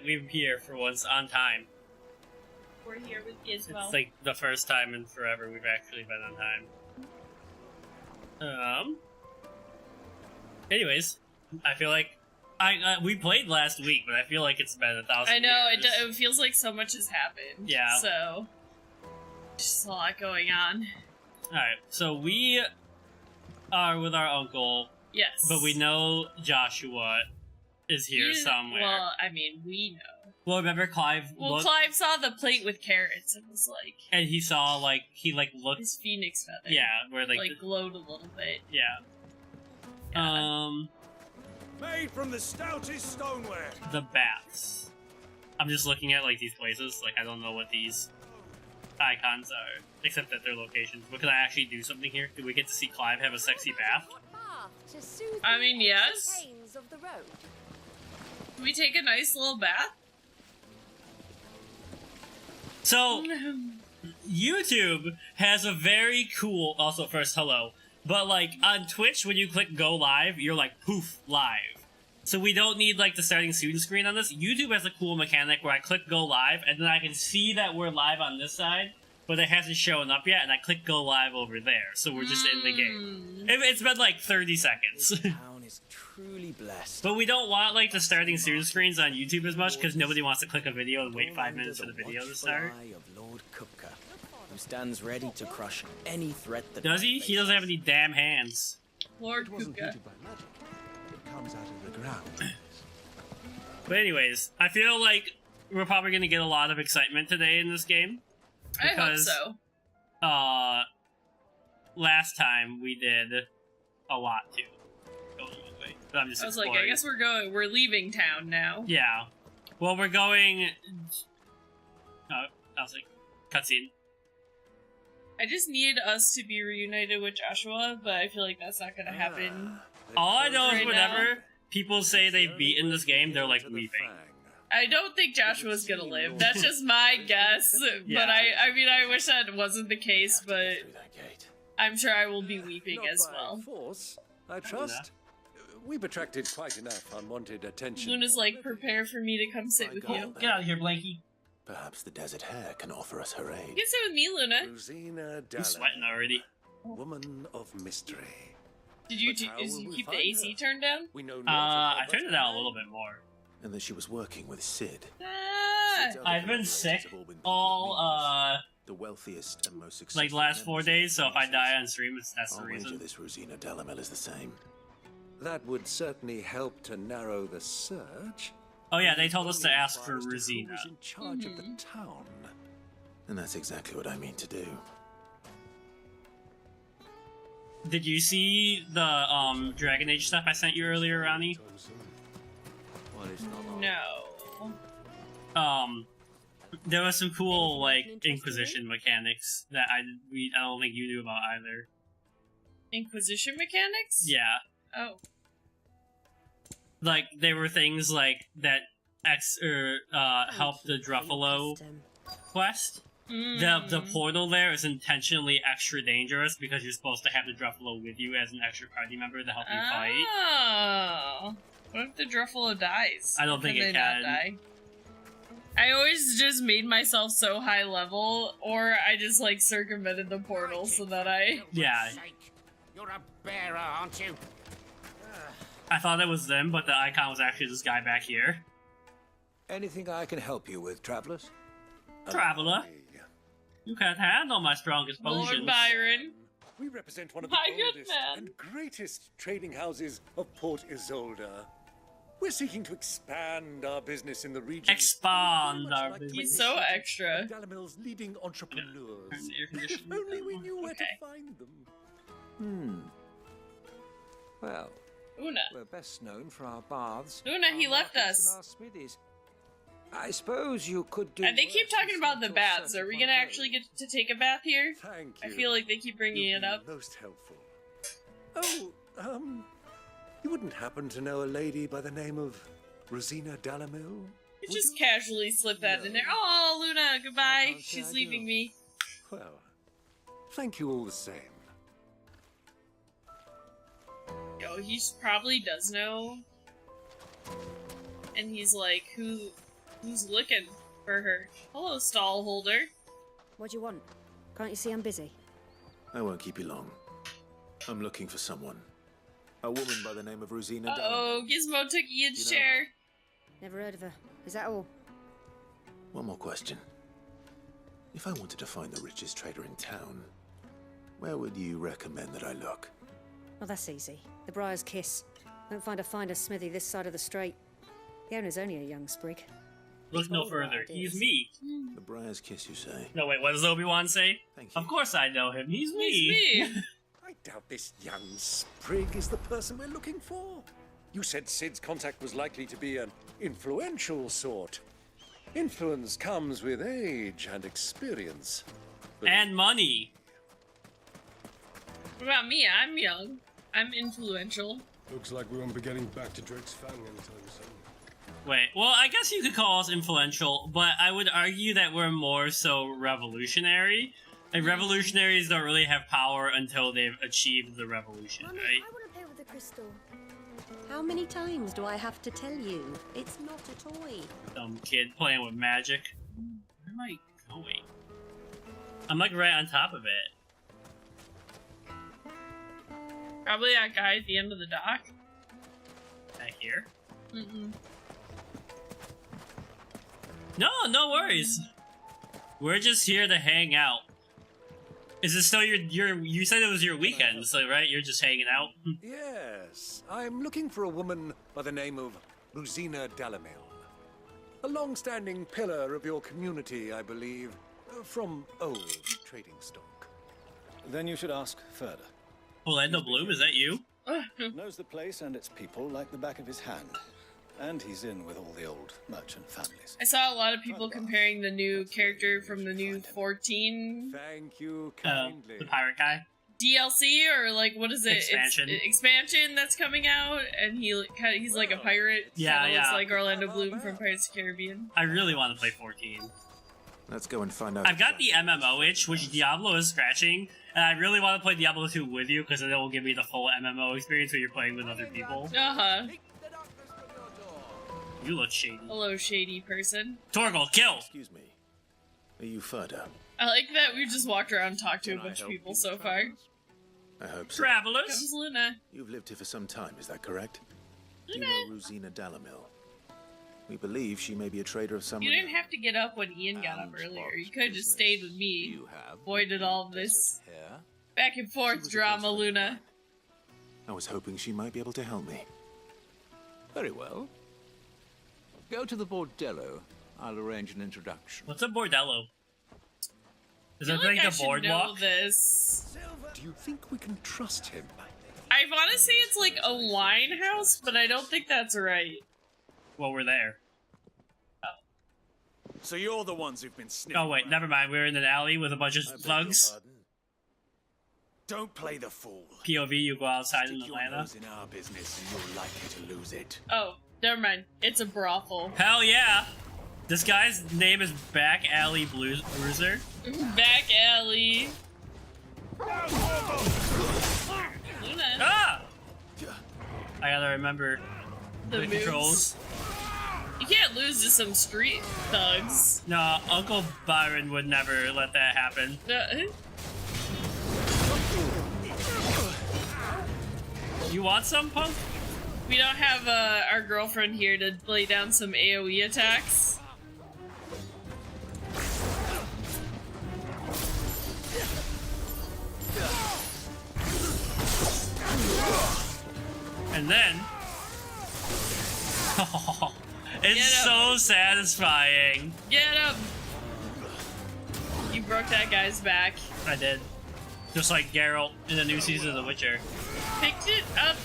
we're here for once on time. We're here with Gizmo. It's like the first time in forever we've actually been on time. Anyways, I feel like we played last week, but I feel like it's been 1,000 I know, years. it feels like so much has happened. Yeah. So, just a lot going on. Alright, so we are with our uncle. Yes. But we know Joshua is here somewhere. Well, I mean, we know. Well, remember Clive? Well, Clive saw the plate with carrots and was like... And he saw, like, he, like, looked... His phoenix feather. Yeah, where, like... glowed a little bit. Yeah. Made from the stoutest stoneware. The baths. I'm just looking at, like, these places. Like, I don't know what these icons are, except that they're locations. But can I actually do something here? Do we get to see Clive have a sexy bath? I mean, yes. Can we take a nice little bath? So, YouTube has a very cool... Also, first, hello. But, like, on Twitch, when you click go live, you're like, poof, live. So we don't need, like, the starting student screen on this. YouTube has a cool mechanic where I click go live, and then I can see that we're live on this side, but it hasn't shown up yet, and I click go live over there. So we're just in the game. It's been, like, 30 seconds. This town is truly blessed. But we don't want, like, the starting student screens on YouTube as much, because nobody wants to click a video and wait 5 minutes for the video to start. Of Lord Kupka, who stands ready to crush any threat that Does he? He doesn't have any damn hands. Lord It wasn't Kuka. heated by magic. It comes out of the ground. But anyways, I feel like we're probably going to get a lot of excitement today in this game. I hope Because, so. Last time we did a lot too. But I'm just I was like, exploring. I guess we're leaving town now. Yeah. Well, we're going... I was like, cutscene. I just need us to be reunited with Joshua, but I feel like that's not gonna happen. All I know is Right whenever now. people say they've beaten this game, they're like weeping. I don't think Joshua's gonna live. That's just my guess. Yeah. But I mean, I wish that wasn't the case, but through that gate. I'm sure I will be weeping Not as by well. force, I trust. We've attracted quite enough unwanted attention. Luna's like, prepare for me to come sit with you. Get out of here, Blanky. Perhaps the desert hare can offer us her aid. You can sit with me, Luna. Rosina I'm sweating Dallan, already. woman of mystery. Did you But how did will you we keep the find AC her? turned down? We know I turned it down a little bit more. And that she was working with Sid. Ah, Sid's other I've been collaborators sick have all been people all, of means. The wealthiest and most successful like last 4 members of days, so if I the die on stream, that's the I'll wager reason. this Rosina Dallan is the same. That would certainly help to narrow the search. Oh yeah, they told us to Only ask for inquires to who Rosina. was in charge of the town. And that's exactly what I mean to do. Did you see the Dragon Age stuff I sent you earlier, Ronnie? Well, it's not no. There was some cool like Inquisition mechanics that I don't think you knew about either. Inquisition mechanics? Yeah, Oh. like there were things like that help the Druffalo quest. The portal there is intentionally extra dangerous because you're supposed to have the Druffalo with you as an extra party member to help you fight. Oh. What if the Druffalo dies? I don't think Can it they not can. die? I always just made myself so high level, or I just like circumvented the portal so that I... Yeah, You're a bearer, aren't you? I thought it was them, but the icon was actually this guy back here. Anything I can help you with, travelers? Traveler, you can't handle my strongest potions. Lord Byron. We represent one of the My good oldest man. and greatest trading houses of Port Isolde. We're seeking to expand our business in the region. Expand We'd very much our like to business. He's so initiate extra. Dallamil's leading entrepreneurs. Turn the air If conditioning only we on. knew where to Okay. find them. Well, Una. We're best known for our baths. Luna, he our left markets, us. and our smithies. I suppose you could do. And they keep worse talking than about the your baths. search Are we upon gonna a actually road. get to take a bath here? Thank I you. feel like they keep bringing You've it up. been most helpful. Oh, you wouldn't happen to know a lady by the name of Rosina Dallamil? You just casually slip that in there. Oh, Luna, goodbye. can't say She's I leaving do. me. Well, thank you all the same. Yo, he probably does know. And he's like, who Who's looking for her? Hello, stall holder. What do you want? Can't you see I'm busy? I won't keep you long. I'm looking for someone. A woman by the name of Rosina Uh-oh, Gizmo took Ian's chair. Never heard of her. Is that all? One more question. If I wanted to find the richest trader in town, where would you recommend that I look? Oh, that's easy. The Briar's Kiss. Don't find a finer smithy this side of the strait. The owner's only a young sprig. Look no further. He's me. The Briar's Kiss, you say? No, wait, what does Obi-Wan say? Thank you. Of course I know him. He's me. It's me. I doubt this young sprig is the person we're looking for. You said Sid's contact was likely to be an influential sort. Influence comes with age and experience. But And money. What about me? I'm young. I'm influential. Looks like we won't be getting back to Drake's Fang anytime soon. Wait, well, I guess you could call us influential, but I would argue that we're more so revolutionary. Like, revolutionaries don't really have power until they've achieved the revolution, Mummy, right? I want to play with the crystal. How many times do I have to tell you? It's not a toy. Dumb kid playing with magic. Where am I going? I'm like right on top of it. Probably that guy at the end of the dock. Back here? Mm-mm. No, no worries. We're just here to hang out. Is it still you said it was your weekend, so right? You're just hanging out? yes, I'm looking for a woman by the name of Rosina Dalamil. A long-standing pillar of your community, I believe, from old trading stock. Then you should ask further. Orlando Bloom, is that you? Knows the place and its people like the back of his hand. And he's in with all the old merchant families. I saw a lot of people comparing the new character from the new 14 Thank you kindly. The pirate guy? DLC, or like, what is it? Expansion. It's expansion that's coming out, and he's like a pirate. Yeah, kinda looks yeah. like Orlando Bloom from Pirates of the Caribbean. I really want to play 14. Let's go and find out. I've got the MMO itch, which Diablo is scratching, and I really want to play Diablo 2 with you, because then it will give me the full MMO experience where you're playing with other people. Uh-huh. You look shady. Hello, shady person. Torgal, kill! Excuse me. Are you further? I like that we just walked around and talked to a bunch of people so far. I hope so. Travelers! Comes Luna. You've lived here for some time, is that correct? Do you know Rosina Dalamil? We believe she may be a trader of some. You didn't have to get up when Ian got up earlier. You could have just stayed with me. Avoided all of this back and forth drama, Luna. I was hoping she might be able to help me. Very well. Go to the bordello. I'll arrange an introduction. What's a bordello? Is I that feel like I the should boardwalk? know this. Do you think we can trust him? I want to say it's like a wine house, but I don't think that's right. Well, we're there. So you're the ones who've been sniffing. Oh wait, never mind. We're in an alley with a bunch of thugs. Don't play the fool. POV, you go outside in Stick your Atlanta. nose in our business and you're likely to lose it. Oh, never mind. It's a brothel. Hell yeah! This guy's name is Back Alley Bruiser. Back alley. Luna. Ah! I gotta remember The the moves. controls. You can't lose to some street thugs. No, Uncle Byron would never let that happen. You want some, punk? We don't have our girlfriend here to lay down some AoE attacks. And then... it's so satisfying. Get him! You broke that guy's back. I did. Just like Geralt in the new season of The Witcher. Picked it up,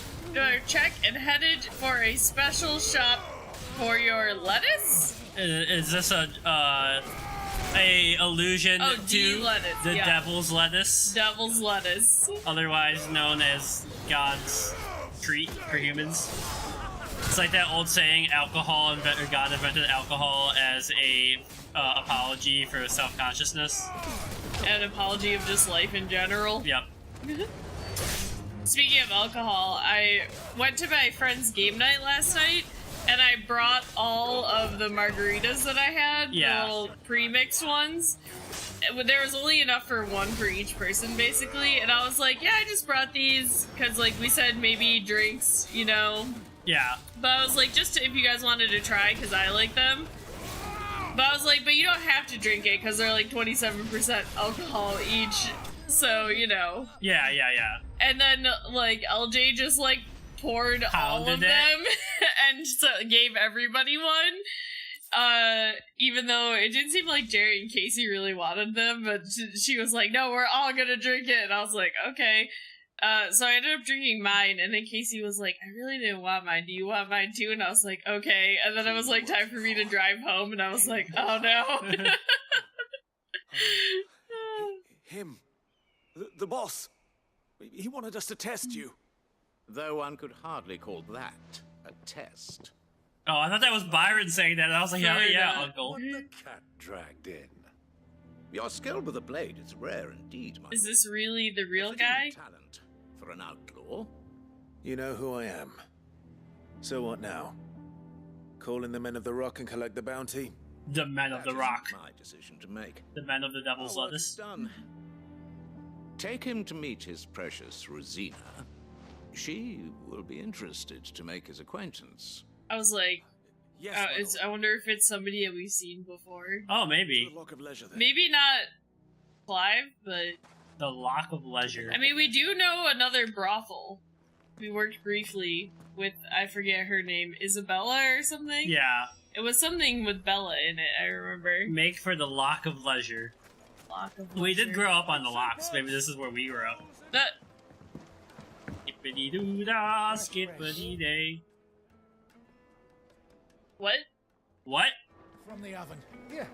check, and headed for a special shop for your lettuce? Is this a allusion to lettuce, the yeah. devil's lettuce? Devil's lettuce. Otherwise known as God's treat for humans. It's like that old saying, God invented alcohol as a apology for self-consciousness. An apology of just life in general. Yep. Speaking of alcohol, I went to my friend's game night last night, and I brought all of the margaritas that I had, Yeah. the little pre-mixed ones. There was only enough for one for each person, basically, and I was like, yeah, I just brought these, because, like, we said maybe drinks, you know? Yeah. But I was like, just if you guys wanted to try, because I like them. But I was like, but you don't have to drink it, because they're, like, 27% alcohol each, so, you know. Yeah. And then, like, LJ just, like, poured all of Pounded it. them, and so gave everybody one. Even though it didn't seem like Jerry and Casey really wanted them, but she was like, no, we're all gonna drink it, and I was like, okay. So I ended up drinking mine, and then Casey was like, I really didn't want mine, do you want mine too? And I was like, okay. And then it was like time for me to drive home, and I was like, oh no. Him. The boss. He wanted us to test you. Though one could hardly call that a test. Oh, I thought that was Byron saying that, and I was like, hell yeah, Fair Uncle. What the cat dragged in. Your skill with a blade is rare indeed, my Is this really the real befitting guy? talent for an outlaw. You know who I am. So what now? Call in the men of the rock and collect the bounty? The Men of the That Rock. isn't my decision to make. The Men of the Devil's Our work is Lettuce. done. Take him to meet his precious Rosina. She will be interested to make his acquaintance. I was like, Yes, my lord. I wonder if it's somebody that we've seen before. Oh, To maybe. the Lock of Leisure, then. Maybe not Clive, but The Lock of Leisure. I mean, we do know another brothel. We worked briefly with, I forget her name, Isabella or something? Yeah. It was something with Bella in it, I remember. Make for the Lock of Leisure. Lock of We did Leisure. grow up on the locks. Maybe this is where we grew up. That- Skippity doo dah, skippity day. What? What? From the oven. Here,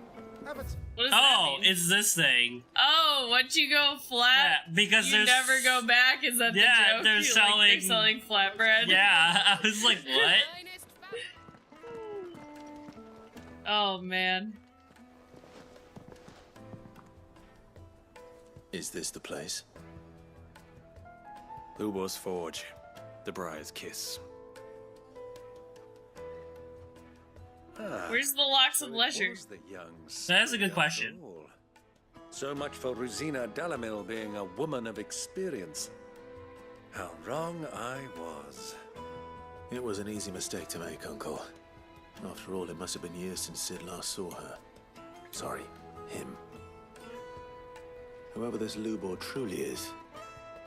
have it. What does that Oh, mean? it's this thing. Oh, once you go flat, Yeah, because you there's never go back? Is that Yeah, the joke? they're They're selling- selling flatbread? Yeah, I was like, what? Oh, man. Is this the place? Lubor's Forge. The Briar's Kiss. Where's the Locks of So it Leisure? was the young That is a good Sprig question. after all. So much for Rosina Delamil being a woman of experience. How wrong I was. It was an easy mistake to make, Uncle. After all, it must have been years since Sid last saw her. Sorry, him. Whoever this Lubor truly is,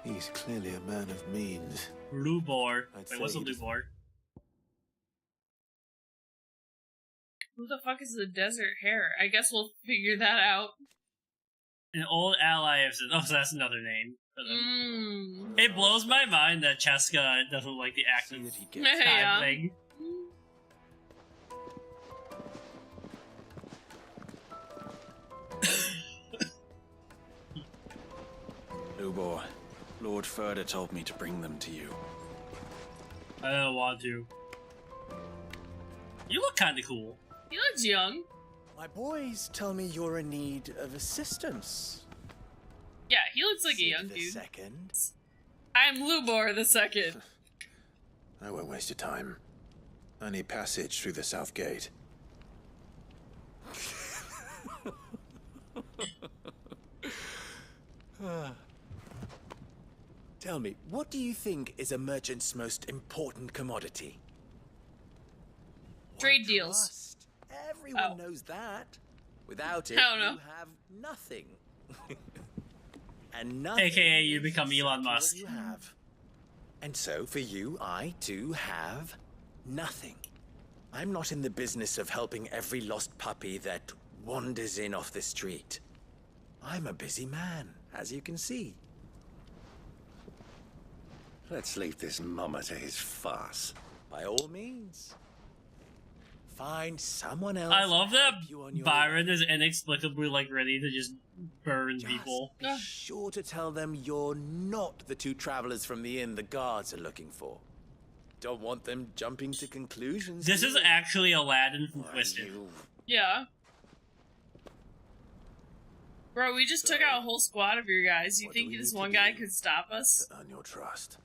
he's clearly a man of means. Lubor. I'd Wait, say what's a he does- Lubor? Who the fuck is the Desert Hare? I guess we'll figure that out. An old ally of Sid. Oh, so that's another name. for them. Mmm. It blows my mind that Cheska doesn't like the active that he time gets. Yeah. thing. Lubor, Lord Furder told me to bring them to you. I don't want to. You look kind of cool. He looks young. My boys tell me you're in need of assistance. Yeah, he looks like a Sid young the dude. Second. I'm Lubor the Second. I won't waste your time. I need passage through the south gate. Tell me, what do you think is a merchant's most important commodity? Trade deals. Trust. Everyone Oh. knows that. Without it, I don't know. you have nothing. And nothing AKA you become is Elon exactly what Musk. You have. And so for you, I too have nothing. I'm not in the business of helping every lost puppy that wanders in off the street. I'm a busy man, as you can see. Let's leave this mummer to his farce. By all means. Find someone else. I love to that help you on your Byron is inexplicably like ready to just burn Just people. be sure to tell them you're not the two travelers from the inn the guards are looking for. Don't want them jumping to conclusions. This is do you? actually Aladdin from Why, Twisted. you Yeah. Bro, we just took out a whole squad of your guys. You What do think we this need to one guy do could stop us? To earn your trust.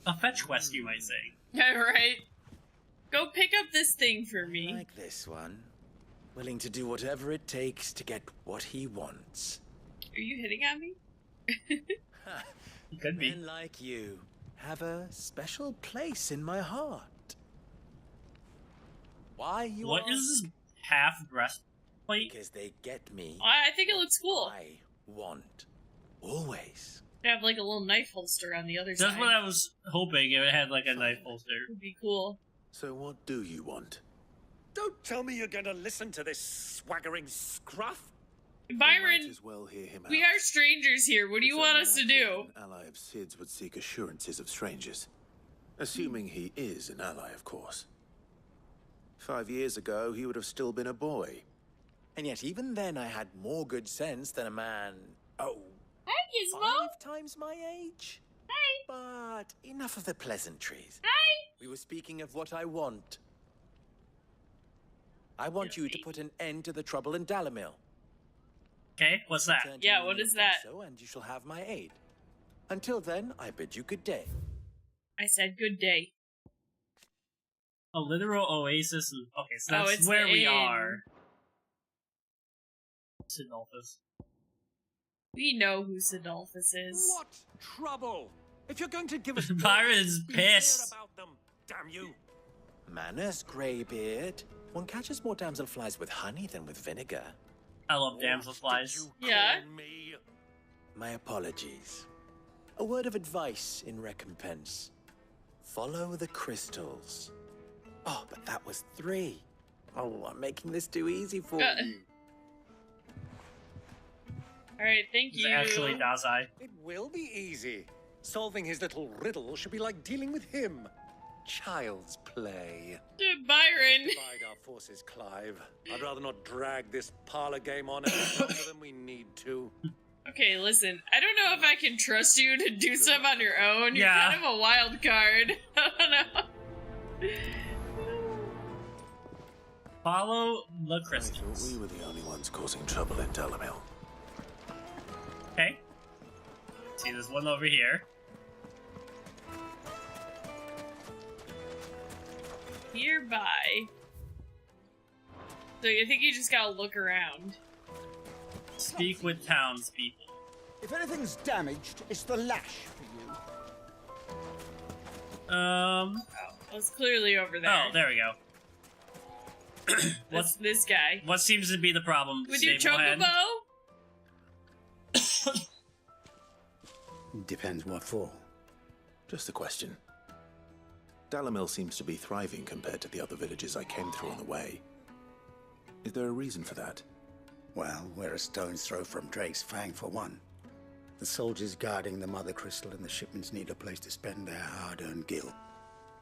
A fetch quest, you might say. Yeah, right. Go pick up this thing for me. Like this one. Willing to do whatever it takes to get what he wants. Are you hitting at me? Could be. Men like you have a special place in my heart. Why you What ask? is this half breastplate? Because they get me. I think it looks cool. I want. Always. They have like a little knife holster on the other side. That's what I was hoping. If it had like a knife holster. Would be cool. So what do you want? Don't tell me you're going to listen to this swaggering scruff. Byron, Might as well hear him we out. are strangers here. What do you It's want only us to natural do? An ally of Sid's would seek assurances of strangers. Assuming he is an ally, of course. 5 years ago, he would have still been a boy. And yet even then I had more good sense than a man... Oh, Hi, Gizmo. 5 times my age? Hi. But enough of the pleasantries. Hi. We were speaking of what I want. I want you to put an end to the trouble in Dalamil. Okay, what's that? Return to Yeah, me what when is you've done that? So, and you shall have my aid. Until then, I bid you good day. I said good day. A literal oasis. Okay, so Oh, that's it's where the we inn. are. Sidolphus. We know who Sidolphus is. What trouble? If you're going to give us Byron's be clear pissed. about them, damn you. Manners, Greybeard. One catches more damselflies with honey than with vinegar. I love damselflies. Yeah. Me? My apologies. A word of advice in recompense. Follow the crystals. Oh, but that was 3. Oh, I'm making this too easy for you. Alright, thank It's you. actually Dazai. It will be easy. Solving his little riddle should be like dealing with him. Child's play. Byron. Divide our forces, Clive. I'd rather not drag this parlor game on any longer than we need to. Okay, listen. I don't know if I can trust you to do stuff on your own. You're Yeah. kind of a wild card. I don't know. Follow the I thought crystals. we were the only ones causing trouble in Dalamil. Okay. See, there's one over here. Nearby. So I think you just gotta look around. Speak with townspeople. If anything's damaged, it's the lash for you. Oh, it's clearly over there. Oh, there we go. What's this guy? What seems to be the problem? With your Staplehead? chocobo? Depends what for. Just a question. Dalamil seems to be thriving compared to the other villages I came through on the way. Is there a reason for that? Well, we're a stone's throw from Drake's Fang for one. The soldiers guarding the Mother Crystal and the shipments need a place to spend their hard-earned gil.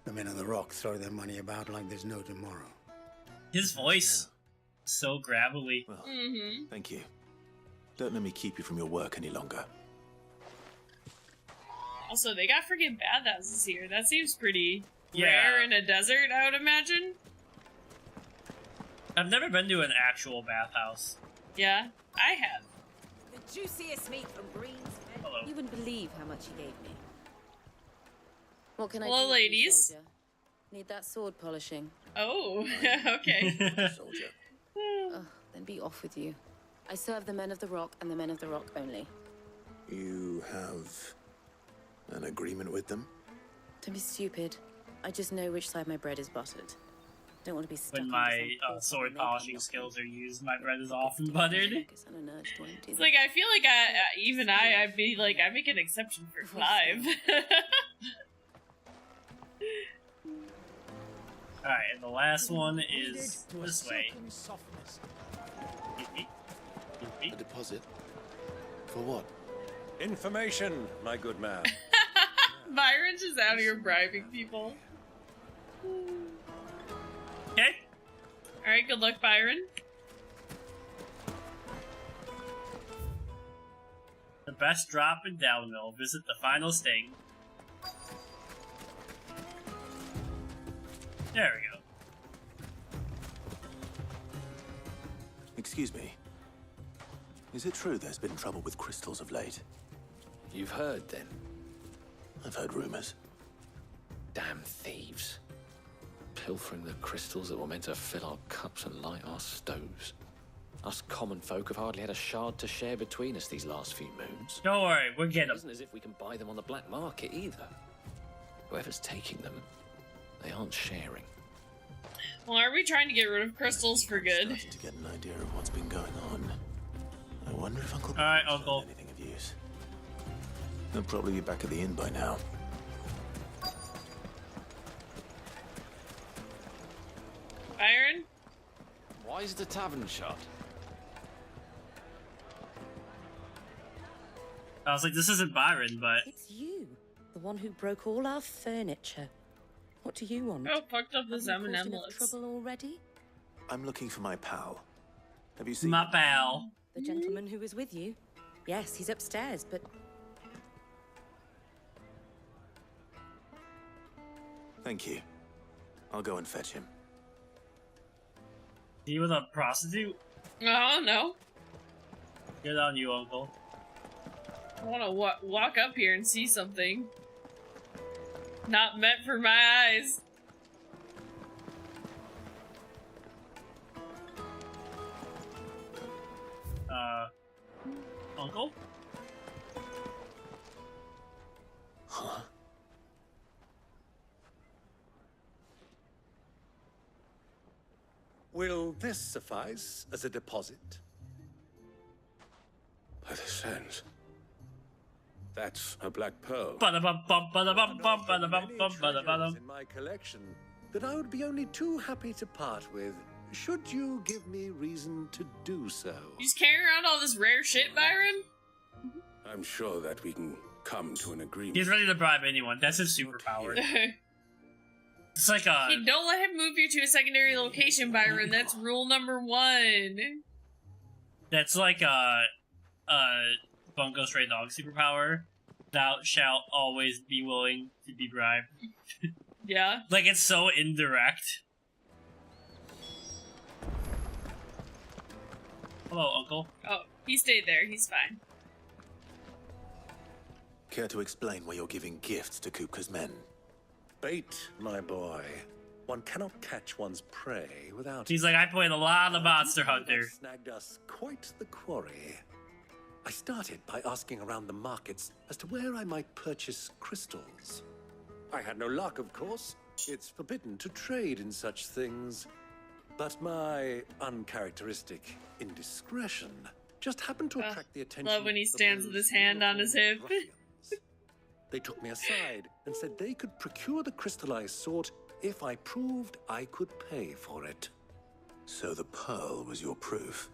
The men on the rock throw their money about like there's no tomorrow. His voice, so gravelly. Well, Mm-hmm. thank you. Don't let me keep you from your work any longer. Also, they got freaking bathhouses here. That seems pretty Yeah. rare in a desert, I would imagine. I've never been to an actual bathhouse. Yeah, I have. The juiciest meat from Green's. Hello. You wouldn't believe how much he gave me. What can I Hello, do for you, ladies. soldier? Need that sword polishing. Oh, okay. Soldier. Oh, then be off with you. I serve the men of the rock and the men of the rock only. You have an agreement with them? Don't be stupid. I just know which side my bread is buttered. Don't want to be stuck When under my some poor sword naked polishing knocker. skills are used, my bread is often buttered. Focus on an urge to empty It's them. like, I feel like I'd be like, I make an exception for Clive. Alright, and the last one is this way. A deposit? For what? Information, my good man. Byron's just out here bribing people. Okay. Alright, good luck, Byron. The best drop in Dalamil. Visit the final sting. There we go. Excuse me. Is it true there's been trouble with crystals of late? You've heard, then? I've heard rumors. Damn thieves. Pilfering the crystals that were meant to fill our cups and light our stoves. Us common folk have hardly had a shard to share between us these last few moons. Don't worry, we'll get them. It isn't as if we can buy them on the black market either. Whoever's taking them, they aren't sharing. Well, are we trying to get rid of crystals for good? Starting to get an idea of what's been going on. I wonder if Uncle Alright, Uncle. anything of use. He'll probably be back at the inn by now. Byron? Why is the tavern shut? I was like, this isn't Byron, but... It's you, the one who broke all our furniture. What do you want? Oh, fucked up this Haven't you caused M&M enough trouble already? I'm looking for my pal. Have you seen My him? pal. The gentleman who was with you? Yes, he's upstairs, but Thank you. I'll go and fetch him. He was a prostitute? Oh, no. Good on you, Uncle. I want to walk up here and see something. Not meant for my eyes. Uncle? Huh? Will this suffice as a deposit? By the sands. That's a black pearl. Ba-da-bum-bum, ba-da-bum-bum, ba-da-bum-bum, ba-da-bum. In my collection that I would be only too happy to part with, should you give me reason to do so. You just carrying around all this rare shit, Byron? I'm sure that we can come to an agreement. He's ready to bribe anyone. That's his superpower. It's like a... Hey, don't let him move you to a secondary location, Byron. That's rule number 1. That's like a Bungo Stray Dog superpower. Thou shalt always be willing to be bribed. Yeah. Like, it's so indirect. Hello, Uncle. Oh, he stayed there. He's fine. Care to explain why you're giving gifts to Kupka's men? Bait, my boy. One cannot catch one's prey without... He's like, I played a lot of Monster Hunter. Snagged us quite the quarry. I started by asking around the markets as to where I might purchase crystals. I had no luck, of course. It's forbidden to trade in such things. But my uncharacteristic indiscretion just happened to attract the attention Love when he of stands with his hand on his hip. They took me aside and said they could procure the crystallized sort if I proved I could pay for it. So the pearl was your proof?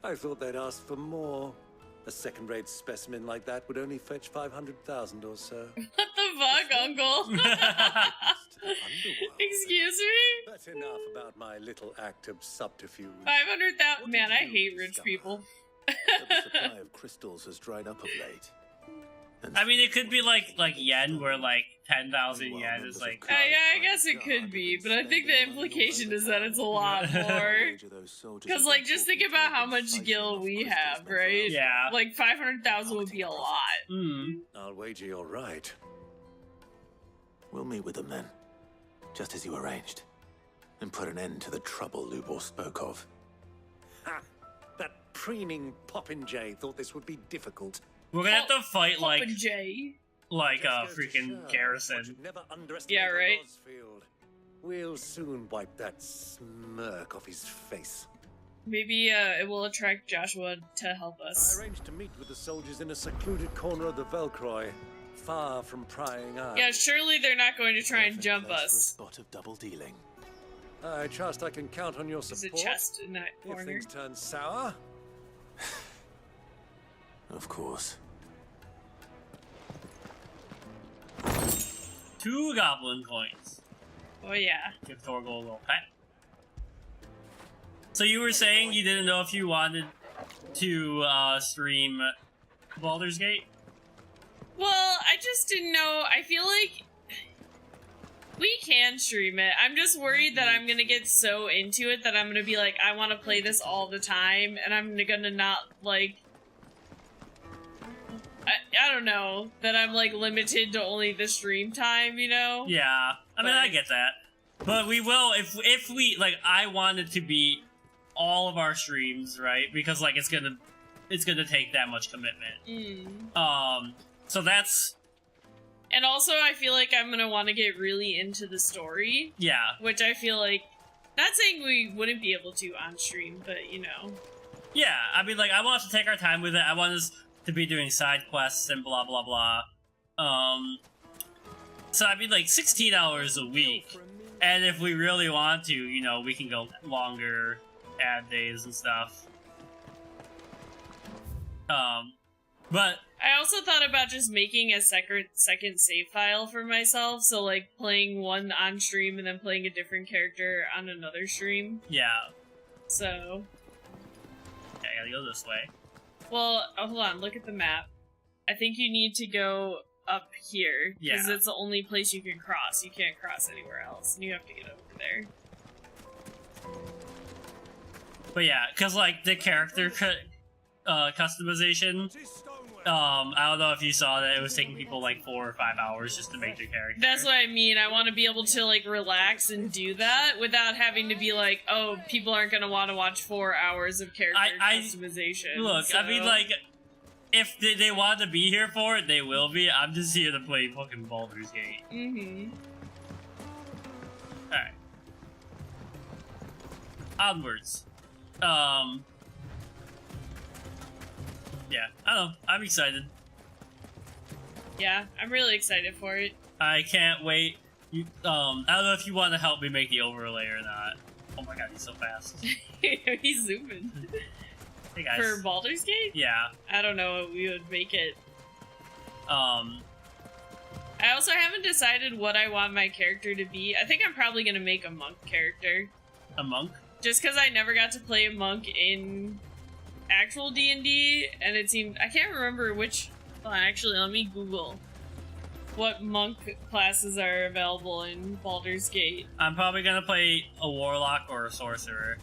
I thought they'd ask for more. A second-rate specimen like that would only fetch 500,000 or so. What the fuck, Uncle? Excuse me? But enough about my little act of subterfuge. 500,000. Man, I hate rich people. The supply of crystals has dried up of late. I mean, it could be like yen, where like 10,000 yen is like... Yeah, I guess it could be, but I think the implication is that it's a lot more. Because, like, just think about how much gil we have, right? Yeah. Like, 500,000 would be a lot. I'll wager you're right. We'll meet with them then, just as you arranged, and put an end to the trouble Lubor spoke of. Ha! That preening popinjay thought this would be difficult. We're gonna have to fight like J. like a freaking garrison. Yeah, right. Osfield. We'll soon wipe that smirk off his face. Maybe it will attract Joshua to help us. I arranged to meet with the soldiers in a secluded corner of the Velcroy, far from prying eyes. Yeah, surely they're not going to try and jump For a us. spot of double dealing. I trust I can count on your support. There's a chest in that If corner. things turn sour. Of course. 2 goblin coins. Oh yeah. Give Torgal a little pat. So you were saying you didn't know if you wanted to stream Baldur's Gate? Well, I just didn't know. I feel like we can stream it. I'm just worried that I'm gonna get so into it that I'm gonna be like, I want to play this all the time, and I'm gonna not like I don't know, that I'm like limited to only the stream time, you know? Yeah, I mean, I get that. But we will, if we, like, I want it to be all of our streams, right? Because, like, it's gonna take that much commitment. So that's... And also, I feel like I'm gonna want to get really into the story. Yeah. Which I feel like, not saying we wouldn't be able to on stream, but, you know. Yeah, I mean, like, I want us to take our time with it. I want us to be doing side quests and blah, blah, blah. So, I mean, like, 16 hours a week. And if we really want to, you know, we can go longer, add days and stuff. But... I also thought about just making a second save file for myself, so, like, playing one on stream and then playing a different character on another stream. Yeah. So... Okay, I gotta go this way. Well, hold on, look at the map. I think you need to go up here, because it's the only place you can cross. You can't cross anywhere else, and you have to get over there. But yeah, because, like, the character customization, I don't know if you saw that it was taking people, like, 4 or 5 hours just to make their character. That's what I mean. I want to be able to, like, relax and do that without having to be like, oh, people aren't going to want to watch 4 hours of character customization. Look, so. I mean, like, if they want to be here for it, they will be. I'm just here to play fucking Baldur's Gate. Alright. Onwards. Yeah, I don't know. I'm excited. Yeah, I'm really excited for it. I can't wait. I don't know if you want to help me make the overlay or not. Oh my god, he's so fast. He's zooming. Hey guys. For Baldur's Gate? Yeah. I don't know what we would make it. I also haven't decided what I want my character to be. I think I'm probably gonna make a monk character. A monk? Just because I never got to play a monk in actual D&D, and it seemed... I can't remember which... Hold on, actually, let me Google what monk classes are available in Baldur's Gate. I'm probably gonna play a warlock or a sorcerer.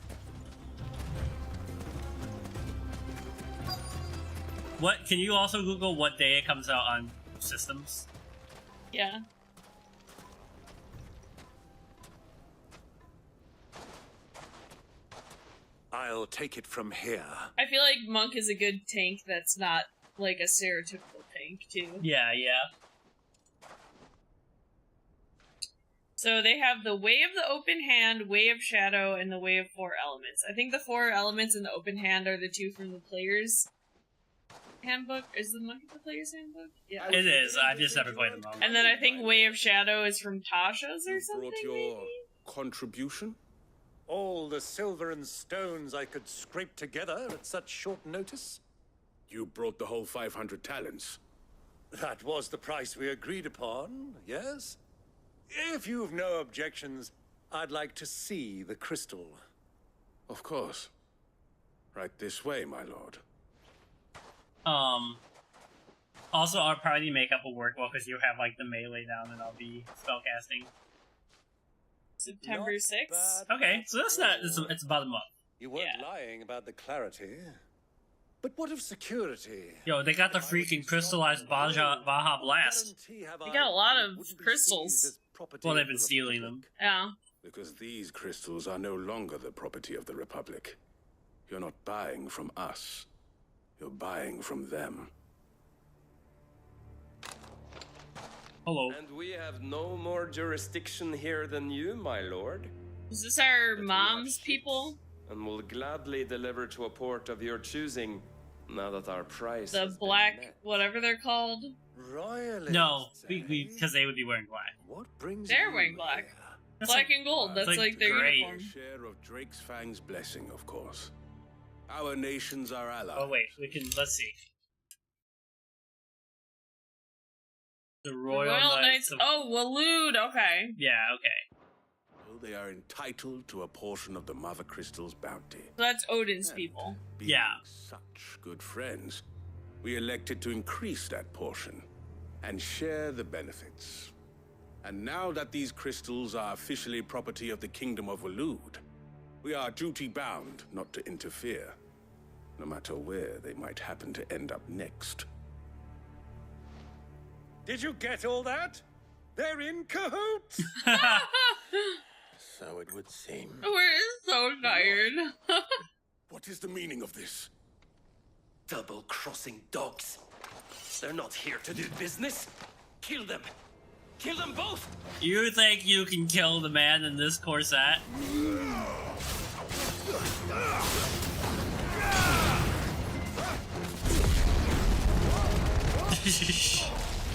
What? Can you also Google what day it comes out on systems? Yeah. I'll take it from here. I feel like monk is a good tank that's not like a stereotypical tank too. Yeah, yeah. So they have the Way of the Open Hand, Way of Shadow, and the Way of Four Elements. I think the Four Elements and the Open Hand are the two from the Player's Handbook. Is the monk in the Player's Handbook? Yeah. It is. I've just never played the monk. And then I think Way of Shadow is from Tasha's or something. Brought your contribution? All the silver and stones I could scrape together at such short notice? You brought the whole 500 talents. That was the price we agreed upon, yes? If you've no objections, I'd like to see the crystal. Of course. Right this way, my lord. Also, our party makeup will work well because you have, like, the melee down and I'll be spellcasting. September 6th? Okay, so that's not... It's about a month. You weren't lying about the clarity. But what of security? Yo, they got the freaking crystallized Baja Blast. They got a lot of crystals. Well, they've been stealing them. Yeah. Because these crystals are no longer the property of the Republic. You're not buying from us. You're buying from them. Hello. And we have no more jurisdiction here than you, my lord. Is this our mom's people? And will gladly deliver to a port of your choosing, now that our price The black, whatever they're called? Royally. No, because they would be wearing black. What brings They're wearing black. Black and gold, that's like their uniform. Share of Drake's Fang's blessing, of course. Our nations are allies. Oh wait, let's see. The Royal Knights of... Oh, Waloed, okay. Yeah, okay. They are entitled to a portion of the Mother Crystal's bounty. So that's Odin's people. Being such good friends, we elected to increase that portion and share the benefits. And now that these crystals are officially property of the Kingdom of Waloed, we are duty-bound not to interfere, no matter where they might happen to end up next. Did you get all that? They're in cahoots. So it would seem. We're so tired. What is the meaning of this? Double-crossing dogs. They're not here to do business. Kill them. Kill them both. You think you can kill the man in this corset?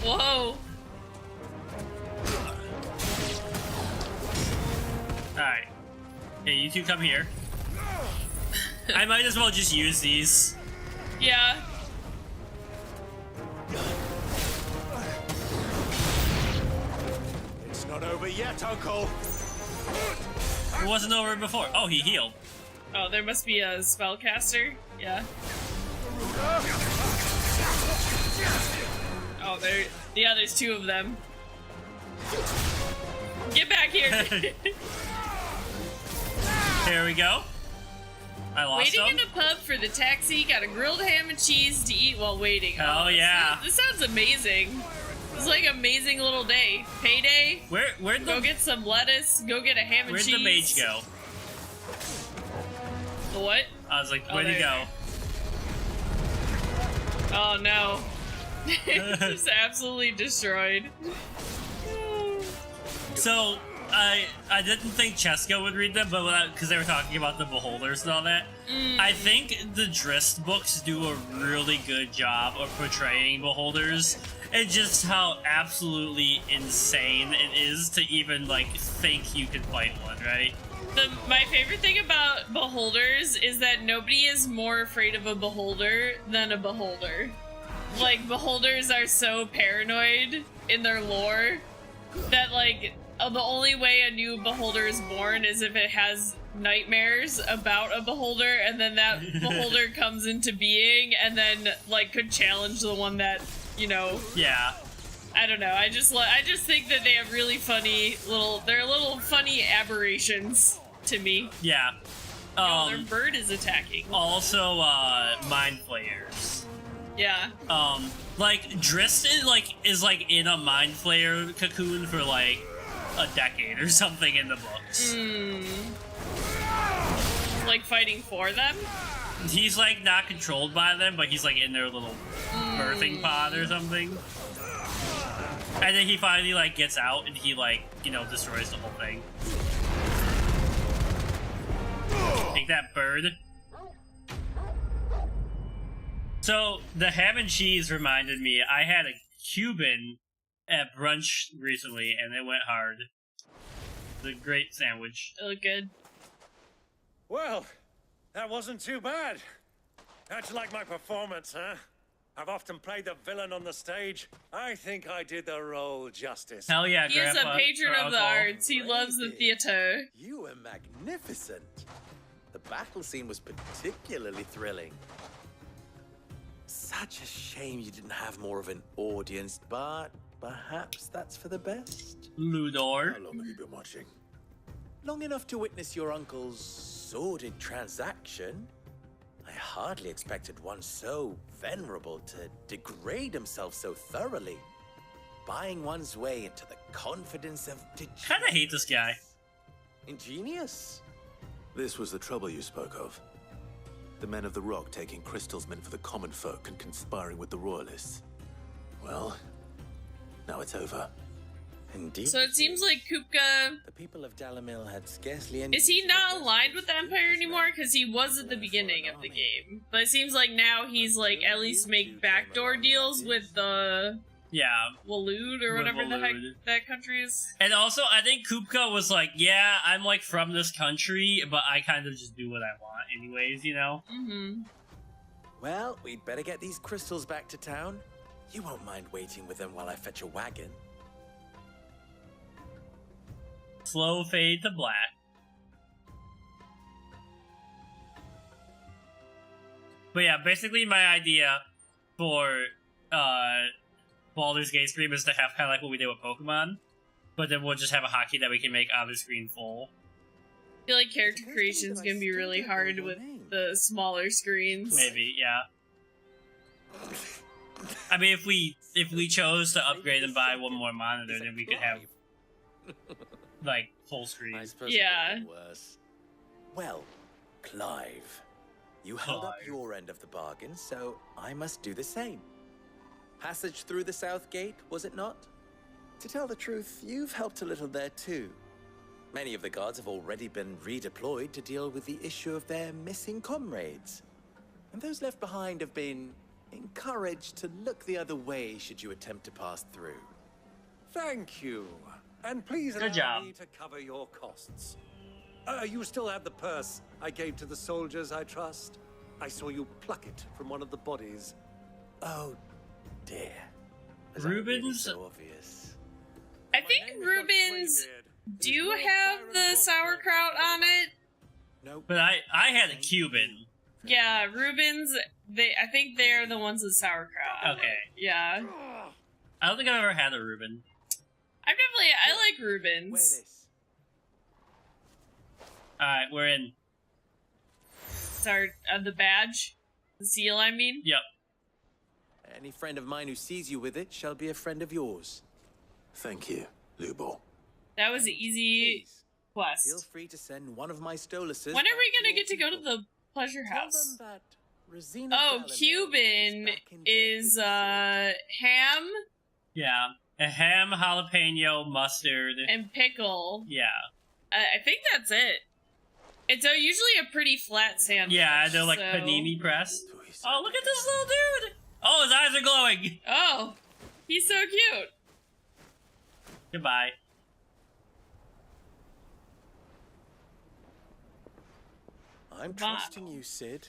Whoa. Alright. Hey, you two come here. I might as well just use these. Yeah. It's not over yet, Uncle. It wasn't over before. Oh, he healed. Oh, there must be a spellcaster. Yeah. Oh, there. Yeah, there's two of them. Get back here. Here we go. I lost Waiting them. in a pub for the taxi. Got a grilled ham and cheese to eat while waiting. Oh, yeah. This sounds amazing. It's like an amazing little day. Payday. Where'd go get some lettuce. Go get a ham and cheese. Where'd the mage go? The what? I was like, where'd he go? Oh no. Just absolutely destroyed. So, I didn't think Cheska would read them, but because they were talking about the beholders and all that. I think the Drist books do a really good job of portraying beholders and just how absolutely insane it is to even like think you can fight one, right? My favorite thing about beholders is that nobody is more afraid of a beholder than a beholder. Like, beholders are so paranoid in their lore that, like, the only way a new beholder is born is if it has nightmares about a beholder, and then that beholder comes into being, and then, like, could challenge the one that, you know... Yeah. I don't know, I just think that they have really funny they're little funny aberrations to me. Yeah. Their bird is attacking. Also, mind flayers. Yeah. Like Drist is like in a mind flayer cocoon for like a decade or something in the books. Like fighting for them? He's like not controlled by them, but he's like in their little birthing pod or something. And then he finally like gets out and he like, you know, destroys the whole thing. Take that, bird. So, the ham and cheese reminded me, I had a Cuban at brunch recently, and it went hard. The great sandwich. It looked good. Well, that wasn't too bad. How'd you like my performance, huh? I've often played the villain on the stage. I think I did the role justice. Hell yeah, He is a patron of the arts. He loves the theater. You were magnificent. The battle scene was particularly thrilling. Such a shame you didn't have more of an audience, but perhaps that's for the best. Ludor. How long have you been watching? Long enough to witness your uncle's sordid transaction. I hardly expected one so venerable to degrade himself so thoroughly. Buying one's way into the confidence of Kinda hate this guy. Ingenious. This was the trouble you spoke of. The men of the Rock taking crystals meant for the common folk and conspiring with the royalists. Well, now it's over. Indeed. So it seems like Kupka... The people of Dalamil had scarcely any... Is he not aligned with the Empire anymore? Because he was at the beginning of the game. But it seems like now he's like, at least make backdoor deals with the... Yeah. Waloed or whatever the heck that country is. And also, I think Kupka was like, yeah, I'm like from this country, but I kind of just do what I want anyways, you know? Mm-hmm. Well, we'd better get these crystals back to town. You won't mind waiting with them while I fetch a wagon. Slow fade to black. But yeah, basically my idea for Baldur's Gate stream is to have kind of like what we did with Pokemon, but then we'll just have a hotkey that we can make on the screen full. I feel like character creation is going to be really hard with the smaller screens. Maybe, yeah. I mean, if we if we chose to upgrade and buy one more monitor, then we could have like full screen. I suppose Yeah. it could have been worse. Well, Clive, you held up your end of the bargain, so I must do the same. Passage through the south gate, was it not? To tell the truth, you've helped a little there too. Many of the guards have already been redeployed to deal with the issue of their missing comrades. And those left behind have been encouraged to look the other way should you attempt to pass through. Thank you. And please allow Good job. me to cover your costs. You still have the purse I gave to the soldiers, I trust? I saw you pluck it from one of the bodies. Oh, dear. Was that really Rubens? so obvious? I think Rubens do have the sauerkraut on it. Nope. But I had a Cuban. Yeah, Rubens. I think they're the ones with sauerkraut. Okay. Yeah. I don't think I've ever had a Reuben. I like Rubens. Alright, we're in. Sorry, the badge, the seal. I mean. Yep. Any friend of mine who sees you with it shall be a friend of yours. Thank you, Lubor. That was an easy quest. Feel free to send one of my Stoluses. When are we gonna get to go to the pleasure house? Oh, Cuban is ham Yeah. A ham, jalapeno, mustard. and pickle. Yeah. I think that's it. It's usually a pretty flat sandwich. Yeah, they're like so- panini pressed. Oh, look at this little dude! Oh, his eyes are glowing! Oh, he's so cute. Goodbye. I'm trusting you, Sid.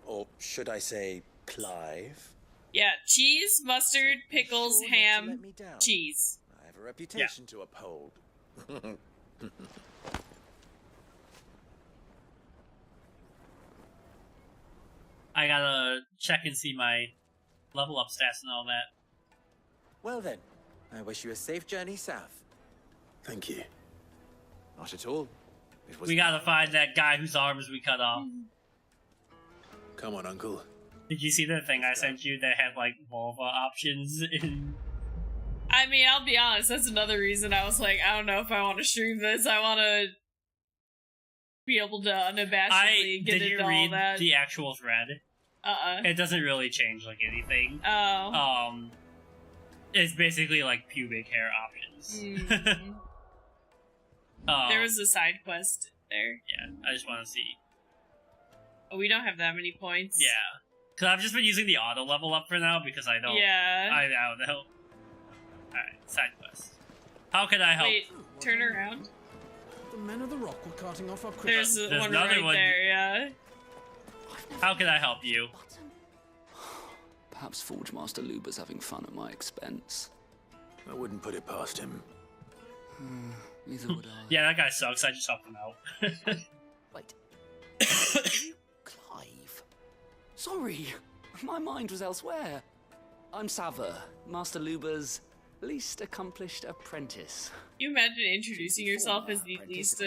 Or should I say, Clive? Yeah, cheese, mustard, pickles, sure not to ham, let me down. cheese. I have a reputation to uphold. I gotta check and see my level up stats and all that. Well then, I wish you a safe journey south. Thank you. Not at all. It was We gotta find that guy whose arms we cut off. Come on, Uncle. Did you see the thing I sent you that had like vulva options in? I mean, I'll be honest, that's another reason I was like, I don't know if I want to stream this. I want to be able to unabashedly get Did you into all read that. the actual thread? It doesn't really change like anything. Oh. It's basically like pubic hair options. There was a side quest there. Yeah, I just want to see. Oh, we don't have that many points. Yeah, because I've just been using the auto level up for now because I don't. Yeah. I don't know. Alright, side quest. How can I help? Wait, turn around. The men of the rock were carting off our There's criminals. one another right one. there, yeah. How can I help you? Perhaps Forgemaster Luber's having fun at my expense. I wouldn't put it past him. Neither would I. Yeah, that guy sucks. I just helped him out. Wait. Clive? Sorry, my mind was elsewhere. I'm Sava, Master Luber's least accomplished apprentice. Can you imagine introducing yourself as the least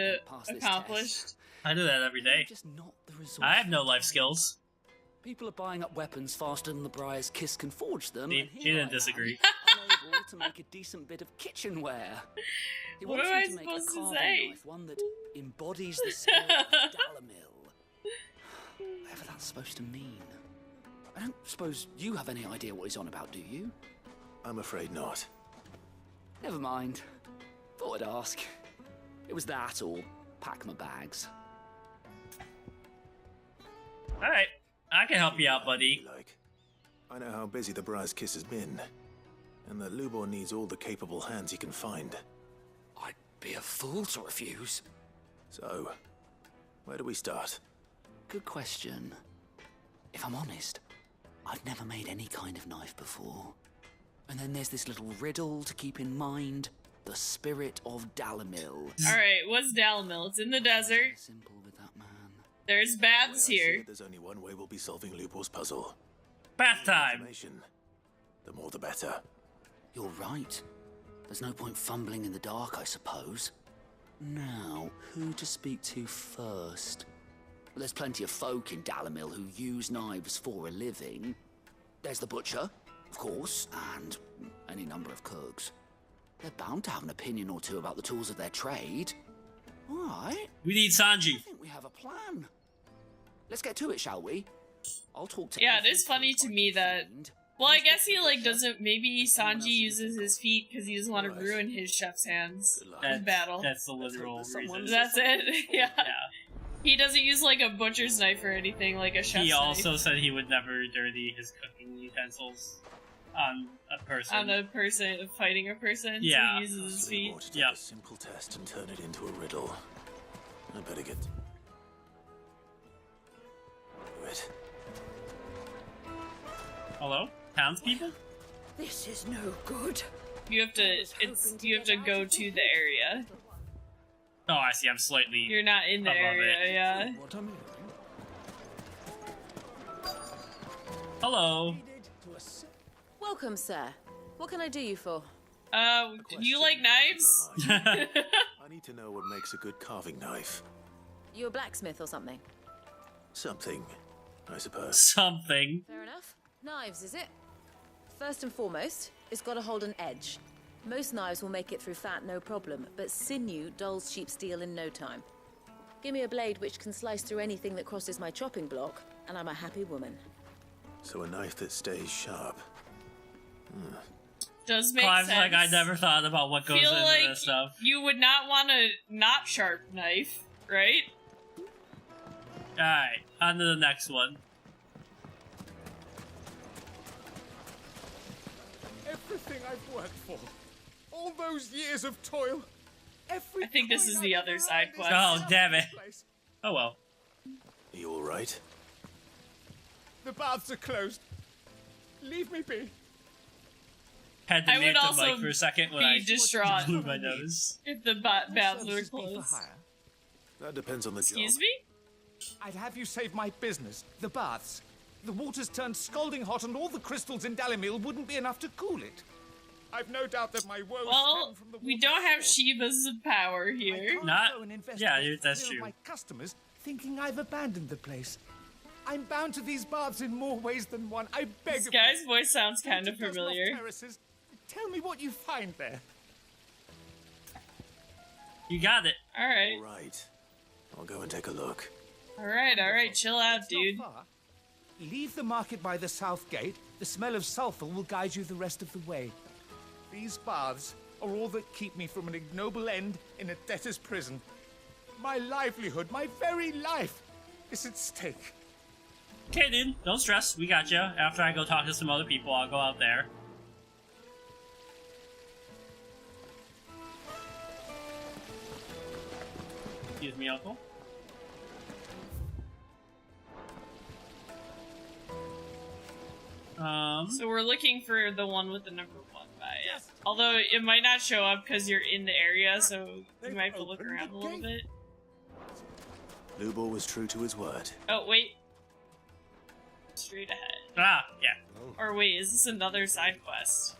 accomplished? I do that every day. I have no life skills. People are buying up weapons faster than the Briar's Kiss can forge them. He and here didn't I am, disagree. unable to make a decent bit of kitchenware. He What wants am me I to make a supposed to carving say? knife, one that embodies the spirit of Dalamil. Whatever that's supposed to mean. I don't suppose you have any idea what he's on about, do you? I'm afraid not. Never mind. Thought I'd ask. It was that or pack my bags. Alright, I can help you out, buddy. I know how busy the Briar's Kiss has been, and that Lubor needs all the capable hands he can find. I'd be a fool to refuse. So, where do we start? Good question. If I'm honest, I've never made any kind of knife before. And then there's this little riddle to keep in mind. The spirit of Dalamil. Alright, what's Dalamil? It's in the desert. Simple with that man. There's baths The way I see here. it, there's only one way we'll be solving Lubor's puzzle. Bath time! The more the better. You're right. There's no point fumbling in the dark, I suppose. Now, who to speak to first? Well, there's plenty of folk in Dalamil who use knives for a living. There's the butcher. of course, and any number of cooks. They're bound to have an opinion or two about the tools of their trade. All right. We need Sanji. I think we have a plan. Let's get to it, shall we? I'll talk to. Yeah, it is funny to me that. Well, I guess he like doesn't. Maybe Sanji uses his feet because he doesn't want to ruin his chef's hands in battle. That's the literal reason. That's it. Yeah. He doesn't use like a butcher's knife or anything like a chef's knife. He also said he would never dirty his cooking utensils on a person. On a person fighting a person. Yeah. So he uses his feet. Yeah. A simple test and turn it into a riddle. I better get. Wait. Hello, townspeople. This is no good. You have to. You have to go to the area. Oh, I see. I'm slightly. You're not in the above area, it. yeah. Hello. Welcome, sir. What can I do you for? Do you like knives? I need to know what makes a good carving knife. You a blacksmith or something? Something, I suppose. Something. Fair enough. Knives, is it? First and foremost, it's got to hold an edge. Most knives will make it through fat, no problem, but sinew dulls cheap steel in no time. Give me a blade which can slice through anything that crosses my chopping block, and I'm a happy woman. So a knife that stays sharp. Does make Clive's sense. like, I never thought about what goes Feel into like this stuff. you would not want a not sharp knife, right? Alright, on to the next one. Everything I've worked for. All those years of toil. I think this is the other side quest. Oh, damn it. Oh well. Are you alright? The baths are closed. Leave me be. Had to I would mute the also mic for a second when be I distraught blew my nose. if the baths were closed. That depends on the Excuse job. me? I'd have you save my business, the baths. The water's turned scalding hot and all the crystals in Dalimil wouldn't be enough to cool it. I've no doubt that my woes Well, stem from the we don't have Shiva's power here. Not. go and investigate Yeah, that's to true. my customers thinking I've abandoned the place. I'm bound to these baths in more ways than one. I beg This of guy's you. voice sounds kind of Take a dozen off familiar. terraces. Tell me what you find there. You got it. Alright. Alright. I'll go and take a look. Alright, chill out, It's not dude. far. Leave the market by the south gate. The smell of sulfur will guide you the rest of the way. These baths are all that keep me from an ignoble end in a debtor's prison. My livelihood, my very life, is at stake. Okay, dude. Don't stress. We got you. After I go talk to some other people, I'll go out there. Excuse me, Uncle. So we're looking for the one with the number 1 by it. Although it might not show up because you're in the area, so you might have to look around a little bit. Lubor was true to his word. Oh, wait. Straight ahead. Ah, yeah. Or wait, is this another side quest?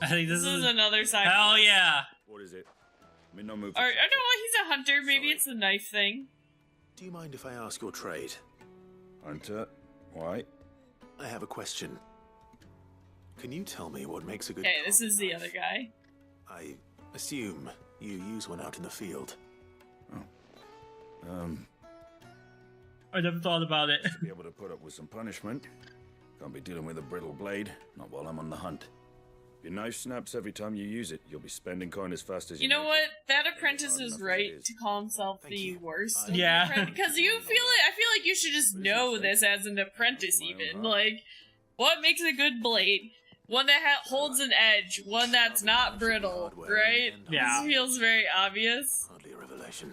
I think this is another side Hell quest. yeah. What is it? I mean, no move. Or, I don't know, he's a hunter. Maybe it's the knife thing. Do you mind if I ask your trade? Hunter? Why? I have a question. Can you tell me what makes a good Okay, this is the other guy. I assume you use one out in the field. I never thought about it. Be able to put up with some punishment. Can't be dealing with a brittle blade, not while I'm on the hunt. If your knife snaps every time you use it, you'll be spending coin as fast as You know what? That apprentice is right to call himself the worst. Yeah. Because you feel it. I feel like you should just know this as an apprentice, even. Like, what makes a good blade? One that holds an edge. One that's not brittle, right? Yeah. This feels very obvious. Hardly a revelation.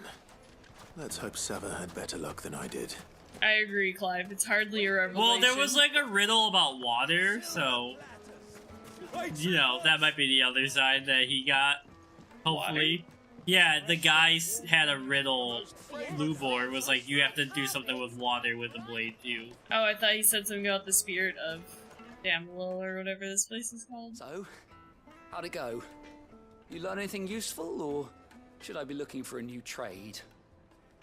Let's hope Sava had better luck than I did. I agree, Clive. It's hardly a revelation. Well, there was like a riddle about water, so you know that might be the other side that he got. Hopefully, yeah. The guy had a riddle. Lubor was like, you have to do something with water with the blade too. Oh, I thought he said something about the spirit of Damlil or whatever this place is called. So, how'd it go? You learn anything useful, or should I be looking for a new trade?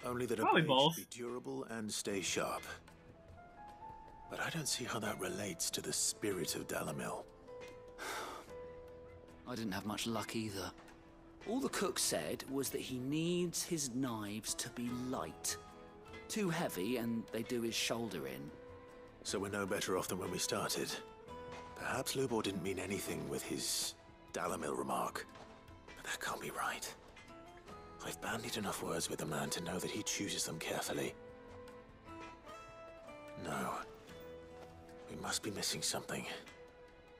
Only that a Probably blade both. should be durable and stay sharp. But I don't see how that relates to the spirit of Dalamil. I didn't have much luck either. All the cook said was that he needs his knives to be light. Too heavy and they do his shoulder in. So we're no better off than when we started. Perhaps Lubor didn't mean anything with his Dalamil remark. But that can't be right. I've bandied enough words with the man to know that he chooses them carefully. No. We must be missing something.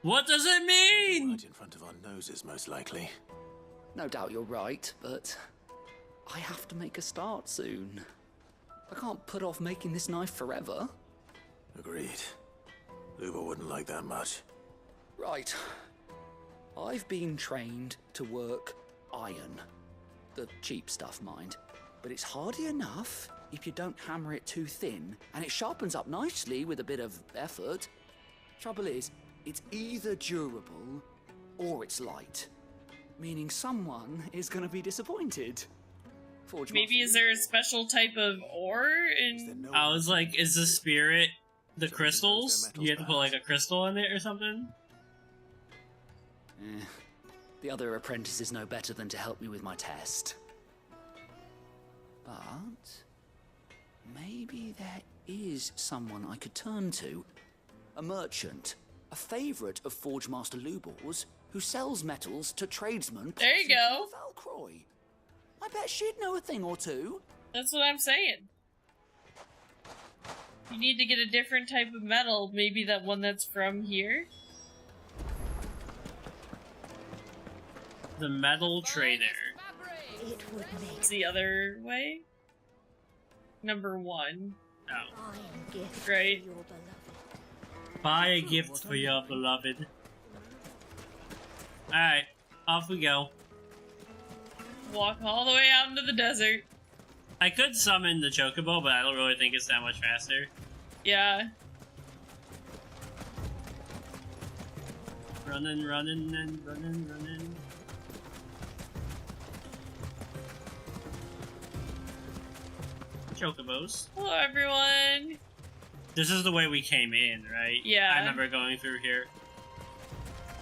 What does it mean? Right in front of our noses, most likely. No doubt you're right, but I have to make a start soon. I can't put off making this knife forever. Agreed. Lubor wouldn't like that much. Right. I've been trained to work iron. The cheap stuff, mind. But it's hardy enough if you don't hammer it too thin, and it sharpens up nicely with a bit of effort. Trouble is, it's either durable or it's light. Meaning someone is gonna be disappointed. Maybe is there a special type of ore in... I was like, is the spirit the crystals? You have to put like a crystal in it or something? The other apprentices know better than to help me with my test. But maybe there is someone I could turn to. A merchant, a favourite of Forge Master Lubor's, who sells metals to tradesmen. There you go. Valcroy. I bet she'd know a thing or two. That's what I'm saying. You need to get a different type of metal, maybe that one that's from here. The metal trader. It would make It's the other way. Number 1. Oh. Right. Buy a gift for your beloved. Alright, off we go. Walk all the way out into the desert. I could summon the chocobo, but I don't really think it's that much faster. Yeah. Running and running. Chocobos. Hello, everyone. This is the way we came in, right? Yeah. I remember going through here.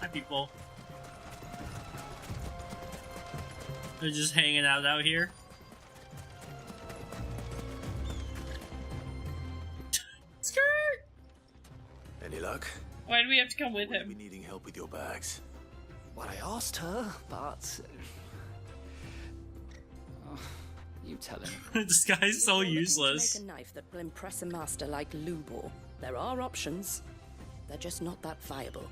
Hi, people. They're just hanging out here. Skirt! Any luck? Why do we have to come with Will him? you be needing help with your bags? Well, I asked her, but... Oh, you tell him. This guy's so If you're looking useless. to make a knife that will impress a master like Lubor, there are options. They're just not that viable.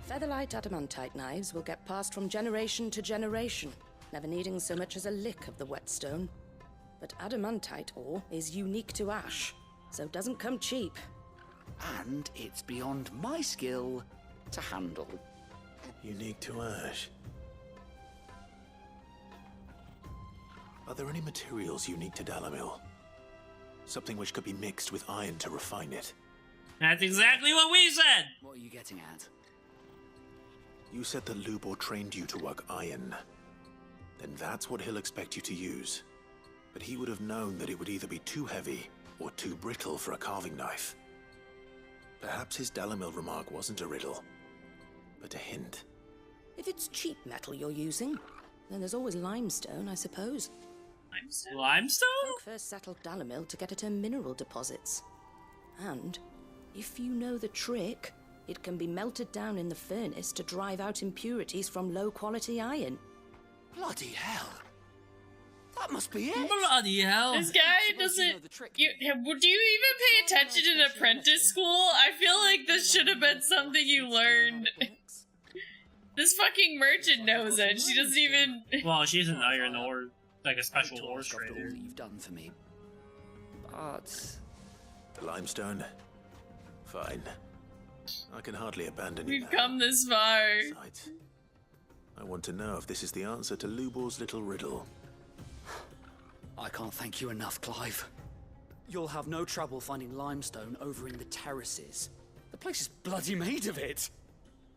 Featherlight adamantite knives will get passed from generation to generation, never needing so much as a lick of the whetstone. But adamantite ore is unique to ash, so it doesn't come cheap. And it's beyond my skill to handle. Unique to ash. Are there any materials unique to Dalamil? Something which could be mixed with iron to refine it? That's exactly what we said! What are you getting at? You said that Lubor trained you to work iron. Then that's what he'll expect you to use. But he would have known that it would either be too heavy or too brittle for a carving knife. Perhaps his Dalamil remark wasn't a riddle, but a hint. If it's cheap metal you're using, then there's always limestone, I suppose. Limestone? Folk first settled Dalamil to get at her mineral deposits. And if you know the trick, it can be melted down in the furnace to drive out impurities from low-quality iron. Bloody hell! That must be it! Bloody hell! This guy doesn't... do you even pay attention in apprentice school? I feel like this should have been something you learned. This fucking merchant knows it. She doesn't even... Well, she's an iron ore, like a special ore trader. All that you've done for me. But... The limestone? Fine. I can hardly abandon you We've now. come this far. Besides, I want to know if this is the answer to Lubor's little riddle. I can't thank you enough, Clive. You'll have no trouble finding limestone over in the terraces. The place is bloody made of it.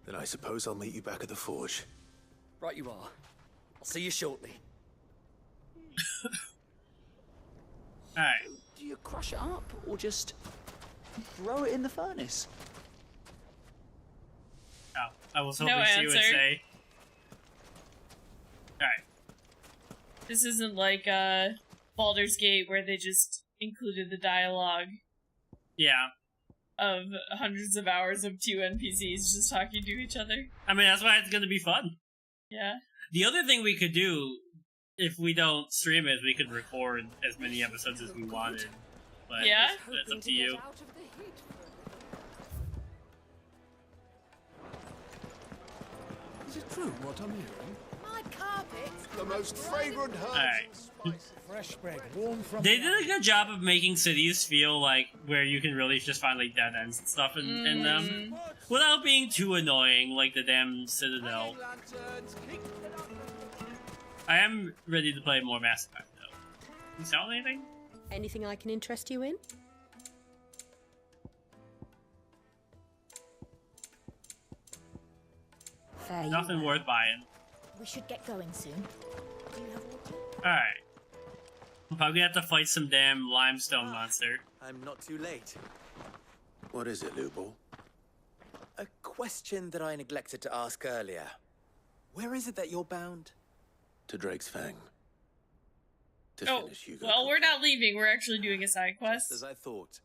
Then I suppose I'll meet you back at the forge. Right you are. I'll see you shortly. Alright. Do you crush it up, or just throw it in the furnace. Oh, I was hoping No she would answer. say. Alright. This isn't like Baldur's Gate where they just included the dialogue Yeah. of hundreds of hours of two NPCs just talking to each other. I mean, that's why it's gonna be fun. Yeah. The other thing we could do, if we don't stream it, we could record as many episodes as we wanted. But Yeah? it's up to you. Is it true what I'm hearing? My carpet. The most fragrant herbs Alright. and spices. Fresh bread, warm from They did a good job of making cities feel like where you can really just find like dead ends and stuff in them. Without being too annoying, like the damn Citadel. I am ready to play more Mass Effect though. You sell anything? Anything I can interest you in? Fair you Nothing were. worth buying. We should get going soon. Do you have water? Alright. I'm probably gonna have to fight some damn limestone monster. I'm not too late. What is it, Lubo? A question that I neglected to ask earlier. Where is it that you're bound? To Drake's Fang. To Oh, finish Hugo. well, we're not leaving. We're actually doing a side quest. As I thought.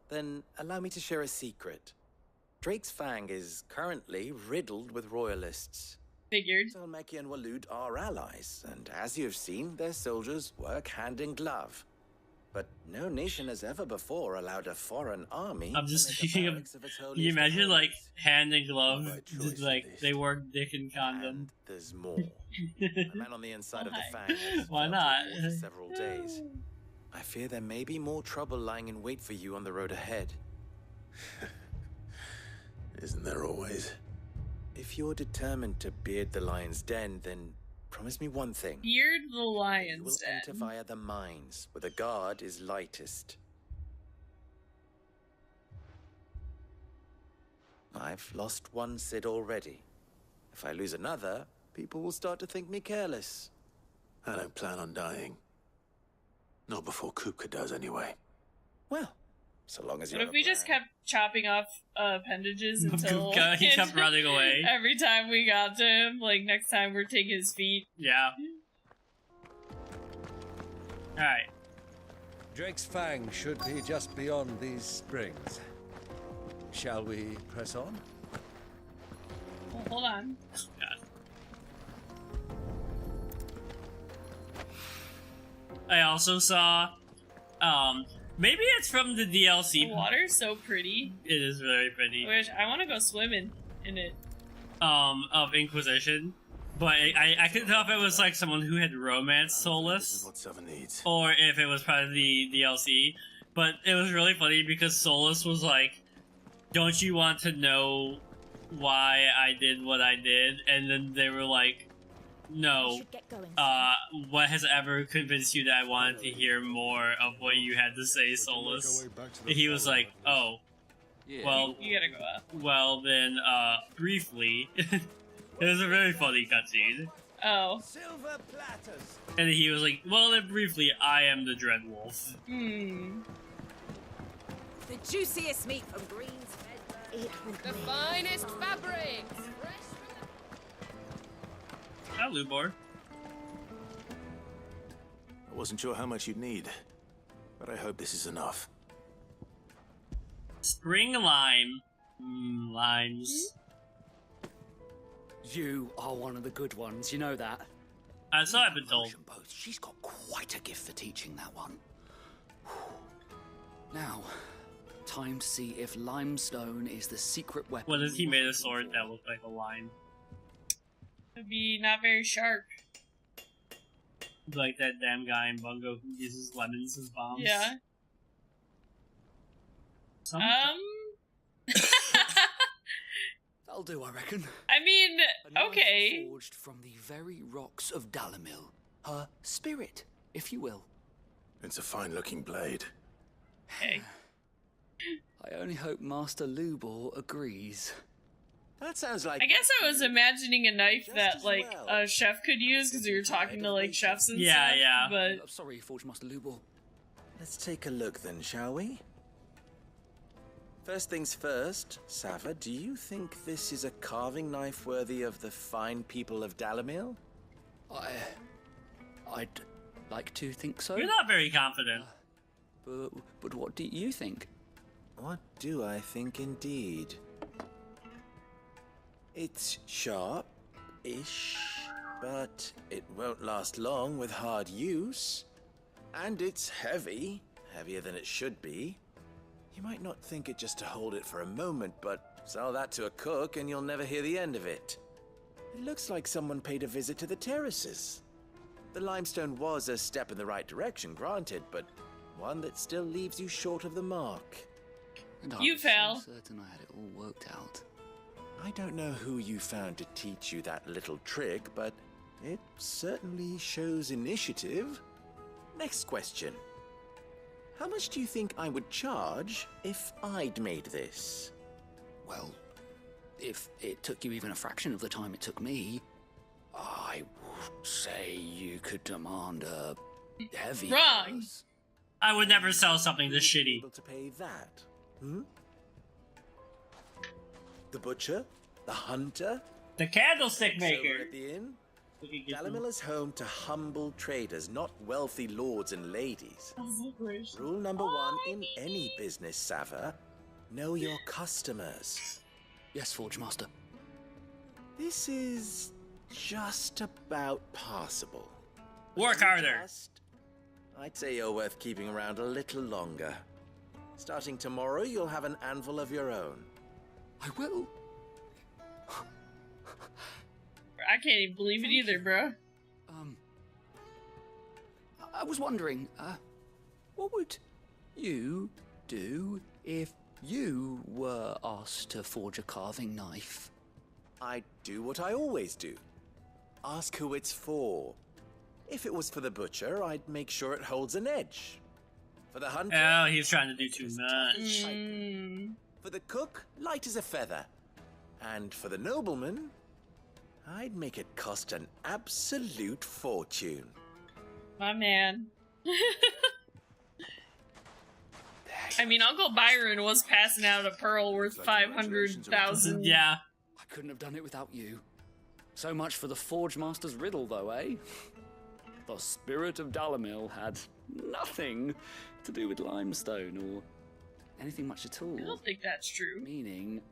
Then allow me to share a secret. Drake's Fang is currently riddled with royalists. Figured. Zelmeki and Walud are allies, and as you've seen, their soldiers work hand in glove. But no nation has ever before allowed a foreign army. I'm just thinking of. Can you imagine like hand in glove? Just, like they work dick and condom. There's more. A man on the inside of the Fang has Why felt not? the war for several days. I fear there may be more trouble lying in wait for you on the road ahead. Isn't there always? If you're determined to beard the lion's den, then promise me one thing. Beard the You will lion's den. enter via the mines, where the guard is lightest. I've lost one Cid already. If I lose another, people will start to think me careless. I don't plan on dying. Not before Kupka does, anyway. Well, so long as What you're if we just kept chopping off appendages until Kupka, he kept running away. every time we got to him? Like next time we're taking his feet. Yeah. Alright. Drake's Fang should be just beyond these springs. Shall we press on? Well, hold on. I also saw, maybe it's from the DLC. The water's so pretty. It is very pretty. I want to go swimming in it. Of Inquisition. But I couldn't tell if it was like someone who had romance Solus, What Seven needs. or if it was part of the DLC. But it was really funny because Solus was like, "Don't you want to know why I did what I did?" And then they were like, "No. What has ever convinced you that I wanted to hear more of what you had to say, Solus?" And he was like, "Oh, well, You gotta go up. well then, briefly." It was a very funny cutscene. Oh. Silver platters. And he was like, well, then briefly, I am the Dread Wolf. Hmm. The juiciest meat from Green's Head. The finest fabrics. Hi, Lubor. I wasn't sure how much you'd need, but I hope this is enough. Spring lime. Limes. You are one of the good ones, you know that. So I've been told. She's got quite a gift for teaching that one. Now, time to see if limestone is the secret weapon. What if he made a sword that looked like a lime? It'd be not very sharp. Like that damn guy in Bungo who uses lemons as bombs. Yeah. That'll do, I reckon. I mean, A knife okay. Forged from the very rocks of Dalamil. Her spirit, if you will. It's a fine-looking blade. Hey. I only hope Master Lubor agrees. That sounds like... I guess I was imagining a knife that, like, a chef could use, because we were talking to, like, chefs and stuff. Yeah. But Sorry, Forge Master Lubor. Let's take a look then, shall we? First things first, Sava, do you think this is a carving knife worthy of the fine people of Dalamil? I'd like to think so. You're not very confident. But what do you think? What do I think indeed? It's sharp-ish, but it won't last long with hard use. And it's heavy, heavier than it should be. You might not think it just to hold it for a moment, but sell that to a cook and you'll never hear the end of it. It looks like someone paid a visit to the terraces. The limestone was a step in the right direction, granted, but one that still leaves you short of the mark. And You fell. so certain I had it all worked out. I don't know who you found to teach you that little trick, but it certainly shows initiative. Next question. How much do you think I would charge if I'd made this? Well, if it took you even a fraction of the time it took me, I would say you could demand a heavy Wrong. price. I would never sell something this shitty. Able to pay that? The butcher? The hunter? The candlestick Over maker. at the inn? We could get them. Dalamil is home to humble traders, not wealthy lords and ladies. Rule number one in any business, Sava: know your customers. Yes, Forge Master. This is just about passable. Work harder. I'd say you're worth keeping around a little longer. Starting tomorrow, you'll have an anvil of your own. I will. I can't even believe it either, bro. I was wondering, what would you do if you were asked to forge a carving knife? I'd do what I always do. Ask who it's for. If it was for the butcher, I'd make sure it holds an edge. For the hunter... Oh, he's trying to do too much. For the cook, light as a feather. And for the nobleman, I'd make it cost an absolute fortune. My man. I mean, Uncle Byron was passing out a pearl worth 500,000. Yeah. I couldn't have done it without you. So much for the Forge Master's riddle, though, eh? The spirit of Dalamil had nothing to do with limestone or anything much at all. I don't think that's true. Meaning,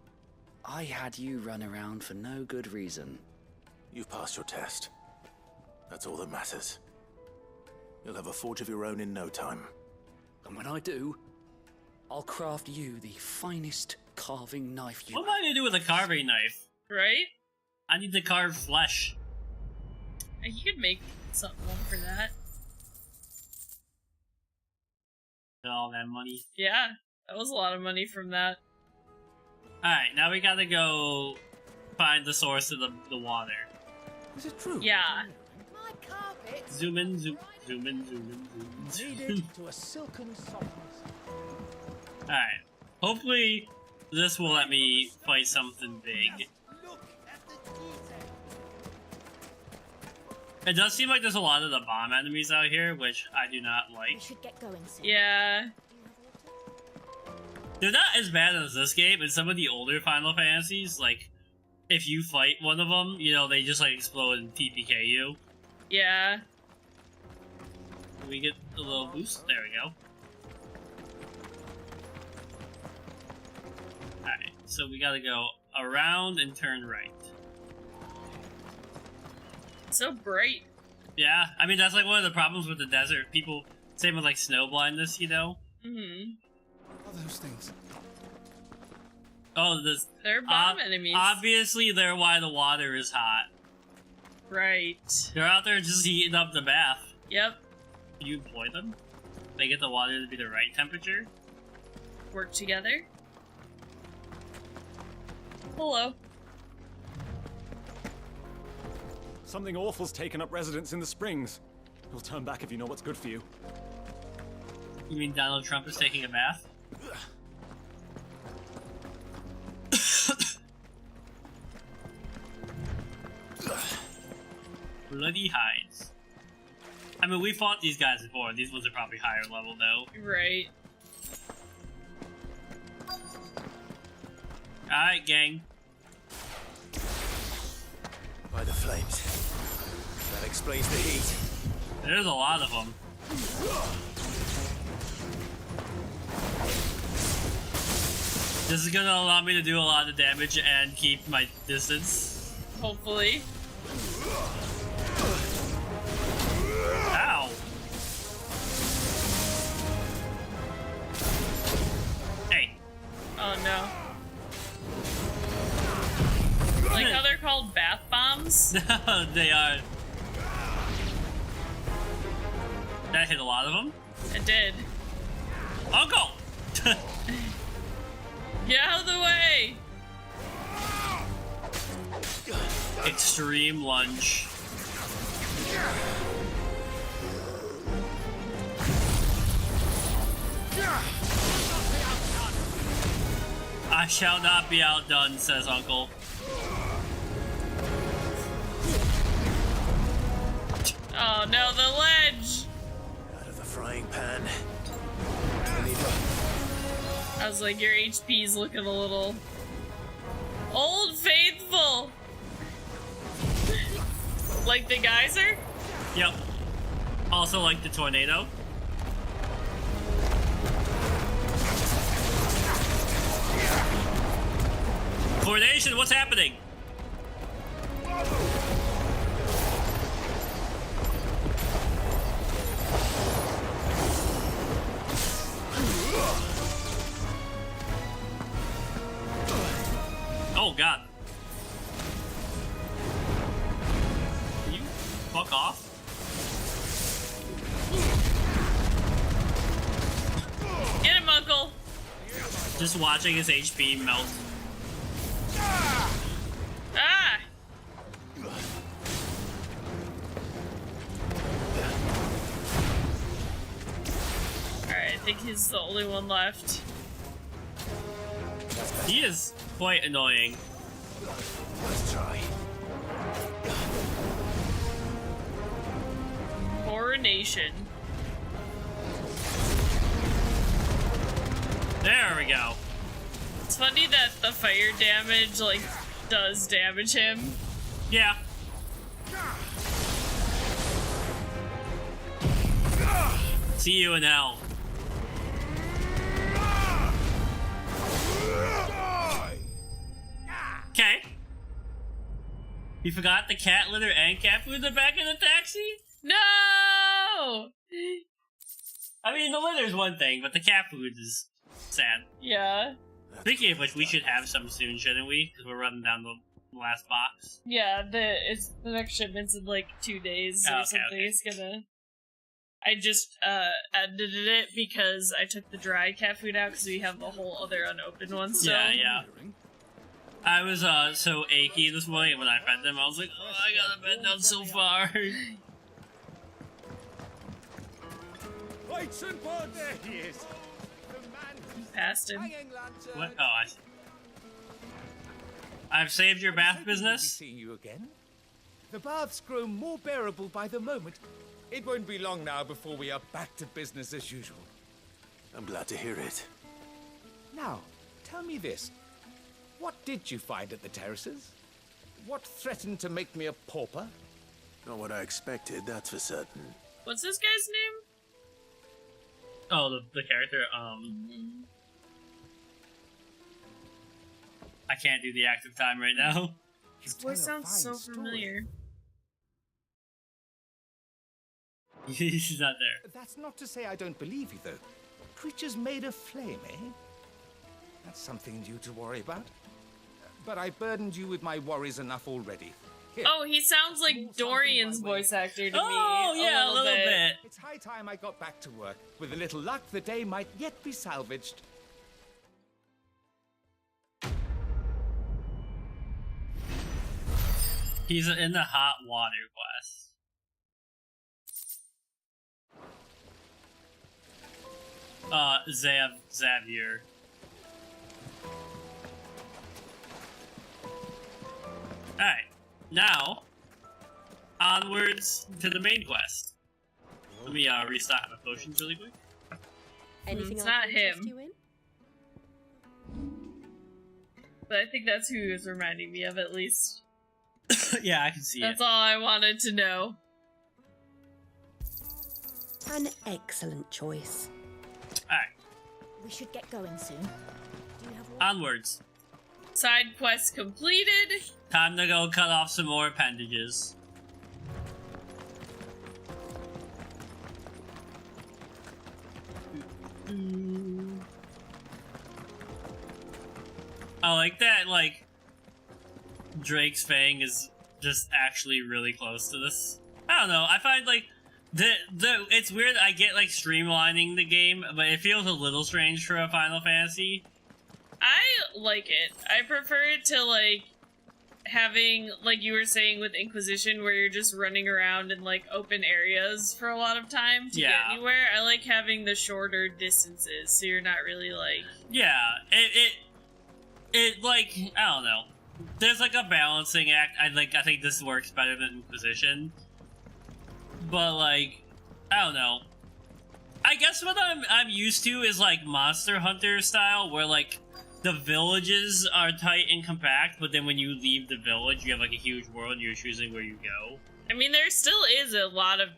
I had you run around for no good reason. You've passed your test. That's all that matters. You'll have a forge of your own in no time. And when I do, I'll craft you the finest carving knife you What am I gonna do with a carving knife? Right? I need to carve flesh. You could make something for that. All that money. Yeah, that was a lot of money from that. Alright, now we gotta go find the source of the water. Is it true? Yeah. My carpet. Zoom in, zoom in, zoom in, zoom in. Kneaded to a silken softness. Alright. Hopefully, this will let me fight something big. It does seem like there's a lot of the bomb enemies out here, which I do not like. We should get going soon. Yeah. They're not as bad as this game. In some of the older Final Fantasies, like, if you fight one of them, you know, they just, like, explode and TPK you. Yeah. We get a little boost. There we go. Alright, so we gotta go around and turn right. So bright. Yeah, I mean, that's, like, one of the problems with the desert. People, same with, like, snow blindness, you know? Mm-hmm. What are those things? Oh, this... They're bomb enemies. Obviously, they're why the water is hot. Right. They're out there just heating up the bath. Yep. Can you employ them? They get the water to be the right temperature? Work together. Hello. Something awful's taken up residence in the Springs. You'll turn back if you know what's good for you. You mean Donald Trump is taking a bath? Bloody hides. I mean, we fought these guys before. These ones are probably higher level, though. Right. Alright, gang. By the flames. That explains the heat. There's a lot of them. This is gonna allow me to do a lot of damage and keep my distance. Hopefully. Ow! Hey. Oh no. Like how they're called bath bombs? They are. That hit a lot of them? It did. Uncle! Get out of the way! Extreme lunge. I shall not be outdone, says Uncle. Oh no, the ledge! Out of the frying pan. I was like, your HP's looking a little... Old Faithful! Like the geyser? Yep. Also like the tornado. Coordination, what's happening? Oh god. Can you fuck off? Get him, Uncle! Just watching his HP melt. Ah! Alright, I think he's the only one left. He is quite annoying. Let's try. Coronation. There we go. It's funny that the fire damage, like, does damage him. Yeah. See you in hell. Okay. You forgot the cat litter and cat food in the back of the taxi? No! I mean, the litter's one thing, but the cat food is sad. Yeah. Speaking of which, we should have some soon, shouldn't we? Because we're running down the last box. Yeah, the next shipment's in like 2 days or something. Okay. It's gonna... I just edited it because I took the dry cat food out because we have the whole other unopened one still. Yeah. I was so achy this morning when I fed them. I was like, oh, I gotta bend down so far. Lights and board, there he is. Passed him. What? Oh, I see. I've saved your bath business. Seeing you again. The baths grow more bearable by the moment. It won't be long now before we are back to business as usual. I'm glad to hear it. Now, tell me this. What did you find at the terraces? What threatened to make me a pauper? Not what I expected, that's for certain. What's this guy's name? Oh, the character, I can't do the active time right now. His voice sounds so familiar. He's not there. That's not to say I don't believe you, though. Creatures made of flame, eh? That's something you to worry about. But I burdened you with my worries enough already. Here. Oh, he sounds like Dorian's voice actor to me. Oh, yeah, a little bit. It's high time I got back to work. With a little luck, the day might yet be salvaged. He's in the hot water quest. Xavier. Alright, now, onwards to the main quest. Let me restock my potions really quick. Anything it's I not can interest him. you in? But I think that's who he was reminding me of, at least. Yeah, I can see That's it. all I wanted to know. An excellent choice. Alright, We should get going soon. Do you have water? onwards. Side quest completed. Time to go cut off some more appendages. I like that, like, Drake's Fang is just actually really close to this. I don't know, I find, like, it's weird I get, like, streamlining the game, but it feels a little strange for a Final Fantasy. I like it. I prefer it to, like, having, like you were saying with Inquisition, where you're just running around in, like, open areas for a lot of time to get anywhere. I like having the shorter distances, so you're not really, like... Yeah, it like, I don't know. There's, like, a balancing act. I think this works better than Inquisition. But, like, I don't know. I guess what I'm used to is, like, Monster Hunter style, where, like, the villages are tight and compact, but then when you leave the village, you have, like, a huge world and you're choosing where you go. I mean, there still is a lot of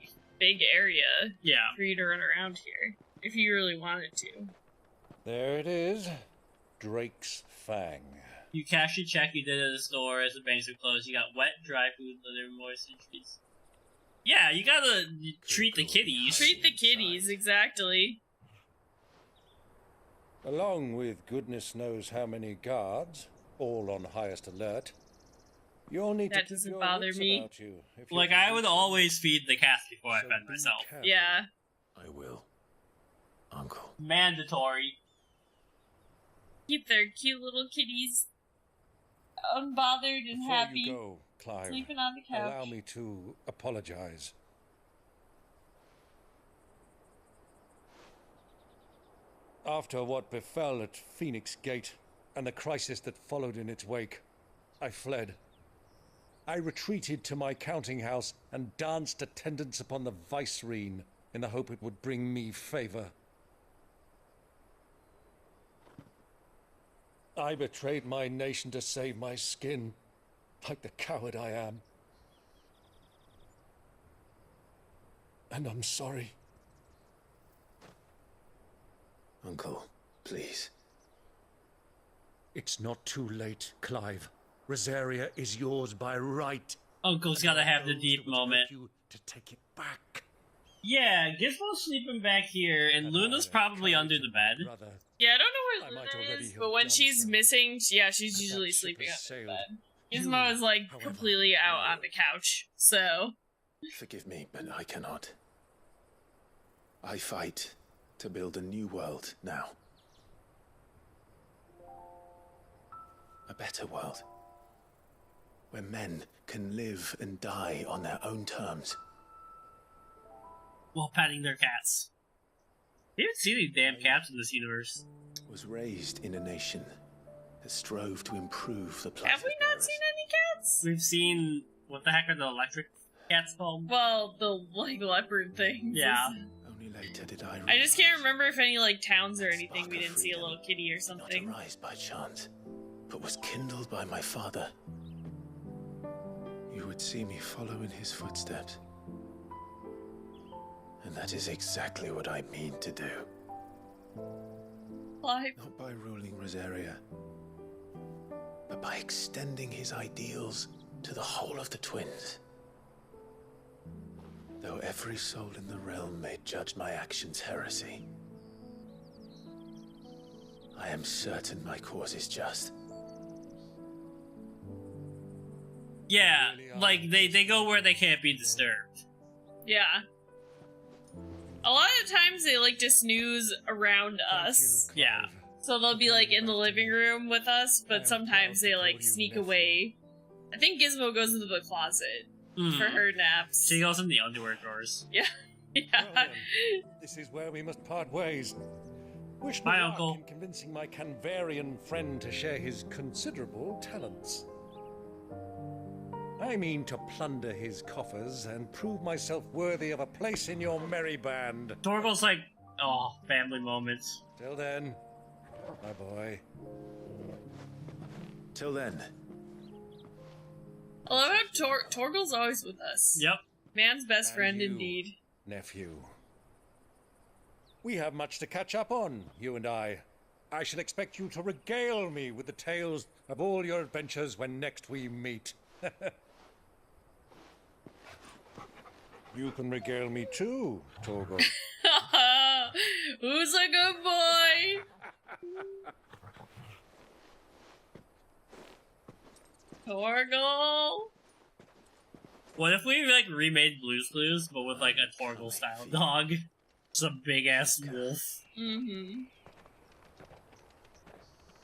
big area for you to run around here, if you really wanted to. There it is. Drake's Fang. You cashed a check you did at the store as the banks are closed. You got wet, dry food, litter, moist, and treats. Yeah, you gotta treat the kitties. Treat the kitties, exactly. Along with goodness knows how many guards, all on highest alert. You'll need That to keep doesn't your bother wits me. about you if Like, you're I would always feed the cats before I fed myself. Yeah. I will. Uncle. Mandatory. Keep their cute little kitties unbothered and Before happy. you go, Clive, Sleeping on the couch. allow me to apologize. After what befell at Phoenix Gate and the crisis that followed in its wake, I fled. I retreated to my counting house and danced attendance upon the vicereine in the hope it would bring me favor. I betrayed my nation to save my skin, like the coward I am. And I'm sorry. Uncle, please. It's not too late, Clive. Rosaria is yours by right. Uncle's gotta have the deep moment. To take it back. Yeah, Gizmo's sleeping back here, and Luna's probably under the bed. Yeah, I don't know where Luna is, but when she's missing, yeah, she's usually sleeping under the bed. Gizmo is, like, completely out on the couch, so... Forgive me, but I cannot. I fight to build a new world now. A better world. Where men can live and die on their own terms. While petting their cats. You haven't seen any damn cats in this universe. Was raised in a nation that strove to improve the planet. Have we not seen any cats? We've seen... What the heck are the electric cats called? Well, the, like, leopard things. Yeah. Only later did I I just can't remember if any, like, towns or anything we didn't see a little kitty or something. not arise by chance, but was kindled by my father. You would see me follow in his footsteps. And that is exactly what I mean to do. Why? Not by ruling Rosaria, but by extending his ideals to the whole of the twins. Though every soul in the realm may judge my actions heresy, I am certain my cause is just. Yeah, like, they go where they can't be disturbed. Yeah. A lot of times they like to snooze around us. Yeah. So they'll be like in the living room with us, but sometimes they like sneak away. I think Gizmo goes into the closet for her naps. She goes in the underwear drawers. Yeah. Yeah. This is where we must part ways. Wish me Bye, luck Uncle. in convincing my Canvarian friend to share his considerable talents. I mean to plunder his coffers and prove myself worthy of a place in your merry band. Torgal's like, oh, family moments. Till then, my boy. Till then. I love how Torgal's always with us. Yep. Man's best And friend you, indeed. nephew. We have much to catch up on, you and I. I shall expect you to regale me with the tales of all your adventures when next we meet. You can regale me too, Torgal. Who's a good boy? Torgal. What if we like remade Blue's Clues, but with like a Torgal style dog? Just a big ass wolf. Mm-hmm.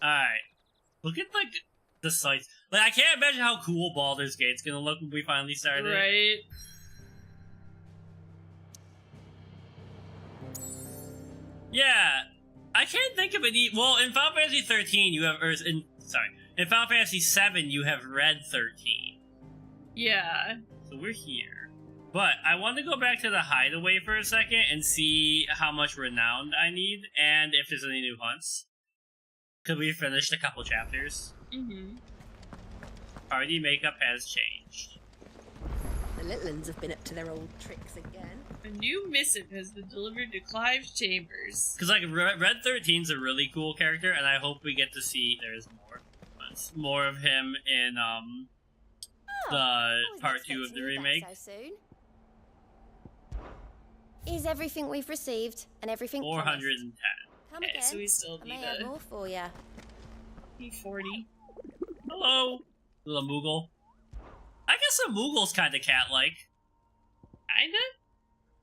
Alright. Look at like the sights. Like I can't imagine how cool Baldur's Gate's gonna look when we finally start it. Right. Yeah. I can't think of any. Well, in Final Fantasy 13 you have in Final Fantasy 7 you have Red 13. Yeah. So we're here. But I want to go back to the hideaway for a second and see how much renown I need and if there's any new hunts. Because we finished a couple chapters. Mm-hmm. Party makeup has changed. The Litlins have been up to their old tricks again. A new missive has been delivered to Clive's chambers. Because like Red 13's a really cool character, and I hope we get to see more of him in the part 2 of the remake. So soon. Is everything we've received and everything 410. Come Okay, again. so we still I need may have more for ya. Need 40. Hello, little Moogle. I guess a Moogle's kind of cat-like. Kinda?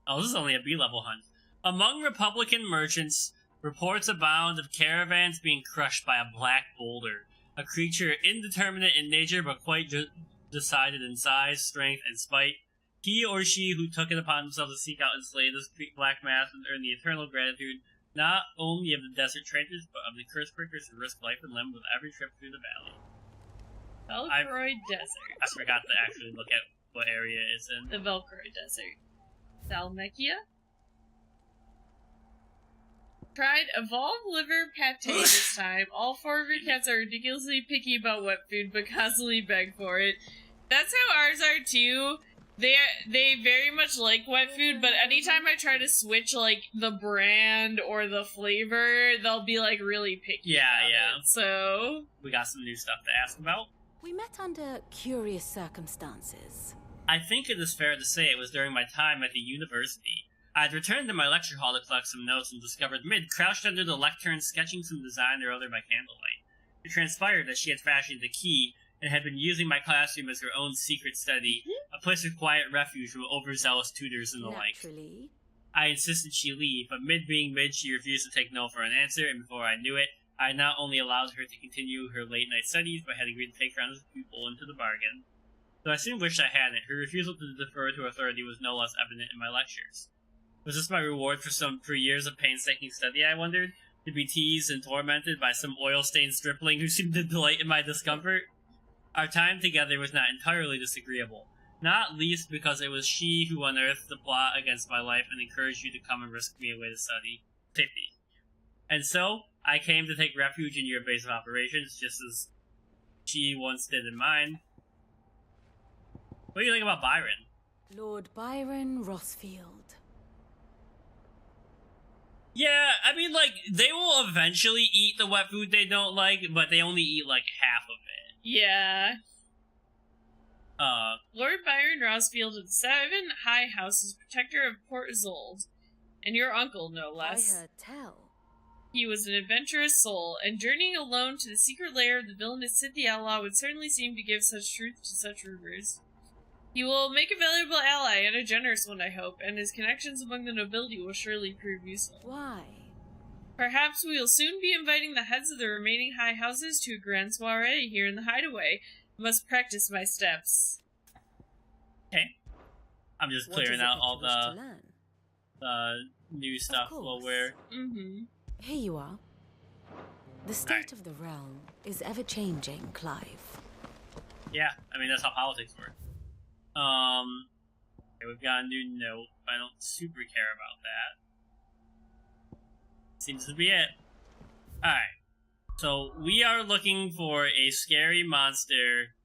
Oh, this is only a B-level hunt. Among Republican merchants, reports abound of caravans being crushed by a black boulder, a creature indeterminate in nature but quite decided in size, strength, and spite. He or she who took it upon himself to seek out and slay this black mass would earn the eternal gratitude not only of the desert traders, but of the curse breakers who risk life and limb with every trip through the valley. Velcroy Desert. I forgot to actually look at what area it's in. The Velcroy Desert. Thalmekia? Tried evolved liver pate this time. All 4 of your cats are ridiculously picky about wet food, but constantly beg for it. That's how ours are too. They very much like wet food, but anytime I try to switch like the brand or the flavor, they'll be like really picky. Yeah. It, so we got some new stuff to ask about. We met under curious circumstances. I think it is fair to say it was during my time at the university. I had returned to my lecture hall to collect some notes and discovered Mid crouched under the lectern sketching some design or other by candlelight. It transpired that she had fashioned a key and had been using my classroom as her own secret study, a place of quiet refuge from overzealous tutors and the like. I insisted she leave, but Mid being Mid, she refused to take no for an answer, and before I knew it, I had not only allowed her to continue her late-night studies, but had agreed to take her on as a pupil into the bargain. Though I soon wished I hadn't, her refusal to defer to authority was no less evident in my lectures. Was this my reward for years of painstaking study, I wondered? To be teased and tormented by some oil-stained stripling who seemed to delight in my discomfort? Our time together was not entirely disagreeable, not least because it was she who unearthed the plot against my life and encouraged you to come and risk me away to safety. And so, I came to take refuge in your base of operations, just as she once did in mine. What do you think about Byron? Lord Byron Rossfield. Yeah, I mean, like, they will eventually eat the wet food they don't like, but they only eat, like, half of it. Yeah. Lord Byron Rossfield of the 7 High Houses, protector of Port Isolde, and your uncle, no less. I heard tell. He was an adventurous soul, and journeying alone to the secret lair of the villainous Sid the Outlaw would certainly seem to give such truth to such rumors. He will make a valuable ally, and a generous one, I hope, and his connections among the nobility will surely prove useful. Why? Perhaps we will soon be inviting the heads of the remaining high houses to a grand soiree here in the hideaway. I must practice my steps. Okay. I'm just clearing out all the new stuff while we're... Here you are. The state of the realm is ever-changing, Clive. Yeah, I mean, that's how politics work. Okay, we've got a new note. I don't super care about that. Seems to be it. Alright. So we are looking for a scary monster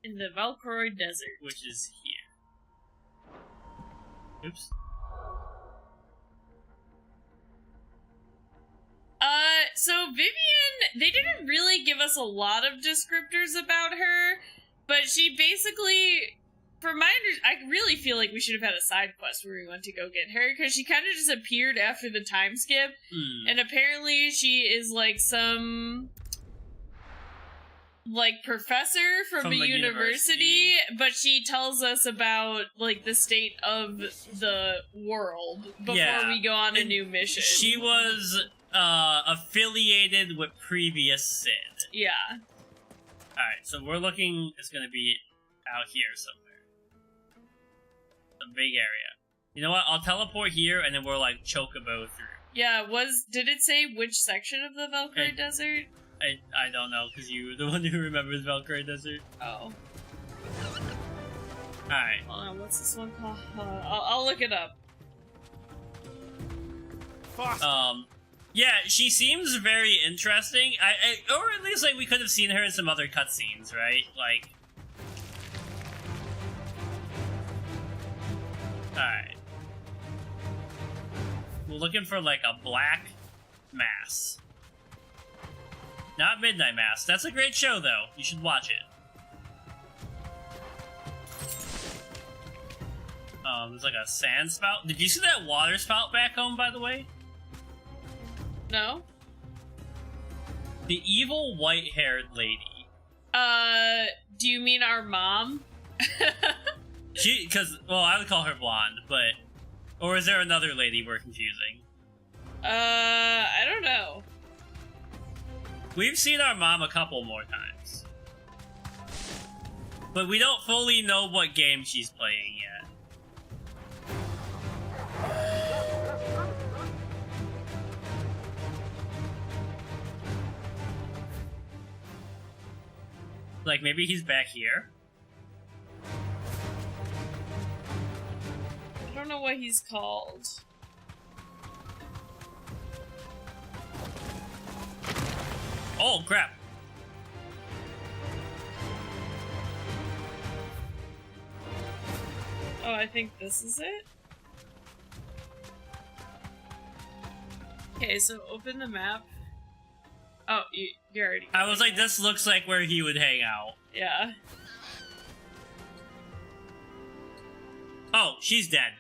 in the Valkyrie Desert, which is here. Oops. So Vivian, they didn't really give us a lot of descriptors about her, but she basically, from my I really feel like we should have had a side quest where we went to go get her, because she kind of just appeared after the time skip, and apparently she is like some like professor from a university, but she tells us about like the state of the world before we go on a new mission. She was affiliated with previous Sid. Yeah. Alright, so we're looking, it's gonna be out here somewhere. Some big area. You know what, I'll teleport here and then we'll like chocobo through. Yeah, did it say which section of the Valkyrie Desert? I don't know, because you were the one who remembers Valkyrie Desert. Oh. Alright. Hold on, what's this one called? I'll look it up. Yeah, she seems very interesting. Or at least like we could have seen her in some other cutscenes, right? Like. Alright. We're looking for like a black mass. Not Midnight Mass. That's a great show though. You should watch it. There's like a sand spout. Did you see that water spout back home, by the way? No. The evil white-haired lady. Do you mean our mom? Well, I would call her blonde, but... Or is there another lady we're confusing? I don't know. We've seen our mom a couple more times. But we don't fully know what game she's playing yet. Like, maybe he's back here? I don't know what he's called. Oh, crap. Oh, I think this is it? Okay, so open the map. Oh, you already... I was like, this looks like where he would hang out. Yeah. Oh, she's dead.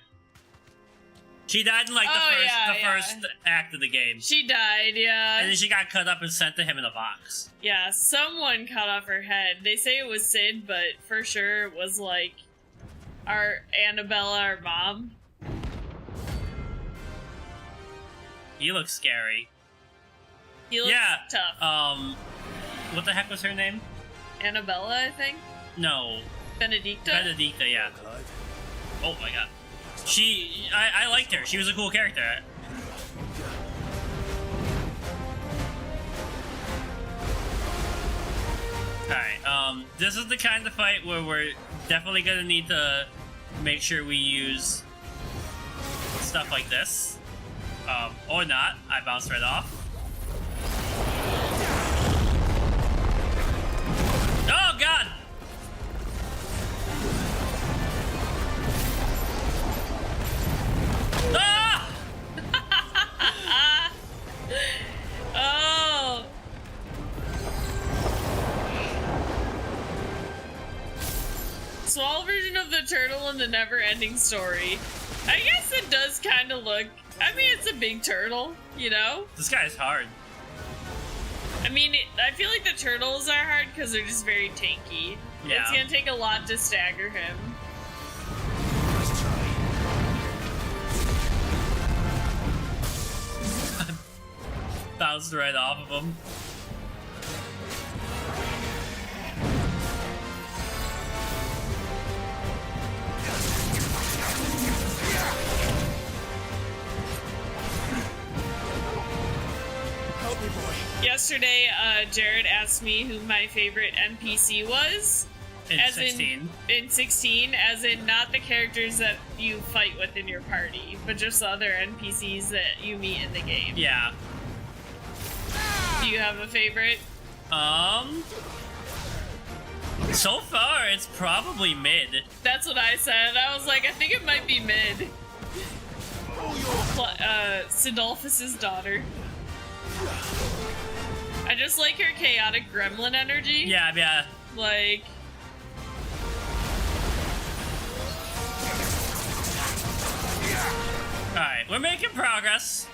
She died in like the first act of the game. She died, yeah. And then she got cut up and sent to him in a box. Yeah, someone cut off her head. They say it was Sid, but for sure it was like our Annabella, our mom. He looks scary. He looks tough. What the heck was her name? Annabella, I think? No. Benedicta? Benedicta, yeah. Oh my god. I liked her. She was a cool character. Alright, this is the kind of fight where we're definitely gonna need to make sure we use stuff like this. Or not. I bounced right off. Oh god! Ah! Oh! Small version of the turtle in the never-ending story. I guess it does kind of look... I mean, it's a big turtle, you know? This guy's hard. I mean, I feel like the turtles are hard because they're just very tanky. Yeah. It's gonna take a lot to stagger him. Bounced right off of him. Help me, boy. Yesterday, Jared asked me who my favorite NPC was. In 16. In 16, as in not the characters that you fight with in your party, but just the other NPCs that you meet in the game. Yeah. Do you have a favorite? So far, it's probably mid. That's what I said. I was like, I think it might be mid. Sindolphus's daughter. I just like her chaotic gremlin energy. Yeah, yeah. Like... Alright, we're making progress.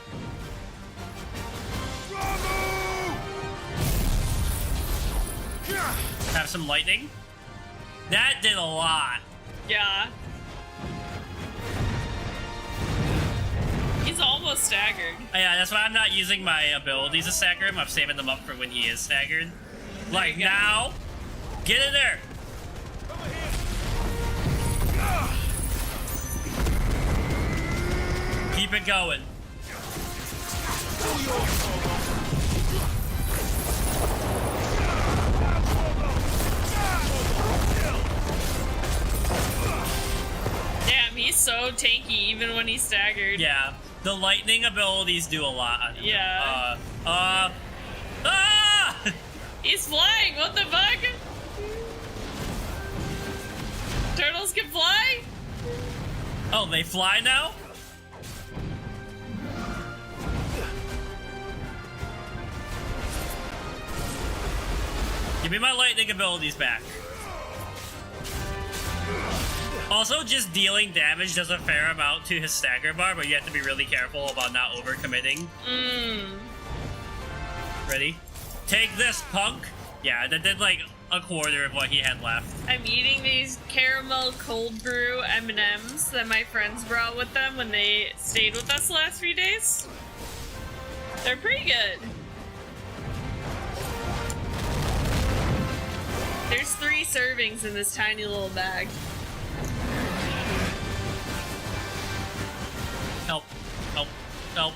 Have some lightning. That did a lot. Yeah. He's almost staggered. Yeah, that's why I'm not using my abilities to stagger him. I'm saving them up for when he is staggered. Like now. Get in there. Keep it going. Damn, he's so tanky even when he's staggered. Yeah, the lightning abilities do a lot on him. Yeah. Ah! He's flying, what the fuck? Turtles can fly? Oh, they fly now? Give me my lightning abilities back. Also, just dealing damage does a fair amount to his stagger bar, but you have to be really careful about not overcommitting. Ready? Take this, punk! Yeah, that did like a quarter of what he had left. I'm eating these caramel cold brew M&Ms that my friends brought with them when they stayed with us the last few days. They're pretty good. There's 3 servings in this tiny little bag. Help. Help. Help.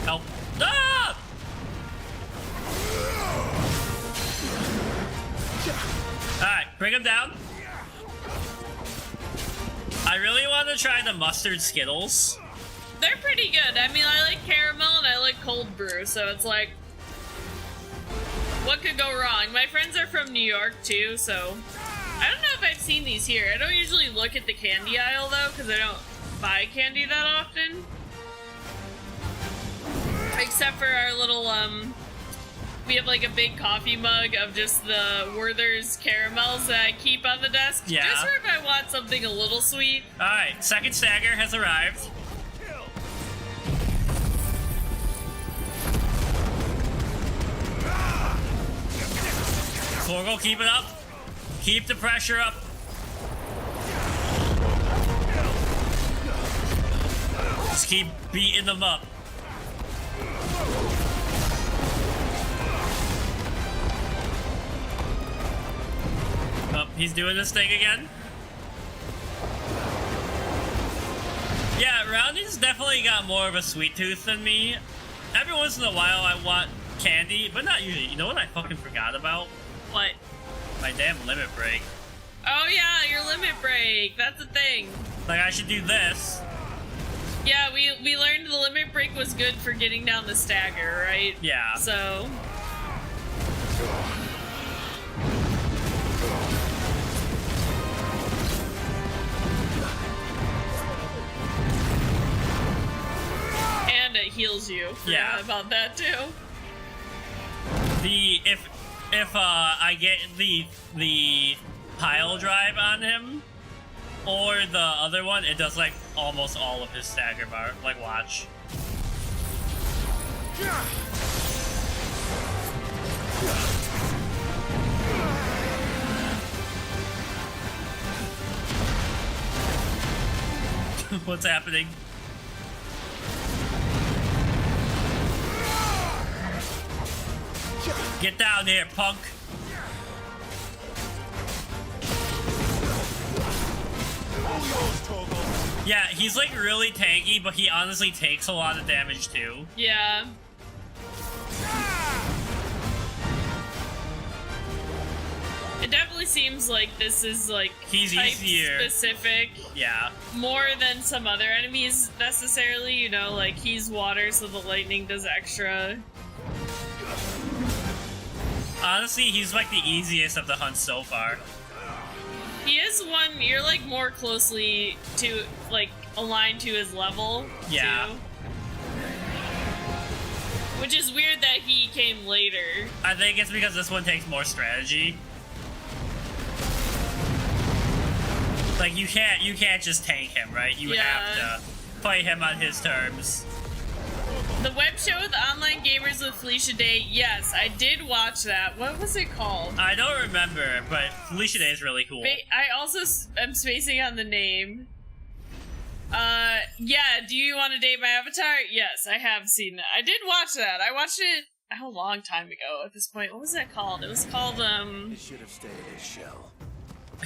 Help. Ah! Alright, bring him down. I really want to try the mustard Skittles. They're pretty good. I mean, I like caramel and I like cold brew, so it's like... What could go wrong? My friends are from New York too, so I don't know if I've seen these here. I don't usually look at the candy aisle though, because I don't buy candy that often. Except for our little, we have like a big coffee mug of just the Werther's caramels that I keep on the desk. Yeah. Just for if I want something a little sweet. Alright, second stagger has arrived. Torgal, keep it up. Keep the pressure up. Just keep beating them up. Oh, he's doing this thing again. Yeah, Roundy's definitely got more of a sweet tooth than me. Every once in a while I want candy, but not usually. You know what I fucking forgot about? What? My damn limit break. Oh yeah, your limit break. That's a thing. Like, I should do this. Yeah, we learned the limit break was good for getting down the stagger, right? Yeah. So... And it heals you. Yeah. About that too. If I get the pile drive on him, or the other one, it does like almost all of his stagger bar. Like, watch. What's happening? Get down here, punk. Yeah, he's like really tanky, but he honestly takes a lot of damage too. Yeah. It definitely seems like this is like he's type easier. specific. Yeah. More than some other enemies necessarily, you know, like he's water, so the lightning does extra. Honestly, he's like the easiest of the hunts so far. He is one you're like more closely to like aligned to his level. Yeah. Too. Which is weird that he came later. I think it's because this one takes more strategy. Like you can't just tank him, right? You have to fight him on his terms. The web show with online gamers with Felicia Day. Yes, I did watch that. What was it called? I don't remember, but Felicia Day is really cool. I also am spacing on the name. Yeah, do you want to date my avatar? Yes, I have seen that. I did watch that. I watched it a long time ago at this point. What was that called? It was called, It should have stayed in its shell.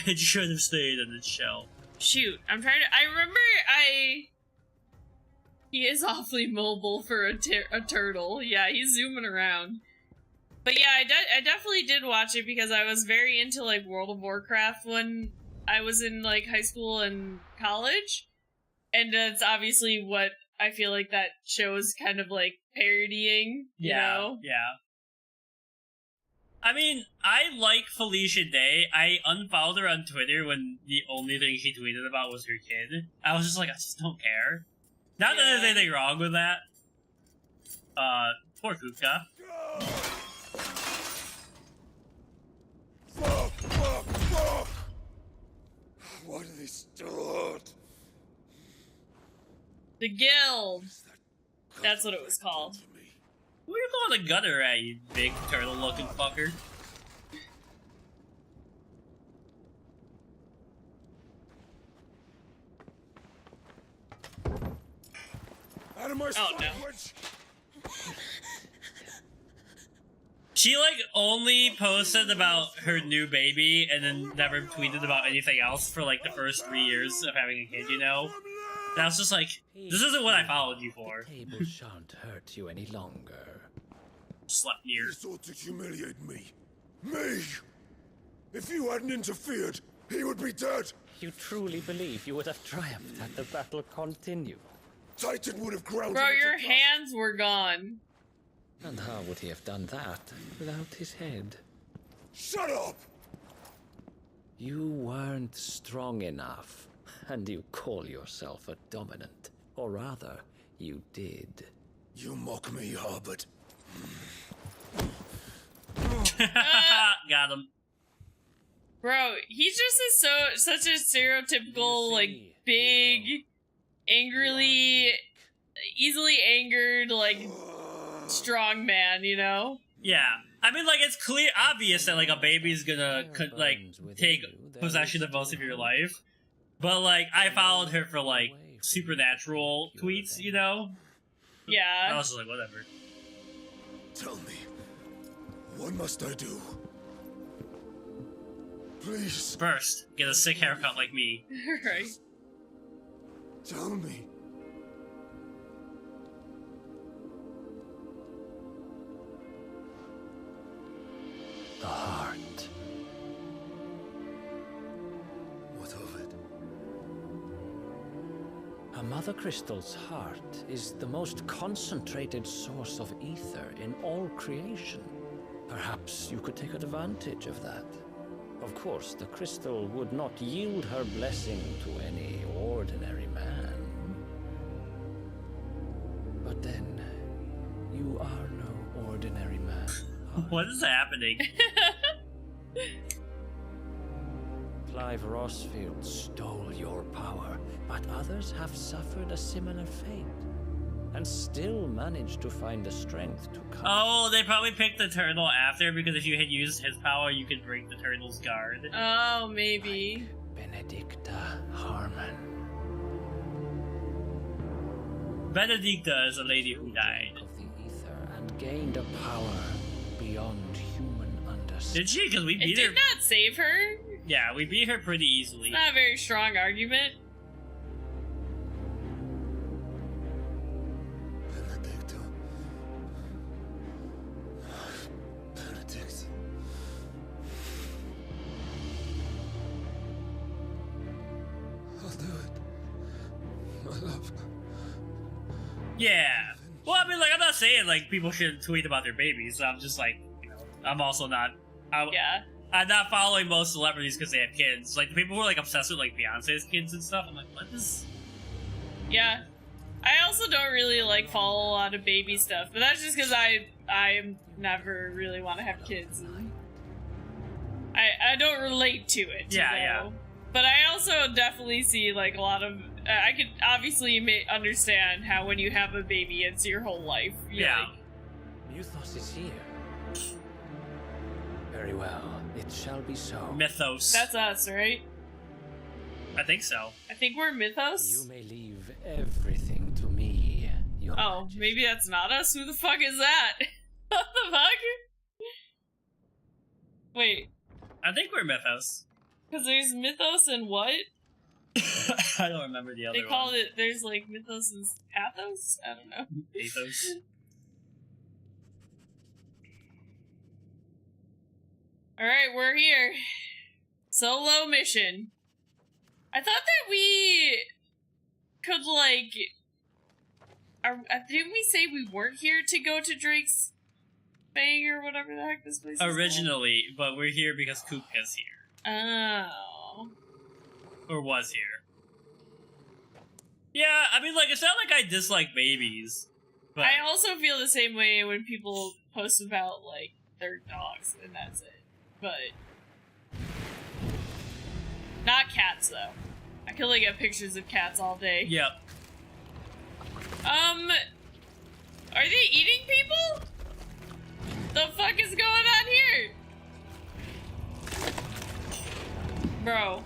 It should have stayed in its shell. Shoot, I'm trying to... I remember He is awfully mobile for a turtle. Yeah, he's zooming around. But yeah, I definitely did watch it because I was very into, like, World of Warcraft when I was in, like, high school and college. And that's obviously what I feel like that show is kind of, like, parodying, you know? Yeah. I mean, I like Felicia Day. I unfollowed her on Twitter when the only thing she tweeted about was her kid. I was just like, I just don't care. Not that there's anything wrong with that. Poor Kupka. Fuck! Why do they start? The Guild. That's what it was called. Who are you calling a gutter at, you big turtle-looking fucker? Out of my Oh, no. She, like, only posted about her new baby and then never tweeted about anything else for, like, the first 3 years of having a kid, you know? And I was just like, this isn't what I followed you for. The table shan't hurt you any longer. Slept near. He sought to humiliate me. Me! If you hadn't interfered, he would be dead! You truly believe you would have triumphed had the battle continued? Titan would have ground Bro, him into your dust. hands were gone. And how would he have done that without his head? Shut up! You weren't strong enough, and you call yourself a dominant. Or rather, you did. You mock me, Harbert. Got him. Bro, he's just such a stereotypical, like, big, angrily, easily angered, like, strong man, you know? Yeah. I mean, like, it's obvious that, like, a baby's gonna, take possession of most of your life. But, like, I followed her for, like, supernatural tweets, you know? Yeah. I was just like, whatever. Tell me, what must I do? Please. First, get a sick haircut like me. Right. Tell me. The heart. What of it? A Mother Crystal's heart is the most concentrated source of ether in all creation. Perhaps you could take advantage of that. Of course, the crystal would not yield her blessing to any ordinary man. But then, you are no ordinary man. What is happening? Clive Rossfield stole your power, but others have suffered a similar fate, and still managed to find the strength to come. Oh, they probably picked the turtle after, because if you had used his power, you could break the turtle's guard. Oh, maybe. Benedicta Harmon. Benedicta is a lady who died. Of the ether and gained a power beyond human understanding. Did she? Because we It beat her. did not save her. Yeah, we beat her pretty easily. It's not a very strong argument. Benedicta. Benedict. Yeah. Well, I mean, like, I'm not saying, like, people shouldn't tweet about their babies. I'm just, like, you know, I'm also not... I'm not following most celebrities because they have kids. Like, the people who are, like, obsessed with, like, Beyonce's kids and stuff, I'm like, what is... Yeah. I also don't really, like, follow a lot of baby stuff, but that's just because I never really want to have kids. And I don't relate to it. Yeah, you know? yeah. But I also definitely see, like, a lot of... I could obviously understand how when you have a baby, it's your whole life. Yeah. Mythos is here. Very well. It shall be so. Mythos. That's us, right? I think so. I think we're Mythos. You may leave everything to me. Your maybe that's not us? Who the fuck is that? What the fuck? Wait. I think we're Mythos. Because there's Mythos and what? I don't remember the other one. They call it, there's like Mythos and Pathos? I don't know. Pathos. Alright, we're here. Solo mission. I thought that we could, like... didn't we say we weren't here to go to Drake's Bay or whatever the heck this place is Originally, but we're here because Coop is here. Oh. Or was here. Yeah, I mean, like, it's not like I dislike babies. But I also feel the same way when people post about, like, their dogs, and that's it. But... not cats, though. I could, like, get pictures of cats all day. Yep. Are they eating people? The fuck is going on here? Bro.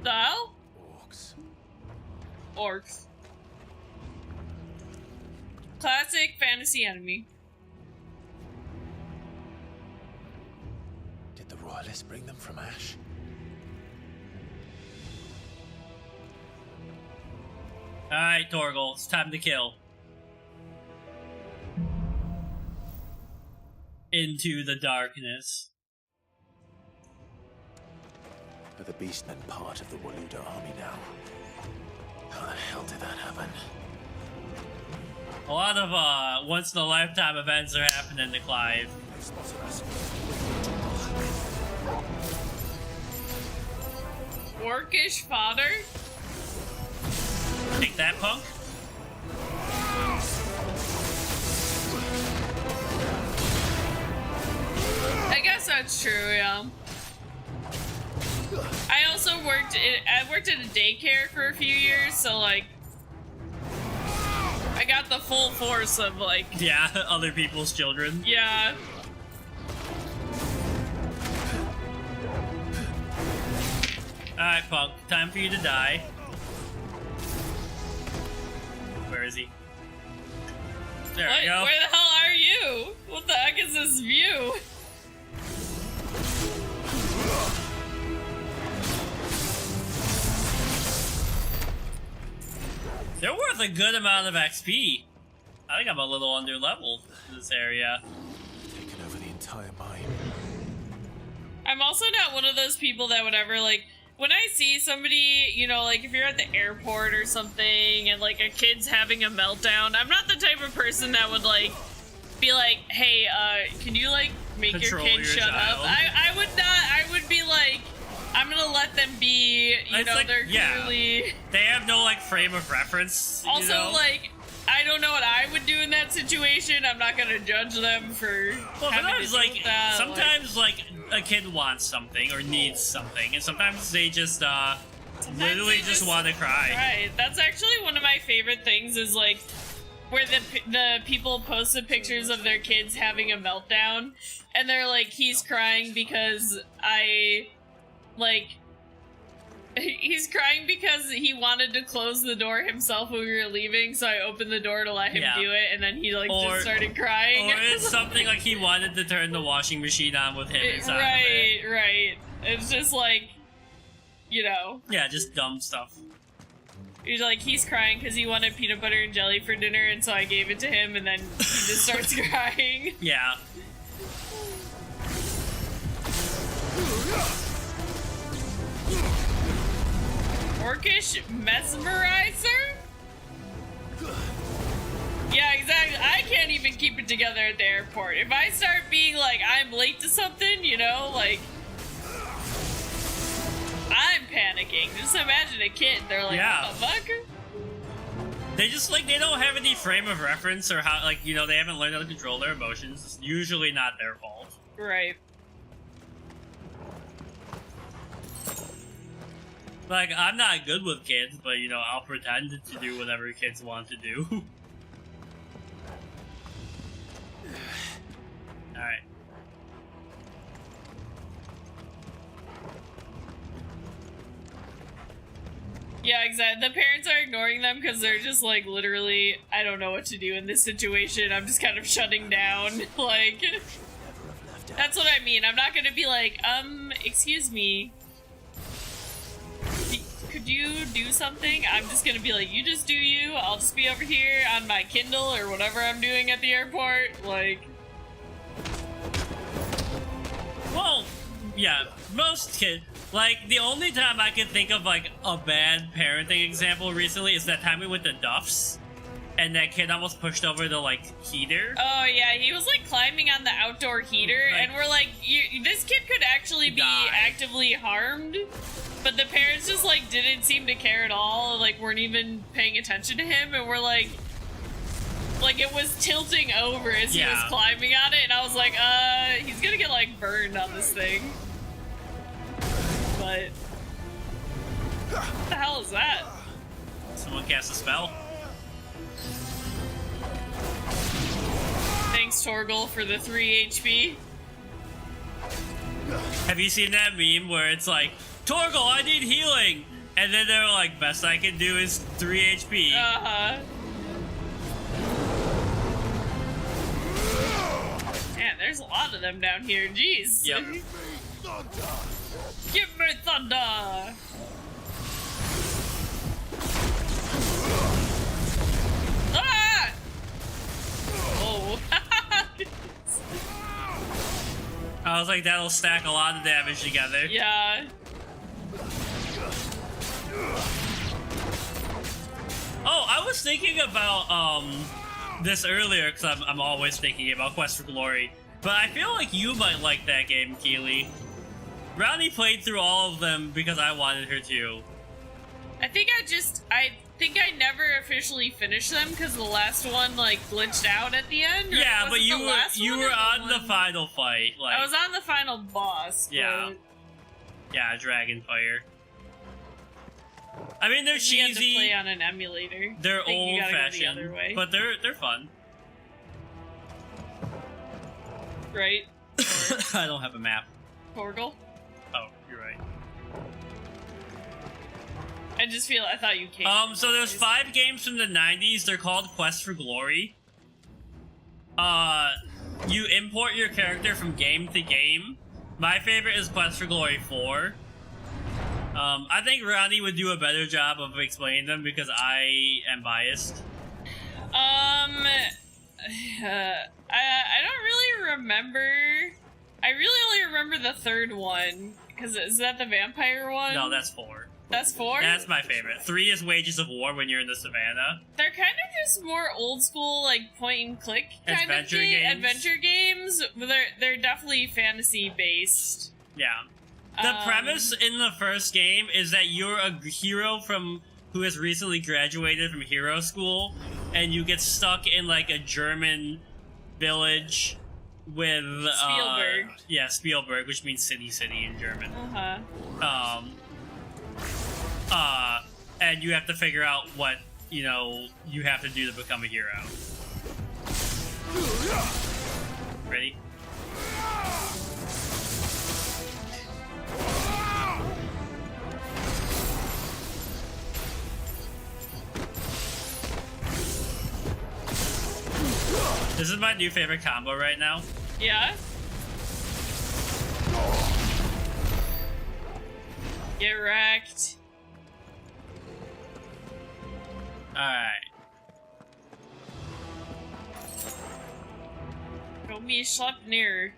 The hell? Orcs. Classic fantasy enemy. Did the royalists bring them from Ash? Alright, Torgal, it's time to kill. Into the darkness. Are the beastmen part of the Waluda army now? How the hell did that happen? A lot of once-in-a-lifetime events are happening to Clive. Orcish fodder? Take that, punk. I guess that's true, yeah. I also worked at a daycare for a few years, so like I got the full force of like other people's children. Yeah. Alright, punk, time for you to die. Where is he? There we go. Where the hell are you? What the heck is this view? They're worth a good amount of XP. I think I'm a little under leveled in this area. Taken over the entire mine. I'm also not one of those people that would ever like when I see somebody, you know, like if you're at the airport or something and like a kid's having a meltdown, I'm not the type of person that would like be like, hey, can you like make Control your kid your shut child. up? I would not. I would be like, I'm gonna let them be. You It's know, like, they're clearly. They have no like frame of reference. You Also, know? like, I don't know what I would do in that situation. I'm not gonna judge them for Well, having to sometimes deal like with that. sometimes like a kid wants something or needs something, and sometimes they just literally just want to cry. Right. That's actually one of my favorite things is like where the people posted pictures of their kids having a meltdown, and they're like, he's crying because he's crying because he wanted to close the door himself when we were leaving, so I opened the door to let him do it, and then he like just started crying. Or it's something like he wanted to turn the washing machine on with him inside of it. Right. It's just like, you know. Yeah, just dumb stuff. He's like, he's crying because he wanted peanut butter and jelly for dinner, and so I gave it to him, and then he just starts crying. Yeah. Orcish mesmerizer? Yeah, exactly. I can't even keep it together at the airport. If I start being like, I'm late to something, you know, like, I'm panicking. Just imagine a kid. They're like, Yeah. what the fuck? They just, like, they don't have any frame of reference or how, like, you know, they haven't learned how to control their emotions. It's usually not their fault. Right. Like, I'm not good with kids, but, you know, I'll pretend to do whatever kids want to do. Alright. Yeah, exactly. The parents are ignoring them because they're just like, literally, I don't know what to do in this situation. I'm just kind of shutting down. Like, that's what I mean. I'm not gonna be like, excuse me. Could you do something? I'm just gonna be like, you just do you. I'll just be over here on my Kindle or whatever I'm doing at the airport. Like, Well, yeah, most kids, like, the only time I can think of, like, a bad parenting example recently is that time we went to Duff's, and that kid almost pushed over the, like, heater. oh yeah, he was like climbing on the outdoor heater, Like, and we're like, this kid could actually be actively harmed, but the parents just like didn't seem to care at all, like weren't even paying attention to him, and we're like it was tilting over as he was climbing on it, and I was like, he's gonna get like burned on this thing. But what the hell is that? Someone cast a spell. Thanks, Torgal, for the 3 HP. Have you seen that meme where it's like, Torgal, I need healing! And then they're like, best I can do is 3 HP. Uh-huh. Man, there's a lot of them down here. Jeez. Yep. Give me thunder! Ah! Oh. I was like, that'll stack a lot of damage together. Yeah. Oh, I was thinking about, this earlier, because I'm always thinking about Quest for Glory. But I feel like you might like that game, Keely. Ronnie played through all of them because I wanted her to. I think I never officially finished them because the last one like glitched out at the end. Or Yeah, was but it you the were last one or on the one? final fight. Like, I was on the final boss. yeah, but yeah, Dragonfire. I mean, they're you had to cheesy. play on an emulator. They're I think you gotta go the old-fashioned, other way. but they're fun. Right? I don't have a map. Torgal? Oh, you're right. I thought you came. So there's 5 games from the 90s. They're called Quest for Glory. You import your character from game to game. My favorite is Quest for Glory 4. I think Ronnie would do a better job of explaining them because I am biased. I don't really remember. I really only remember the third one. Because is that the vampire one? No, that's 4. That's 4? That's my favorite. 3 is Wages of War when you're in the savannah. They're kind of just more old school, like point and click kind Adventure of games. adventure games. But they're definitely fantasy based. Yeah. The premise in the first game is that you're a hero who has recently graduated from hero school, and you get stuck in like a German village with Spielberg. Yeah, Spielberg, which means city in German. And you have to figure out what, you know, you have to do to become a hero. Ready? This is my new favorite combo right now. Yeah? Get wrecked. Alright. Go me Sleipnir.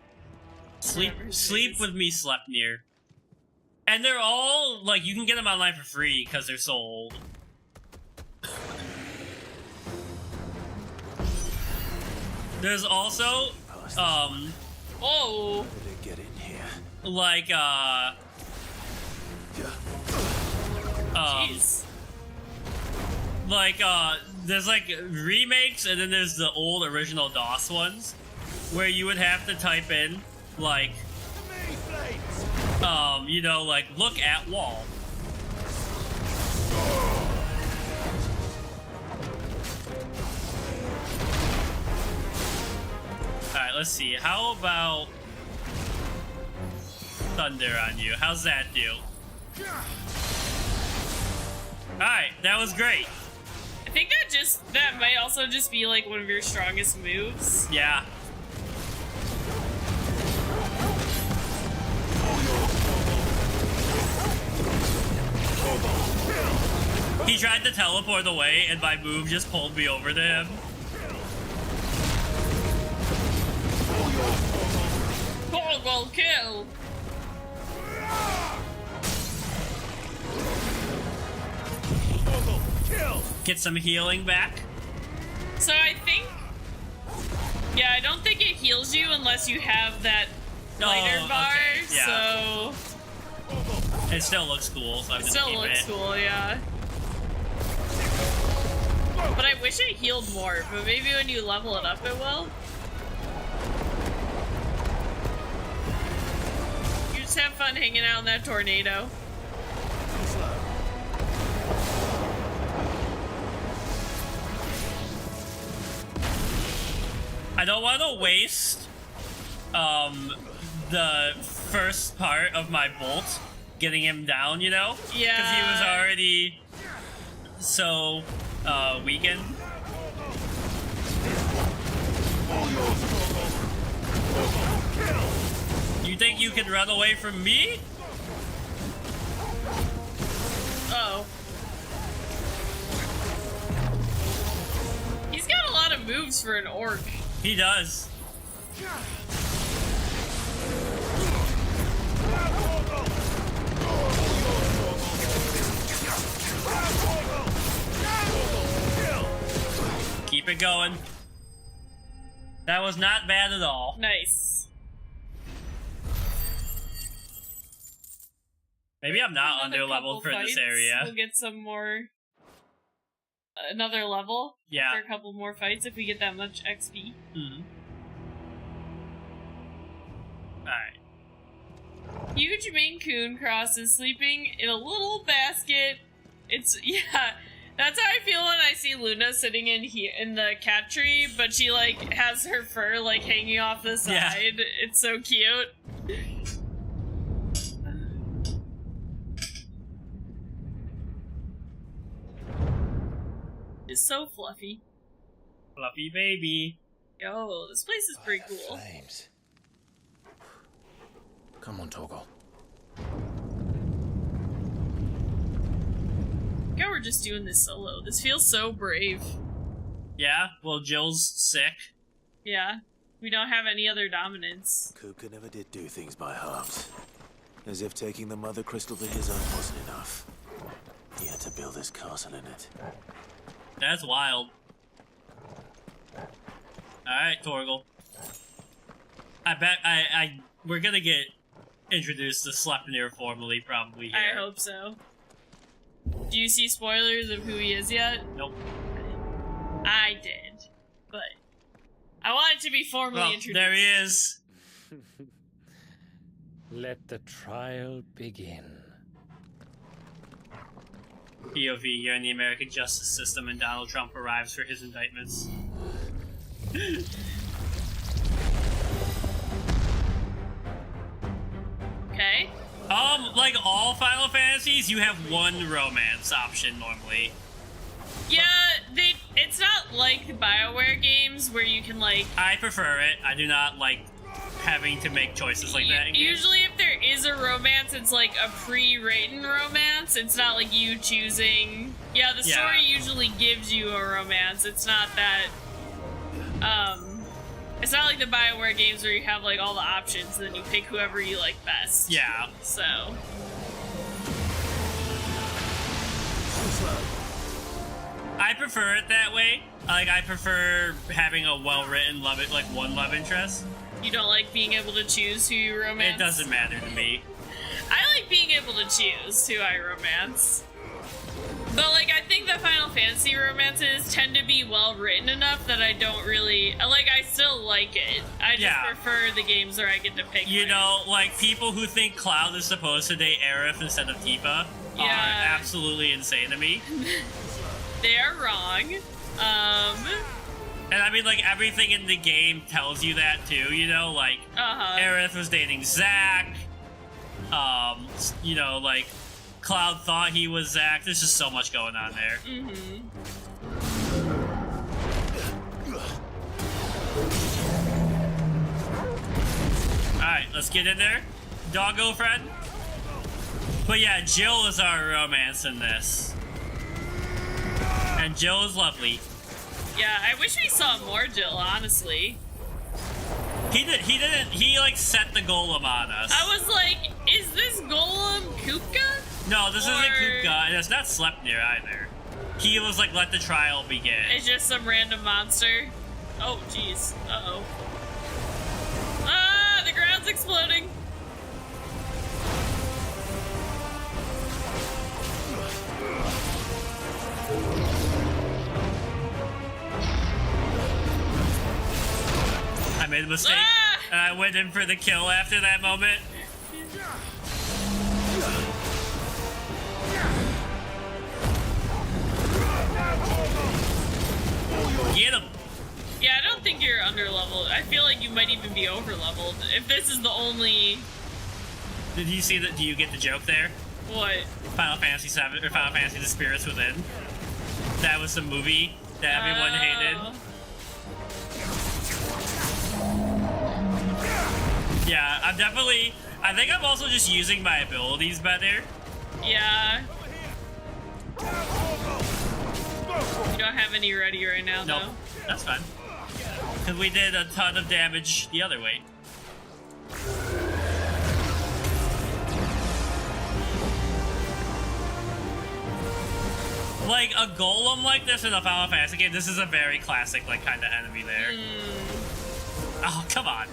Sleep with me, Sleipnir. And they're all, like, you can get them online for free because they're so old. There's also, whoa! Get in here. Like, Jeez. Like, there's, like, remakes, and then there's the old original DOS ones, where you would have to type in, like, you know, like, look at wall. Alright, let's see. How about thunder on you? How's that do? Alright, that was great. I think that might also just be like one of your strongest moves. Yeah. He tried to teleport away, and my move just pulled me over to him. Well, kill. Get some healing back. So I think, yeah, I don't think it heals you unless you have that lighter bar. Okay. Yeah. So it still looks cool. So I'm it just still keep looks it. cool, yeah. But I wish it healed more. But maybe when you level it up, it will. You just have fun hanging out in that tornado. I don't want to waste the first part of my bolt getting him down, you know? Yeah. Because he was already so weakened. You think you can run away from me? Uh-oh. He's got a lot of moves for an orc. He does. Keep it going. That was not bad at all. Nice. Maybe I'm not Another under leveled for couple this fights, area. We'll get some more. Another level. Yeah. For a couple more fights if we get that much XP. Mm-hmm. Alright. Huge Maine Coon cross is sleeping in a little basket. It's, yeah, that's how I feel when I see Luna sitting in here in the cat tree, but she like has her fur like hanging off the side. Yeah. It's so cute. It's so fluffy. Fluffy baby. Yo, this place is pretty cool. Flames. Come on, Torgal. Yeah, we're just doing this solo. This feels so brave. Yeah? Well, Jill's sick. Yeah. We don't have any other dominance. Kupka never did do things by halves. As if taking the Mother Crystal to his own wasn't enough. He had to build his castle in it. That's wild. Alright, Torgal. I bet we're gonna get introduced to Sleipnir formally probably here. I hope so. Do you see spoilers of who he is yet? Nope. I did. But I want it to be formally introduced. There he is. Let the trial begin. POV, you're in the American justice system and Donald Trump arrives for his indictments. Okay. Like all Final Fantasies, you have one romance option normally. Yeah, it's not like the BioWare games where you can like... I prefer it. I do not like having to make choices like that in games. Usually if there is a romance, it's like a pre-written romance. It's not like you choosing... Yeah, the story usually gives you a romance. It's not that... It's not like the BioWare games where you have like all the options and then you pick whoever you like best. Yeah. So... I prefer it that way. Like, I prefer having a well-written love, like one love interest. You don't like being able to choose who you romance? It doesn't matter to me. I like being able to choose who I romance. But, like, I think the Final Fantasy romances tend to be well-written enough that I don't really... Like, I still like it. I just prefer the games where I get to pick You know, like, people who think Cloud is supposed to date Aerith instead of Tifa are absolutely insane to me. They are wrong. And I mean, like, everything in the game tells you that, too, you know? Like, Aerith was dating Zack. You know, like... Cloud thought he was Zack. There's just so much going on there. Alright, let's get in there. Doggo friend. But yeah, Jill is our romance in this. And Jill is lovely. Yeah, I wish we saw more Jill, honestly. He like set the golem on us. I was like, is this golem Kupka? No, this isn't Kupka, and it's not Sleipnir either. He was like, let the trial begin. It's just some random monster. Oh, jeez. Uh-oh. Ah, the ground's exploding. I made a mistake, and I went in for the kill after that moment. Get him! Yeah, I don't think you're under-leveled. I feel like you might even be over-leveled. If this is the only... Did you see that? Do you get the joke there? What? Final Fantasy VII, or Final Fantasy The Spirits Within. That was the movie that everyone hated. Yeah, I think I'm also just using my abilities better. Yeah. You don't have any ready right now, nope. though. That's fine. Because we did a ton of damage the other way. Like, a golem like this in a Final Fantasy game, this is a very classic, like, kind of enemy there. Oh, come on.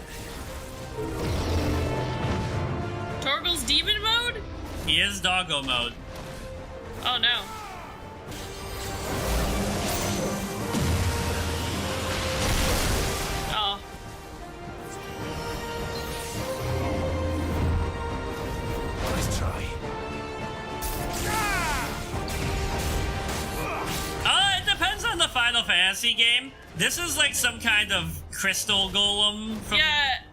Torgal's demon mode? He is doggo mode. Oh, no. Oh. Nice try. It depends on the Final Fantasy game. This is like some kind of crystal golem from... Yeah,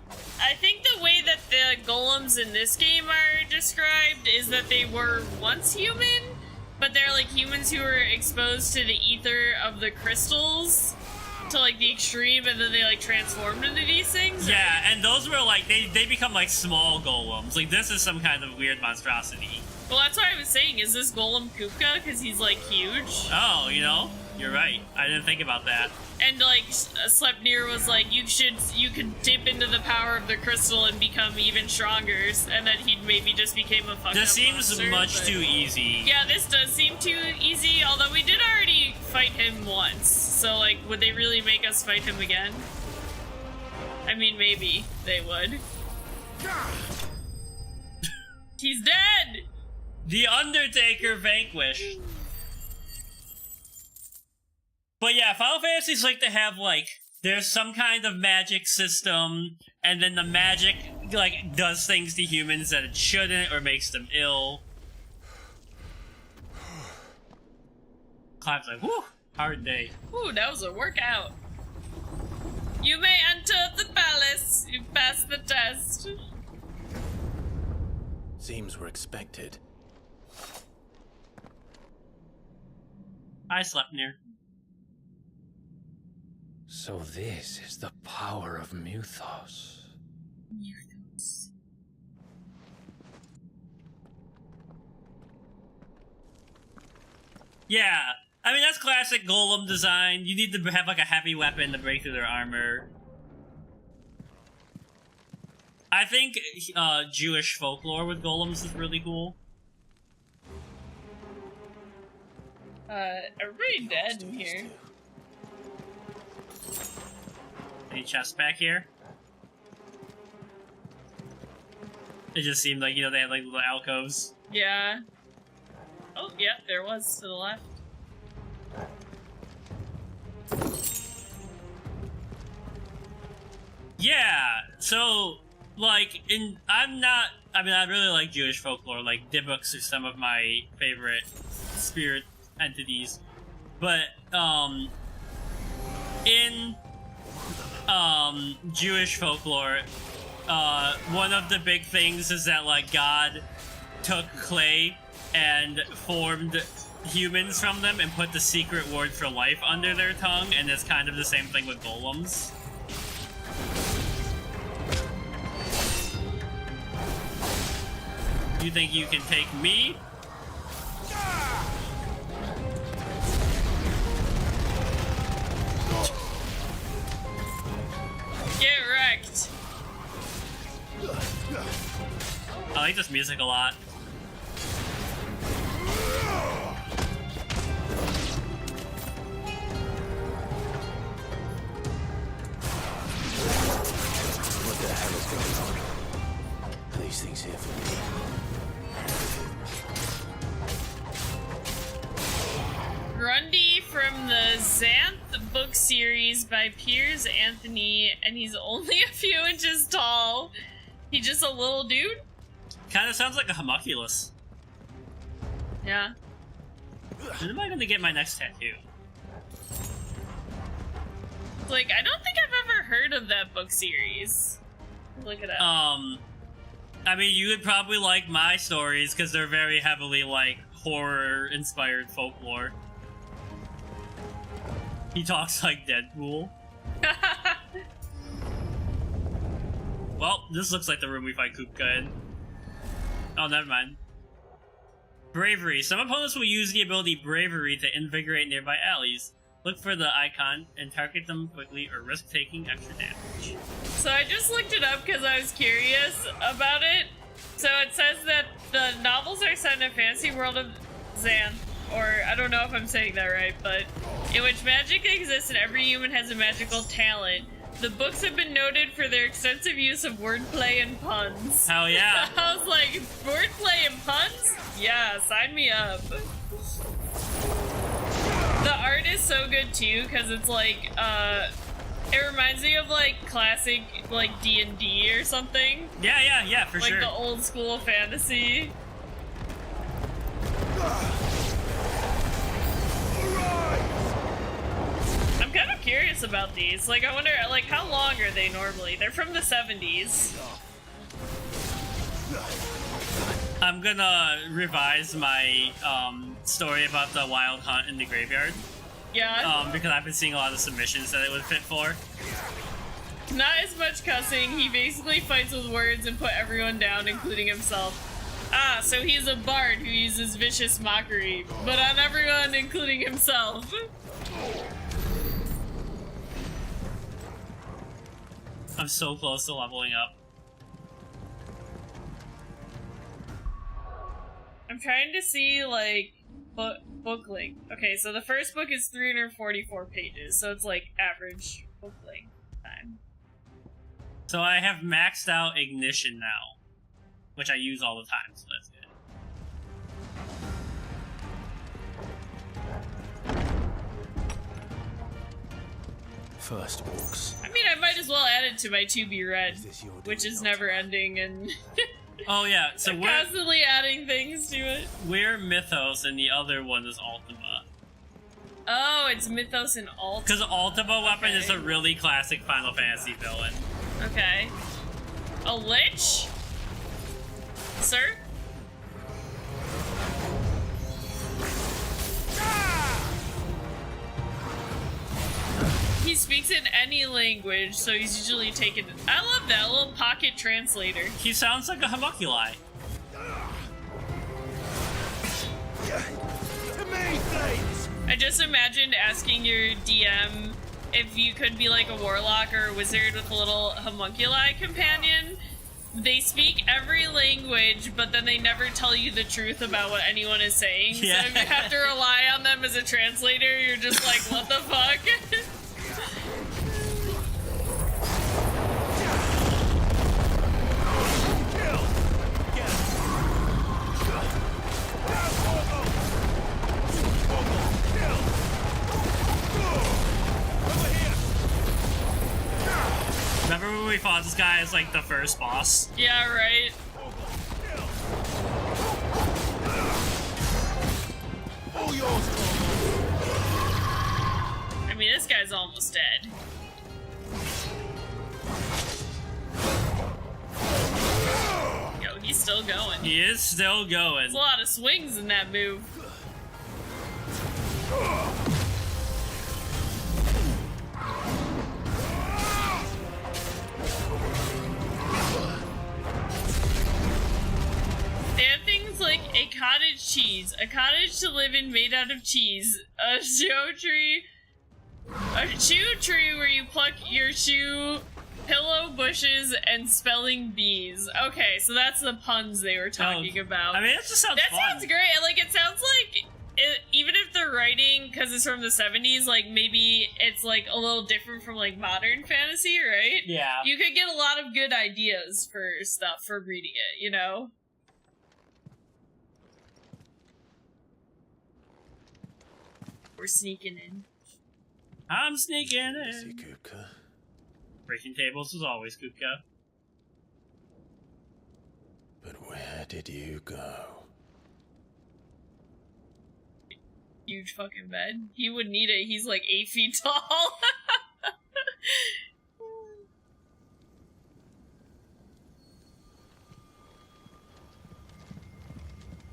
I think the way that the golems in this game are described is that they were once human, but they're like humans who were exposed to the ether of the crystals to like the extreme, and then they like transformed into these things. Yeah, and those were like, they become like small golems. Like, this is some kind of weird monstrosity. Well, that's what I was saying. Is this golem Kupka? Because he's like huge. Oh, you know, you're right. I didn't think about that. And like Sleipnir was like, you could dip into the power of the crystal and become even stronger, and then he'd maybe just became a fucked This up seems monster, much but... too easy. Yeah, this does seem too easy, although we did already fight him once, so like, would they really make us fight him again? I mean, maybe they would. He's dead! The Undertaker vanquished. But yeah, Final Fantasies like to have, like, there's some kind of magic system, and then the magic, like, does things to humans that it shouldn't, or makes them ill. Clive's like, whew, hard day. Ooh, that was a workout. You may enter the palace. You passed the test. Seems we're expected. I slept near. So this is the power of Muthos. Yeah, I mean, that's classic golem design. You need to have, like, a heavy weapon to break through their armor. I think Jewish folklore with golems is really cool. Everybody dead in here. Any chests back here? It just seemed like, you know, they had like little alcoves. Yeah. Oh, yeah, there was to the left. Yeah, so, like, I really like Jewish folklore. Like, Dybbuk's are some of my favorite spirit entities. But, in, Jewish folklore, one of the big things is that, like, God took clay and formed humans from them and put the secret word for life under their tongue, and it's kind of the same thing with golems. You think you can take me? Get wrecked. I like this music a lot. What the hell is going on? Are these things here for me? Grundy from the Xanth book series by Piers Anthony, and he's only a few inches tall. He's just a little dude? Kind of sounds like a homunculus. Yeah. When am I gonna get my next tattoo? Like, I don't think I've ever heard of that book series. Look it up. I mean, you would probably like my stories because they're very heavily, like, horror-inspired folklore. He talks like Deadpool. Well, this looks like the room we fight Kupka in. Oh, never mind. Bravery. Some opponents will use the ability Bravery to invigorate nearby allies. Look for the icon and target them quickly or risk taking extra damage. So I just looked it up because I was curious about it. So it says that the novels are set in a fantasy world of Xanth, or I don't know if I'm saying that right, but in which magic exists and every human has a magical talent. The books have been noted for their extensive use of wordplay and puns. Hell yeah. I was like, wordplay and puns? Yeah, sign me up. The art is so good too, because it's like, it reminds me of like classic, like D&D or something. Yeah, for sure. Like the old school fantasy. I'm kind of curious about these. Like, I wonder, like, how long are they normally? They're from the 70s. I'm gonna revise my story about the wild hunt in the graveyard. Yeah. Because I've been seeing a lot of submissions that it would fit for. Not as much cussing. He basically fights with words and put everyone down, including himself. Ah, so he's a bard who uses vicious mockery, but on everyone, including himself. I'm so close to leveling up. I'm trying to see, like, book length. Okay, so the first book is 344 pages, so it's, like, average book length time. So I have maxed out Ignition now, which I use all the time, so that's good. First books. I mean, I might as well add it to my to be read, which is never ending, and Oh yeah, so I'm we're constantly adding things to it. we're Mythos and the other one is Ultima. Oh, it's Mythos and Ultima. Because Ultima Weapon is a really classic Final Fantasy villain. Okay. A lich? Sir? He speaks in any language, so he's usually taken. I love that little pocket translator. He sounds like a homunculi. I just imagined asking your DM if you could be like a warlock or a wizard with a little homunculi companion, they speak every language, but then they never tell you the truth about what anyone is saying. Yeah. So if you have to rely on them as a translator, you're just like, what the fuck? Remember when we fought this guy as like the first boss? Yeah, right. I mean, this guy's almost dead. Yo, he's still going. He is still going. There's a lot of swings in that move. They have things like a cottage cheese, a cottage to live in made out of cheese, a shoe tree where you pluck your shoe, pillow bushes, and spelling bees. Okay, so that's the puns they were talking about. I mean, that just sounds That fun. sounds great. Like, it sounds like, even if the writing, because it's from the 70s, like, maybe it's, like, a little different from, like, modern fantasy, right? Yeah. You could get a lot of good ideas for stuff from reading it, you know? We're sneaking in. I'm sneaking in. Breaking tables is always Kupka. But where did you go? Huge fucking bed. He would need it. He's like 8 feet tall.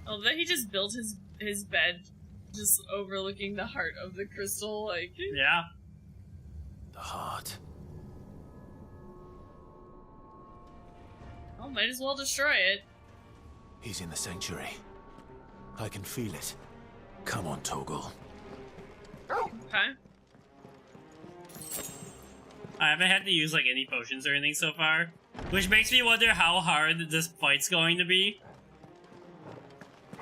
Oh, that he just built his bed just overlooking the heart of the crystal, like... Yeah. The heart. Oh, might as well destroy it. He's in the sanctuary. I can feel it. Come on, Toggle. Okay. I haven't had to use like any potions or anything so far, which makes me wonder how hard this fight's going to be.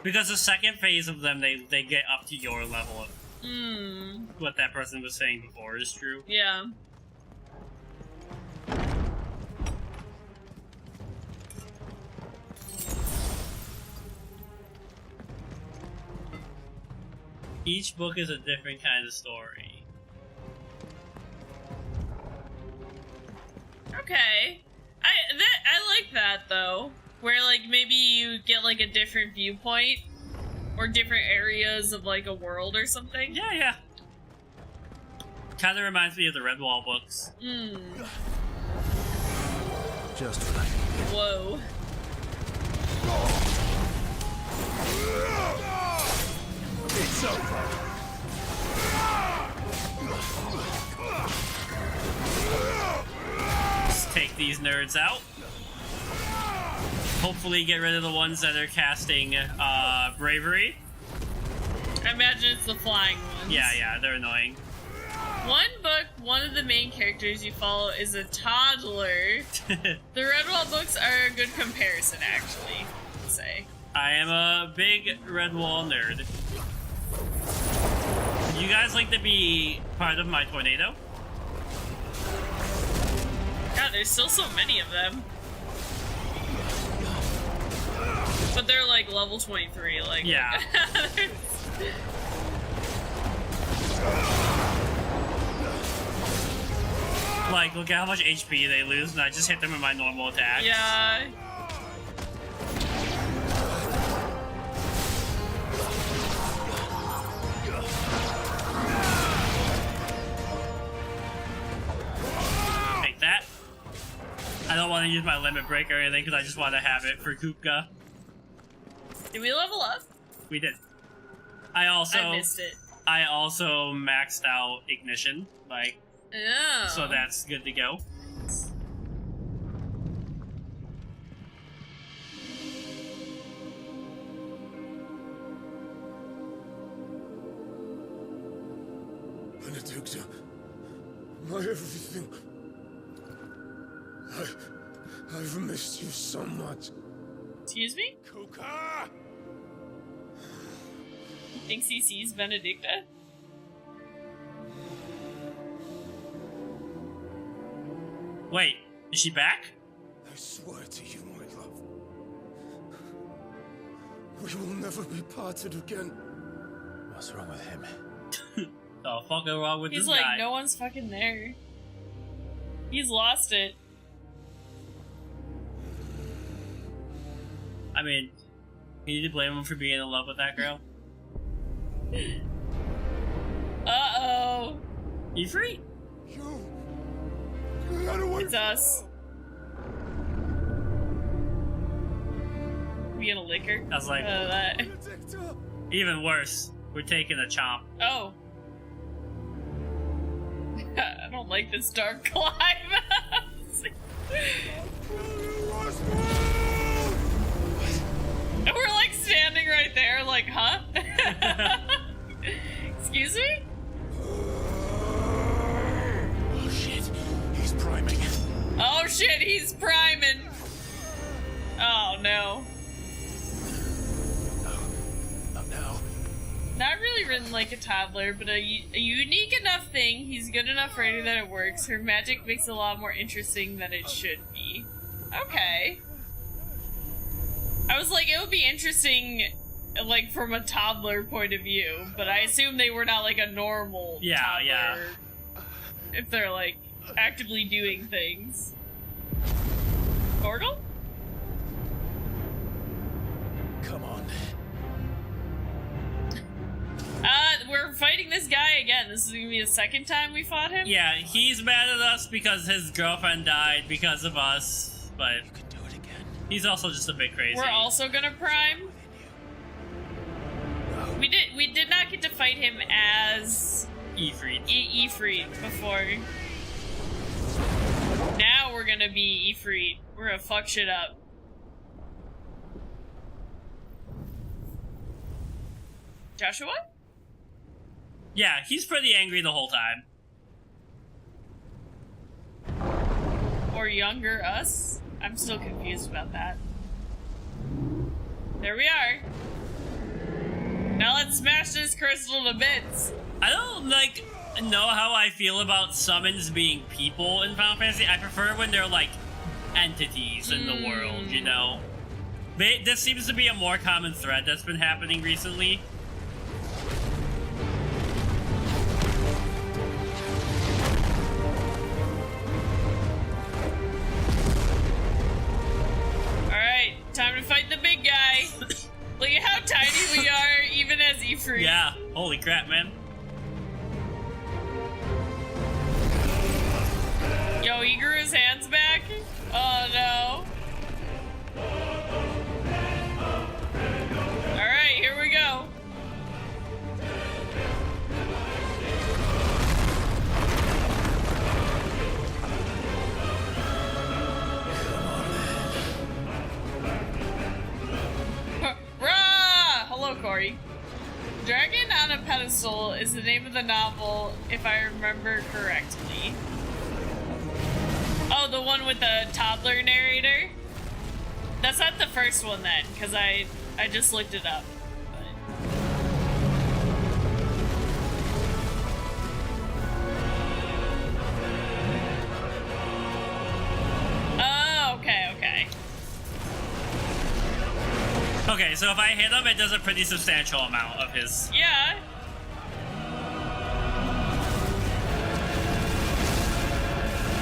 Because the second phase of them, they get up to your level of what that person was saying before is true. Yeah. Each book is a different kind of story. Okay. I like that though. Where like maybe you get like a different viewpoint or different areas of like a world or something. Yeah, yeah. Kind of reminds me of the Redwall books. Just what I needed. Whoa. It's over. Let's take these nerds out. Hopefully get rid of the ones that are casting bravery. I imagine it's the flying ones. Yeah, they're annoying. One book, one of the main characters you follow is a toddler. The Redwall books are a good comparison, actually, I'd say. I am a big Redwall nerd. Would you guys like to be part of my tornado? God, there's still so many of them. But they're like level 23, like... Yeah. Like, look at how much HP they lose, and I just hit them with my normal attacks. Yeah. Take that. I don't want to use my limit break or anything, because I just want to have it for Kupka. Did we level up? We did. I missed it. I also maxed out Ignition, like... Oh. So that's good to go. Benedicta, my everything. I've missed you so much. Excuse me? Kuka! Thinks he sees Benedicta? Wait, is she back? I swear to you, my love. We will never be parted again. What's wrong with him? The fuck is wrong with He's this like, guy? no one's fucking there. He's lost it. I mean, you need to blame him for being in love with that girl. Uh-oh. You free? It's us. We gonna lick her? I was like, that. even worse. We're taking a chomp. Oh. I don't like this dark climb. And we're like standing right there, like, huh? Excuse me? Oh shit, he's priming. Oh shit, he's priming. Oh no. Not now. Not really written like a toddler, but a unique enough thing. He's good enough writing that it works. Her magic makes it a lot more interesting than it should be. Okay. I was like, it would be interesting, like, from a toddler point of view, but I assume they were not, like, a normal toddler. Yeah. If they're, like, actively doing things. Gorgle? Come on. We're fighting this guy again. This is gonna be the second time we fought him? Yeah, he's mad at us because his girlfriend died because of us, but you can do it again. He's also just a bit crazy. We're also gonna prime? We did not get to fight him as Ifrit. Ifrit before. Now we're gonna be Ifrit. We're gonna fuck shit up. Joshua? Yeah, he's pretty angry the whole time. Or younger us? I'm still confused about that. There we are. Now let's smash this crystal to bits. I don't, like, know how I feel about summons being people in Final Fantasy. I prefer when they're, like, entities in the world, you know? This seems to be a more common thread that's been happening recently. Time to fight the big guy. Look at how tiny we are, even as Ifrit. Yeah, holy crap, man. Yo, he grew his hands back? Oh no. Alright, here we go. Hello, Corey. Dragon on a Pedestal is the name of the novel, if I remember correctly. Oh, the one with the toddler narrator? That's not the first one then, because I just looked it up. Oh, okay. Okay, so if I hit him, it does a pretty substantial amount of his... Yeah.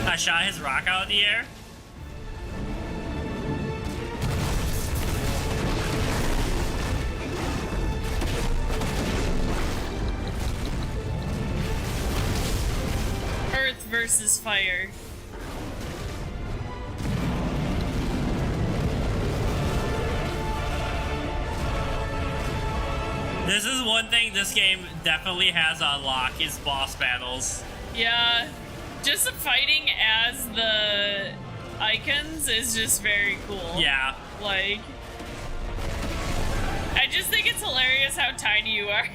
I shot his rock out of the air. Earth versus fire. This is one thing this game definitely has on lock, is boss battles. Yeah, just the fighting as the icons is just very cool. Yeah. Like, I just think it's hilarious how tiny you are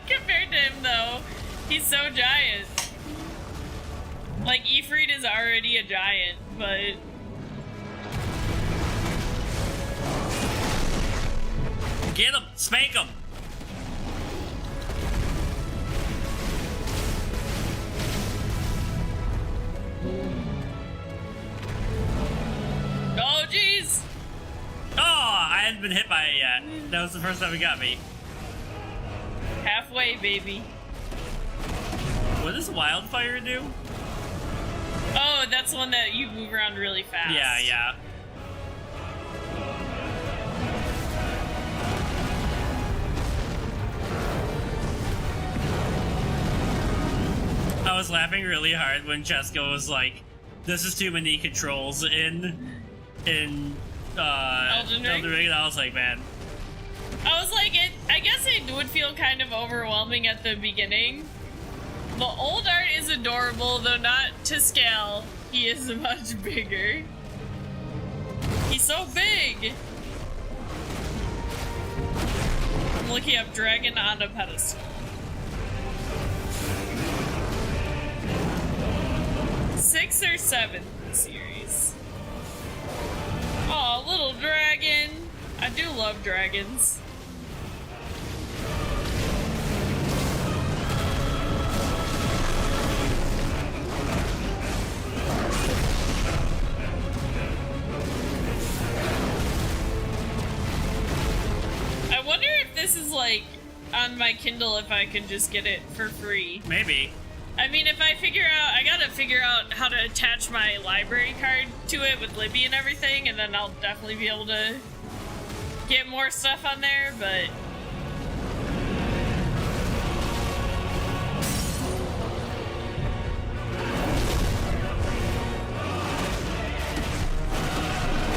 compared to him, though. He's so giant. Like, Ifrit is already a giant, but Get him! Spank him! Oh, jeez! Oh, I hadn't been hit by it yet. That was the first time it got me. Halfway, baby. What does wildfire do? Oh, that's the one that you move around really fast. Yeah, yeah. I was laughing really hard when Cheska was like, "This is too many controls in Elden Ring. And I was like, man. I was like, I guess it would feel kind of overwhelming at the beginning. The old art is adorable, though not to scale. He is much bigger. He's so big! I'm looking up Dragon on a pedestal. 6 or 7 in the series. Aw, little dragon. I do love dragons. I wonder if this is like on my Kindle, if I can just get it for free. Maybe. I mean, if I figure out, I gotta figure out how to attach my library card to it with Libby and everything, and then I'll definitely be able to get more stuff on there, but...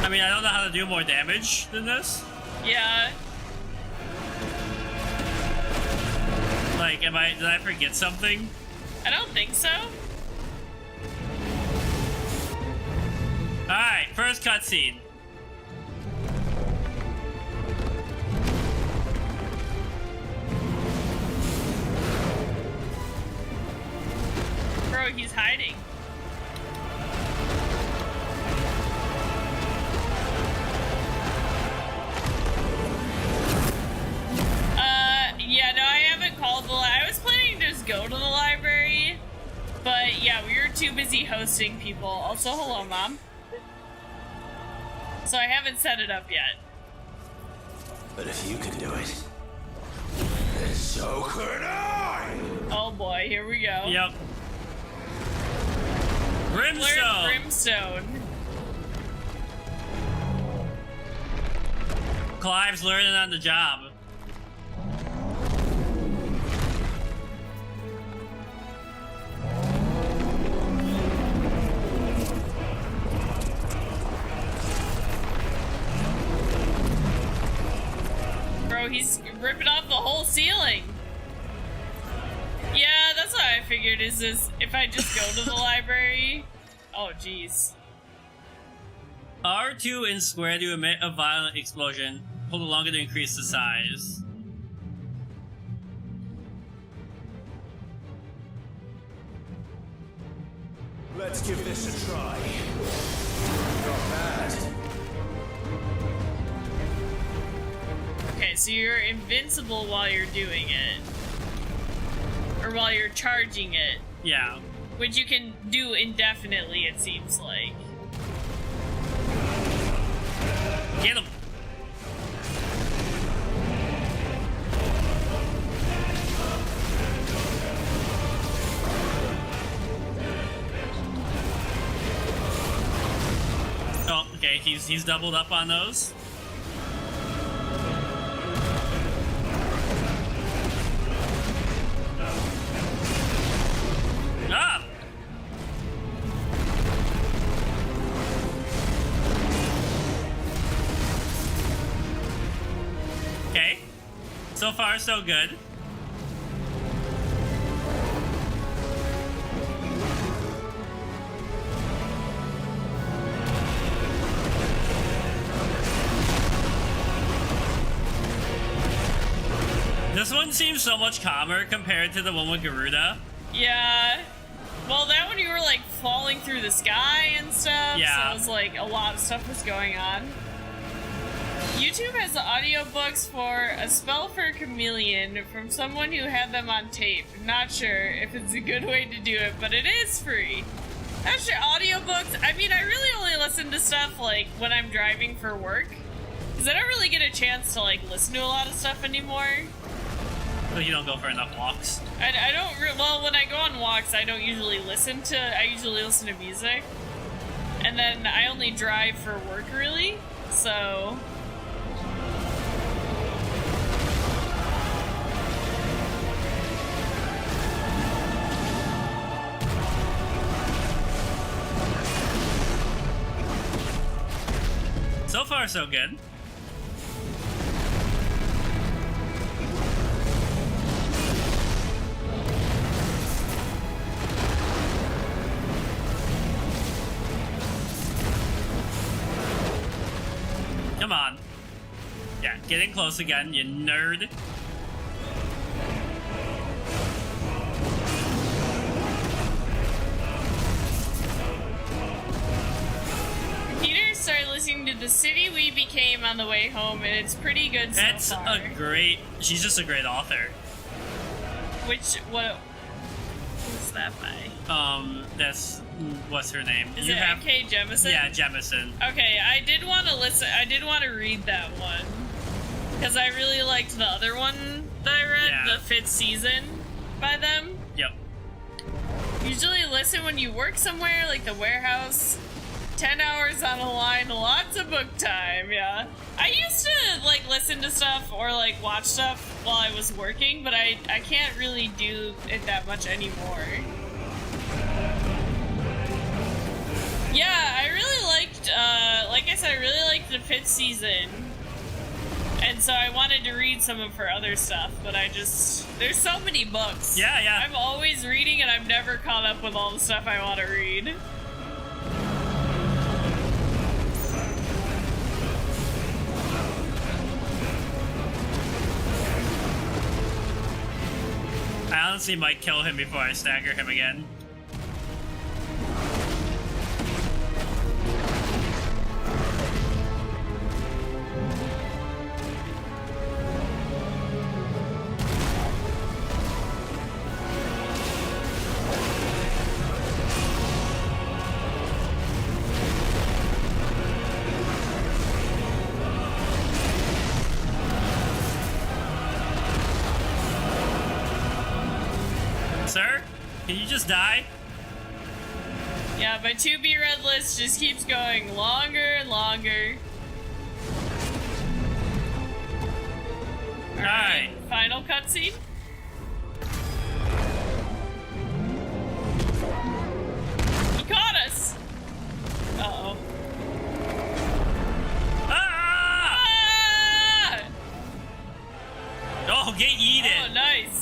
I mean, I don't know how to do more damage than this. Yeah. Like, did I forget something? I don't think so. Alright, first cutscene. Bro, he's hiding. Yeah, no, I haven't called the I was planning to just go to the library, but yeah, we were too busy hosting people. Also, hello, Mom. So I haven't set it up yet. But if you can do it, then so could I! Oh boy, here we go. Yep. Brimstone! Brimstone. Clive's learning on the job. Bro, he's ripping off the whole ceiling. Yeah, that's what I figured is this, if I just go to the library. Oh, jeez. R2 and square to emit a violent explosion. Hold it longer to increase the size. Let's give this a try. Not bad. Okay, so you're invincible while you're doing it. Or while you're charging it. Yeah. Which you can do indefinitely, it seems like. Get him! Oh, okay, he's doubled up on those. Ah! Okay. So far, so good. This one seems so much calmer compared to the one with Garuda. Yeah. Well, that one you were like falling through the sky and stuff. Yeah. So it was like a lot of stuff was going on. You YouTube has audiobooks for A Spell for a Chameleon from someone who had them on tape. Not sure if it's a good way to do it, but it is free. That's your audiobooks. I mean, I really only listen to stuff like when I'm driving for work, because I don't really get a chance to like listen to a lot of stuff anymore. So you don't go for enough walks? I don't, well, when I go on walks, I don't usually listen to, I usually listen to music. And then I only drive for work, really, so... So far, so good. Come on. Yeah, getting close again, you nerd. Peter started listening to The City We Became on the way home, and it's pretty good so That's far. a great... She's just a great author. What is that by? That's... What's her name? Is it N.K. Jemisin? Yeah, Jemisin. Okay, I did want to listen. I did want to read that one because I really liked the other one that I read, the 5th season by them. Yep. Usually listen when you work somewhere, like the warehouse. 10 hours on a line, lots of book time. Yeah, I used to like listen to stuff or like watch stuff while I was working, but I can't really do it that much anymore. Yeah, I really liked, like I said, I really liked the 5th season. And so I wanted to read some of her other stuff, but there's so many books. Yeah, yeah. I'm always reading and I'm never caught up with all the stuff I want to read. I honestly might kill him before I stagger him again. Sir, can you just die? Yeah, my to be read list just keeps going longer and longer. Alright, final cutscene. He caught us! Uh-oh. Ah! Oh, get yeeted! Oh, nice.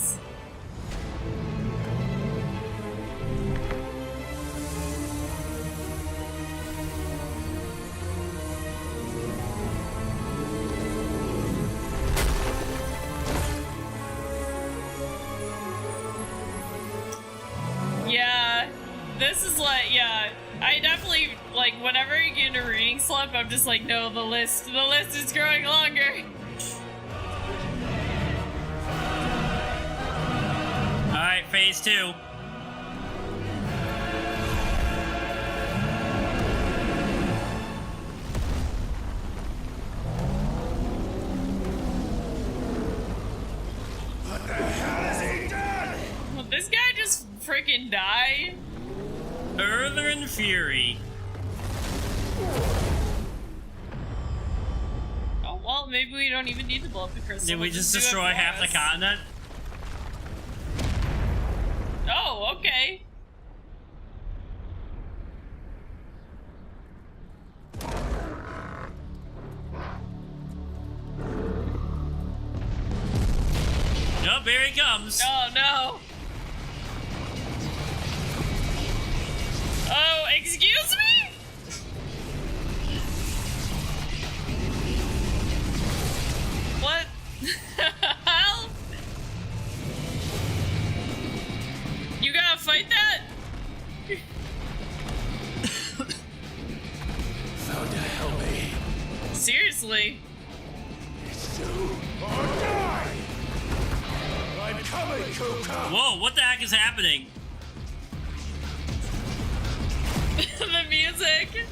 Yeah, this is like, yeah, I definitely, like, whenever I get into reading slump, I'm just like, no, the list is growing longer. Alright, phase 2. What the hell has he done? Will this guy just freaking die? Northern Fury. Oh, well, maybe we don't even need to blow up the crystal. Did we We'll just do it destroy for half the us. continent? Oh, okay. Nope, here he comes. Oh, no. Oh, excuse me? What the hell? You gotta fight that? Found to help me. Seriously? Do or die! I'm coming, Kuka! Whoa, what the heck is happening? The music.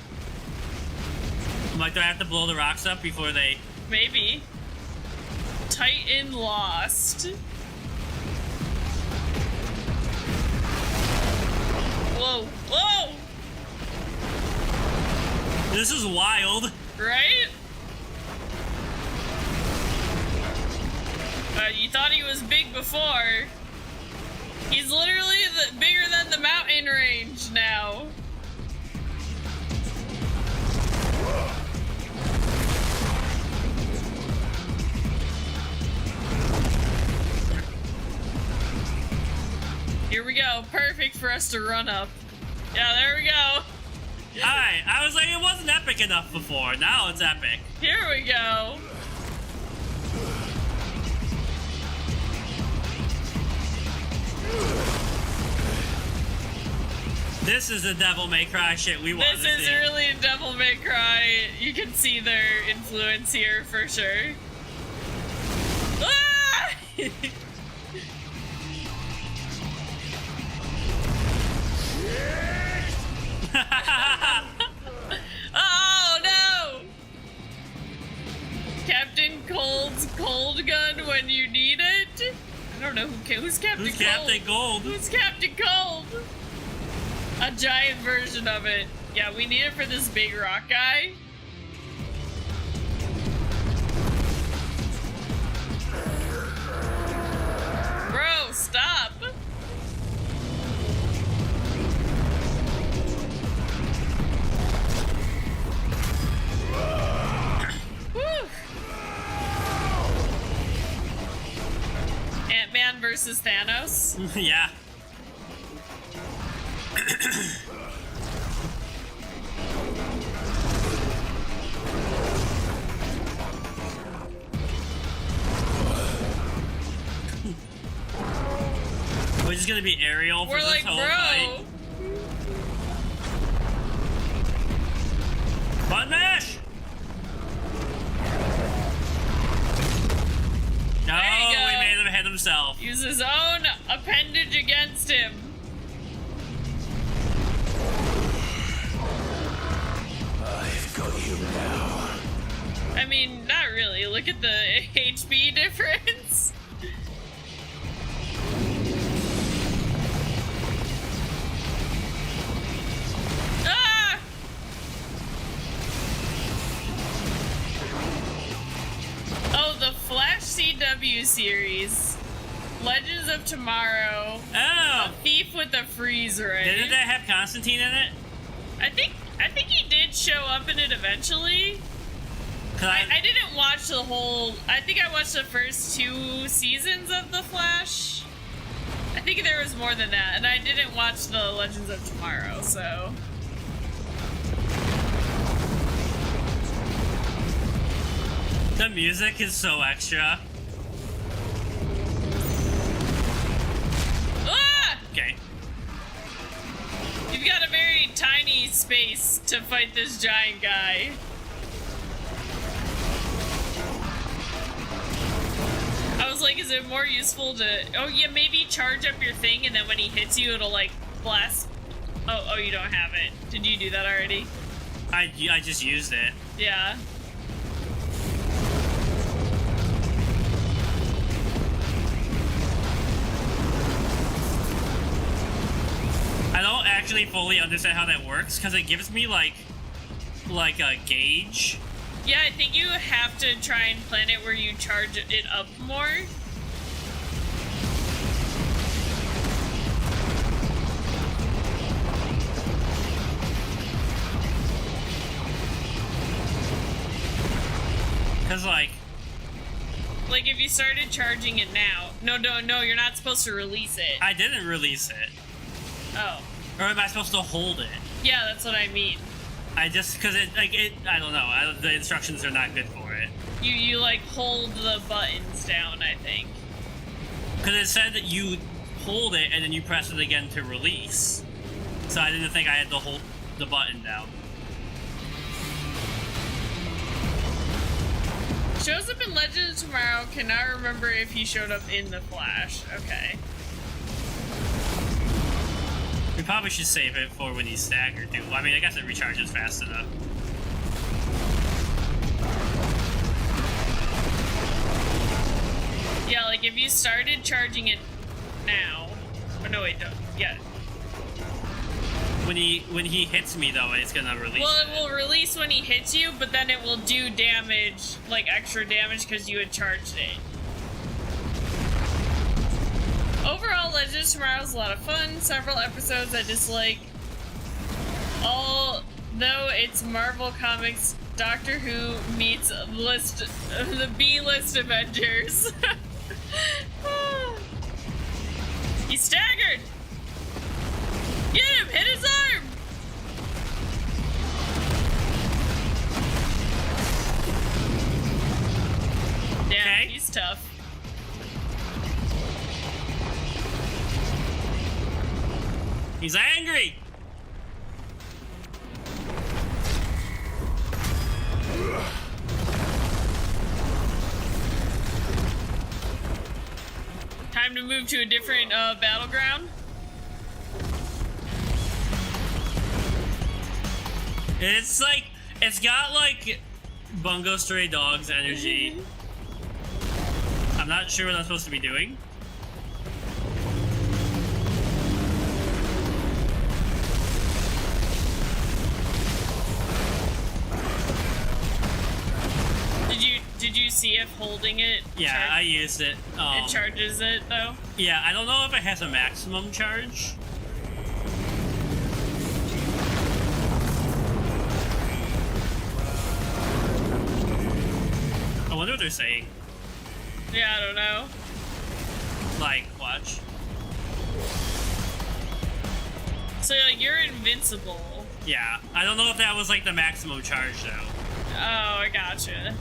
Like, do I have to blow the rocks up before they... Maybe. Titan lost. Whoa, whoa! This is wild. Right? You thought he was big before. He's literally bigger than the mountain range now. Here we go. Perfect for us to run up. Yeah, there we go. Alright, I was like, it wasn't epic enough before. Now it's epic. Here we go. This is the Devil May Cry shit we want to see. This is really Devil May Cry. You can see their influence here for sure. Ah! Oh no! Captain Cold's cold gun when you need it? I don't know who's Captain Cold. Captain Cold? Who's Captain Cold? A giant version of it. Yeah, we need it for this big rock guy. Bro, stop! Ant-Man versus Thanos? Yeah. We're just gonna be aerial for this whole fight. Button mash! No, we made him hit himself. Use his own appendage against him. I've got you now. I mean, not really. Look at the HP difference. Ah! Oh, the Flash CW series. Legends of Tomorrow. Oh! A Thief with a Freeze Ray. Didn't that have Constantine in it? I think he did show up in it eventually. I didn't watch the whole... I think I watched the first 2 seasons of The Flash. I think there was more than that. And I didn't watch the Legends of Tomorrow, so... The music is so extra. Ah! Okay. You've got a very tiny space to fight this giant guy. I was like, is it more useful to... Oh, yeah, maybe charge up your thing, and then when he hits you, it'll, like, blast... Oh, you don't have it. Did you do that already? I just used it. Yeah. I don't actually fully understand how that works, because it gives me, like a gauge. Yeah, I think you have to try and plan it where you charge it up more. Because, like, if you started charging it now... No, you're not supposed to release it. I didn't release it. Oh. Or am I supposed to hold it? Yeah, that's what I mean. I just, because I don't know. The instructions are not good for it. You like, hold the buttons down, I think. Because it said that you hold it and then you press it again to release. So I didn't think I had to hold the button down. Shows up in Legend of Tomorrow. Cannot remember if he showed up in The Flash. Okay. We probably should save it for when he's staggered too. Well, I mean, I guess it recharges fast enough. Yeah, like if you started charging it now. Oh no, wait, don't. Yeah. When he hits me though, it's gonna release. Well, it will release when he hits you, but then it will do damage, like extra damage, because you had charged it. Overall, Legends of Tomorrow is a lot of fun. Several episodes I dislike. Although it's Marvel Comics, Doctor Who meets the B-list Avengers. He's staggered! Get him! Hit his arm! Yeah, he's tough. He's angry! Time to move to a different battleground. It's like, it's got like Bungo Stray Dogs energy. I'm not sure what I'm supposed to be doing. Did you see if holding it? Yeah, I used it. It charges it though. Yeah, I don't know if it has a maximum charge. I wonder what they're saying. Yeah, I don't know. Like, watch. So like, you're invincible. Yeah, I don't know if that was like the maximum charge though. Oh, I gotcha.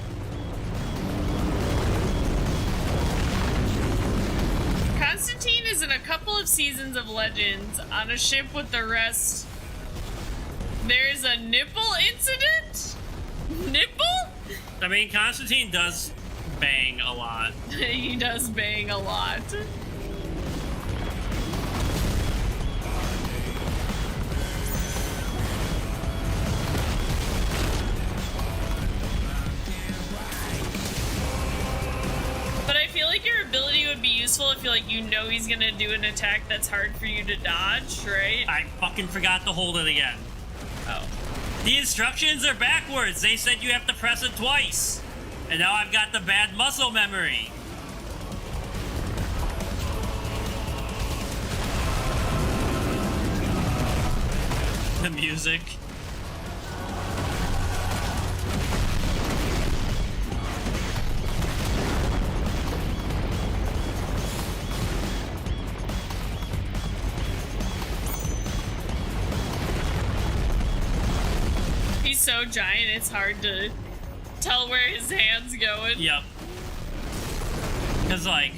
Constantine is in a couple of seasons of Legends on a ship with the rest. There's a nipple incident? Nipple? I mean, Constantine does bang a lot. He does bang a lot. But I feel like your ability would be useful if you know he's gonna do an attack that's hard for you to dodge, right? I fucking forgot to hold it again. Oh. The instructions are backwards. They said you have to press it twice. And now I've got the bad muscle memory. The music. He's so giant, it's hard to tell where his hand's going. Yep. Because, like...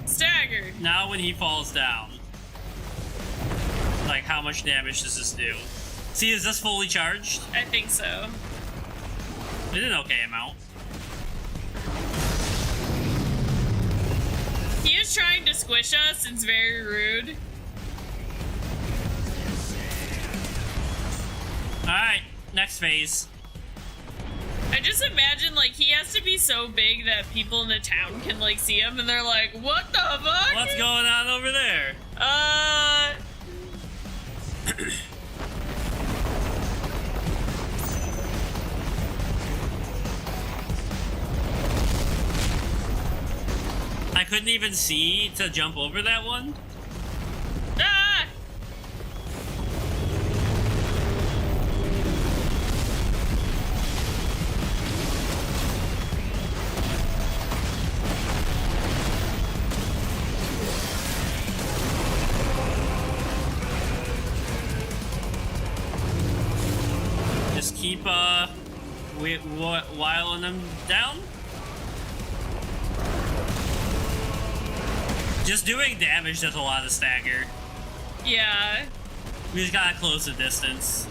Staggered. Now when he falls down... Like, how much damage does this do? See, is this fully charged? I think so. It did an okay amount. He is trying to squish us. It's very rude. Alright, next phase. I just imagine, like, he has to be so big that people in the town can, like, see him and they're like, what the fuck? What's going on over there? I couldn't even see to jump over that one. Ah! Just keep whiling them down. Just doing damage does a lot of stagger. Yeah. We just gotta close the distance.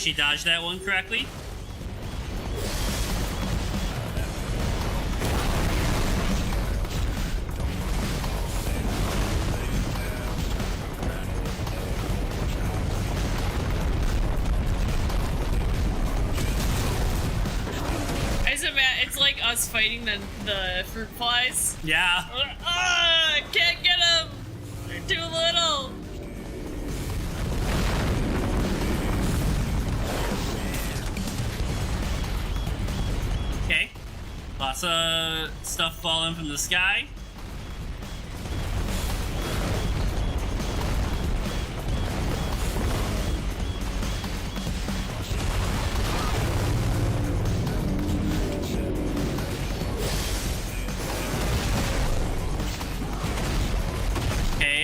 actually dodged that one correctly. It's like us fighting the fruit flies. Yeah. I can't get them. They're too little. Okay. Lots of stuff falling from the sky.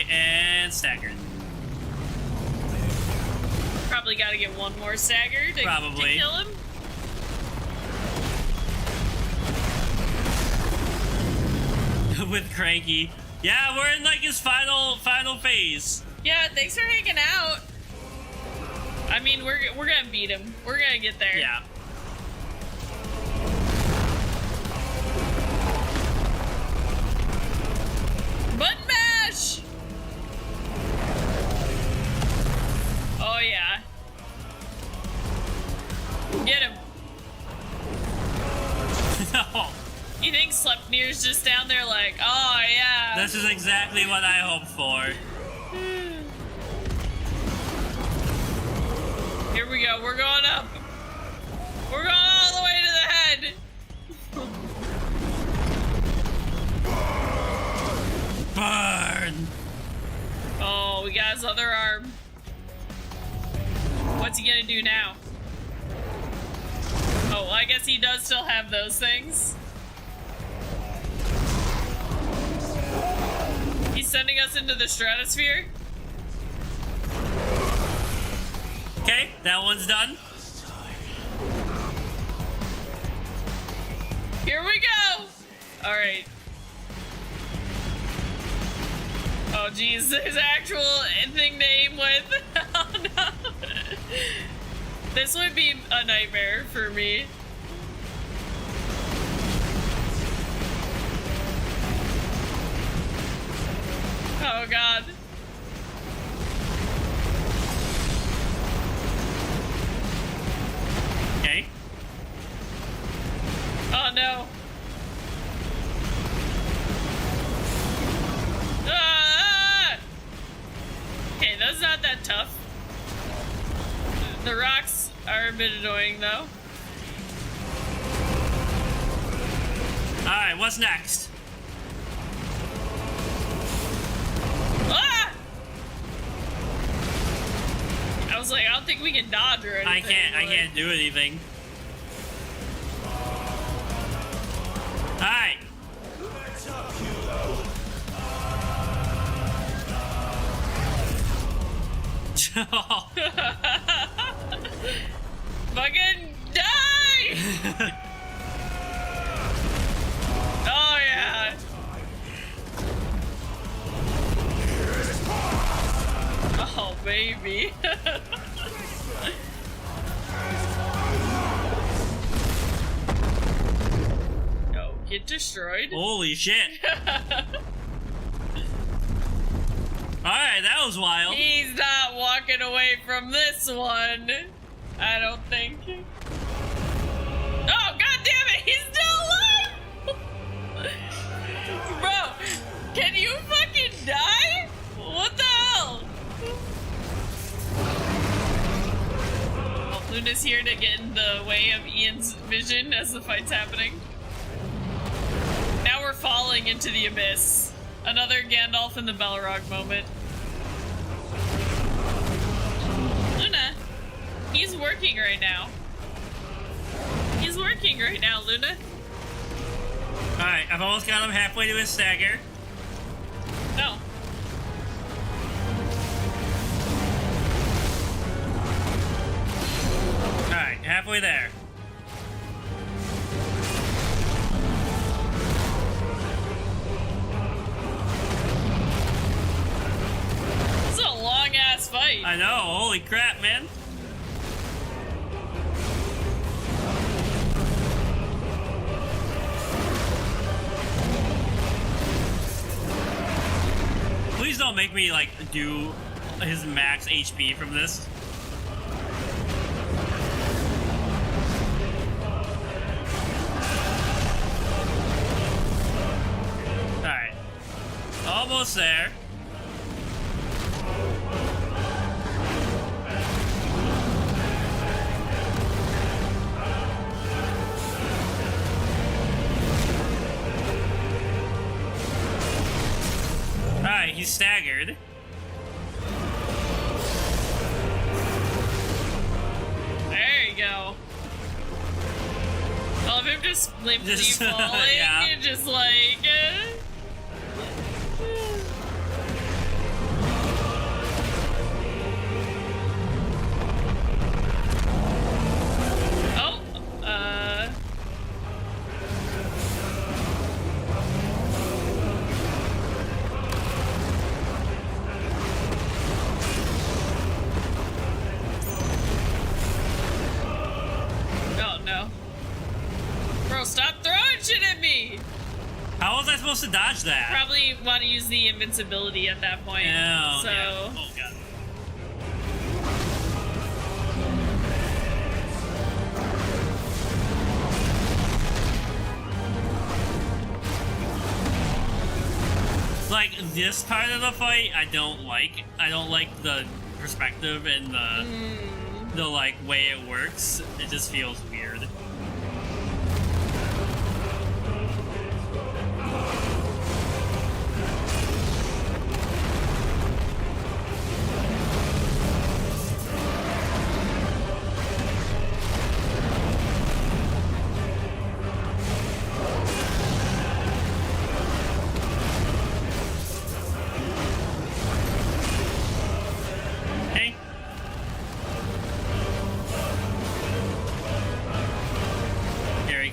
And staggered. Probably gotta get one more stagger to kill him. With Cranky. Yeah, we're in like his final phase. Yeah, thanks for hanging out. I mean, we're gonna beat him. We're gonna get there. Yeah. Button mash! Oh yeah. Get him. No. You think Sleipnir's just down there like, oh yeah. This is exactly what I hoped for. Here we go, we're going up. We're going all the way to the head. Burn! Oh, we got his other arm. What's he gonna do now? Oh, I guess he does still have those things. He's sending us into the stratosphere. Okay, that one's done. Here we go! Alright. Oh geez, there's actual thing to aim with. Oh no. This would be a nightmare for me. Oh god. Okay. Oh no. Ah! Okay, that's not that tough. The rocks are a bit annoying though. Alright, what's next? Ah! I was like, I don't think we can dodge or anything. I can't do anything. Alright. Fucking die! Oh yeah. Oh baby. Oh, get destroyed. Holy shit. Alright, that was wild. He's not walking away from this one. I don't think. Oh, god damn it! He's still alive! Bro, can you fucking die? What the hell? Oh, Luna's here to get in the way of Ian's vision as the fight's happening. Now we're falling into the abyss. Another Gandalf and the Balrog moment. Luna, he's working right now. He's working right now, Luna. Alright, I've almost got him halfway to his stagger. No. Alright, halfway there. This is a long ass fight. I know, holy crap, man. don't make me like do his max HP from this. Alright. Almost there. Alright, he's staggered. There you go. All of him just limply falling yeah. and just like. Oh, oh no. Bro, stop throwing shit at me! How was I supposed to dodge that? Probably want to use the invincibility at that point. Oh, so. yeah. Oh, God. Like, this part of the fight, I don't like. I don't like the perspective and the like, way it works. It just feels weird.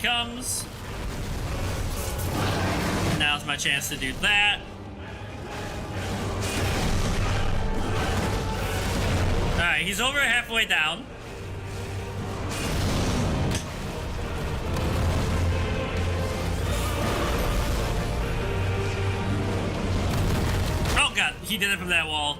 Comes. Now's my chance to do that. Alright, he's over halfway down. Oh god, he did it from that wall.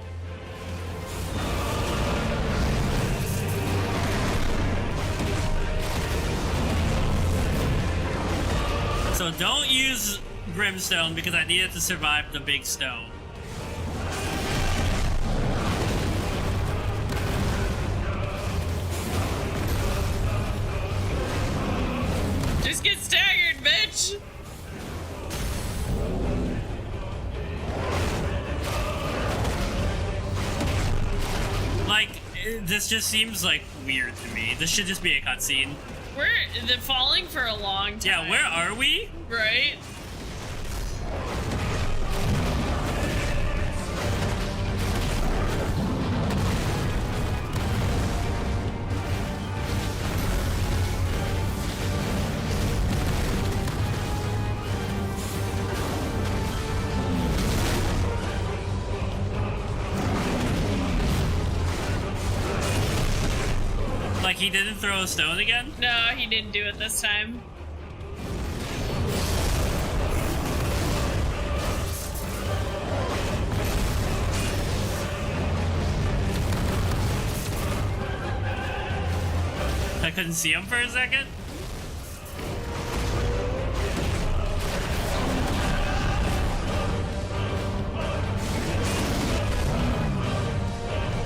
So don't use Brimstone because I needed to survive the big stone. Just get staggered, bitch! Like, this just seems like weird to me. This should just be a cutscene. We're falling for a long time. Yeah, where are we? Right? Like, he didn't throw a stone again? No, he didn't do it this time. I couldn't see him for a second.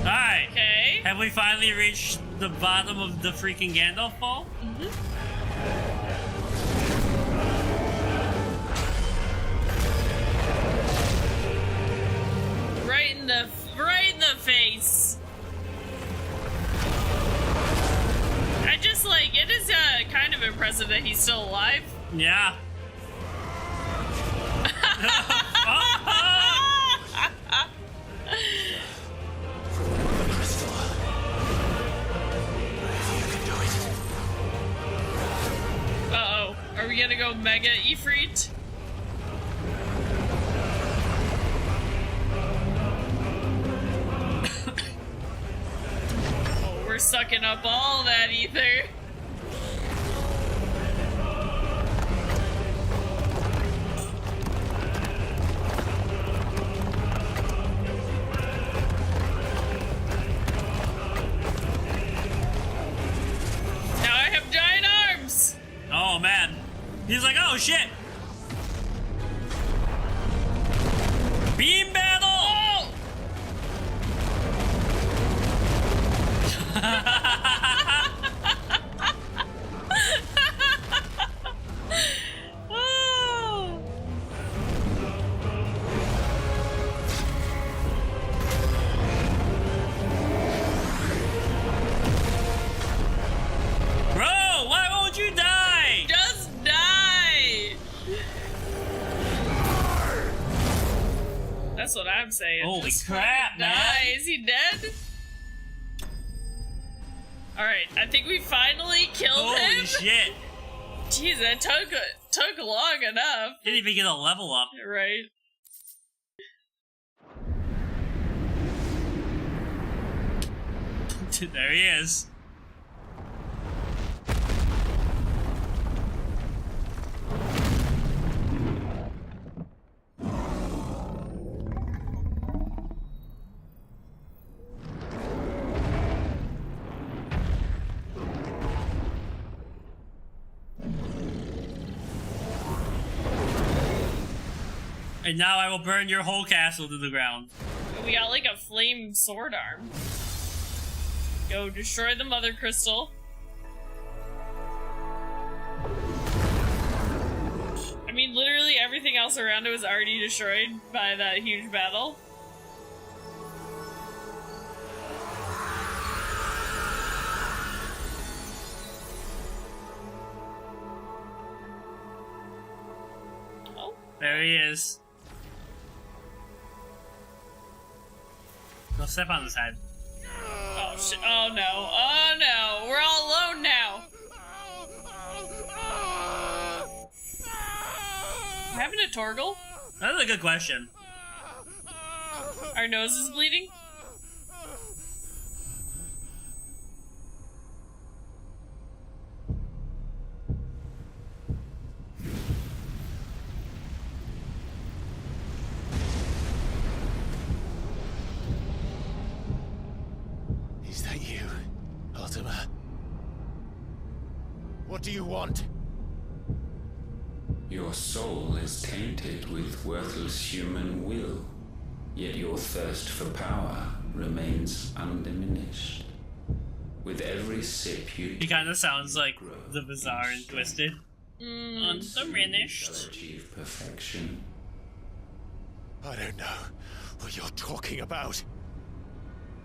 Alright. Okay. Have we finally reached the bottom of the freaking Gandalf Fall? Right in the face. I just like it is kind of impressive that he's still alive. Yeah. Uh-oh. Are we gonna go Mega Ifrit? Oh, we're sucking up all that ether. He's like, oh shit! Beam battle! Oh! Oh! Bro, why won't you die? Just die! That's what I'm saying. Holy Just crap, fucking man. die. Is he dead? Alright, I think we finally killed him. Holy shit. Jeez, that took long enough. Didn't even get a level up. Right. There he is. And now I will burn your whole castle to the ground. We got like a flame sword arm. Go destroy the mother crystal. I mean, literally everything else around it was already destroyed by that huge battle. Oh. There he is. Go step on his head. Oh shit. Oh no. Oh no. We're all alone now. What happened to Torgal? That's a good question. Our nose is bleeding? Is that you, Ultima? What do you want? Your soul is tainted with worthless human will, yet your thirst for power remains undiminished. With every sip you He kind of sounds like the Bizarre and Twisted. Undiminished. shall achieve perfection. I don't know what you're talking about.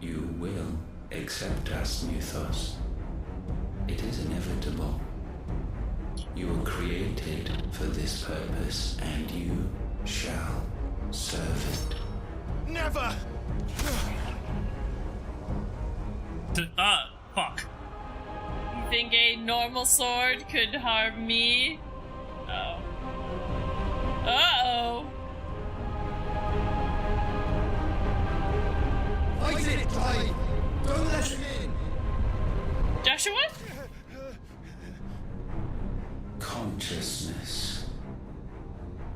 You will accept us, Mythos. It is inevitable. You were created for this purpose, and you shall serve it. Never! Fuck. You think a normal sword could harm me? Oh. Uh-oh. Fight it, Clive! Don't let him in! Joshua? Consciousness.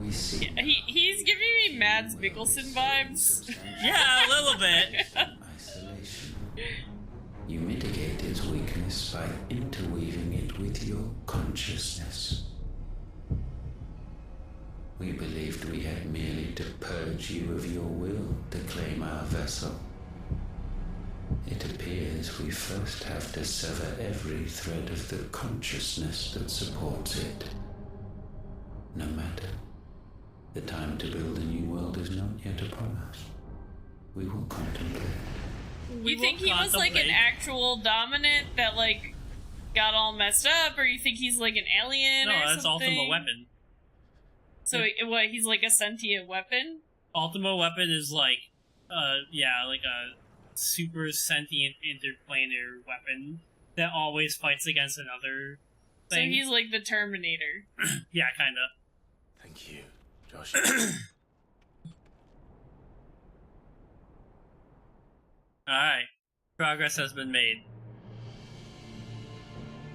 We see. He's giving me Mads Mikkelsen vibes. Yeah, a little bit. Isolation. You mitigate its weakness by interweaving it with your consciousness. We believed we had merely to purge you of your will to claim our vessel. It appears we first have to sever every thread of the consciousness that supports it. No matter. The time to build a new world is not yet upon us. We will contemplate. You think he was like an actual dominant that like got all messed up, or you think he's like an alien No, or that's something? Ultima Weapon. So what? He's like a sentient weapon? Ultima Weapon is like, yeah, like a super sentient interplanar weapon that always fights against another thing. So he's like the Terminator. Yeah, kinda. Thank you, Josh. Alright. Progress has been made.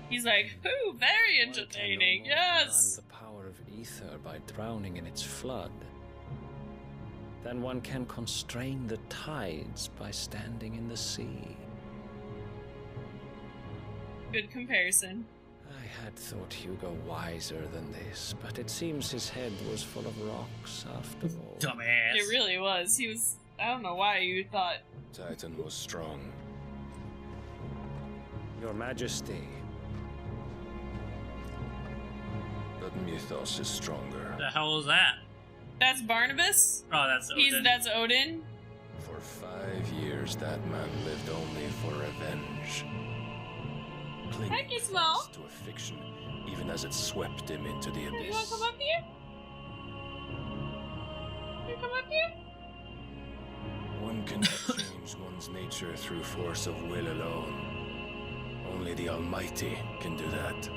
He's like, ooh, very entertaining, yes! The power of ether by drowning in its flood. Then one can constrain the tides by standing in the sea. Good comparison. I had thought Hugo wiser than this, but it seems his head was full of rocks after all. Dumbass. It really was. He was. I don't know why you thought. Titan was strong. Your Majesty. But Mythos is stronger. The hell is that? That's Barnabas? Oh, that's Odin. That's Odin? For 5 years, that man lived only for revenge. Clinging fast to a fiction, even as it swept him into the abyss. You wanna come up here? You come up here? One cannot change one's nature through force of will alone. Only the Almighty can do that.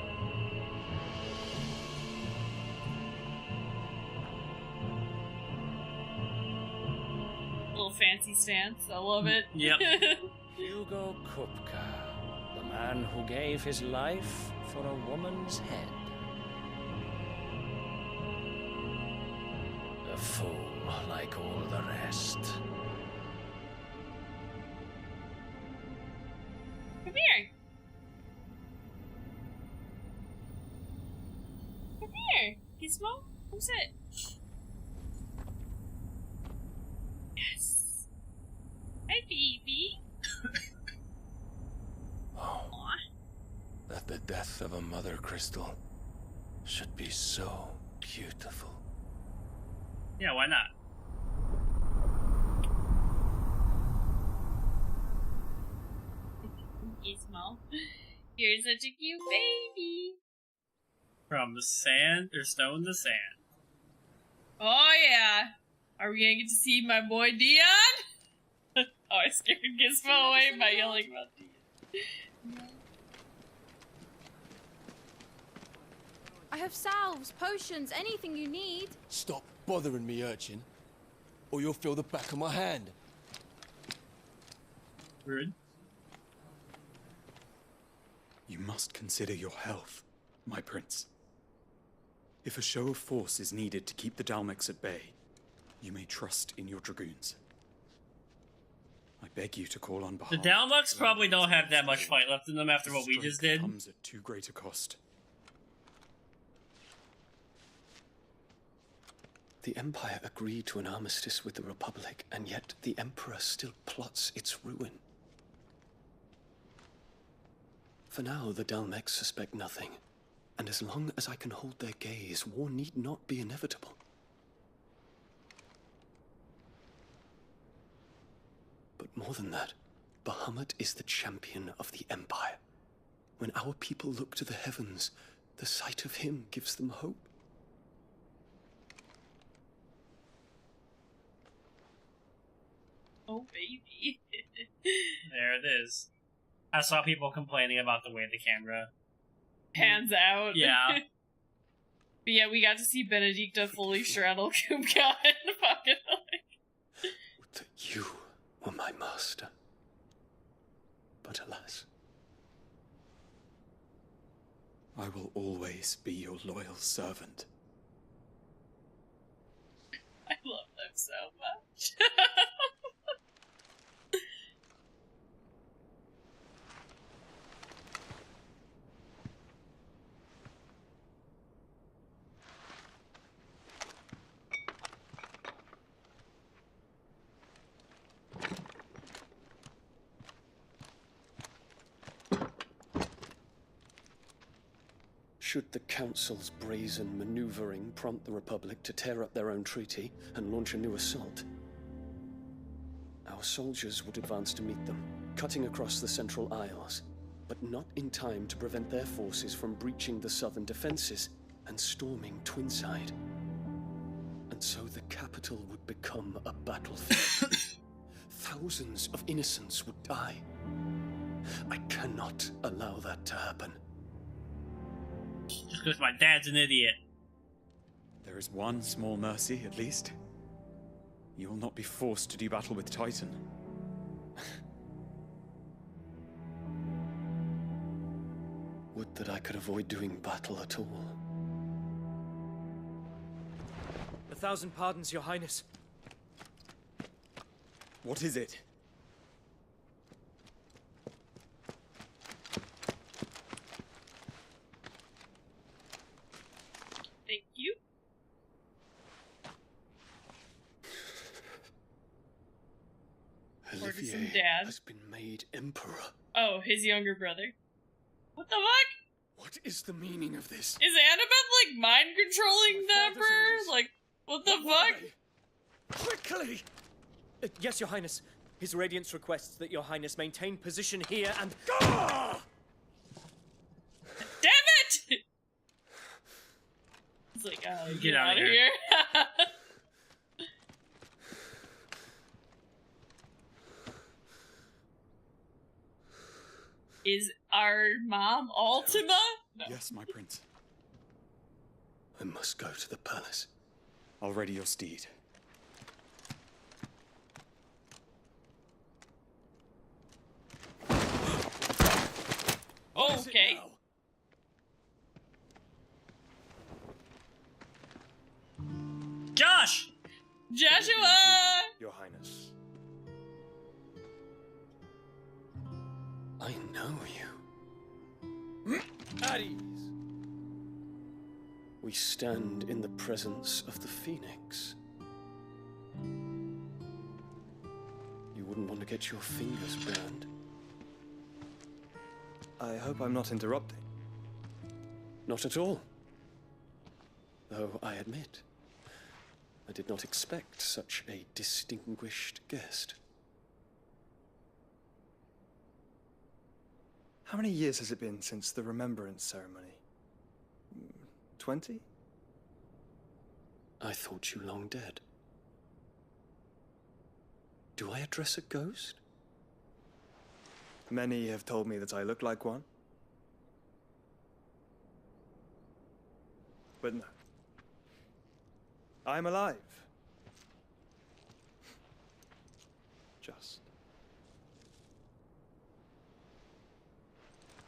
Little fancy stance. I love it. Yep. Hugo Kupka, the man who gave his life for a woman's head. A fool like all the rest. Come here. Come here. Gizmo, come sit. Yes. Hi, baby. Oh, that the death of a mother crystal should be so beautiful. Yeah, why not? Gizmo, you're such a cute baby. From sand or stone to sand. Oh yeah. Are we gonna get to see my boy Dion? Oh, I scared Gizmo away by yelling about Dion. I have salves, potions, anything you need. Stop bothering me, urchin, or you'll feel the back of my hand. Rude. You must consider your health, my prince. If a show of force is needed to keep the Dalmex at bay, you may trust in your dragoons. I beg you to call on Bahamut. The Dalmux probably don't have that much fight left in them after what we just did. Comes at too great a cost. The Empire agreed to an armistice with the Republic, and yet the Emperor still plots its ruin. For now, the Dalmex suspect nothing, and as long as I can hold their gaze, war need not be inevitable. But more than that, Bahamut is the champion of the Empire. When our people look to the heavens, the sight of him gives them hope. Oh, baby. There it is. I saw people complaining about the way the camera Hands out. Yeah. But yeah, we got to see Benedicta fully straddle Kupka and fucking like. That you were my master. But alas. I will always be your loyal servant. I love them so much. Should the Council's brazen maneuvering prompt the Republic to tear up their own treaty and launch a new assault, our soldiers would advance to meet them, cutting across the Central Isles, but not in time to prevent their forces from breaching the southern defenses and storming Twinside. And so the capital would become a battlefield. Thousands of innocents would die. I cannot allow that to happen. Just because my dad's an idiot. There is one small mercy, at least. You will not be forced to do battle with Titan. Would that I could avoid doing battle at all. 1,000 pardons, Your Highness. What is it? dad has been made emperor. Oh, his younger brother. What the fuck? What is the meaning of this? Is Annabeth, like, mind controlling the Emperor? Like, what the fuck? Quickly! Yes, Your Highness. His Radiance requests that Your Highness maintain position here and... Ah! Damn it! It's like, get out of here. Is our mom Ultima? No. Yes, my prince. I must go to the palace. I'll ready your steed. Okay. Josh! Joshua! Your Highness. I know you. At ease. We stand in the presence of the Phoenix. You wouldn't want to get your fingers burned. I hope I'm not interrupting. Not at all. Though I admit, I did not expect such a distinguished guest. How many years has it been since the Remembrance ceremony? 20? I thought you long dead. Do I address a ghost? Many have told me that I look like one. But no. I'm alive. Just.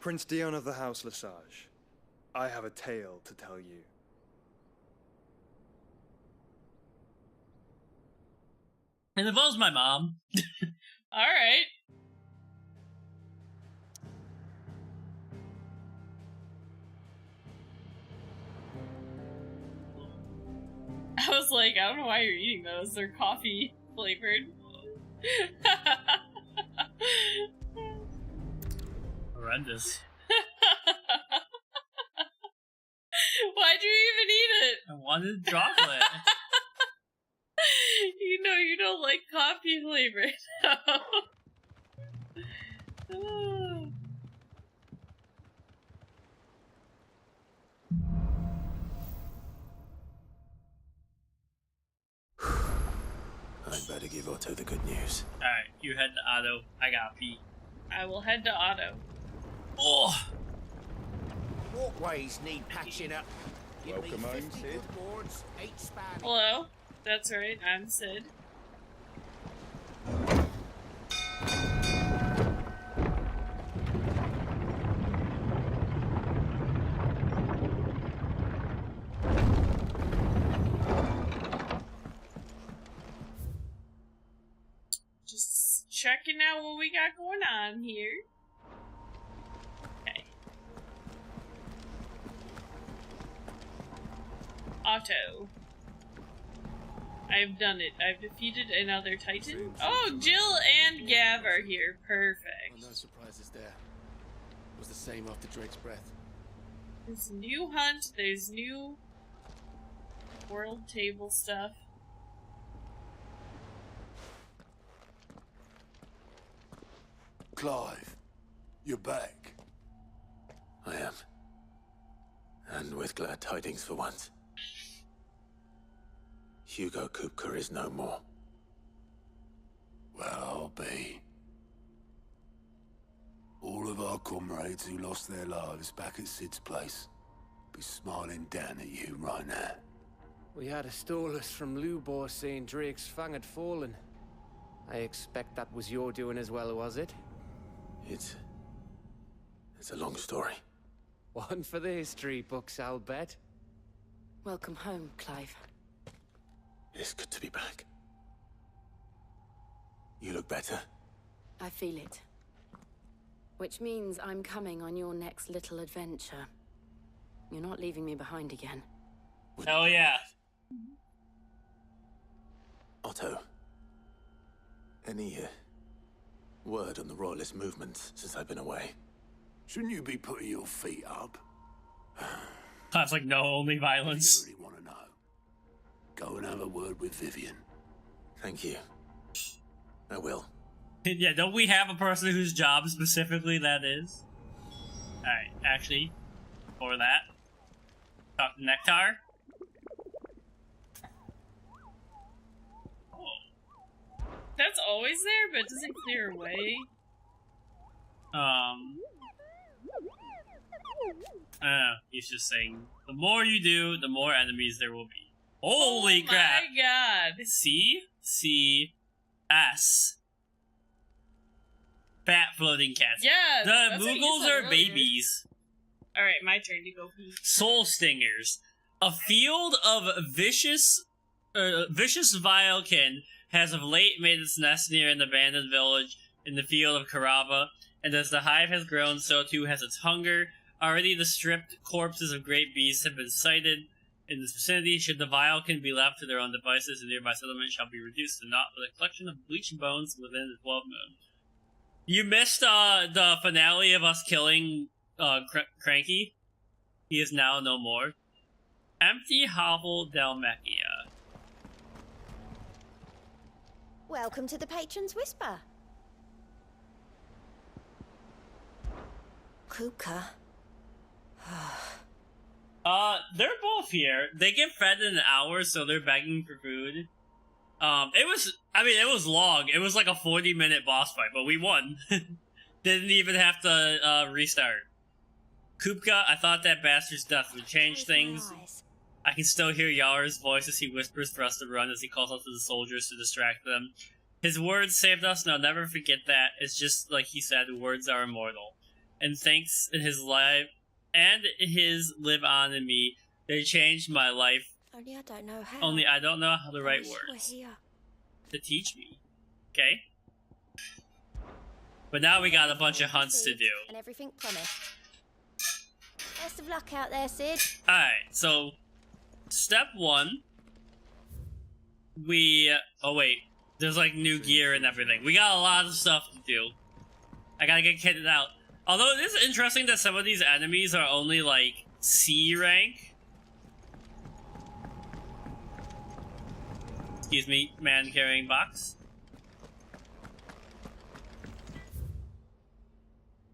Prince Dion of the House Lesage, I have a tale to tell you. It involves my mom. Alright. I was like, I don't know why you're eating those. They're coffee flavored. Horrendous. Why'd you even eat it? I wanted chocolate. You know you don't like coffee flavored. I'd better give Otto the good news. Alright, you head to Otto. I gotta pee. I will head to Otto. Oh! Walkways need patching up. Give me Welcome home, 50 Sid. good boards, 8 span. Hello? That's right, I'm Sid. Just checking out what we got going on here. Okay. Otto. I've done it. I've defeated another Titan. Oh, Jill and Gav are here. Perfect. Oh, no surprises there. It was the same after Drake's breath. There's new hunt. There's new world table stuff. Clive, you're back. I am. And with glad tidings for once. Hugo Kupka is no more. Well, I'll be. All of our comrades who lost their lives back at Sid's place be smiling down at you right now. We had a stolus from Lubor saying Drake's fang had fallen. I expect that was your doing as well, was it? It's a long story. One for the history books, I'll bet. Welcome home, Clive. It's good to be back. You look better. I feel it. Which means I'm coming on your next little adventure. You're not leaving me behind again. Hell yeah. Otto. Any word on the Royalist movement since I've been away. Shouldn't you be putting your feet up? That's like no only violence. If you really want to know, go and have a word with Vivian. Thank you. I will. Yeah, don't we have a person whose job specifically that is? Alright, actually, for that, talk to Nectar. Oh. That's always there, but it doesn't clear away. I don't know, he's just saying, the more you do, the more enemies there will be. Holy crap! Oh my god! C-C-S. Fat floating cats. Yeah, the Moogles are babies. Alright, my turn to go pee. Soul Stingers. A field of vicious vilekin has of late made its nest near an abandoned village in the field of Karava, and as the hive has grown, so too has its hunger. Already the stripped corpses of great beasts have been sighted in this vicinity. Should the vilekin be left to their own devices, the nearby settlement shall be reduced to naught with a collection of bleached bones within the 12 moon. You missed the finale of us killing Cranky. He is now no more. Empty Hovel Dalmacia. Welcome to the Patron's Whisper. Kuka. They're both here. They get fed in an hour, so they're begging for food. It was long. It was like a 40-minute boss fight, but we won. Didn't even have to, restart. Kupka, I thought that bastard's death would change things. I can still hear Yar's voice as he whispers for us to run as he calls out to the soldiers to distract them. His words saved us, and I'll never forget that. It's just like he said, words are immortal. And thanks in his life, and his live on in me, they changed my life. Only I don't know how. Only I don't know how the right words to teach me. Okay? But now we got a bunch of hunts to do. And everything promised. Best of luck out there, Sid. Alright, so step 1. Oh wait, there's like new gear and everything. We got a lot of stuff to do. I gotta get kitted out. Although it is interesting that some of these enemies are only like C rank. Excuse me, man carrying box.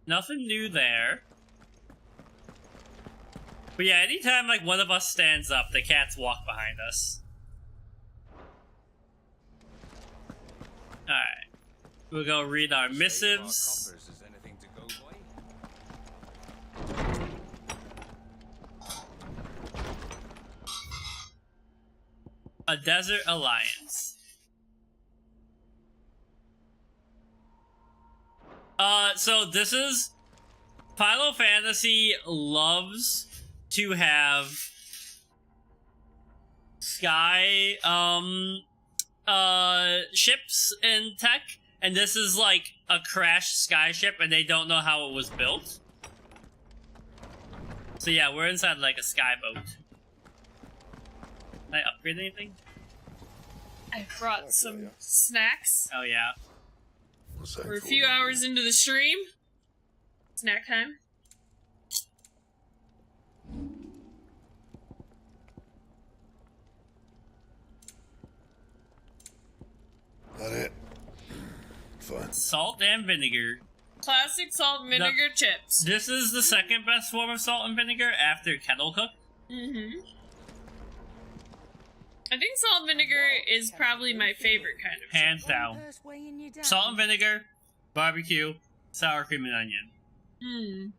Nothing new there. But yeah, anytime like one of us stands up, the cats walk behind us. Alright. We'll go read our missives. A Desert Alliance. So this is... Final Fantasy loves to have sky, ships in tech, and this is like a crashed sky ship, and they don't know how it was built. So yeah, we're inside like a sky boat. Can I upgrade anything? I brought some snacks. Oh yeah. We're a few hours into the stream. Snack time. That it? Fine. Salt and vinegar. Classic salt and vinegar chips. This is the second best form of salt and vinegar after kettle cook. Mm-hmm. I think salt and vinegar is probably my favorite kind of Hands chip. down. Salt and vinegar, barbecue, sour cream and onion. I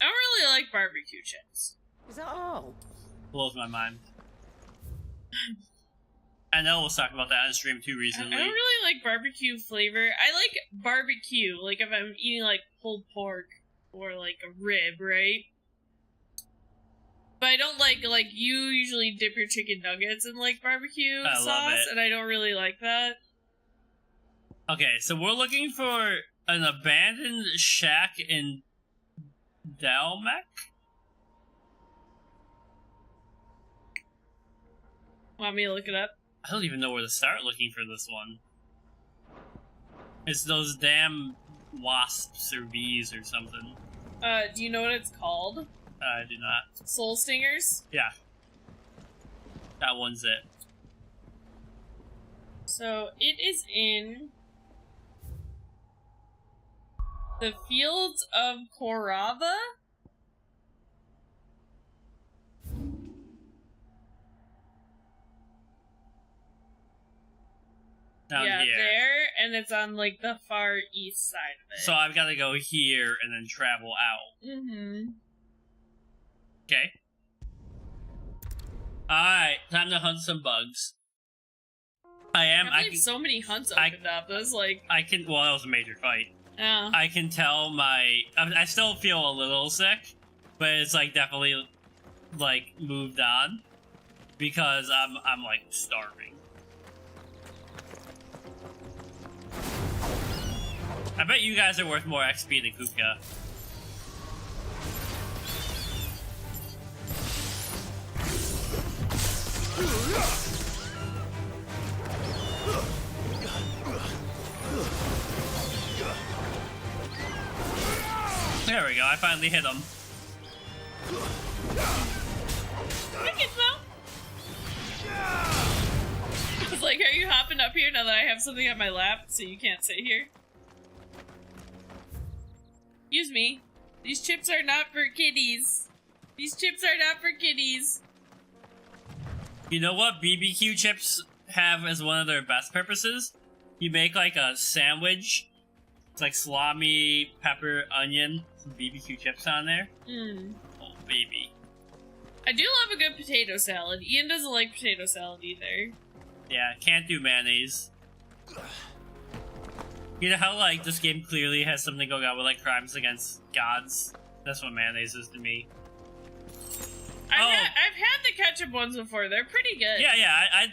don't really like barbecue chips. Is that all? Blows my mind. I know we'll talk about that on stream too recently. I don't really like barbecue flavor. I like barbecue, like if I'm eating like pulled pork or like a rib, right? But I don't like you usually dip your chicken nuggets in like barbecue sauce, and I don't really like that. Okay, so we're looking for an abandoned shack in Dalmac? Want me to look it up? I don't even know where to start looking for this one. It's those damn wasps or bees or something. Do you know what it's called? I do not. Soul Stingers? Yeah. That one's it. So, it is in the Fields of Korava? Down yeah, here. there, and it's on, like, the far east side of it. So I've got to go here and then travel out. Mm-hmm. Okay. Alright, time to hunt some bugs. I believe so many hunts opened up. That was like... Well, that was a major fight. Yeah. I can tell I still feel a little sick, but it's, like, definitely, like, moved on. Because I'm like, starving. I bet you guys are worth more XP than Kupka. There we go, I finally hit him. I was like, are you hopping up here now that I have something on my lap so you can't sit here? Excuse me. These chips are not for kiddies. These chips are not for kiddies. You know what BBQ chips have as one of their best purposes? You make like a sandwich. It's like salami, pepper, onion, some BBQ chips on there. Mm. Oh, baby. I do love a good potato salad. Ian doesn't like potato salad either. Yeah, can't do mayonnaise. You know how, like, this game clearly has something going on with, like, crimes against gods? That's what mayonnaise is to me. I've had the ketchup ones before. They're pretty good. Yeah,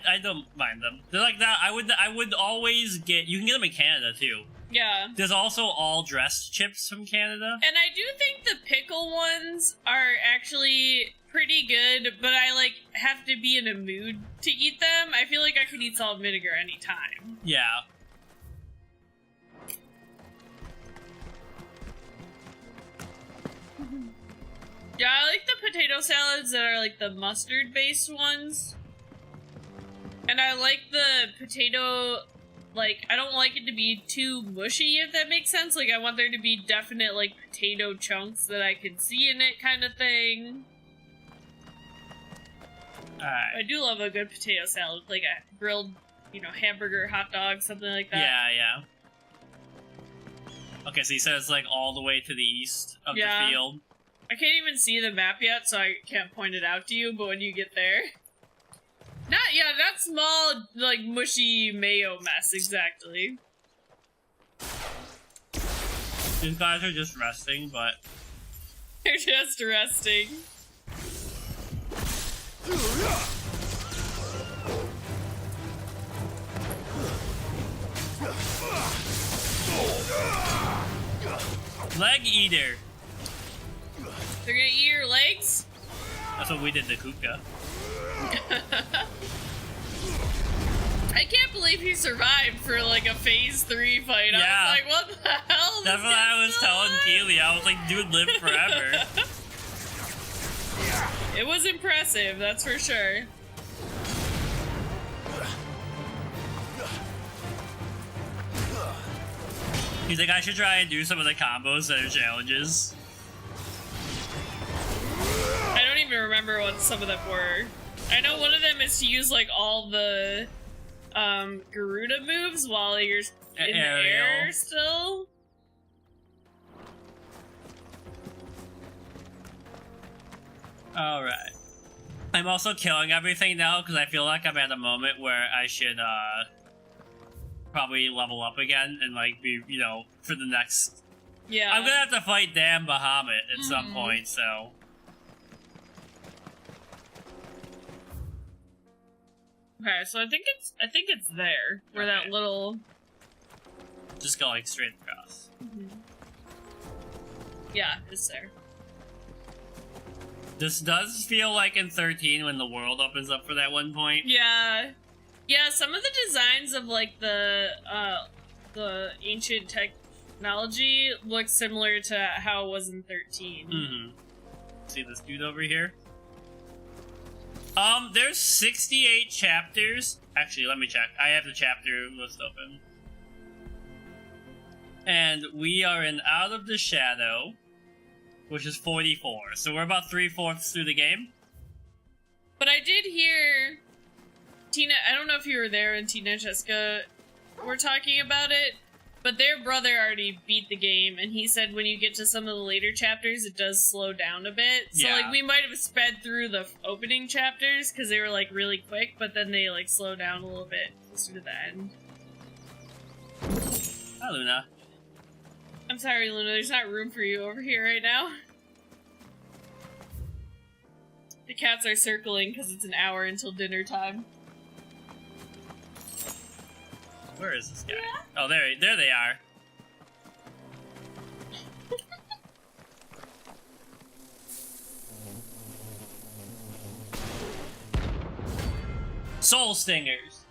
I don't mind them. They're like that. I would always get... You can get them in Canada, too. Yeah. There's also all-dressed chips from Canada. And I do think the pickle ones are actually pretty good, but I, like, have to be in a mood to eat them. I feel like I could eat salt and vinegar anytime. Yeah. Yeah, I like the potato salads that are like the mustard based ones. And I like the potato, like, I don't like it to be too mushy, if that makes sense. Like, I want there to be definite, like, potato chunks that I can see in it kind of thing. Alright. I do love a good potato salad, like a grilled, you know, hamburger, hot dog, something like that. Yeah. Okay, so you said it's like all the way to the east of the field. I can't even see the map yet, so I can't point it out to you, but when you get there... that small, like, mushy mayo mess, exactly. These guys are just resting, but... They're just resting. Leg eater. They're gonna eat your legs? That's what we did to Kupka. I can't believe he survived for like a phase 3 fight. Yeah. I was like, what the hell? That's what I was telling Keely. I was like, dude, live forever. It was impressive, that's for sure. You think I should try and do some of the combos that are challenges? I don't even remember what some of them were. I know one of them is to use like all the Garuda moves while you're in the air still. Alright. I'm also killing everything now because I feel like I'm at a moment where I should probably level up again and like be, you know, for the next... Yeah. I'm gonna have to fight Dan Bahamut at some point, so... Okay, so I think it's there where that little. Just go like straight across. Yeah, it's there. This does feel like in 13 when the world opens up for that one point. Yeah, some of the designs of like the the ancient technology looks similar to how it was in 13. Mm-hmm. See this dude over here? There's 68 chapters. Actually, let me check. I have the chapter list open. And we are in Out of the Shadow, which is 44. So we're about 3/4 through the game. But I did hear Tina, I don't know if you were there when Tina and Jessica were talking about it, but their brother already beat the game, and he said when you get to some of the later chapters, it does slow down a bit. So, Yeah. like, we might have sped through the opening chapters, because they were, like, really quick, but then they, like, slow down a little bit closer to the end. Hi, Luna. I'm sorry, Luna, there's not room for you over here right now. The cats are circling, because it's an hour until dinner time. Where is this guy? Oh, there they are. Soul Stingers.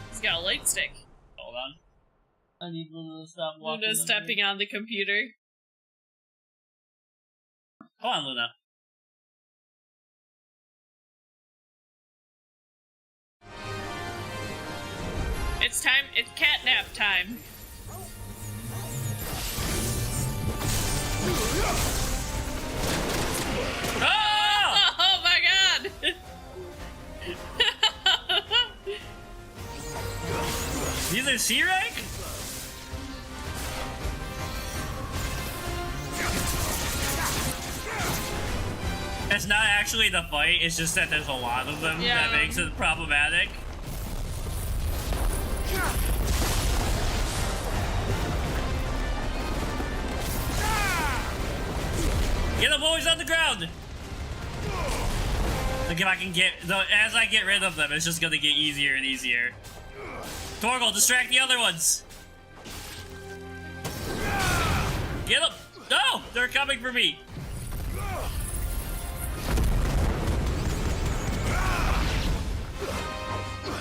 He's got a light stick. Hold on. I need Luna to stop walking. Luna's stepping on the computer. Hold on, Luna. It's time. It's catnap time. Ah! Oh my god! These are C rank? It's not actually the fight, it's just that there's a lot of them that makes it problematic. Get the boys on the ground! Like if I can get, as I get rid of them, it's just gonna get easier and easier. Torgal, distract the other ones! Get them! No! They're coming for me!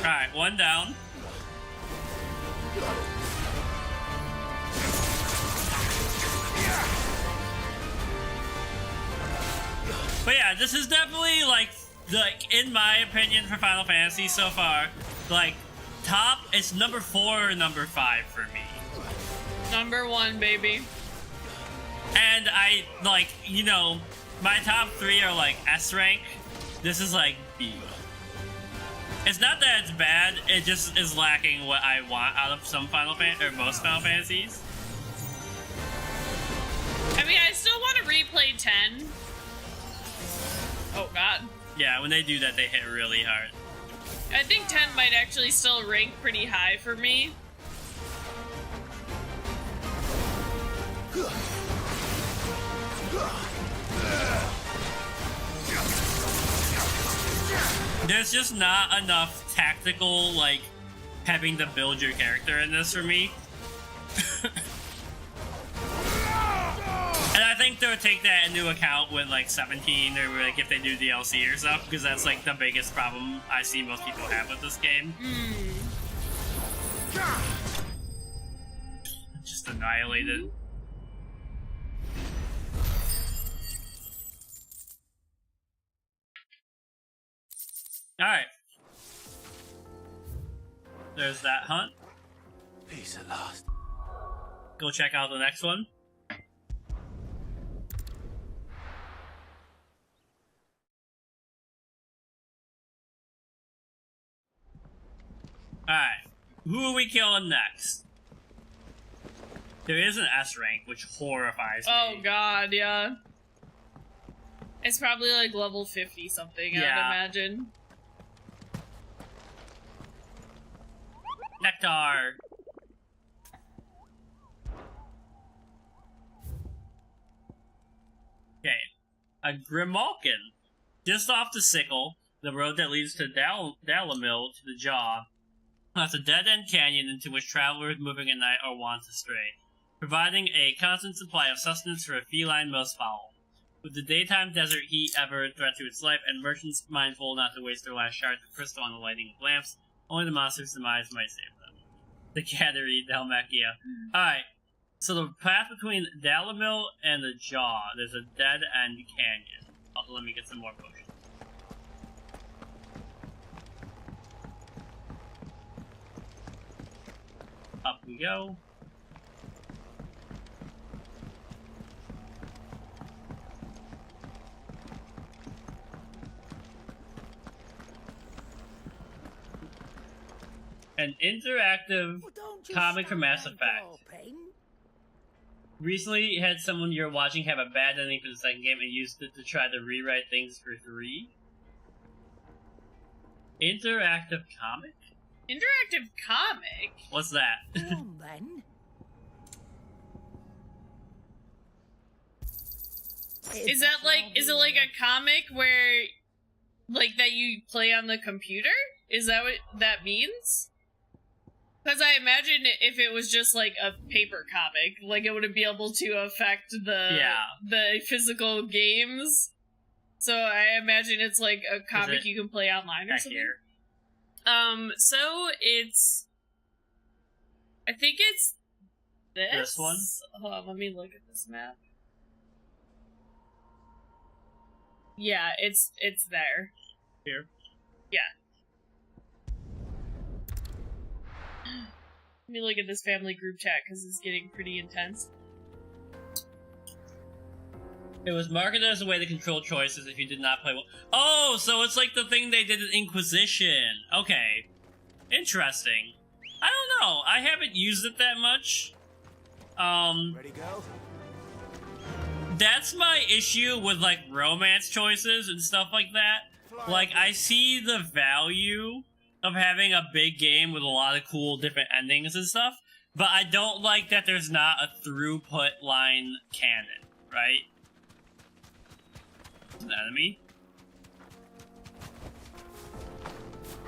Alright, one down. But yeah, this is definitely like in my opinion for Final Fantasy so far, like top, it's number 4 or number 5 for me. Number 1, baby. And I like, you know, my top 3 are like S rank. This is like B. It's not that it's bad, it just is lacking what I want out of some Final Fantasy, or most Final Fantasies. I mean, I still want to replay 10. Oh god. Yeah, when they do that, they hit really hard. I think 10 might actually still rank pretty high for me. There's just not enough tactical, like, having to build your character in this for me. And I think they'll take that into account with, like, 17, or, like, if they do DLC or stuff, because that's, like, the biggest problem I see most people have with this game. Just annihilated. Alright. There's that hunt. Peace at last. Go check out the next one. Alright. Who are we killing next? There is an S rank, which horrifies me. Oh god, yeah. It's probably like level 50 something, Yeah. I'd imagine. Nectar! Okay. A Grimalkin. Just off the Sickle, the road that leads to Dalamil to the Jaw. That's a dead-end canyon into which travelers moving at night are wont to stray, providing a constant supply of sustenance for a feline most foul. With the daytime desert heat ever a threat to its life, and merchants mindful not to waste their last shards of crystal on the lighting of lamps, Only the monster's demise might save them. The Cattery, Dalmacia. Alright, so the path between Dalamil and the Jaw, there's a dead-end canyon. Also, let me get some more potions. Up we go. An interactive comic from Mass Effect. Recently had someone you're watching have a bad ending for the second game and used it to try to rewrite things for 3. Interactive comic? Interactive comic? What's that? Go on, then. Is it like a comic where, like, that you play on the computer? Is that what that means? Because I imagine if it was just like a paper comic, like it wouldn't be able to affect the physical games. So I imagine it's like a comic you can play online or something. Here? So it's, I think it's this. This one? Hold on, let me look at this map. Yeah, it's there. Here? Yeah. Let me look at this family group chat because it's getting pretty intense. It was marketed as a way to control choices if you did not play well. Oh, so it's like the thing they did in Inquisition. Okay. Interesting. I don't know. I haven't used it that much. Ready, go? That's my issue with, like, romance choices and stuff like that. Like, I see the value of having a big game with a lot of cool different endings and stuff, but I don't like that there's not a throughput line canon, right? An enemy?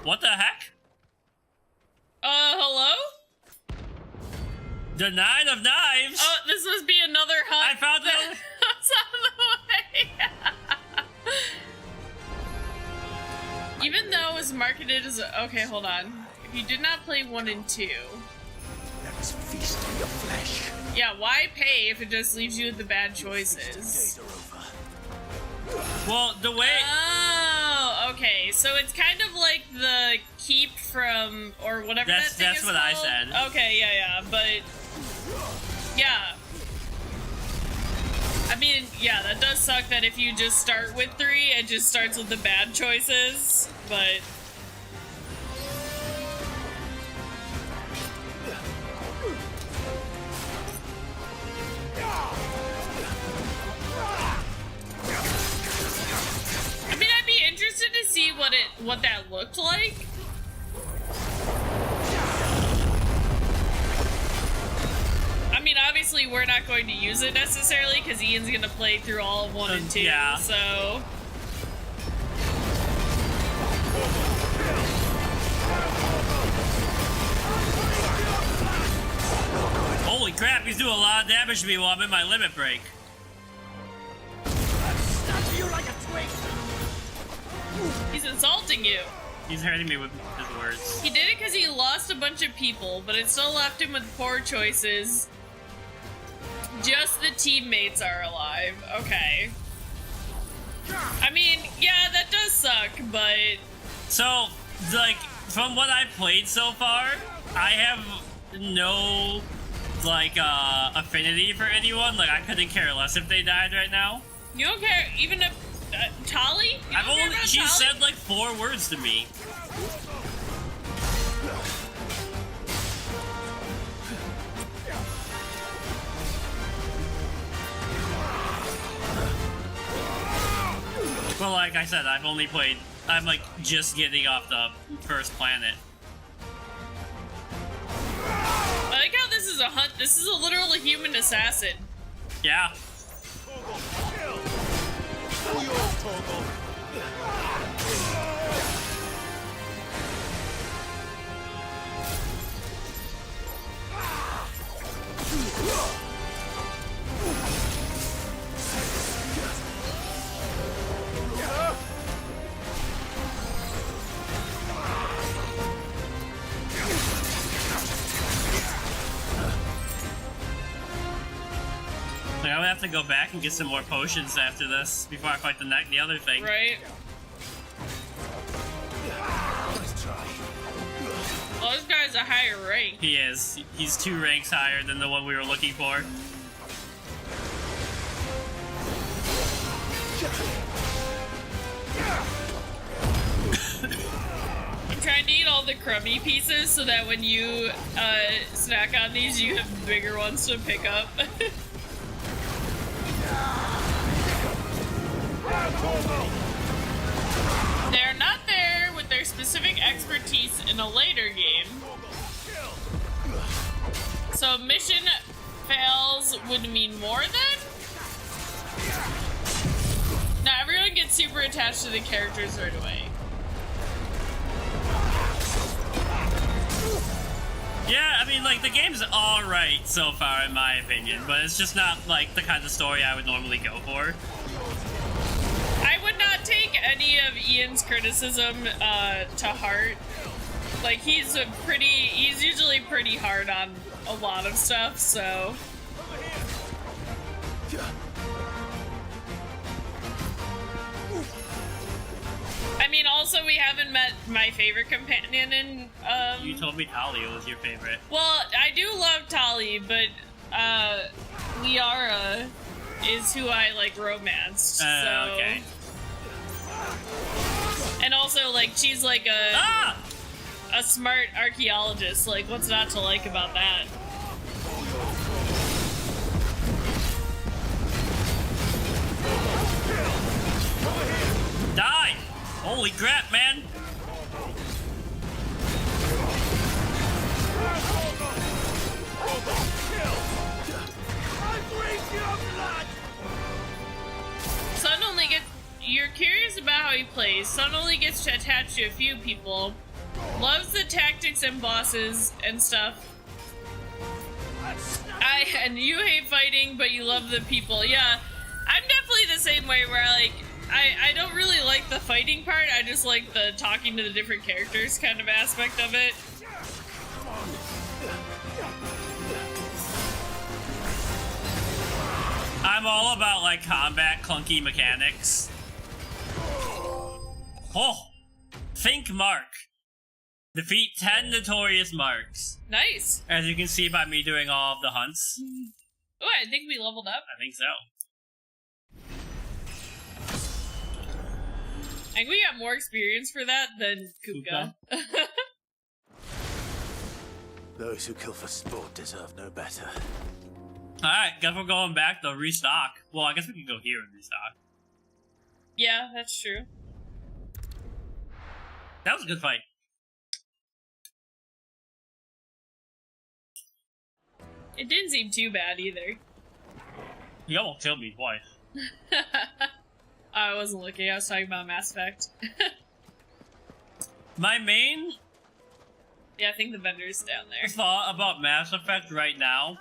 What the heck? Hello? The Nine of Knives! Oh, this must be another hunt. I found it! That's out of the way! Even though it was marketed as a... Okay, hold on. If you did not play 1 and 2... Let us feast on your flesh. Yeah, why pay if it just leaves you with the bad choices? Well, the way... Oh, okay. So it's kind of like the keep from... Or whatever that thing is called. That's what I said. Okay, yeah, but... Yeah. I mean, yeah, that does suck that if you just start with 3, it just starts with the bad choices, but... I mean, I'd be interested to see what that looked like. I mean, obviously, we're not going to use it necessarily because Ian's going to play through all of 1 and 2, yeah. So... Holy crap, he's doing a lot of damage to me while I'm in my limit break. He's insulting you. He's hurting me with his words. He did it because he lost a bunch of people, but it still left him with poor choices. Just the teammates are alive. Okay. I mean, yeah, that does suck, but... So, like, from what I've played so far, I have no, like, affinity for anyone. Like, I couldn't care less if they died right now. You don't care, even if... Tali? She said, like, 4 words to me. Well, like I said, I've only played... I'm, like, just getting off the first planet. I like how this is a hunt. This is a literal human assassin. Yeah. have to go back and get some more potions after this before I fight the other thing. Right. Nice try. Well, this guy's a higher rank. He is. He's 2 ranks higher than the one we were looking for. I'm trying to eat all the crummy pieces so that when you snack on these, you have bigger ones to pick up. They're not there with their specific expertise in a later game. So mission fails would mean more then? Now everyone gets super attached to the characters right away. Yeah, I mean, like, the game's alright so far, in my opinion, but it's just not, like, the kind of story I would normally go for. I would not take any of Ian's criticism to heart. Like, he's usually pretty hard on a lot of stuff, so... I mean, also, we haven't met my favorite companion in, You told me Talia was your favorite. Well, I do love Tali, but, Liara is who I, like, romanced, so... Okay. And also, like, she's like a smart archaeologist. Like, what's not to like about that? Die! Holy crap, man! Sun only gets... You're curious about how he plays. Sun only gets to attach to a few people. Loves the tactics and bosses and stuff. And you hate fighting, but you love the people. Yeah, I'm definitely the same way where, like, I don't really like the fighting part. I just like the talking to the different characters kind of aspect of it. I'm all about, like, combat clunky mechanics. Oh! Think Mark. Defeat 10 notorious marks. Nice. As you can see by me doing all of the hunts. Oh, I think we leveled up. I think so. I think we got more experience for that than Kuka. Those who kill for sport deserve no better. Alright, guess we're going back to restock. Well, I guess we can go here and restock. Yeah, that's true. That was a good fight. It didn't seem too bad either. He almost killed me twice. I wasn't looking, I was talking about Mass Effect. My main Yeah, I think the vendor's down there. thought about Mass Effect right now,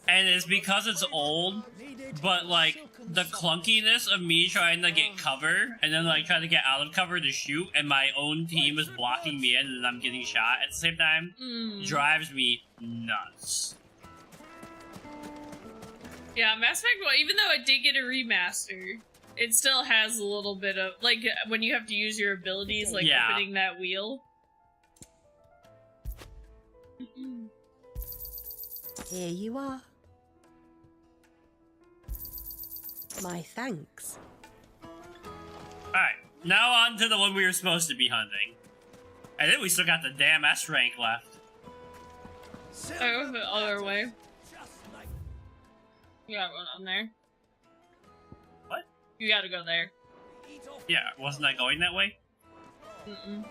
and it's because it's old, but like the clunkiness of me trying to get cover and then like trying to get out of cover to shoot, and my own team is blocking me in and I'm getting shot at the same time, drives me nuts. Yeah, Mass Effect, well, even though it did get a remaster, it still has a little bit of, like, when you have to use your abilities, like opening that wheel. Here you are. My thanks. Alright, now on to the one we were supposed to be hunting. And then we still got the damn S rank left. Oh, the other way. You gotta go down there. What? You gotta go there. Yeah, wasn't I going that way? Mm-mm.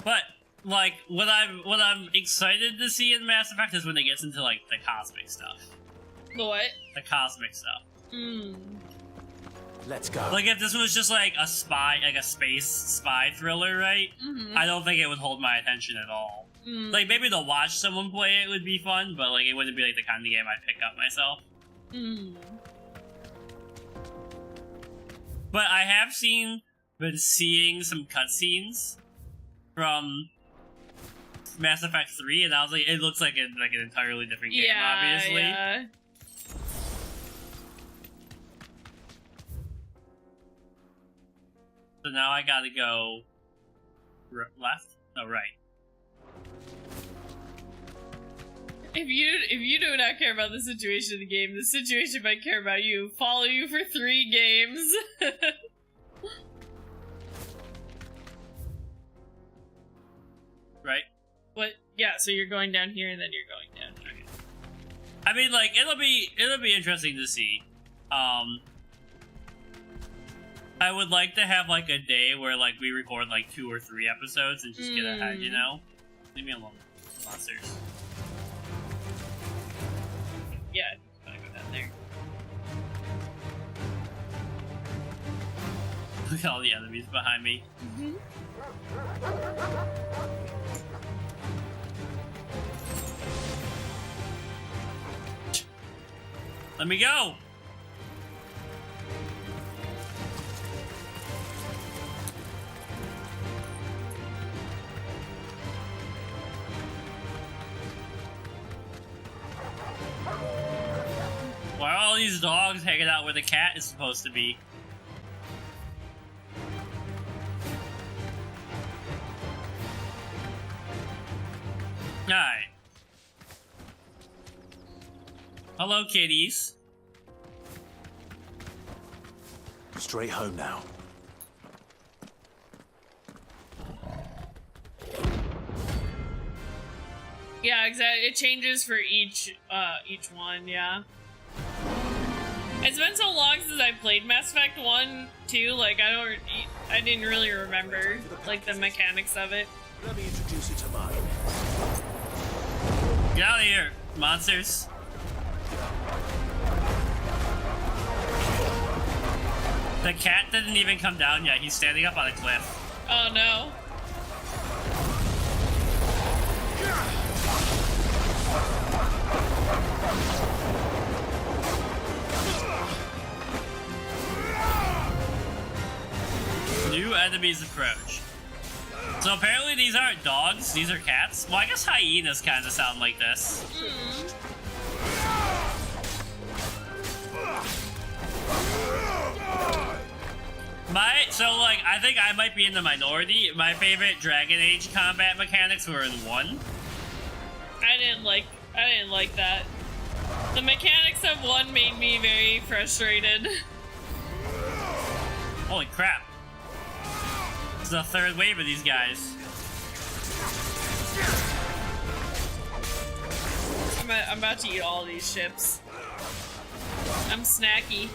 But like what I'm excited to see in Mass Effect is when it gets into like the cosmic stuff. The what? The cosmic stuff. Let's go. Like if this was just like a spy, like a space spy thriller, right? I don't think it would hold my attention at all. Like maybe to watch someone play it would be fun, but like it wouldn't be like the kind of game I'd pick up myself. But I have been seeing some cutscenes from Mass Effect 3, and I was like, it looks like an entirely different game, obviously. Yeah. So now I gotta go left? No, right. If you do not care about the situation of the game, the situation might care about you. Follow you for 3 games. Right? What? Yeah, so you're going down here and then you're going down. Okay. I mean, like, it'll be interesting to see. I would like to have like a day where like we record like 2 or 3 episodes and just get ahead, you know? Leave me alone, monsters. Yeah, I'm gonna go down there. Look at all the enemies behind me. Let me go! Why are all these dogs hanging out where the cat is supposed to be? Alright. Hello, kitties. Straight home now. Yeah, exactly. It changes for each one, yeah. It's been so long since I played Mass Effect 1, too, like, I didn't really remember, like, the mechanics of it. Let me introduce you to mine. Get out of here, monsters. The cat didn't even come down yet. He's standing up on a cliff. Oh, no. New enemies approach. So apparently these aren't dogs, these are cats. Well, I guess hyenas kind of sound like this. I think I might be in the minority. My favorite Dragon Age combat mechanics were in 1. I didn't like that. The mechanics of 1 made me very frustrated. Holy crap. This is the 3rd wave of these guys. I'm about to eat all these ships. I'm snacky.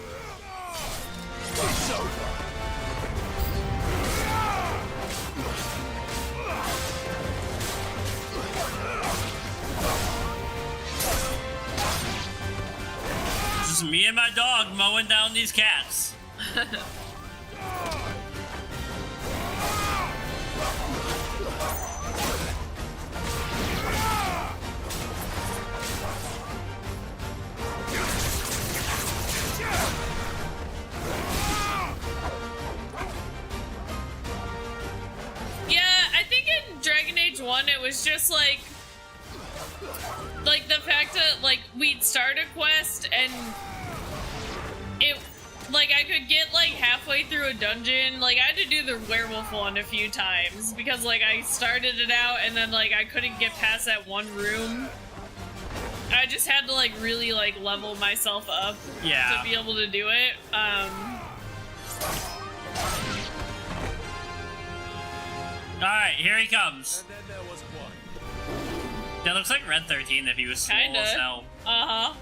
Just me and my dog mowing down these cats. Yeah, I think in Dragon Age 1 it was just like the fact that like we'd start a quest and it like I could get like halfway through a dungeon. Like I had to do the werewolf one a few times because like I started it out and then like I couldn't get past that one room. I just had to like really like level myself up to be able to do it. Alright, here he comes. That looks like Red 13 if he was swole as hell. Uh-huh.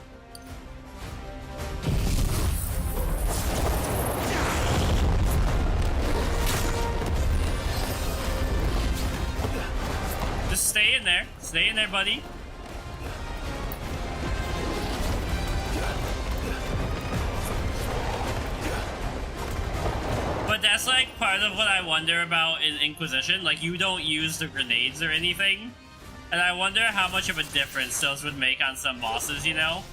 Just stay in there. Stay in there, buddy. But that's like part of what I wonder about in Inquisition. Like, you don't use the grenades or anything. And I wonder how much of a difference those would make on some bosses, you know?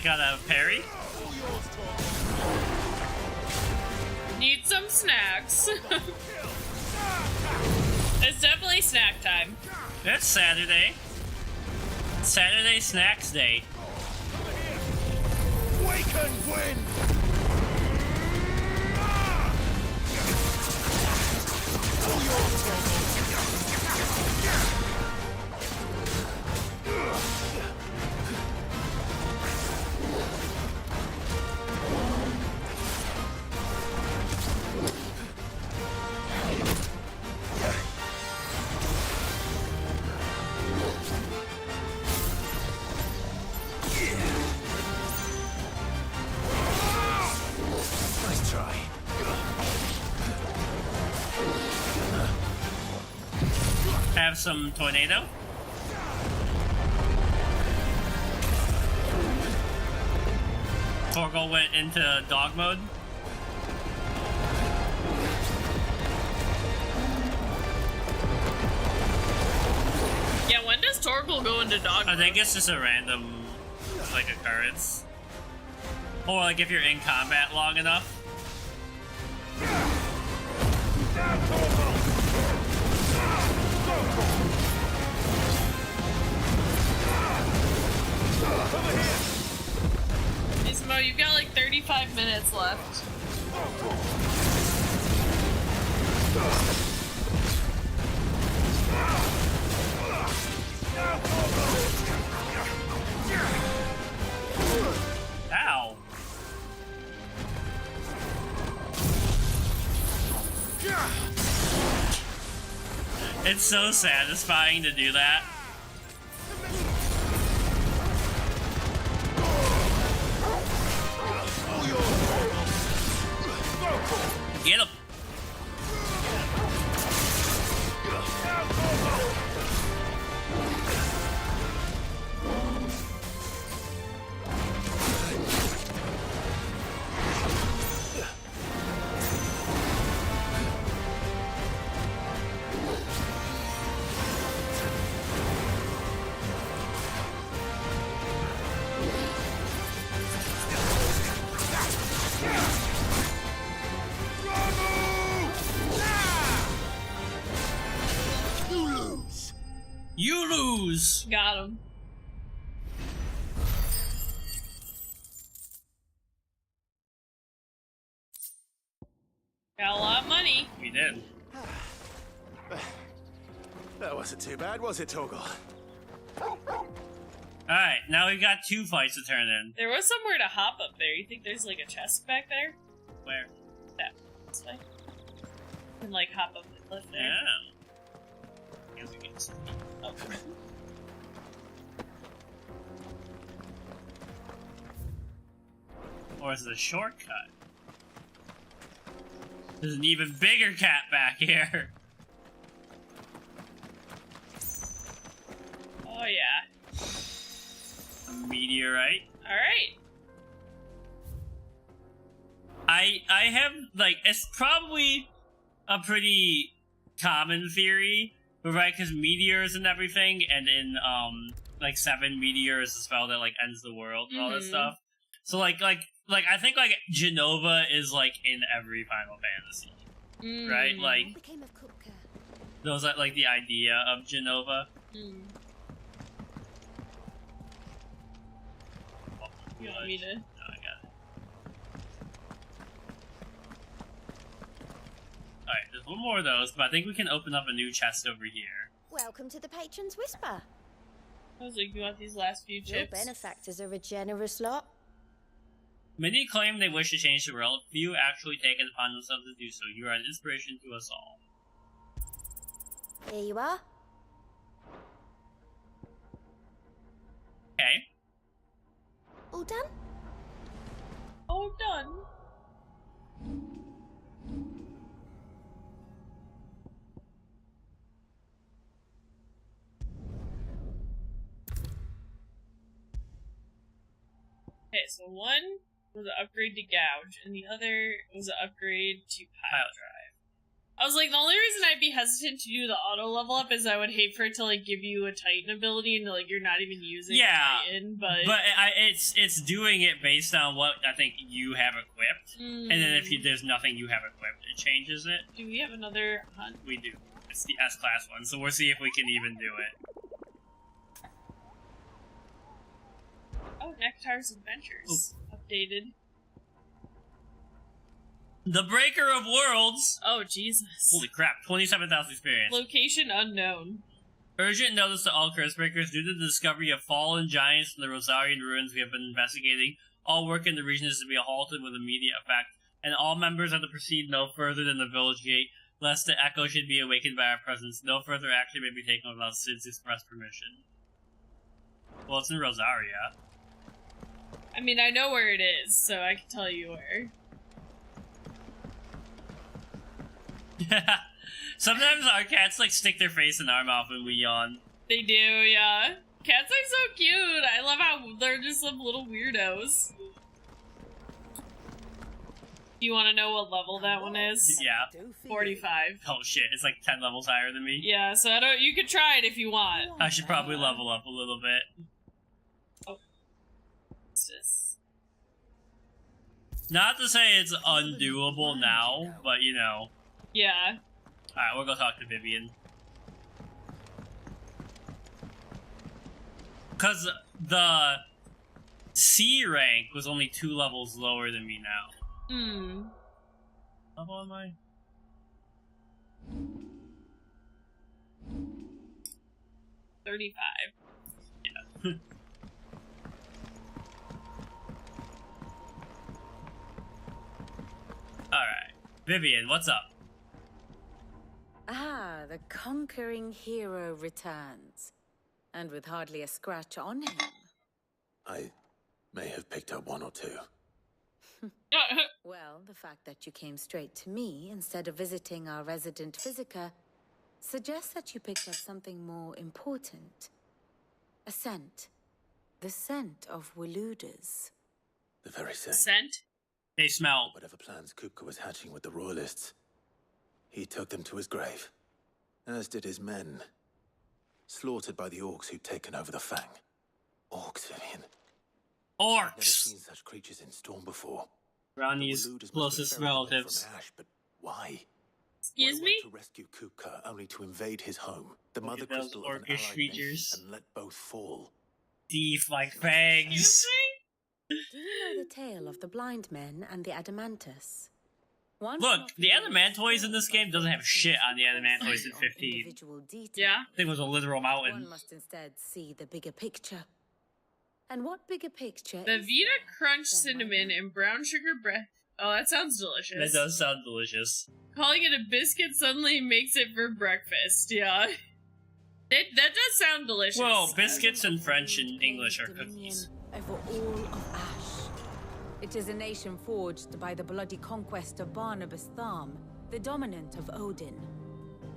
got a parry. Need some snacks. It's definitely snack time. It's Saturday. Saturday Snacks Day. Waken, Gwen! Nice try. Have some tornado. Torgal went into dog mode. Yeah, when does Torgal go into dog mode? I think it's just a random, like, occurrence. Or, like, if you're in combat long enough. Ismo, you've got like 35 minutes left. Ow. It's so satisfying to do that. Get him. You lose! Got him. Got a lot of money. We did. That wasn't too bad, was it, Torgal? Alright, now we've got 2 fights to turn in. There was somewhere to hop up there. You think there's like a chest back there? Where? That this way. You can like hop up the cliff there. Yeah. Guess we can see. Oh. Or is it a shortcut? There's an even bigger cat back here. Oh yeah. A meteorite. Alright. I have, like, it's probably a pretty common theory, but right, because meteors and everything, and in, like, 7 meteors is a spell that, like, ends the world and all this stuff. So, like, I think, like, Genova is, like, in every Final Fantasy, right? Like, those are, like, the idea of Genova. You want me to? No, I got it. Alright, there's one more of those, but I think we can open up a new chest over here. Welcome to the Patron's Whisper. I was like, you want these last few Your chips? benefactors are a generous lot. Many claim they wish to change the world. Few actually take it upon themselves to do so. You are an inspiration to us all. Here you are. Okay. All done? All done. Okay, so one was an upgrade to gouge, and the other was an upgrade to pile drive. I was like, the only reason I'd be hesitant to do the auto level up is I would hate for it to like give you a Titan ability and like you're not even using Titan. But it's doing it based on what I think you have equipped, and then if there's nothing you have equipped, it changes it. Do we have another hunt? We do. It's the S-class one, so we'll see if we can even do it. Oh, Nectar's Adventures updated. The Breaker of Worlds! Oh, Jesus. Holy crap, 27,000 experience. Location unknown. Urgent notice to all curse breakers. Due to the discovery of fallen giants in the Rosarian ruins we have been investigating, all work in the region is to be halted with immediate effect, and all members are to proceed no further than the village gate, lest the echo should be awakened by our presence. No further action may be taken without Sid's express permission. Well, it's in Rosaria. I mean, I know where it is, so I can tell you where. Sometimes our cats like stick their face in our mouth when we yawn. They do, yeah. Cats are so cute. I love how they're just some little weirdos. You want to know what level that one is? Yeah. 45. Oh shit, it's like 10 levels higher than me. Yeah, so I don't. You could try it if you want. I should probably level up a little bit. Oh. What's this? Not to say it's undoable now, but you know. Yeah. Alright, we'll go talk to Vivian. Because the C rank was only 2 levels lower than me now. Hmm. Level am I? $35. Yeah. Alright. Vivian, what's up? Ah, the conquering hero returns. And with hardly a scratch on him. I may have picked up one or two. Well, the fact that you came straight to me instead of visiting our resident physiker suggests that you picked up something more important. A scent. The scent of Waludas. The very same. Scent? They smell. Whatever plans Kupka was hatching with the Royalists, he took them to his grave. As did his men. Slaughtered by the orcs who'd taken over the Fang. Orcs, Vivian. Orcs! Never seen such creatures in Storm before. Ronnie's closest relatives. From Ash, but why? Excuse me? To rescue Kupka, only to invade his home, the mother Those crystal of an orcish allied features. nation, and let both fall. Thief like fangs. Do you know the tale of the blind men and the Adamantus? Look, the Adamantoids in this game doesn't have shit on the Adamantoids in 15. Yeah. I think it was a literal mountain. One must instead see the bigger picture. And what bigger picture The is Vita there Crunch than Cinnamon and Brown Sugar Bread. Oh, that sounds delicious. That does sound delicious. Calling it a biscuit suddenly makes it for breakfast, yeah. That does sound delicious. Well, biscuits in French and English are cookies. over all of Ash? It is a nation forged by the bloody conquest of Barnabas Tharm, the dominant of Odin.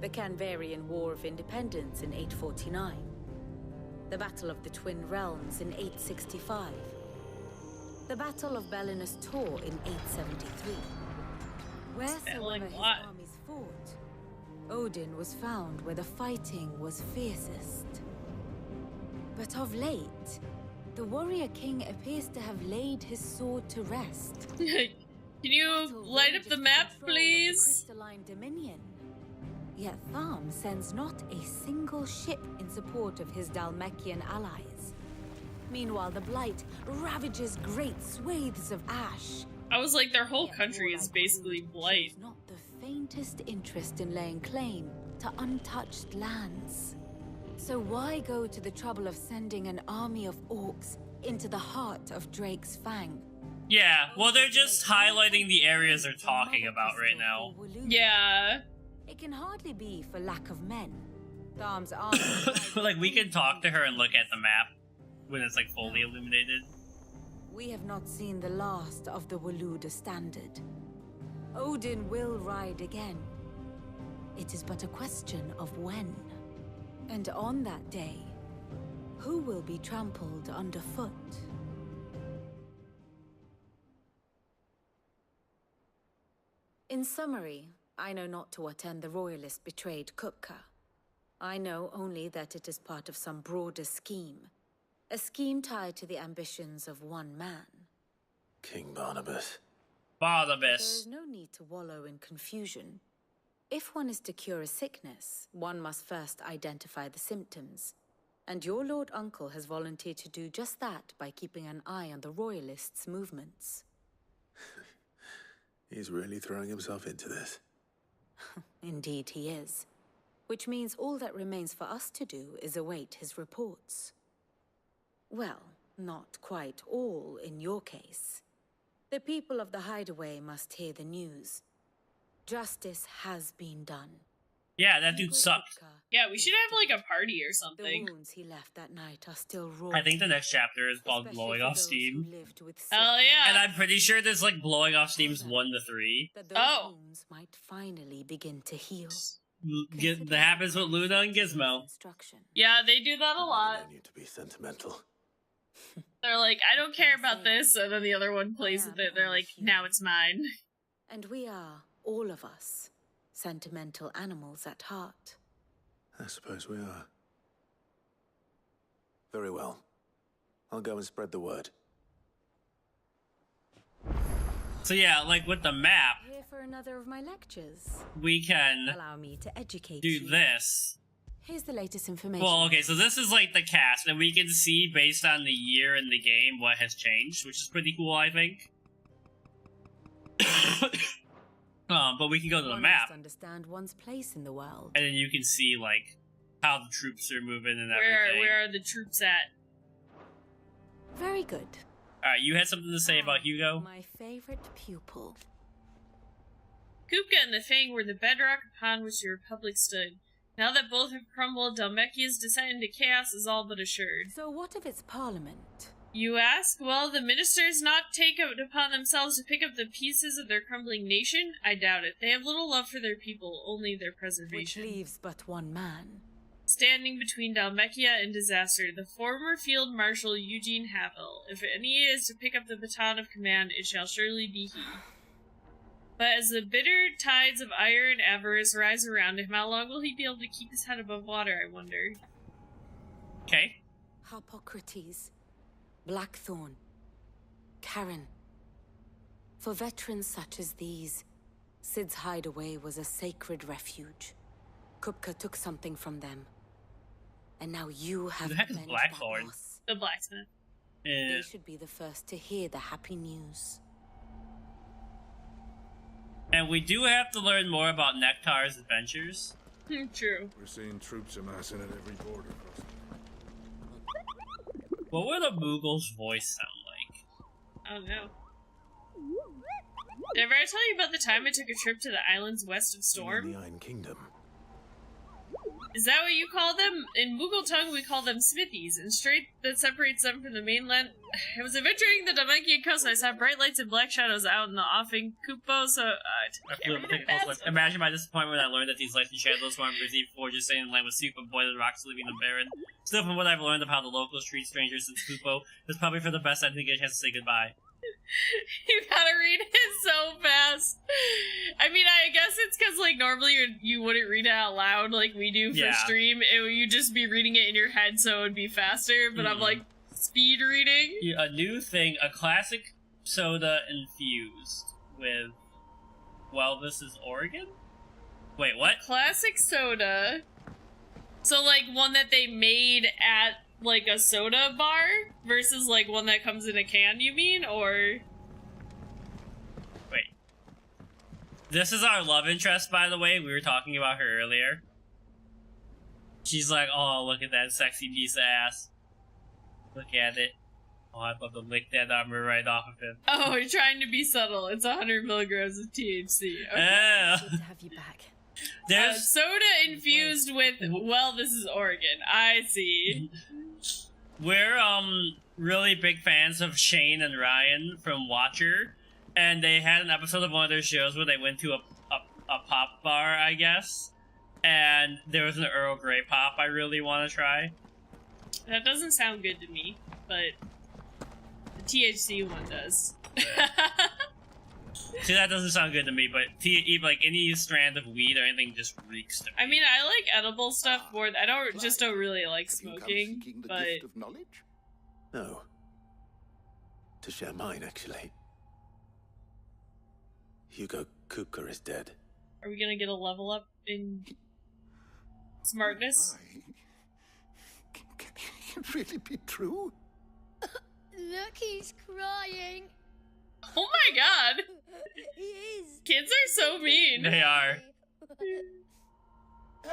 The Canvarian War of Independence in 849. The Battle of the Twin Realms in 865. The Battle of Belinus Tor in 873. Wheresoever his armies fought, Odin was found where the fighting was fiercest. But of late, the warrior king appears to have laid his sword to rest. Can you light up the map, please? Crystalline Dominion. Yet Tharm sends not a single ship in support of his Dhalmekian allies. Meanwhile, the Blight ravages great swathes of Ash. I was like, their whole country is basically blight. Not the faintest interest in laying claim to untouched lands. So why go to the trouble of sending an army of orcs into the heart of Drake's Fang? Yeah, well, they're just highlighting the areas they're talking about right now. Yeah. It can hardly be for lack of men. Tharm's army... Like, we can talk to her and look at the map when it's, like, fully illuminated. We have not seen the last of the Waluda standard. Odin will ride again. It is but a question of when. And on that day, who will be trampled underfoot? In summary, I know not to what end the royalists betrayed Kupka. I know only that it is part of some broader scheme. A scheme tied to the ambitions of one man. King Barnabas. There is no need to wallow in confusion. If one is to cure a sickness, one must first identify the symptoms. And your Lord Uncle has volunteered to do just that by keeping an eye on the royalists' movements. He's really throwing himself into this. Indeed he is. Which means all that remains for us to do is await his reports. Well, not quite all in your case. The people of the Hideaway must hear the news. Justice has been done. Yeah, that dude sucked. Yeah, we should have like a party or something. The wounds he left that night are still raw. I think the next chapter is called Blowing Off Steam. Oh yeah. And I'm pretty sure there's like Blowing Off Steams 1 to 3. That those wounds might finally begin to heal. That happens with Luna and Gizmo. Yeah, they do that a lot. I need to be sentimental. They're like, I don't care about this, and then the other one plays with it. They're like, now it's mine. And we are, all of us, sentimental animals at heart. I suppose we are. Very well. I'll go and spread the word. So yeah, like with the map, Here for another of my lectures. we can Allow me to educate do you. this. Here's the latest information. Well, okay, so this is like the cast, and we can see based on the year in the game what has changed, which is pretty cool, I think. But we can go to the One map, must understand one's place in the world. and then you can see like how the troops are moving and Where everything. are the troops at? Very good. Alright, you had something to say about Hugo? My favorite pupil. Kupka and the Fang were the bedrock upon which the Republic stood. Now that both have crumbled, Dhalmekia's descent into chaos is all but assured. So what of its parliament? You ask? Well, the ministers not take it upon themselves to pick up the pieces of their crumbling nation? I doubt it. They have little love for their people, only their preservation. Which leaves but one man. Standing between Dhalmekia and disaster, the former Field Marshal Eugene Havel. If any is to pick up the baton of command, it shall surely be he. But as the bitter tides of ire and avarice rise around him, how long will he be able to keep his head above water, I wonder? Okay. Harpocrates, Blackthorn, Karen. For veterans such as these, Sid's Hideaway was a sacred refuge. Kupka took something from them. And now you have Who the heck is avenged Blackthorn? that loss. The blacksmith. They should be the first to hear the happy news. And we do have to learn more about Nektar's adventures. True. We're seeing troops amassing at every border crossing. What would a Moogle's voice sound like? I don't know. Did I ever tell you about the time I took a trip to the islands west of Storm? In the Iron Kingdom. Is that what you call them? In Moogle tongue, we call them smithies, and strait that separates them from the mainland. I was adventuring the Dhalmekian coast, and I saw bright lights and black shadows out in the offing Kupo, so Imagine my disappointment when I learned that these lights and shadows weren't busy before just staying in line with soup and boiling rocks leaving them barren. Still, from what I've learned of how the locals treat strangers since Kupo, it's probably for the best I didn't get a chance to say goodbye. You gotta read it so fast. I mean, I guess it's because, like, normally you wouldn't read it out loud like we do for stream. You'd just be reading it in your head, so it would be faster, but I'm, like, speed reading. Yeah, a new thing, a classic soda infused with... Well, this is Oregon? Wait, what? A classic soda. So, like, one that they made at, like, a soda bar versus, like, one that comes in a can, you mean? Or... Wait. This is our love interest, by the way. We were talking about her earlier. She's like, oh, look at that sexy piece of ass. Look at it. Oh, I'd love to lick that armor right off of him. Oh, you're trying to be subtle. It's 100 milligrams of THC. Okay. Good to have you back. There's soda infused with, well, this is Oregon. I see. We're really big fans of Shane and Ryan from Watcher, and they had an episode of one of their shows where they went to a pop bar, I guess, and there was an Earl Grey pop I really want to try. That doesn't sound good to me, but the THC one does. See, that doesn't sound good to me, but eat like any strand of weed or anything just reeks to me. I mean, I like edible stuff more. I don't really like smoking, but No. To share mine, actually. Hugo Kupka is dead. are we gonna get a level up in smartness? Can it really be true? Look, he's crying. Oh my god! He is. Kids are so mean. They are.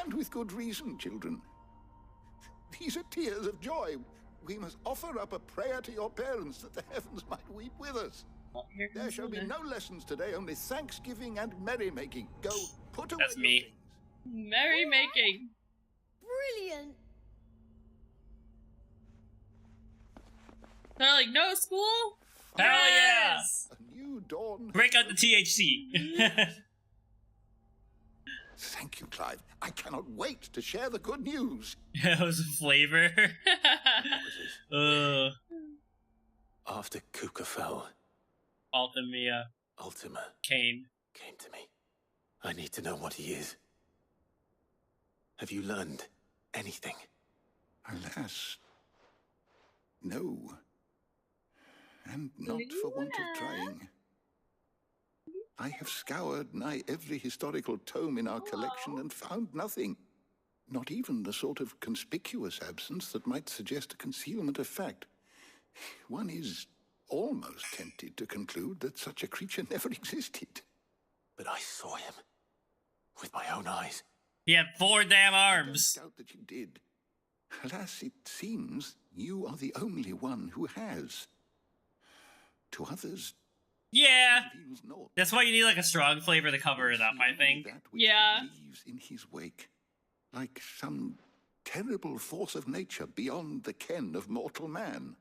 And with good reason, children. These are tears of joy. We must offer up a prayer to your parents that the heavens might weep with us. There shall be no lessons today, only thanksgiving and merrymaking. Go, put away That's me. Merrymaking. Brilliant. They're like, no school? Hell yeah! A new dawn. Break out the THC. Thank you, Clive. I cannot wait to share the good news. That was a flavor. After Kupka fell, Ultima came to me. I need to know what he is. Have you learned anything? Alas, no. And not for want of trying. I have scoured nigh every historical tome in our collection and found nothing. Not even the sort of conspicuous absence that might suggest a concealment of fact. One is almost tempted to conclude that such a creature never existed. But I saw him with my own eyes. He had 4 damn arms. I don't doubt that you did. Alas, it seems you are the only one who has. To others, yeah. That's why you need like a strong flavor to cover it up, I think. Yeah. Leaves in his wake, like some terrible force of nature beyond the ken of mortal man.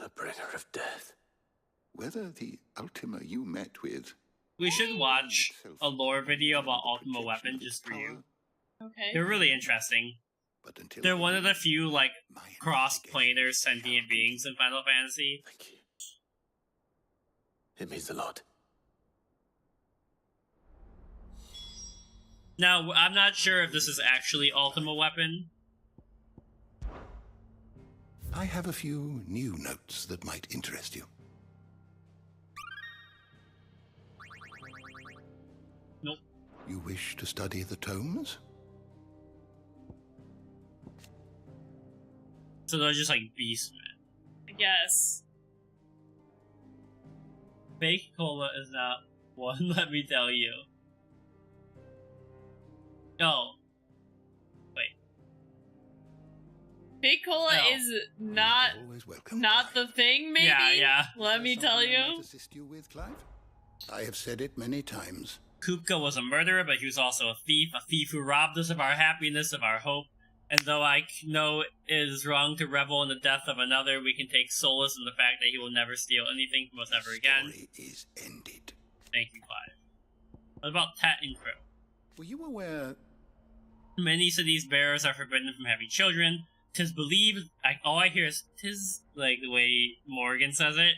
A bringer of death. Whether the Ultima you met with... We should watch a lore video about Ultima Weapon just for you. Okay. They're really interesting. They're one of the few, like, cross-planar sentient beings in Final Fantasy. Thank you. It means a lot. Now, I'm not sure if this is actually Ultima Weapon. I have a few new notes that might interest you. Nope. You wish to study the tomes? So they're just like beastmen. I guess. Fake cola is not one, let me tell you. Oh. Wait. Fake cola is not the thing, maybe? Yeah. Let me tell you. Assist you with, Clive? I have said it many times. Kupka was a murderer, but he was also a thief who robbed us of our happiness, of our hope. And though I know it is wrong to revel in the death of another, we can take solace in the fact that he will never steal anything from us ever again. The story is ended. Thank you, Clive. What about Tat and Crow? Were you aware... Many cities bearers are forbidden from having children. 'Tis believed... all I hear is 'tis, like the way Morgan says it.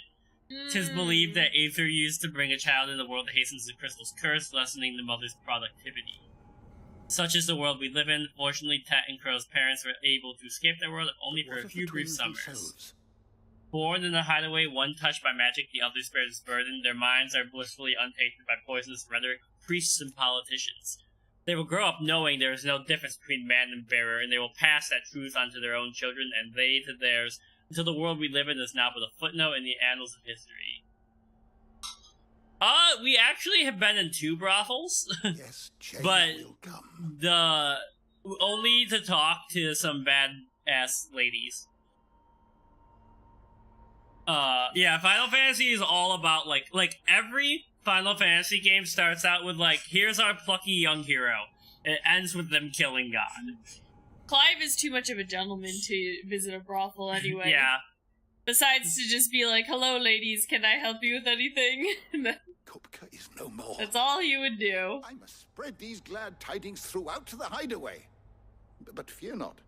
'Tis believed that Aether used to bring a child in the world that hastens the crystal's curse, lessening the mother's productivity. Such is the world we live in. Fortunately, Tat and Crow's parents were able to escape their world only for a few brief summers. Born in a hideaway, one touched by magic, the other spared his burden. Their minds are blissfully untainted by poisonous rhetoric, priests and politicians. They will grow up knowing there is no difference between man and bearer, and they will pass that truth on to their own children, and they to theirs, until the world we live in is now but a footnote in the annals of history. We actually have been in 2 brothels. Yes, but only to talk to some bad-ass ladies. Yeah, Final Fantasy is all about, like every Final Fantasy game starts out with, like, here's our plucky young hero. It ends with them killing God. Clive is too much of a gentleman to visit a brothel anyway. Yeah. Besides to just be like, hello ladies, can I help you with anything? Kupka is no more. That's all he would do. I must spread these glad tidings throughout the hideaway. But fear not.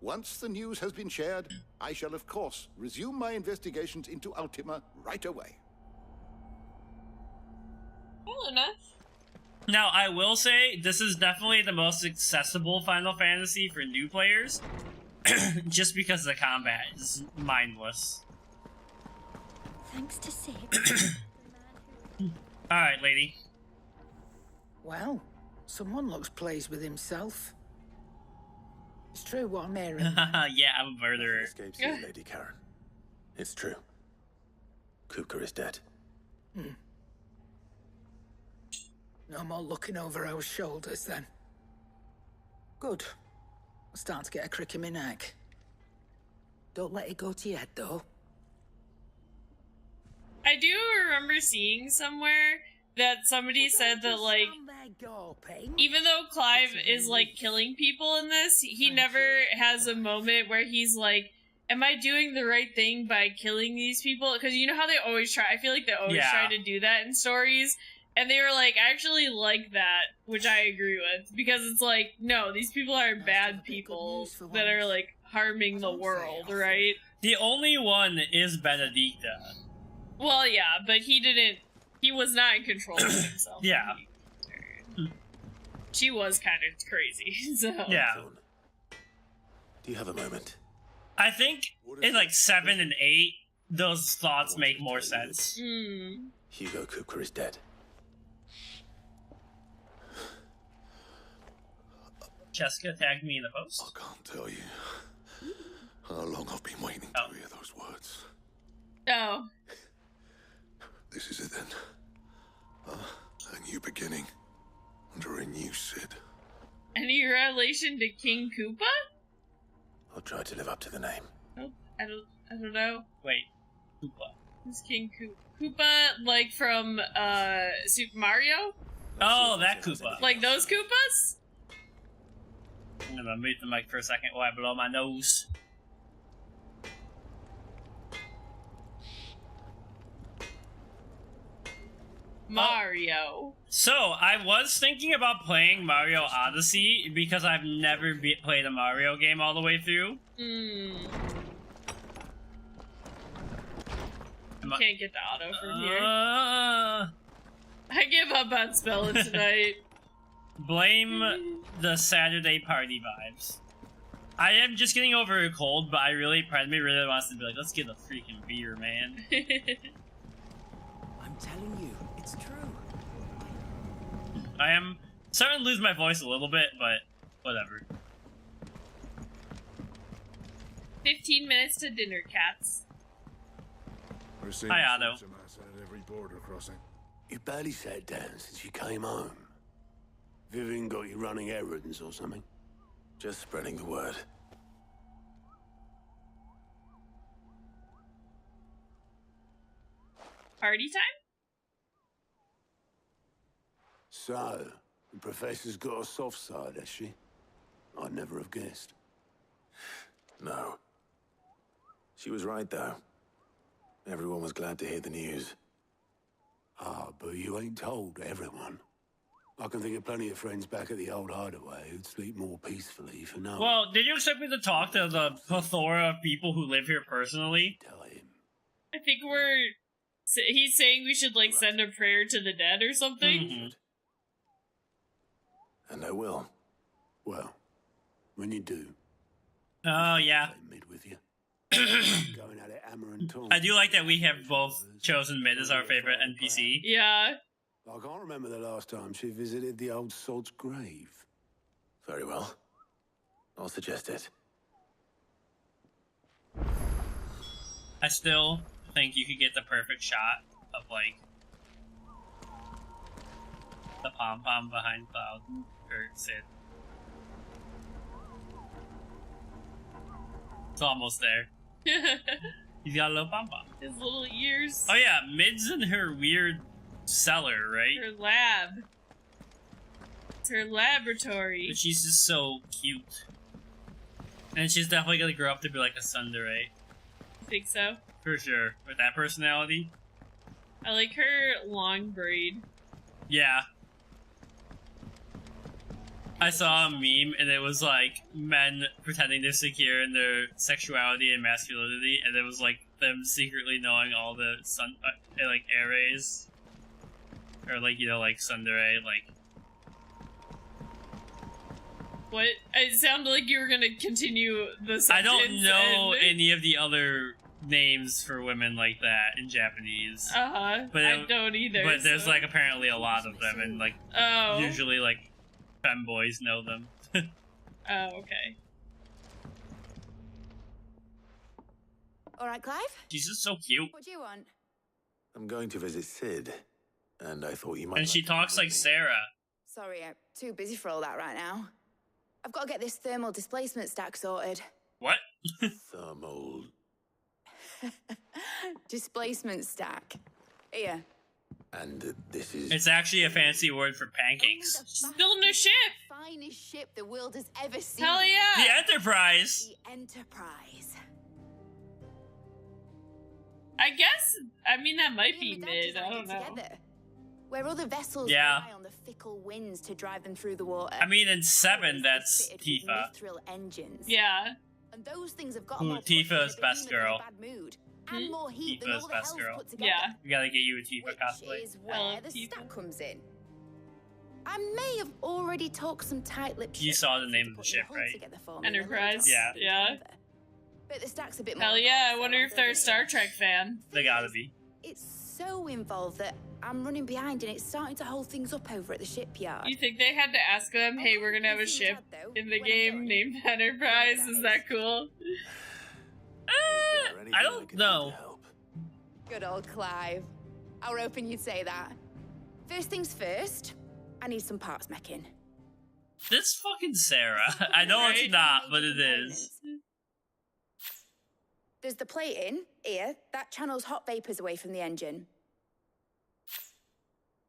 Once the news has been shared, I shall of course resume my investigations into Ultima right away. Well enough. Now, I will say, this is definitely the most accessible Final Fantasy for new players, just because the combat is mindless. Thanks to Sid. Alright, lady. Well, someone looks pleased with himself. It's true what I'm hearing. Yeah, I'm a murderer. Escapes you, Lady Karen. It's true. Kupka is dead. No more looking over our shoulders, then. Good. I'm starting to get a crick in my neck. Don't let it go to your head, though. I do remember seeing somewhere that somebody said that, like, even though Clive is, like, killing people in this, he never has a moment where he's like, am I doing the right thing by killing these people? Because you know how they always try, I feel like they always try to do that in stories. And they were like, I actually like that, which I agree with. Because it's like, no, these people are bad people that are, like, harming the world, right? The only one is Benedicta. Well, yeah, but he was not in control of himself. Yeah. She was kind of crazy, so. Yeah. Do you have a moment? I think in like 7 and 8, those thoughts make more sense. Hugo Kupka is dead. Cheska tagged me in the post. I can't tell you how long I've been waiting to hear those words. Oh. This is it then. A new beginning under a new Sid. Any relation to King Koopa? I'll try to live up to the name. Oh, I don't know. Wait, Koopa. Who's King Koopa, like from Super Mario? Oh, that Koopa. Like those Koopas? I'm gonna mute the mic for a second while I blow my nose. Mario. So, I was thinking about playing Mario Odyssey because I've never played a Mario game all the way through. Can't get the auto from here. I give up on spelling tonight. Blame the Saturday party vibes. I am just getting over a cold, but part of me really wants to be like, let's get a freaking beer, man. I'm telling you, it's true. I am starting to lose my voice a little bit, but whatever. 15 minutes to dinner, cats. Hi, Otto. At every border crossing. You barely sat down since you came home. Vivian got you running errands or something? Just spreading the word. Party time? So, the professor's got a soft side, has she? I'd never have guessed. No. She was right, though. Everyone was glad to hear the news. Ah, but you ain't told everyone. I can think of plenty of friends back at the old hideaway who'd sleep more peacefully for no. Well, did you expect me to talk to the plethora of people who live here personally? I think he's saying we should, like, send a prayer to the dead or something. And I will. Well, when you do. Oh, yeah. Mid with you. Going at it hammer and tongs. I do like that we have both chosen Mid as our favorite NPC. Yeah. I can't remember the last time she visited the old sod's grave. Very well. I'll suggest it. I still think you could get the perfect shot of, like, the pom-pom behind Cloud, or Sid. It's almost there. He's got a little pom-pom. His little ears. Oh yeah, Mid's in her weird cellar, right? Her lab. It's her laboratory. But she's just so cute. And she's definitely gonna grow up to be like a tsundere. I think so. For sure. With that personality. I like her long braid. Yeah. I saw a meme and it was like men pretending they're secure in their sexuality and masculinity, and it was like them secretly knowing all the like air rays. Or like, you know, like tsundere, like... What? It sounded like you were gonna continue the sentence. I don't know any of the other names for women like that in Japanese. But I don't either. But there's like apparently a lot of them, and like usually like femboys know them. Oh, okay. All right, Clive? She's just so cute. What do you want? I'm going to visit Sid, and I thought you might. And she talks like Sarah. Sorry, I'm too busy for all that right now. I've got to get this thermal displacement stack sorted. What? Thermal... displacement stack. Here. And this is... It's actually a fancy word for pancakes. She's building a ship! Finest ship the world has ever seen. Hell yeah! The Enterprise! The Enterprise. I guess, I mean, that might be mid, I don't know. Together, where other vessels rely on the fickle winds to drive them through the water. I mean, in 7, that's Tifa. Engines. Yeah. And those things have got Ooh, Tifa's best girl. And more heat than Tifa's all the best hells girl. put together. Yeah. We gotta get you a Tifa cosplay. Is where the stack comes in. I may have already talked some tight-lipped You saw the name of the ship, right? Enterprise? Yeah. Yeah. But the stack's a bit more. Hell yeah, I wonder if they're a Star Trek fan. They gotta be. It's so involved that I'm running behind and it's starting to hold things up over at the shipyard. You think they had to ask them, hey, we're gonna have a ship in the game named Enterprise? Is that cool? I don't know. Good old Clive. I were hoping you'd say that. First things first, I need some parts meching. This fucking Sarah. I know it's not, but it is. There's the plating, here, that channels hot vapors away from the engine.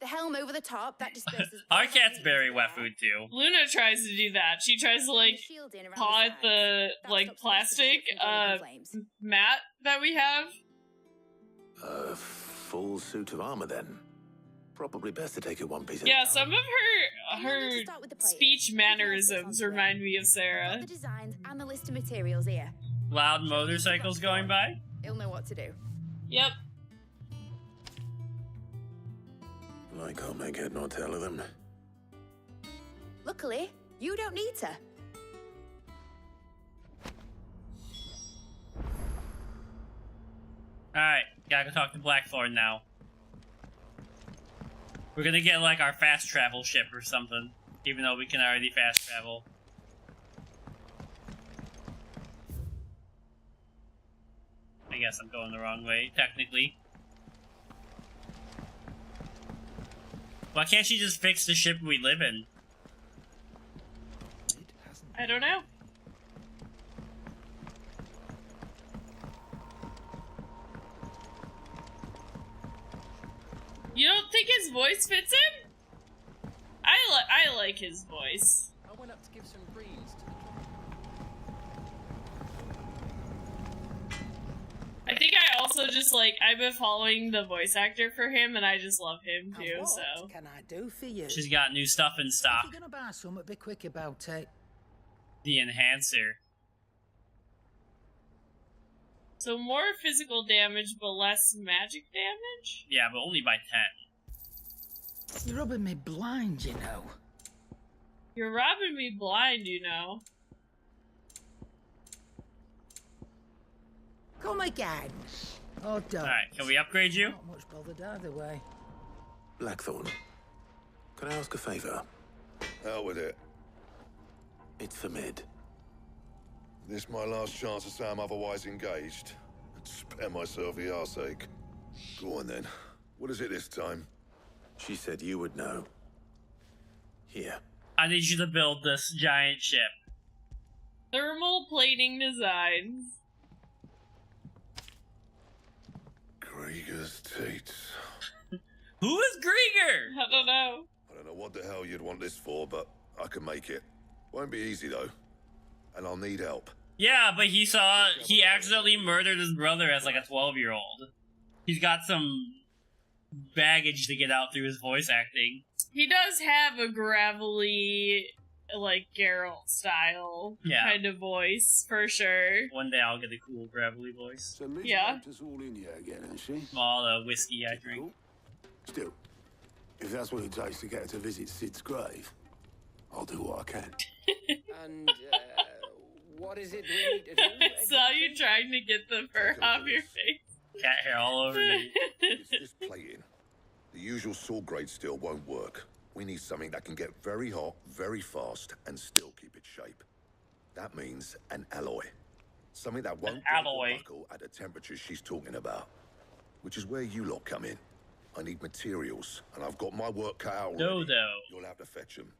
The helm over the top, that disperses... Our cat's very wet food too. Luna tries to do that. She tries to, like, paw at the, like, plastic, mat that we have. A full suit of armor, then. Probably best to take it one piece at a Yeah, time. some of her speech mannerisms remind me of Sarah. The designs and the list of materials here. Loud motorcycles going by? He'll know what to do. Yep. I can't make head nor tail of them. Luckily, you don't need to. Alright, gotta go talk to Blackthorn now. We're gonna get like our fast travel ship or something, even though we can already fast travel. I guess I'm going the wrong way, technically. Why can't she just fix the ship we live in? I don't know. You don't think his voice fits him? I like his voice. I went up to give some breeze to I think I also just like I've been following the voice actor for him and I just love him too, What so can I do for you? She's got new stuff in stock. If you're gonna buy something, be quick about it. The enhancer. so more physical damage but less magic damage? Yeah, but only by 10. You're rubbing me blind, you know. You're robbing me blind, you know. Come again. Oh, don't. Alright, can we upgrade you? Not much bothered either way. Blackthorn, can I ask a favor? Hell with it. It's for Mid. This my last chance to say I'm otherwise engaged. I'd spare myself the arseache. Go on then. What is it this time? She said you would know. Here. I need you to build this giant ship. Thermal plating designs. Krieger's teats. Who is Krieger? I don't know. I don't know what the hell you'd want this for, but I can make it. Won't be easy though. And I'll need help. Yeah, but he accidentally murdered his brother as like a 12-year-old. He's got some baggage to get out through his voice acting. He does have a gravelly, like, Geralt style kind of voice, for sure. One day I'll get a cool gravelly voice. So Miss Yeah. Raptor's all in here again, has she? All the whiskey I drink. Still, If that's what it takes to get her to visit Sid's grave, I'll do what I can. And what is it we need to do? I saw you trying to get the fur off your face. Cat hair all over me. It's just plating. The usual sword grade steel won't work. We need something that can get very hot, very fast, and still keep its shape. That means an alloy. Something that won't buckle at the temperatures she's talking about. Which is where you lot come in. I need materials, and I've got my work cut out already. You'll have to fetch them.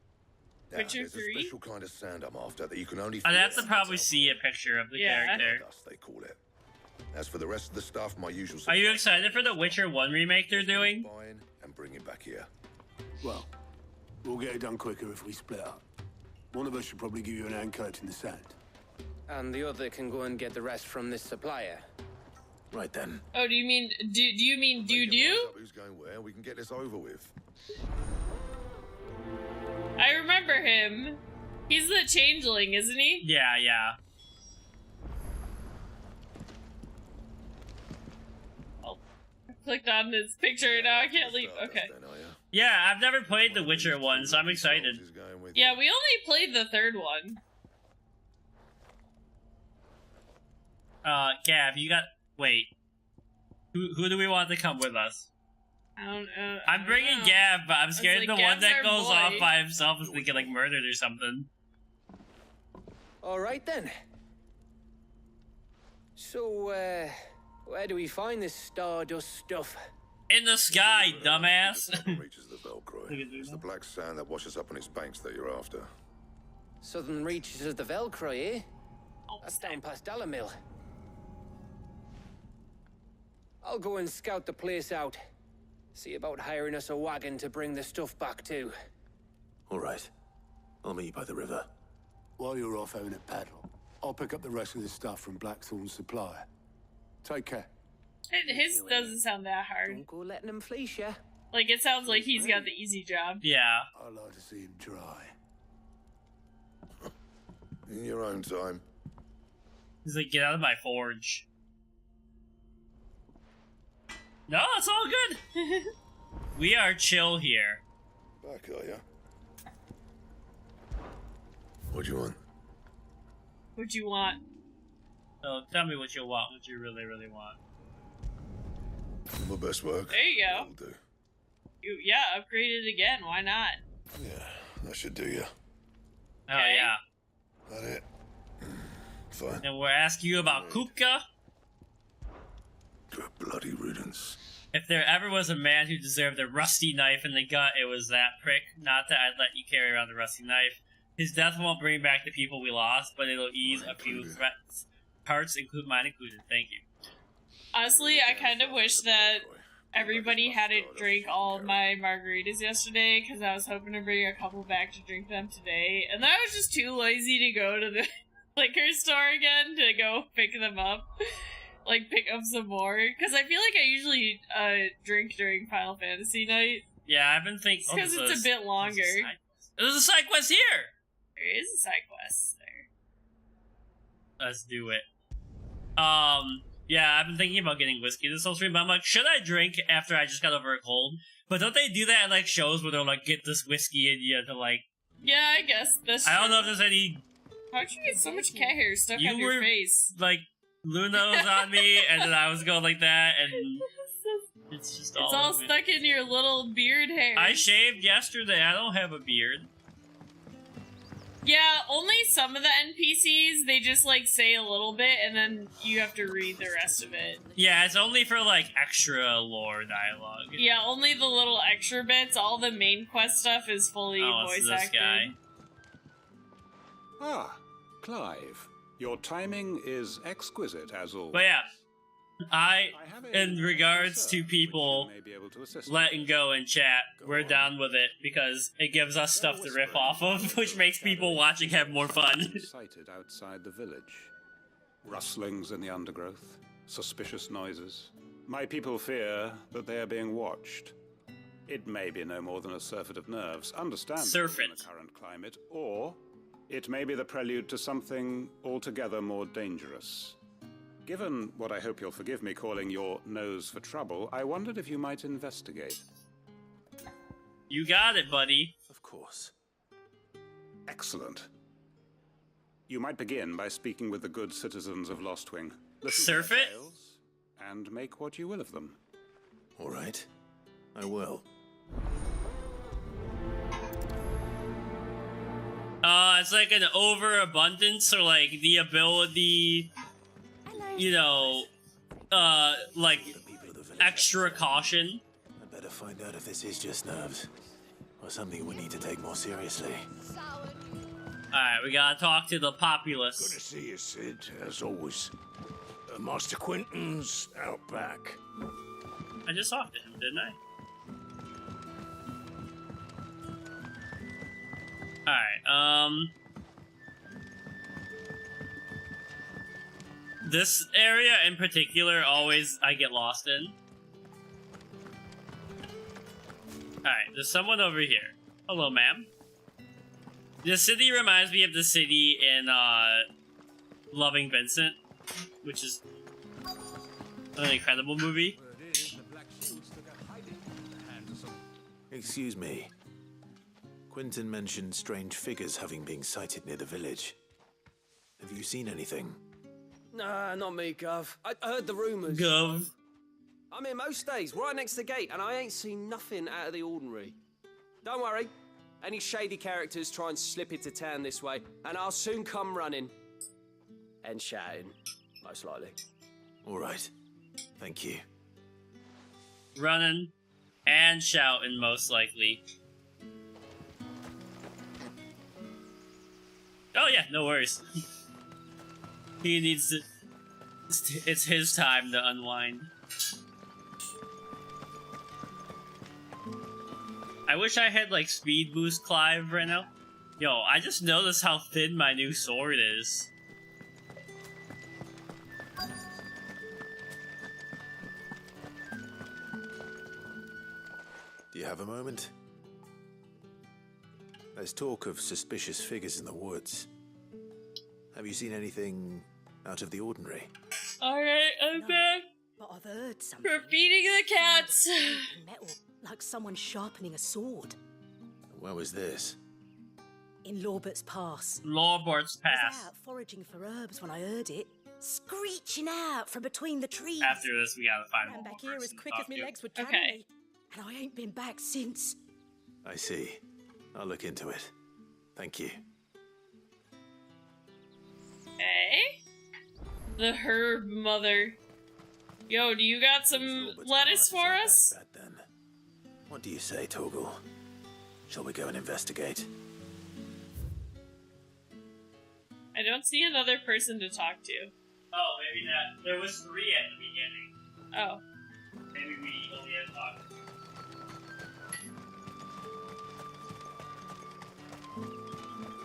Now, there's a special kind of sand I'm after that you can only... I'd have to probably see a picture of the character. Dust, they call it. As for the rest of the stuff, my usual... Are you excited for the Witcher 1 remake they're doing? And bring it back here. Well, we'll get it done quicker if we split up. One of us should probably give you an hand coating the sand. And the other can go and get the rest from this supplier. Right then. Oh, do you mean do? Who's going where? We can get this over with. I remember him. He's the changeling, isn't he? Yeah, yeah. Oh, I clicked on this picture now. I can't leave. Okay. Yeah, I've never played The Witcher 1, so I'm excited. Yeah, we only played the third one. Gav, you got... Wait. Who do we want to come with us? I don't know. I'm bringing Gav, but I'm scared like, the one that Gav's our goes boy. off by himself is gonna get, like, murdered or something. All right then. So, where do we find this stardust stuff? In the sky, dumbass. Reaches the Velcroy. It's the black sand that washes up on its banks that you're after. Southern reaches of the Velcroy, eh? That's down past Dalamil. I'll go and scout the place out. See about hiring us a wagon to bring the stuff back to. All right. I'll meet you by the river. While you're off having a paddle, I'll pick up the rest of the stuff from Blackthorn's supplier. Take care. His doesn't sound that hard. Don't go letting him fleece ya. Like, it sounds like he's got the easy job. Yeah. I'd like to see him try. In your own time. He's like, get out of my forge. No, it's all good. We are chill here. Back, are ya? What do you want? What you want? So tell me what you want, what you really, really want. My best work. There you go. That'll do. Yeah, upgrade it again. Why not? Yeah, that should do ya. Oh, yeah. That it? Fine. And we're asking you about Kupka. Good bloody riddance. If there ever was a man who deserved a rusty knife in the gut, it was that prick. Not that I'd let you carry around the rusty knife. His death won't bring back the people we lost, but it'll ease a few threats. Parts, mine included. Thank you. Honestly, I kind of wish that everybody hadn't drank all of my margaritas yesterday, because I was hoping to bring a couple back to drink them today, and then I was just too lazy to go to the liquor store again to go pick them up. Like, pick up some more, because I feel like I usually drink during Final Fantasy night. Yeah, I've been thinking... Because it's a bit longer. There's a side quest here! There is a side quest there. Let's do it. Yeah, I've been thinking about getting whiskey this whole stream, but I'm like, should I drink after I just got over a cold? But don't they do that in, like, shows where they're like, get this whiskey in you to, like... Yeah, I guess that's true. I don't know if there's any... How'd you get so much cat hair stuck on your face? Like, Luna was on me, and then I was going like that, and... It's just all... It's all stuck in your little beard hair. I shaved yesterday, I don't have a beard. Yeah, only some of the NPCs, they just, like, say a little bit, and then you have to read the rest of it. Yeah, it's only for, like, extra lore dialogue. Yeah, only the little extra bits. All the main quest stuff is fully voice acted. Guy. Ah, Clive. Your timing is exquisite, as always. But yeah, in regards to people letting go in chat, we're down with it because it gives us stuff to riff off of, which makes people watching have more fun. Sighted outside the village. Rustlings in the undergrowth, suspicious noises. My people fear that they are being watched. It may be no more than a surfeit of nerves, understandable in the current climate, or it may be the prelude to something altogether more dangerous. Given what I hope you'll forgive me calling your nose for trouble, I wondered if you might investigate. You got it, buddy. Of course. Excellent. You might begin by speaking with the good citizens of Lostwing. Listen Surf to their it? tales, and make what you will of them. All right. I will. It's like an overabundance or like the ability, you know, like extra caution. I better find out if this is just nerves, or something we need to take more seriously. Alright, we gotta talk to the populace. Good to see you, Sid, as always. Master Quentin's out back. I just talked to him, didn't I? Alright, this area in particular, always I get lost in. Alright, there's someone over here. Hello, ma'am. The city reminds me of the city in, Loving Vincent, which is an incredible movie. Excuse me. Quentin mentioned strange figures having been sighted near the village. Have you seen anything? Nah, not me, Gov. I heard the rumours. Gov. I'm here most days, right next to the gate, and I ain't seen nothing out of the ordinary. Don't worry. Any shady characters try and slip into town this way, and I'll soon come running. And shouting, most likely. All right. Thank you. Running and shouting, most likely. Oh yeah, no worries. He needs to... It's his time to unwind. I wish I had, like, speed boost Clive right now. Yo, I just noticed how thin my new sword is. Do you have a moment? There's talk of suspicious figures in the woods. Have you seen anything out of the ordinary? Alright, I'm back. But I've heard something. For feeding the cats. Metal, like someone sharpening a sword. Where was this? In Lorbert's Pass. Lorbert's I Pass. was out foraging for herbs when I heard it, screeching out from between the trees. After this, we gotta find Ran one back more here as person to quick talk as my to. legs would carry me, and I ain't been back since. I see. I'll look into it. Thank you. Hey? The herb mother. Yo, do you got some lettuce for us? What do you say, Torgal? Shall we go and investigate? I don't see another person to talk to. Oh, maybe that. There was 3 at the beginning. Oh. Maybe we only had to talk.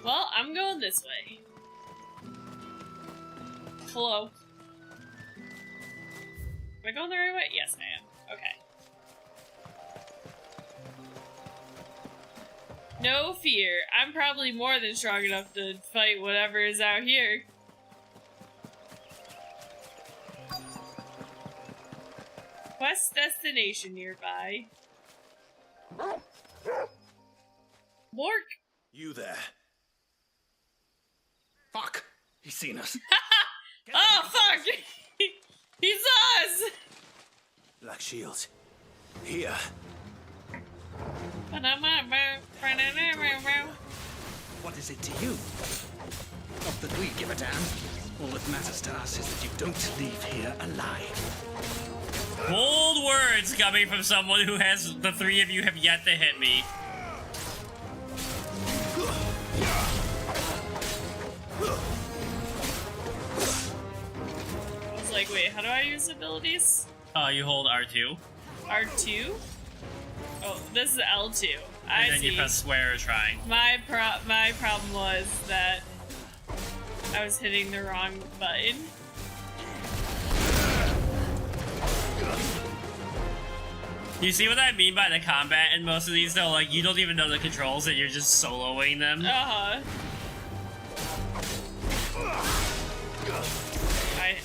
Well, I'm going this way. Hello. Am I going the right way? Yes, I am. Okay. No fear. I'm probably more than strong enough to fight whatever is out here. Quest destination nearby. Mork! You there. Fuck! He's seen us. Oh, fuck! He saw us! Black Shield. Here. What is it to you? Not that we give a damn. All that matters to us is that you don't leave here alive. Bold words coming from someone who has the 3 of you have yet to hit me. I was like, wait, how do I use abilities? You hold R2. R2? Oh, this is L2. And then you press square or trying. My problem was that I was hitting the wrong button. You see what I mean by the combat in most of these though? Like, you don't even know the controls and you're just soloing them. Uh-huh.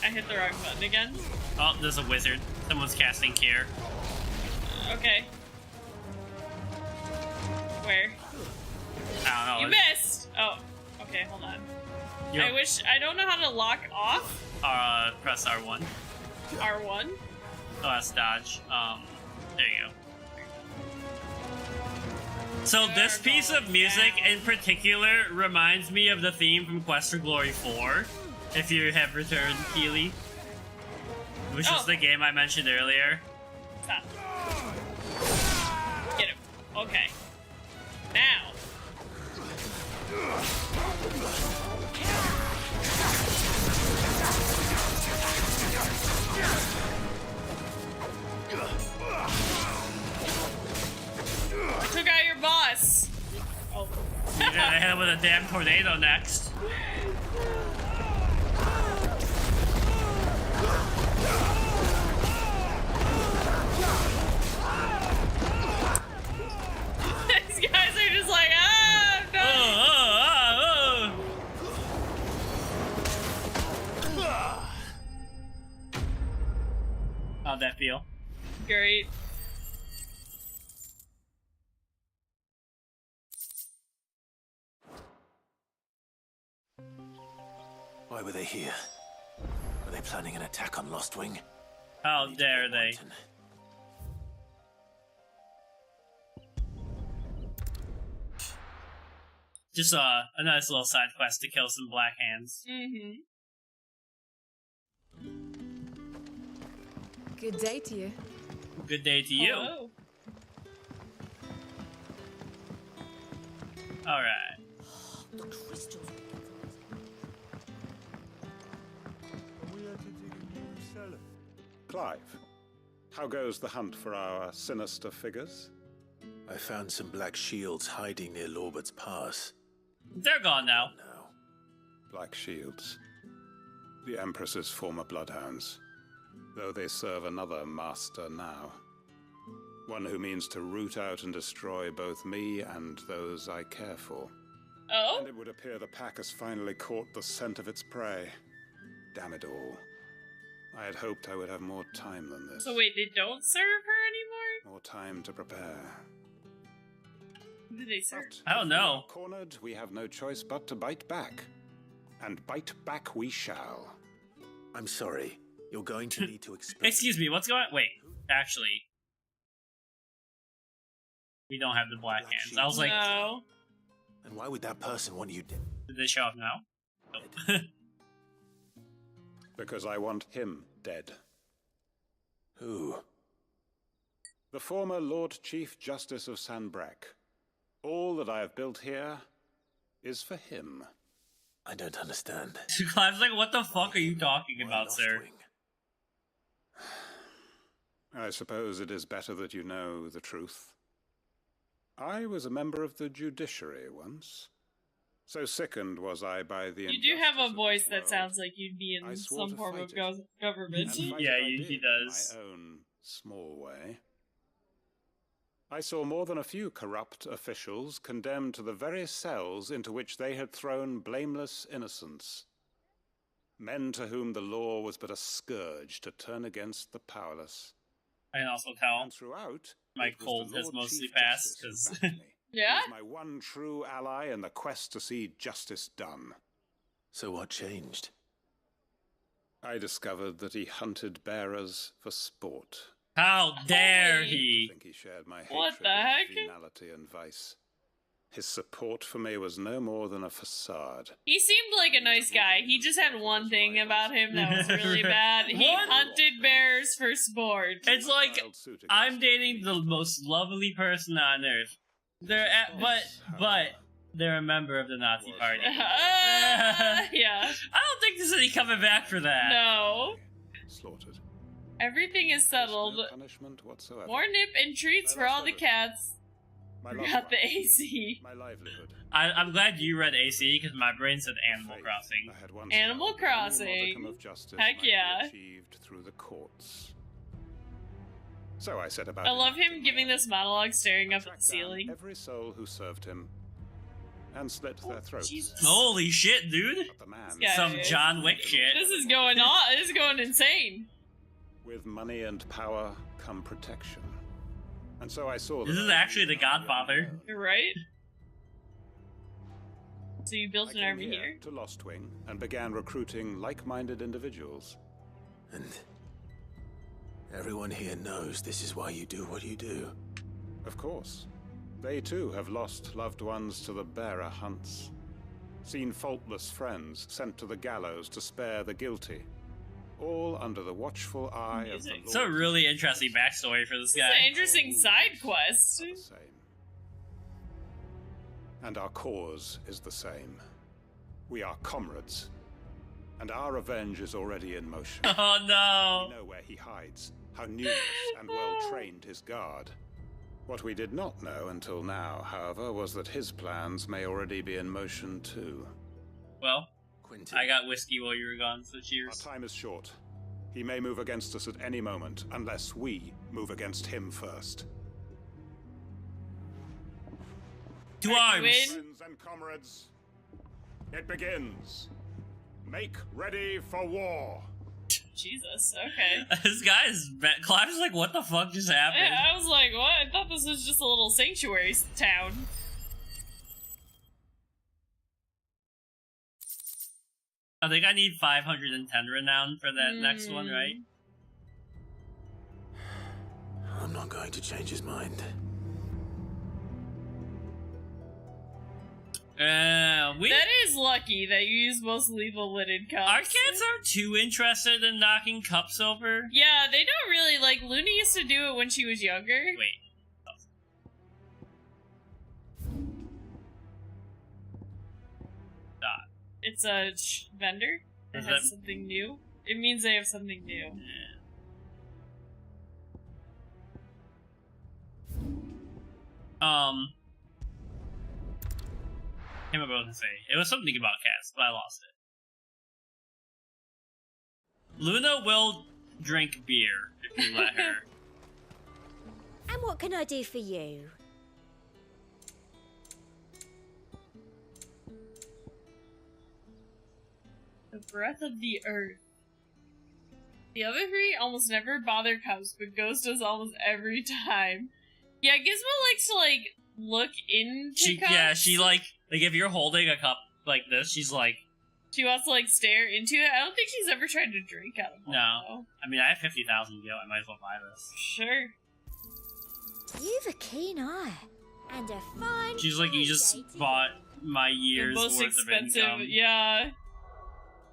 I hit the wrong button again. Oh, there's a wizard. Someone's casting Care. Okay. Where? I don't know. You missed! Oh, okay, hold on. Yep. I don't know how to lock off. Press R1. R1? Oh, that's dodge. There you go. So this piece of music in particular reminds me of the theme from Quest for Glory 4, if you have returned, Keely. Which is the game I mentioned earlier. Stop. Get him. Okay. Now. I took out your boss. Oh. You're gonna hit him with a damn tornado next. These guys are just like, ah, no. How'd that feel? Great. Why were they here? Were they planning an attack on Lostwing? How dare they? Just a nice little side quest to kill some Black Hands. Mm-hmm. Good day to you. Good day to you. Hello. Alright. The crystals. Clive, how goes the hunt for our sinister figures? I found some black shields hiding near Lorbert's Pass. They're gone now. Black shields. The Empress's former bloodhounds. Though they serve another master now. One who means to root out and destroy both me and those I care for. Oh? And it would appear the pack has finally caught the scent of its prey. Damn it all. I had hoped I would have more time than this. So wait, they don't serve her anymore? More time to prepare. Who do they serve? I don't know. Cornered, we have no choice but to bite back. And bite back we shall. I'm sorry. You're going to need to explain. Excuse me, what's going on? Wait, actually. We don't have the Black Hands. I was like... No. And why would that person want you dead? Did they show up now? Nope. Because I want him dead. Who? The former Lord Chief Justice of Sanbreque. All that I have built here is for him. I don't understand. Clive's like, what the fuck are you talking about, sir? I suppose it is better that you know the truth. I was a member of the judiciary once. So sickened was I by the You do have a voice that sounds like you'd be in some form of government. Yeah, he does. In my own small way. I saw more than a few corrupt officials condemned to the very cells into which they had thrown blameless innocents. Men to whom the law was but a scourge to turn against the powerless. I can also tell And throughout, my cold has mostly passed, because... Yeah? He was my one true ally in the quest to see justice done. So what changed? I discovered that he hunted bearers for sport. How dare I he? think he shared my What hatred the heck? of venality and vice. His support for me was no more than a facade. He seemed like a nice guy. He just had one thing about him that was really bad. He What? hunted bears for sport. It's like, I'm dating the most lovely person on earth. But they're a member of the Nazi party. Yeah. I don't think there's any coming back for that. No. Slaughtered. Everything is settled. No punishment whatsoever. More nip and treats for all the cats. My loved Forgot the one. AC. My livelihood. I'm glad you read AC because my brain said Animal Crossing. I had once Animal found the only modicum Crossing. of justice Heck might be yeah. achieved through the courts. So I set about I love him giving this monologue staring up at the ceiling. every soul who served him and slit their throats. Holy shit, dude! The man, Yeah, Some John Wick shit. This is going on. This is going insane. with money and power come protection. And so I saw This that is actually the Godfather. You're right. So you built I an came army here? to Lostwing and began recruiting like-minded individuals. And everyone here knows this is why you do what you do. Of course. They too have lost loved ones to the bearer hunts. Seen faultless friends sent to the gallows to spare the guilty. All under the watchful eye of the Lord. It's a really interesting backstory for this It's guy. an interesting side quest. And our cause is the same. We are comrades. And our revenge is already in motion. Oh no! We know where he hides, how numerous and well-trained his guard. What we did not know until now, however, was that his plans may already be in motion too. Well, I got whiskey while you were gone, so cheers. Our time is short. He may move against us at any moment, unless we move against him first. To arms! Friends and comrades, it begins. Make ready for war. Jesus, okay. This guy is... Clive's like, what the fuck just happened? I was like, what? I thought this was just a little sanctuary town. I think I need 510 renown for that next one, right? I'm not going to change his mind. That is lucky that you use most lethal lidded cups. Our kids aren't too interested in knocking cups over. Yeah, they don't really, like, Luna used to do it when she was younger. Wait. Dot. It's a vendor that Is has that- something new. It means they have something new. I can't remember what to say. It was something about cats, but I lost it. Luna will drink beer if you let her. And what can I do for you? The breath of the earth. The other three almost never bother cups, but Ghost does almost every time. Yeah, Gizmo likes to, like, look into cups. Yeah, she like if you're holding a cup like this, she's like... She wants to, like, stare into it. I don't think she's ever tried to drink out of one, No. though. I mean, I have 50,000 gil, I might as well buy this. Sure. You've a keen eye. And a fine... She's like, you just bought my year's The most worth expensive, of income. yeah.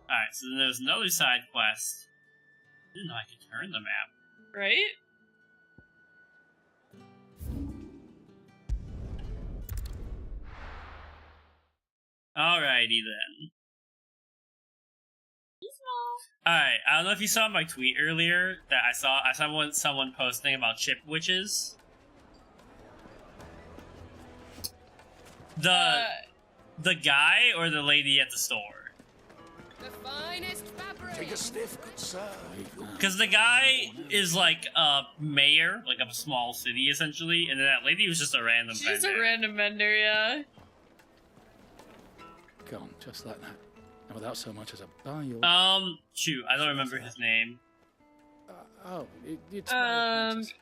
Alright, so then there's another side quest. I didn't know I could turn the map. Right? Alrighty then. Alright, I don't know if you saw my tweet earlier that I saw someone posting about chip witches. The guy or the lady at the store? The finest fabric. Take a sniff, good sir. Because the guy is like a mayor, like of a small city essentially, and then that lady was just a random She's vendor. a random vendor, yeah. Gone, just like that. And without so much as a bar or... Shoot, I don't remember his name. It's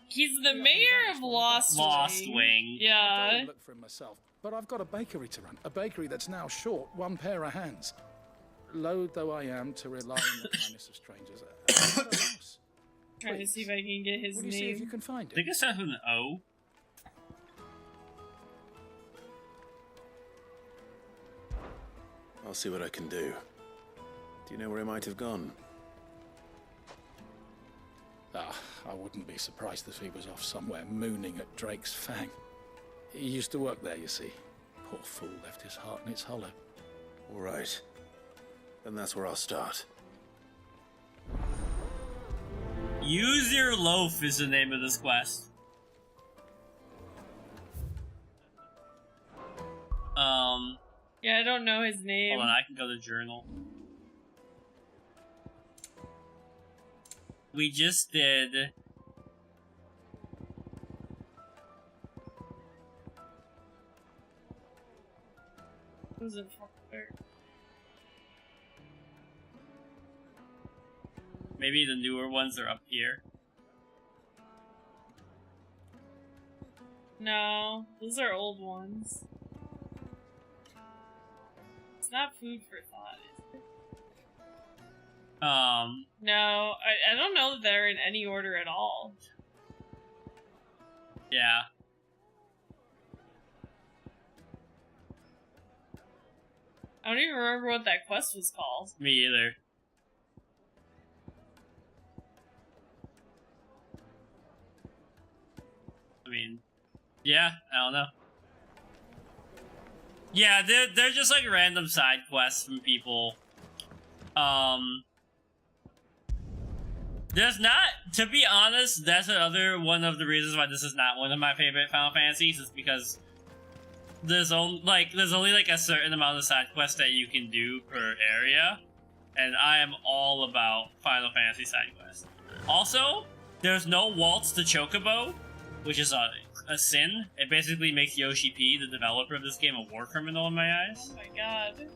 he's the mayor of Lost Wing. I Yeah. don't look for him myself, but I've got a bakery to run. A bakery that's now short one pair of hands. Loath though I am to rely on the kindness of strangers. Trying to see if I can get his What do you see if you name. can find I think it starts with an O. I'll see what I can do. Do you know where he might have gone? I wouldn't be surprised if he was off somewhere mooning at Drake's Fang. He used to work there, you see. Poor fool left his heart in its hollow. All right. Then that's where I'll start. Use Your Loaf is the name of this quest. Yeah, I don't know his name. Hold on, I can go to journal. We just did... Was it Maybe the newer ones are up here. No, those are old ones. It's not food for thought, is it? No, I don't know that they're in any order at all. Yeah. I don't even remember what that quest was called. Me either. I mean, yeah, I don't know. Yeah, they're just like random side quests from people. There's not, to be honest, that's another one of the reasons why this is not one of my favorite Final Fantasies, is because there's only like a certain amount of side quests that you can do per area, and I am all about Final Fantasy side quests. Also, there's no waltz to Chocobo, which is a sin. It basically makes Yoshi P, the developer of this game, a war criminal in my eyes. Oh my god.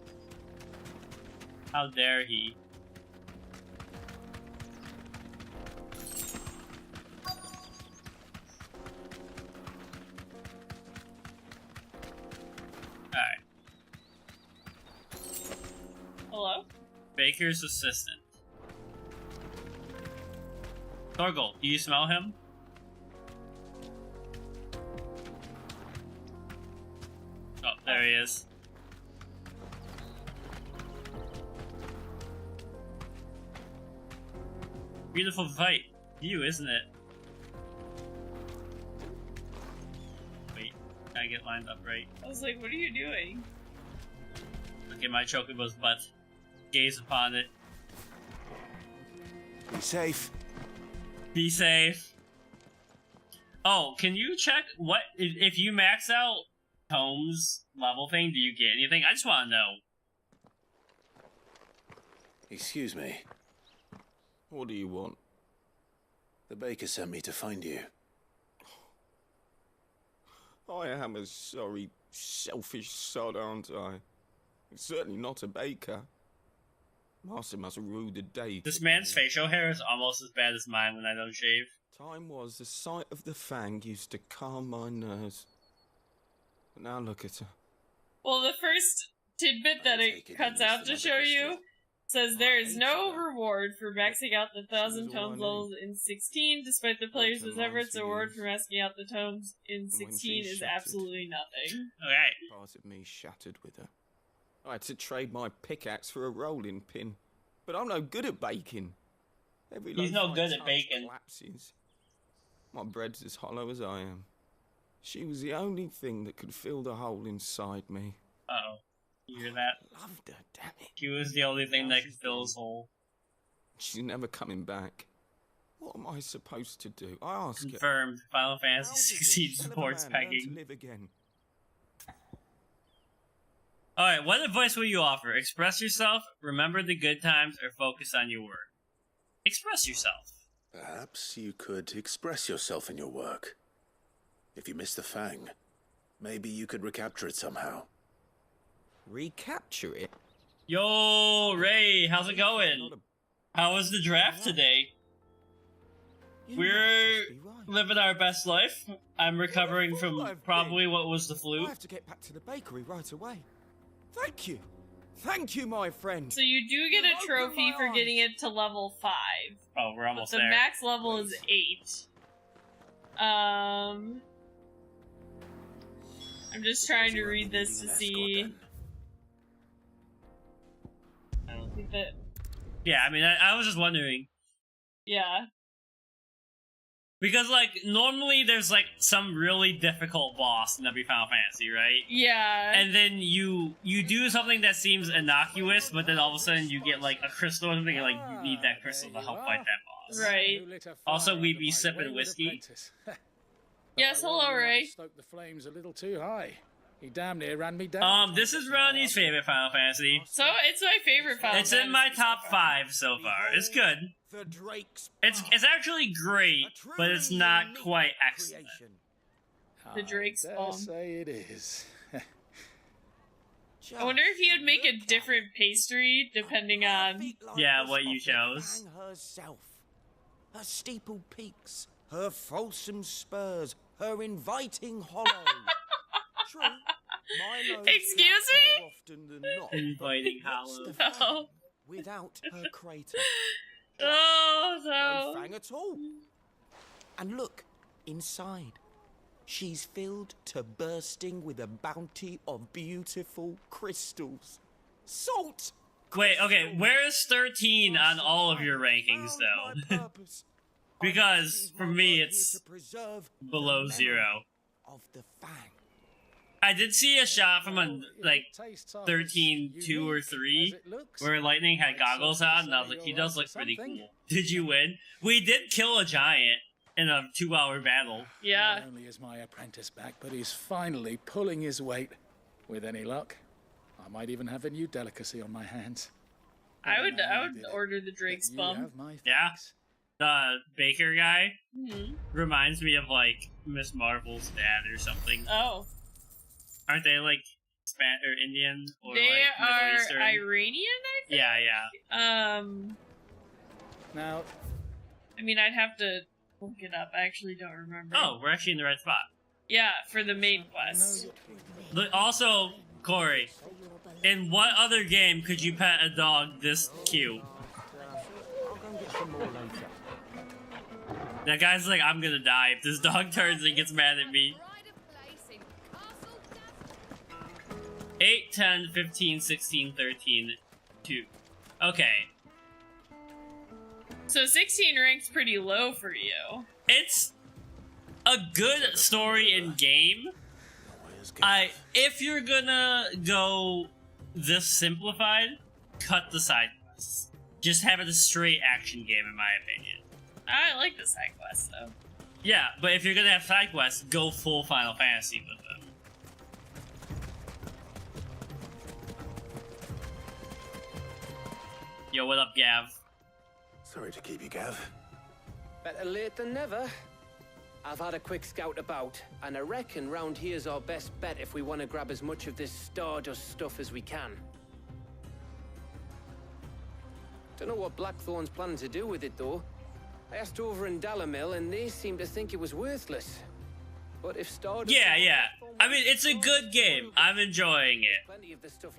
How dare he? Alright. Hello? Baker's assistant. Thorgal, do you smell him? Oh, there he is. Beautiful fight. You, isn't it? Wait, I get lined up right. I was like, what are you doing? Look at my Chocobo's butt. Gaze upon it. Be safe. Be safe. Oh, can you check what if you max out Tome's level thing? Do you get anything? I just want to know. Excuse me. What do you want? The baker sent me to find you. I am a sorry, selfish sod, aren't I? Certainly not a baker. Master must rue the day. This man's facial hair is almost as bad as mine when I don't shave. Time was the sight of the fang used to calm my nerves. But now look at her. Well, the first tidbit that it cuts out to show you says there is no reward for maxing out the 1,000 tomes levels in 16, despite the player's efforts. The reward for maxing out the tomes in 16 is absolutely nothing. Okay. Part of me shattered with her. I had to trade my pickaxe for a rolling pin, but I'm no good at baking. He's no good at baking. Collapses. My bread's as hollow as I am. She was the only thing that could fill the hole inside me. Uh-oh. You hear that? I loved her, damn it. She was the only thing that could fill his hole. She's never coming back. What am I supposed to do? I ask her. Confirmed. Final Fantasy XVI supports pegging. Live again. Alright, what advice will you offer? Express yourself, remember the good times, or focus on your work? Express yourself. Perhaps you could express yourself in your work. If you miss the fang, maybe you could recapture it somehow. Recapture it? Yo, Ray, how's it going? How was the draft today? We're living our best life. I'm recovering from probably what was the flu. I have to get back to the bakery right away. Thank you. Thank you, my friend. So you do get a trophy for getting it to level 5. Oh, we're almost but there. The max level is 8. I'm just trying to read this to see. I don't think that. Yeah, I mean, I was just wondering. Yeah. Because, like, normally there's, like, some really difficult boss in every Final Fantasy, right? Yeah. And then you do something that seems innocuous, but then all of a sudden you get, like, a crystal or something, and, like, you need that crystal to help fight that boss. Right. Also, we be sipping whiskey. Yes, hello, Ray. Stoked the flames a little too high. He damn near ran me down. This is Ronnie's favorite Final Fantasy. So, it's my favorite Final Fantasy. It's in my top 5 so far. It's good. It's actually great, but it's not quite excellent. The Drake's I dare say it is. I wonder if you'd make a different pastry depending on what you chose. Herself, her steepled peaks, her fulsome spurs, her inviting hollow. True, my loaves Excuse crack me? more often than not. Inviting but what's hollow. the fang No. without her crater? Oh, No no. fang at all. And look, inside. She's filled to bursting with a bounty of beautiful crystals. Salt! Wait, okay, where's 13 on all of your rankings, though? Because, for me, it's below 0. Of the fang. I did see a shot from a, like, 13, 2 or 3, where Lightning had goggles on, and I was like, he does look pretty cool. Did you win? We did kill a giant in a 2-hour battle. Yeah. Not only is my apprentice back, but he's finally pulling his weight. With any luck, I might even have a new delicacy on my hands. I would order the Drake's bum. Yeah? The baker guy Mhm. reminds me of, like, Miss Marvel's dad or something. Oh. Aren't they, like, or Indian? Or, They like, Middle are Eastern? Iranian, I think? Yeah. Now, I mean, I'd have to look it up. I actually don't remember. Oh, we're actually in the right spot. Yeah, for the main quest. Also, Corey, in what other game could you pet a dog this cute? That guy's like, I'm gonna die if this dog turns and gets mad at me. 8, 10, 15, 16, 13, 2. Okay. So 16 ranks pretty low for you. It's a good story in game. If you're gonna go this simplified, cut the side quests. Just have it a straight action game, in my opinion. I like the side quest, though. Yeah, but if you're gonna have side quests, go full Final Fantasy with them. Yo, what up, Gav? Sorry to keep you, Gav. Better late than never. I've had a quick scout about, and I reckon round here's our best bet if we want to grab as much of this Stardust stuff as we can. Don't know what Blackthorn's planning to do with it, though. I asked over in Dalamil, and they seem to think it was worthless. But if Stardust... Yeah. I mean, it's a good game. I'm enjoying it.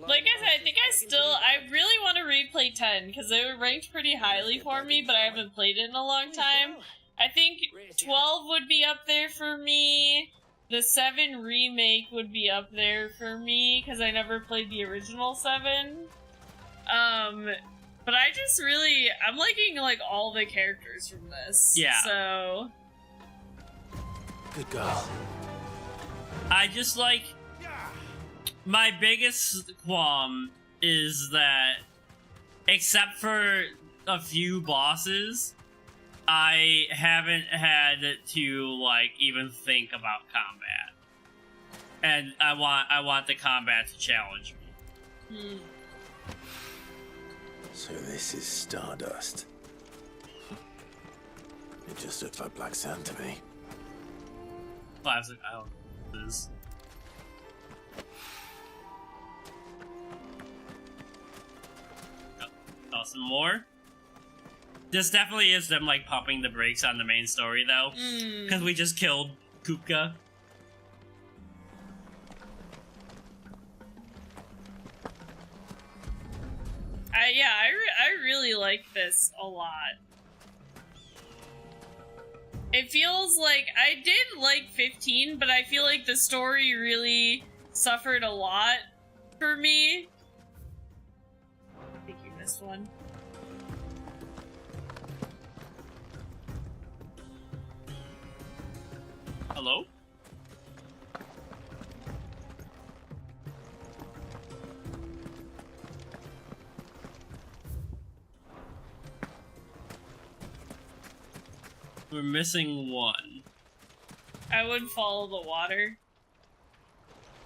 Like I said, I think I really want to replay 10, because it ranked pretty highly for me, but I haven't played it in a long time. I think 12 would be up there for me. The 7 remake would be up there for me, because I never played the original 7. But I just really... I'm liking, like, all the characters from this. Yeah. So... Good girl. I just like... My biggest qualm is that, except for a few bosses, I haven't had to, like, even think about combat. And I want the combat to challenge me. So this is Stardust. It just looks like black sand to me. Classic, I don't know what it is. Oh, some more? This definitely is them, like, pumping the brakes on the main story, though. Because we just killed Kupka. I really like this a lot. It feels like I did like 15, but I feel like the story really suffered a lot for me. I think you missed one. Hello? We're missing one. I would follow the water.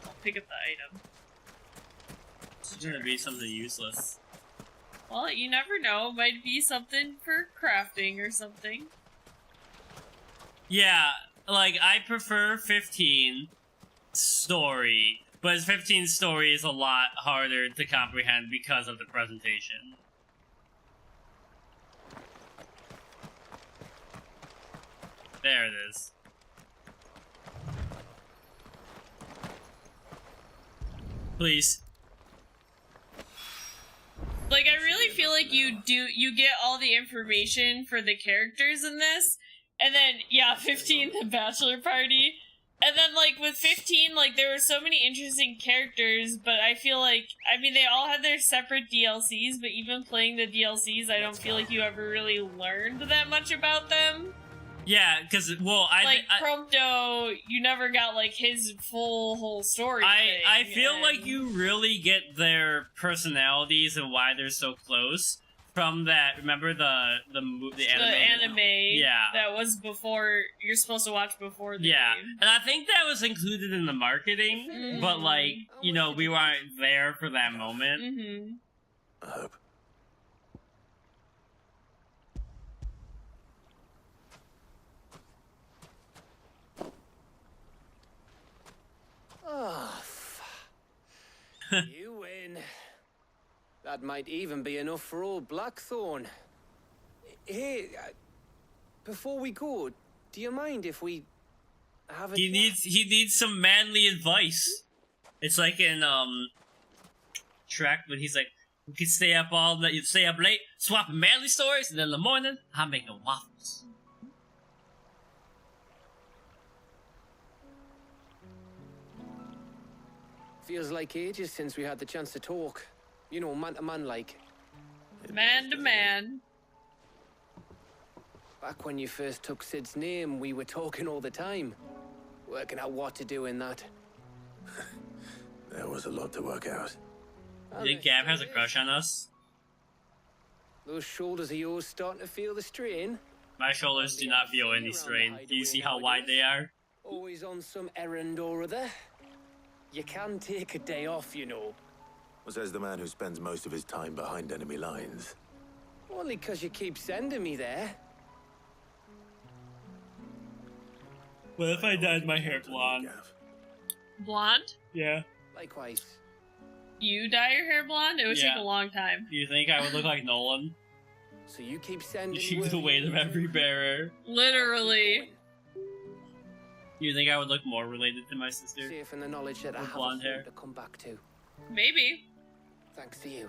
I'll pick up the item. It's gonna be something useless. Well, you never know. Might be something for crafting or something. Yeah, like, I prefer 15 story, but 15 story is a lot harder to comprehend because of the presentation. There it is. Please. Like, I really feel like you get all the information for the characters in this, and then, yeah, 15, the bachelor party, and then, like, with 15, like, there were so many interesting characters, but I feel like, I mean, they all had their separate DLCs, but even playing the DLCs, I don't feel like you ever really learned that much about them. Yeah, because, well, Prompto, you never got, like, his whole story thing, I feel like you really get their personalities and why they're so close from that, remember the anime? The anime yeah. that was before, you're supposed to watch before the Yeah, game. and I think that was included in the marketing, but, like, you know, we weren't there for that moment. Mm-hmm. I hope. Oh, you win. That might even be enough for old Blackthorn. Hey, before we go, do you mind if we have a He needs some manly advice. It's like in Shrek when he's like, we could stay up all night, you stay up late, swap manly stories, and then in the morning, I'm making waffles. Feels like ages since we had the chance to talk. You know, man to man like. Man to man. Back when you first took Sid's name, we were talking all the time. Working out what to do in that. There was a lot to work out. You think Gab has a crush on us? Those shoulders of yours starting to feel the strain? My shoulders do not feel any strain. Do you see how wide they are? Always on some errand or other. You can take a day off, you know. Well, says the man who spends most of his time behind enemy lines. Only 'cause you keep sending me there. What if I dyed my hair blonde? Blonde? Yeah. Likewise. You dye your hair blonde? It would Yeah. take a long time. Do you think I would look like Nolan? So you keep sending You the weight of every bearer. Literally. You think I would look more related to my sister? Safe in the knowledge that I With have blonde a home hair. to come back to. Maybe. Thanks to you.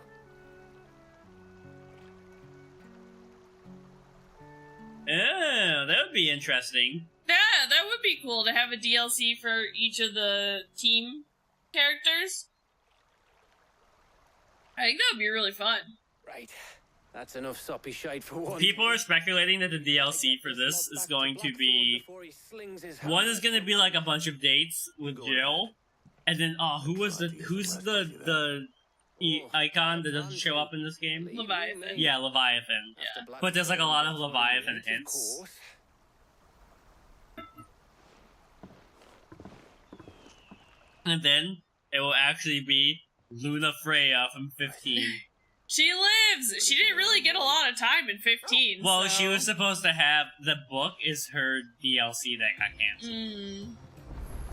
Yeah, that would be interesting. Yeah, that would be cool to have a DLC for each of the team characters. I think that would be really fun. Right. That's enough soppy shite for one. People are speculating that the DLC for this is going to be... One is going to be like a bunch of dates with Jill. And then, who's the icon that doesn't show up in this game? Leviathan. Yeah, Leviathan. Yeah. But there's like a lot of Leviathan hints. And then it will actually be Luna Freya from 15. She lives! She didn't really get a lot of time in 15. Well, so. she was supposed to have... The book is her DLC that got canceled.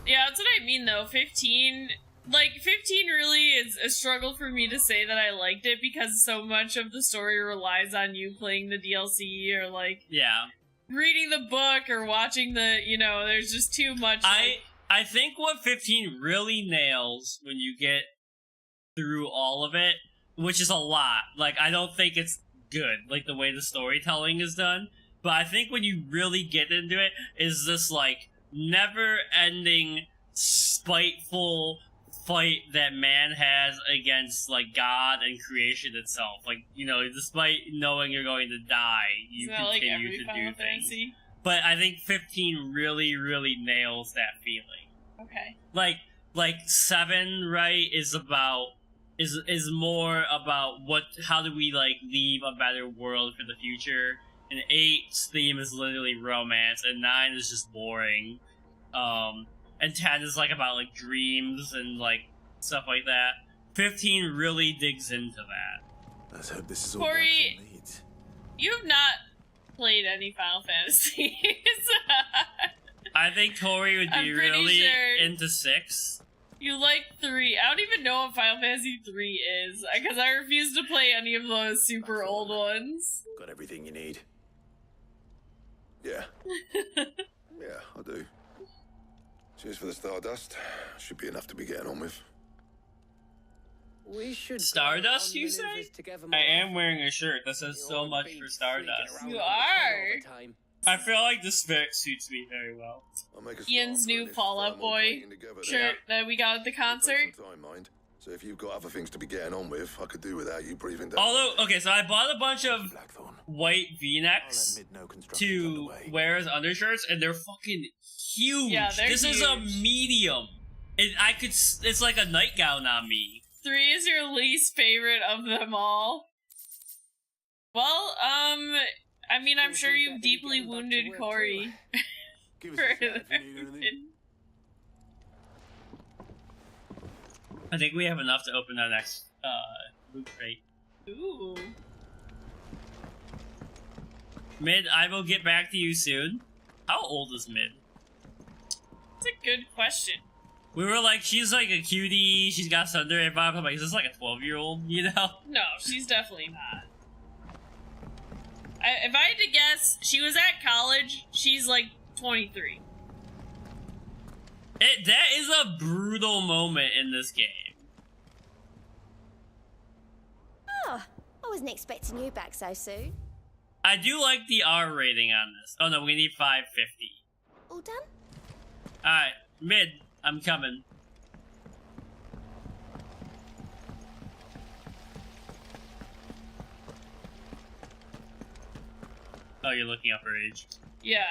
Yeah, that's what I mean, though. 15... Like, 15 really is a struggle for me to say that I liked it because so much of the story relies on you playing the DLC or, like... Yeah. Reading the book or watching the... You know, there's just too much... I think what 15 really nails when you get through all of it, which is a lot. Like, I don't think it's good, like, the way the storytelling is done. But I think when you really get into it, is this, like, never-ending, spiteful fight that man has against, like, God and creation itself. Like, you know, despite knowing you're going to die, you continue to do things. But I think 15 really, really nails that feeling. Okay. Like 7, right, is about... Is more about how do we, like, leave a better world for the future. And 8's theme is literally romance, and 9 is just boring. And 10 is, like, about, like, dreams and, like, stuff like that. 15 really digs into that. Let's hope this is all Corey, you have not played any Final Fantasies. I think Tori would be really into 6. You like 3. I don't even know what Final Fantasy 3 is, because I refuse to play any of those super old ones. Got everything you need. Yeah. Yeah, I do. Cheers for the Stardust. Should be enough to be getting on with. We should Stardust, you say? I am wearing a shirt that says so much for Stardust. You are. I feel like this fit suits me very well. Ian's new Fall Out Boy shirt that we got at the concert. So if you've got other things to be getting on with, I could do without you breathing down. Although, okay, so I bought a bunch of white V-necks to wear as undershirts, and they're fucking huge. Yeah, they're this is a medium. It's like a nightgown on me. 3 is your least favorite of them all. Well, I mean, I'm sure you've deeply wounded Corey. I think we have enough to open our next loot crate. Ooh. Mid, I will get back to you soon. How old is Mid? That's a good question. We were like, she's like a cutie, she's got Sunday vibe. I'm like, is this like a 12-year-old, you know? No, she's definitely not. If I had to guess, she was at college, she's like 23. That is a brutal moment in this game. Oh, I wasn't expecting you back so soon. I do like the R rating on this. Oh no, we need 550. All done? Alright, Mid, I'm coming. Oh, you're looking up her age. Yeah.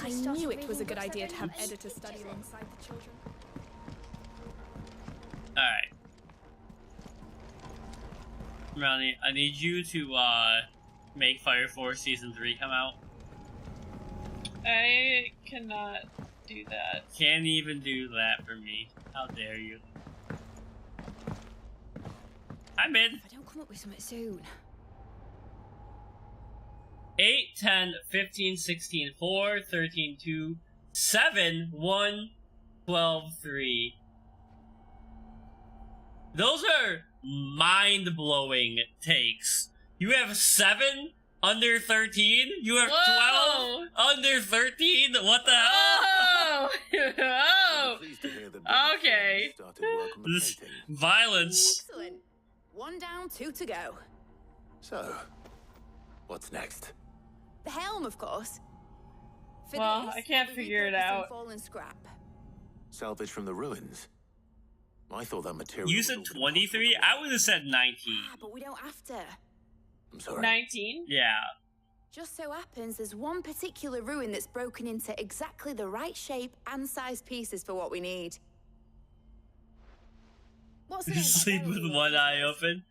I knew it was a good idea to have editors study alongside the children. Alright. Ronnie, I need you to make Fire Force Season 3 come out. I cannot do that. Can't even do that for me. How dare you. Hi, Mid. If I don't come up with something soon. 8, 10, 15, 16, 4, 13, 2, 7, 1, 12, 3. Those are mind-blowing takes. You have 7 under 13? You have 12 under 13? What the hell? Oh! Okay. This violence. Excellent. 1 down, 2 to go. So, what's next? The helm, of course. For Well, this, I can't we figure it repurposed some out. fallen scrap. Salvage from the ruins? I thought that material. You said 23? I would have said 19. But we don't have to. I'm sorry. 19? Yeah. Just so happens there's one particular ruin that's broken into exactly the right shape and size pieces for what we need. What's the name? Sleep with one eye open.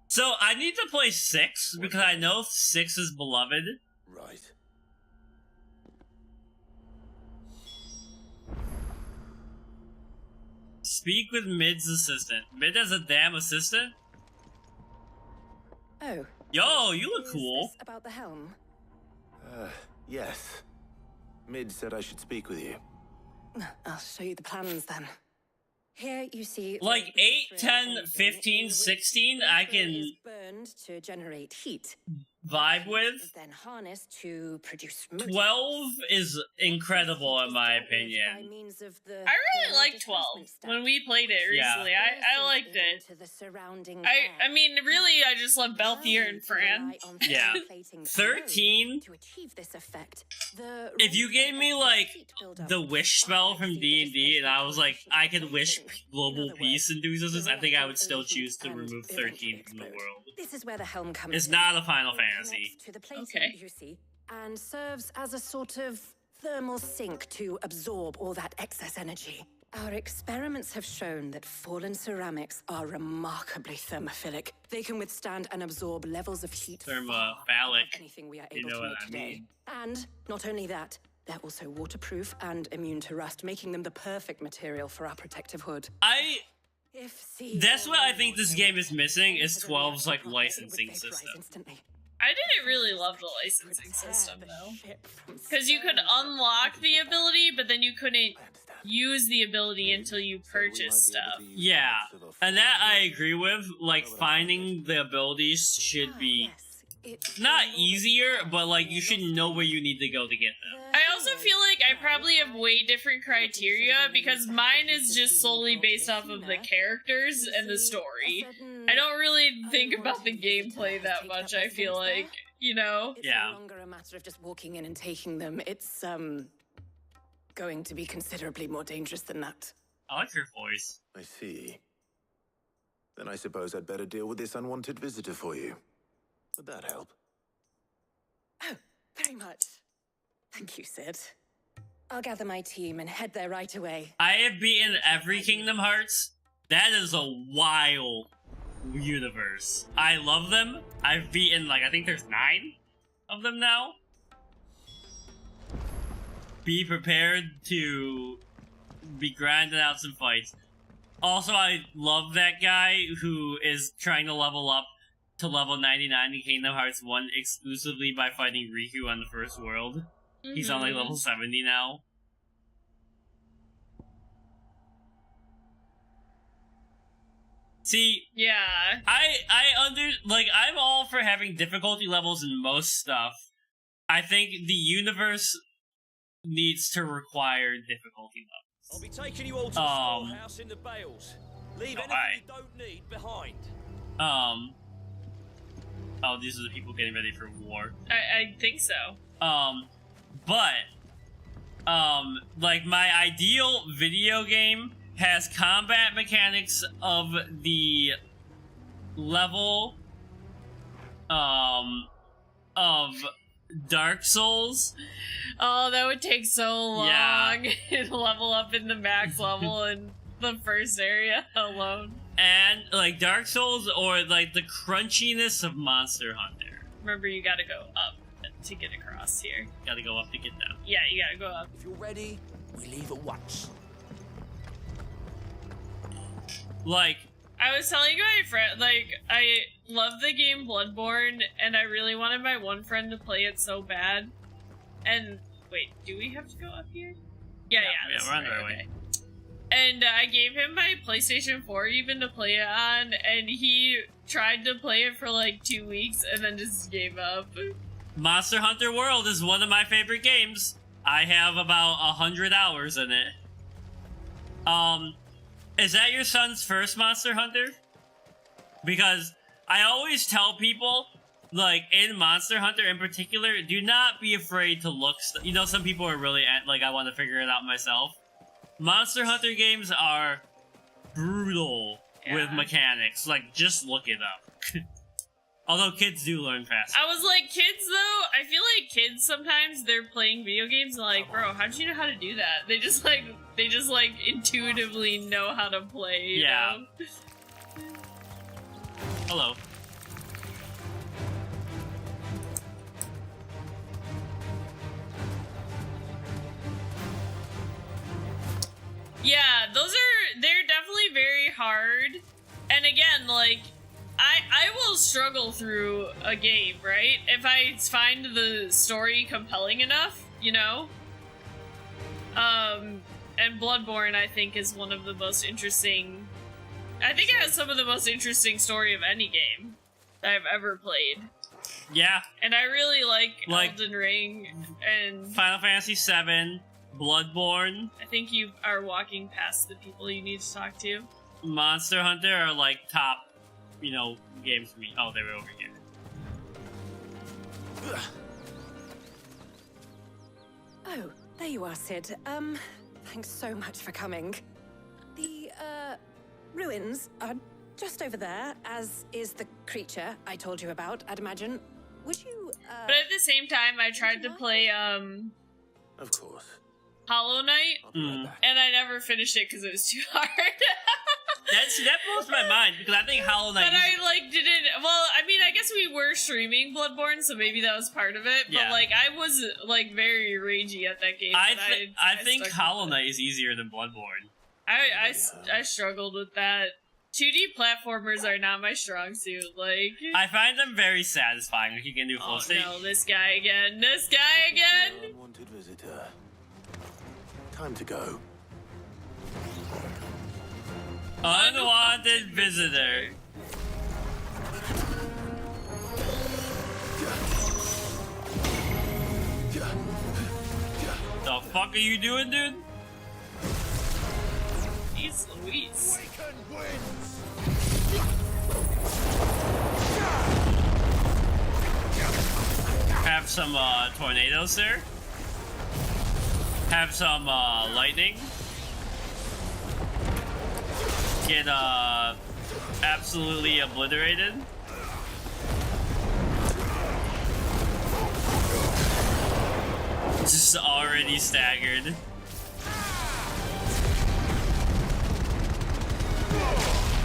So I need to play 6 because I know 6 is beloved. Right. Speak with Mid's assistant. Mid has a damn assistant? Oh. Yo, you look cool. This about the helm? Yes. Mid said I should speak with you. I'll show you the plans then. Here you see Like 8, 10, 15, 16, I can burned to generate heat. Vibe with. Is then harnessed to produce 12 is incredible in my opinion. I really liked 12 when we played it recently. I liked it. I mean, really, I just love Belfier and Fran. Yeah. 13? If you gave me, like, the wish spell from D&D and I was like, I can wish global peace and do this, I think I would still choose to remove 13 from the world. This is where the helm comes It's in. not a Final Fantasy. To the plating, you see, and serves as a sort of thermal sink to absorb all that excess energy. Our experiments have shown that fallen ceramics are remarkably thermophilic. They can withstand and absorb levels of heat Thermophilic. anything we are You able know to what make I today. mean. And not only that, they're also waterproof and immune to rust, making them the perfect material for our protective hood. That's what I think this game is missing, is 12's, like, licensing system. I didn't really love the licensing system, though. Because you could unlock the ability, but then you couldn't use the ability until you purchased stuff. Yeah, and that I agree with. Like, finding the abilities should be not easier, but like you should know where you need to go to get them. I also feel like I probably have way different criteria because mine is just solely based off of the characters and the story. I don't really think about the gameplay that much, I feel like, you know? It's no longer a matter of just walking in and taking them. It's, going to be considerably more dangerous than that. I like your voice. I see. Then I suppose I'd better deal with this unwanted visitor for you. Would that help? Oh, very much. Thank you, Sid. I'll gather my team and head there right away. I have beaten every Kingdom Hearts. That is a wild universe. I love them. I've beaten, like, I think there's 9 of them now. Be prepared to be grinding out some fights. Also, I love that guy who is trying to level up to level 99 in Kingdom Hearts 1 exclusively by fighting Riku on the first world. He's on like level 70 now. See, yeah, I'm all for having difficulty levels in most stuff. I think the universe needs to require difficulty levels. I'll be taking you all to the storehouse in the bales. Leave anything you don't need behind. Oh, these are the people getting ready for war. I think so. Like my ideal video game has combat mechanics of the level, of Dark Souls. Oh, that would take so long Yeah. to level up in the max level in the first area alone. And like Dark Souls or like the crunchiness of Monster Hunter. Remember, you gotta go up to get across here. Gotta go up to get down. Yeah, you gotta go up. If you're ready, we leave at once. Like, I was telling my friend, like, I love the game Bloodborne, and I really wanted my one friend to play it so bad. And, wait, do we have to go up here? Yeah, we're on our way. And I gave him my PlayStation 4 even to play it on, and he tried to play it for like 2 weeks and then just gave up. Monster Hunter World is one of my favorite games. I have about 100 hours in it. Is that your son's first Monster Hunter? Because I always tell people, like, in Monster Hunter in particular, do not be afraid to look. You know, some people are really like, I want to figure it out myself. Monster Hunter games are brutal with mechanics. Like, just look it up. Although kids do learn fast. I was like, kids though, I feel like kids sometimes they're playing video games and like, bro, how did you know how to do that? They just like intuitively know how to play. You know? Hello. Yeah, they're definitely very hard. And again, like, I will struggle through a game, right? If I find the story compelling enough, you know? And Bloodborne, I think, is one of the most interesting... I think it has some of the most interesting story of any game that I've ever played. Yeah. And I really like Elden Ring and... Final Fantasy VII, Bloodborne. I think you are walking past the people you need to talk to. Monster Hunter are like top, you know, games for me. Oh, they were over here. Oh, there you are, Sid. Thanks so much for coming. The, ruins are just over there, as is the creature I told you about, I'd imagine. Would you, But at the same time, I tried to play, Of course. Hollow Knight, and I never finished it because it was too hard. That blows my mind, because I think Hollow Knight... But I, like, didn't... Well, I mean, I guess we were streaming Bloodborne, so maybe that was part of it. But, Yeah. like, I was, like, very ragey at that game. I think Hollow Knight is easier than Bloodborne. I struggled with that. 2D platformers are not my strong suit, like... I find them very satisfying. Like, you can do full stage. No, this guy again. This guy again! Unwanted visitor. Time to go. Unwanted visitor. fuck are you doing, dude? Jeez Louise. Have some tornadoes there. Have some lightning. Get absolutely obliterated. Just already staggered.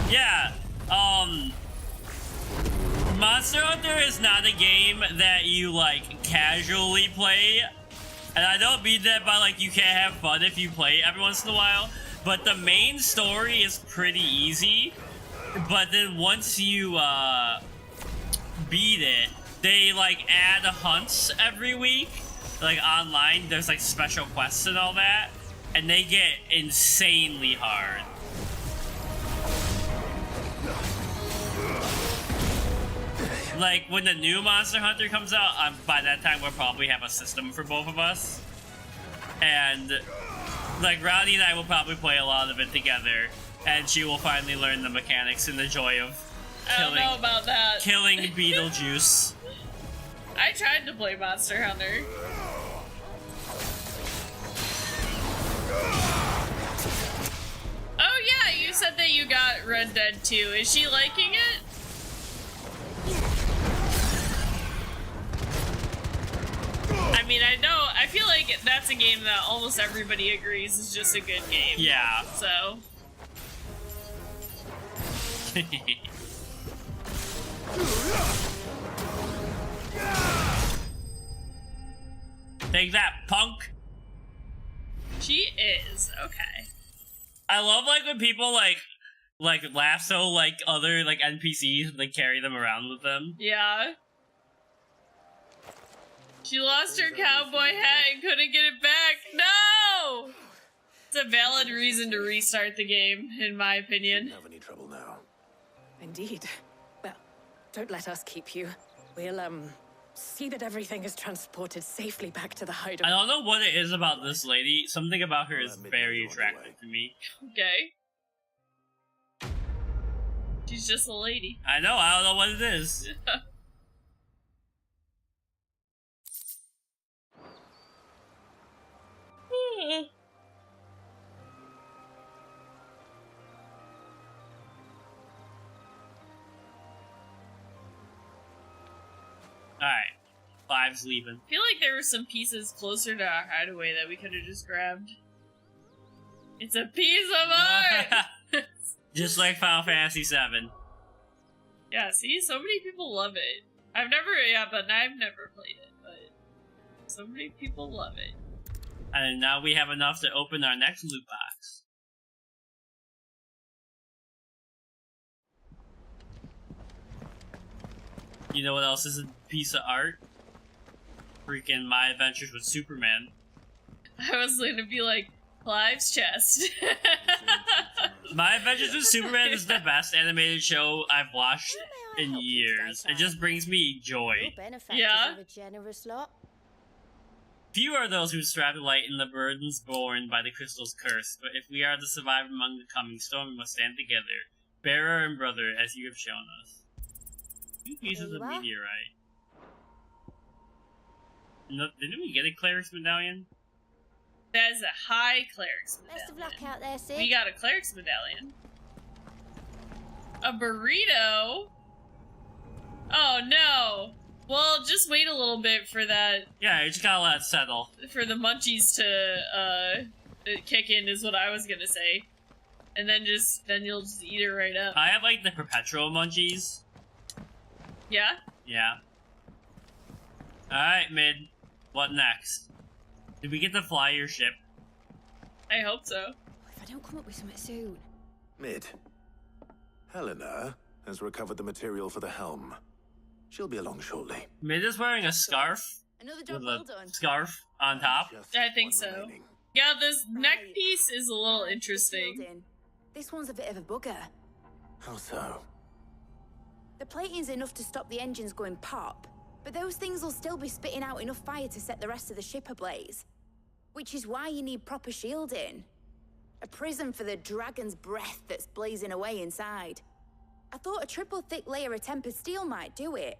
Yeah, Monster Hunter is not a game that you, like, casually play. And I don't mean that by, like, you can't have fun if you play every once in a while. But the main story is pretty easy. But then once you, beat it, they, like, add hunts every week. Like, online, there's, like, special quests and all that. And they get insanely hard. Like, when the new Monster Hunter comes out, by that time we'll probably have a system for both of us. And, like, Rowdy and I will probably play a lot of it together. And she will finally learn the mechanics and the joy of killing, I don't know about that. Killing Beetlejuice. I tried to play Monster Hunter. Oh yeah, you said that you got Red Dead 2. Is she liking it? I mean, I feel like that's a game that almost everybody agrees is just a good game. Yeah. So. Take that, punk! She is, okay. I love, like, when people, like lasso, like, other, like, NPCs, like, carry them around with them. Yeah. She lost her cowboy hat and couldn't get it back. No! It's a valid reason to restart the game, in my opinion. Have any trouble now? Indeed. Well, don't let us keep you. We'll, see that everything is transported safely back to the hideout. I don't know what it is about this lady. Something about her is very attractive to me. Okay. She's just a lady. I know, I don't know what it is. Alright. Five's leaving. I feel like there were some pieces closer to our hideaway that we could have just grabbed. It's a piece of art! Just like Final Fantasy VII. Yeah, see? So many people love it. I've never played it, but so many people love it. And now we have enough to open our next loot box. You know what else is a piece of art? Freaking My Adventures with Superman. I was gonna be like, Clive's chest. My Adventures with Superman is the best animated show I've watched in years. It just brings me joy. Yeah. Few are those who strive to lighten the burdens borne by the crystal's curse, but if we are to survive among the coming storm, we must stand together, bearer and brother, as you have shown us. 2 pieces of meteorite. No, didn't we get a cleric's medallion? That is a high cleric's medallion. Best of luck out there, Sid. We got a cleric's medallion. A burrito? Oh no! Well, just wait a little bit for that. Yeah, you just gotta let it settle. For the munchies to kick in is what I was gonna say. And then you'll just eat it right up. I have like the perpetual munchies. Yeah? Yeah. Alright, Mid. What next? Did we get to fly your ship? I hope so. If I don't come up with something soon. Mid. Helena has recovered the material for the helm. She'll be along shortly. Mid is wearing a scarf. Another job with well a done. scarf on top. I think so. Yeah, this neck piece is a little interesting. This one's a bit of a bugger. How so? The plating's enough to stop the engines going pop, but those things will still be spitting out enough fire to set the rest of the ship ablaze. Which is why you need proper shielding. A prison for the dragon's breath that's blazing away inside. I thought a triple thick layer of tempered steel might do it.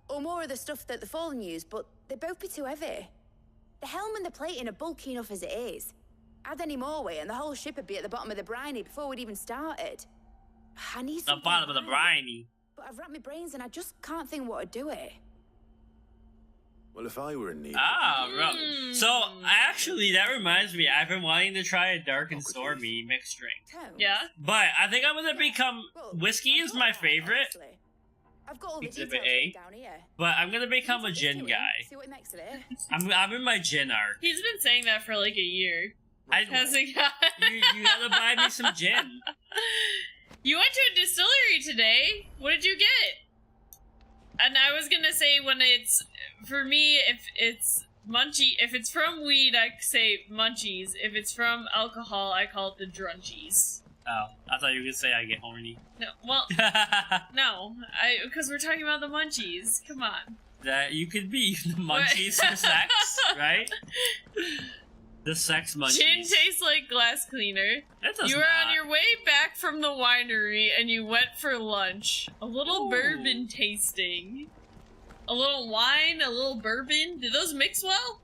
Or more of the stuff that the Fallen use, but they'd both be too heavy. The helm and the plating are bulky enough as it is. Add any more weight and the whole ship would be at the bottom of the briny before we'd even started. I need The bottom of the briny. But I've racked my brains and I just can't think what to do it. Well, if I were in need... Ah, right. So, actually, that reminds me, I've been wanting to try a dark and stormy mixed drink. Yeah? But I think I'm gonna become... Whiskey is my favorite. I've got all the Exhibit details A. written down here. But I'm gonna become a gin guy. See what he makes of it. I'm in my gin arc. He's been saying that for like a year. Has it got... you gotta buy me some gin. You went to a distillery today. What did you get? And I was gonna say when it's, for me, if it's if it's from weed, I say munchies. If it's from alcohol, I call it the drunchies. Oh, I thought you were gonna say I get horny. No, well, no, because we're talking about the munchies. Come on. That you could be the munchies for sex, right? The sex munchies. Gin tastes like glass cleaner. It does You were not. on your way back from the winery and you went for lunch. A little bourbon tasting. A little wine, a little bourbon. Did those mix well?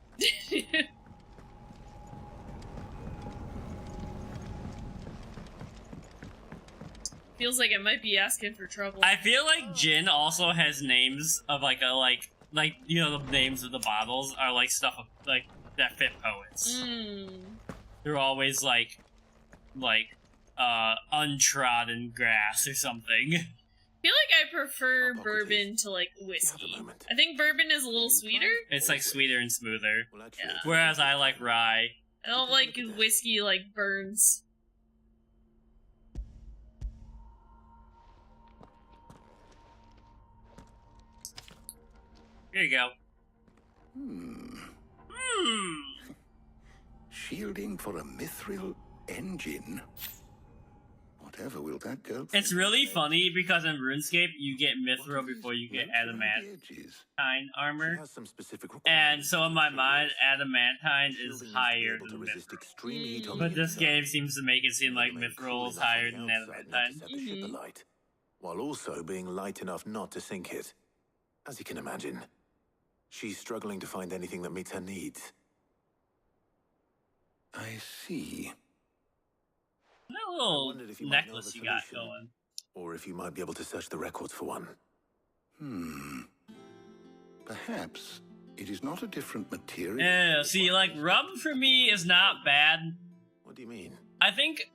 Feels like it might be asking for trouble. I feel like gin also has names of like you know, the names of the bottles are like stuff of, like that fit poets. They're always like untrodden grass or something. I feel like I prefer bourbon to like whiskey. I think bourbon is a little sweeter. It's like sweeter and smoother. Yeah. Whereas I like rye. I don't like whiskey like burns. Here you go. Shielding for a mithril engine. Whatever will that girl... It's really funny because in RuneScape you get mithril before you get adamantine armor. And so in my mind, adamantine is higher than mithril. But this game seems to make it seem like mithril is higher than adamantine. While also being light enough not to sink it. As you can imagine, she's struggling to find anything that meets her needs. I see. What little necklace you got going? Or if you might be able to search the records for one. Perhaps it is not a different material. Yeah, see, like, rum for me is not bad. What do you mean? I think,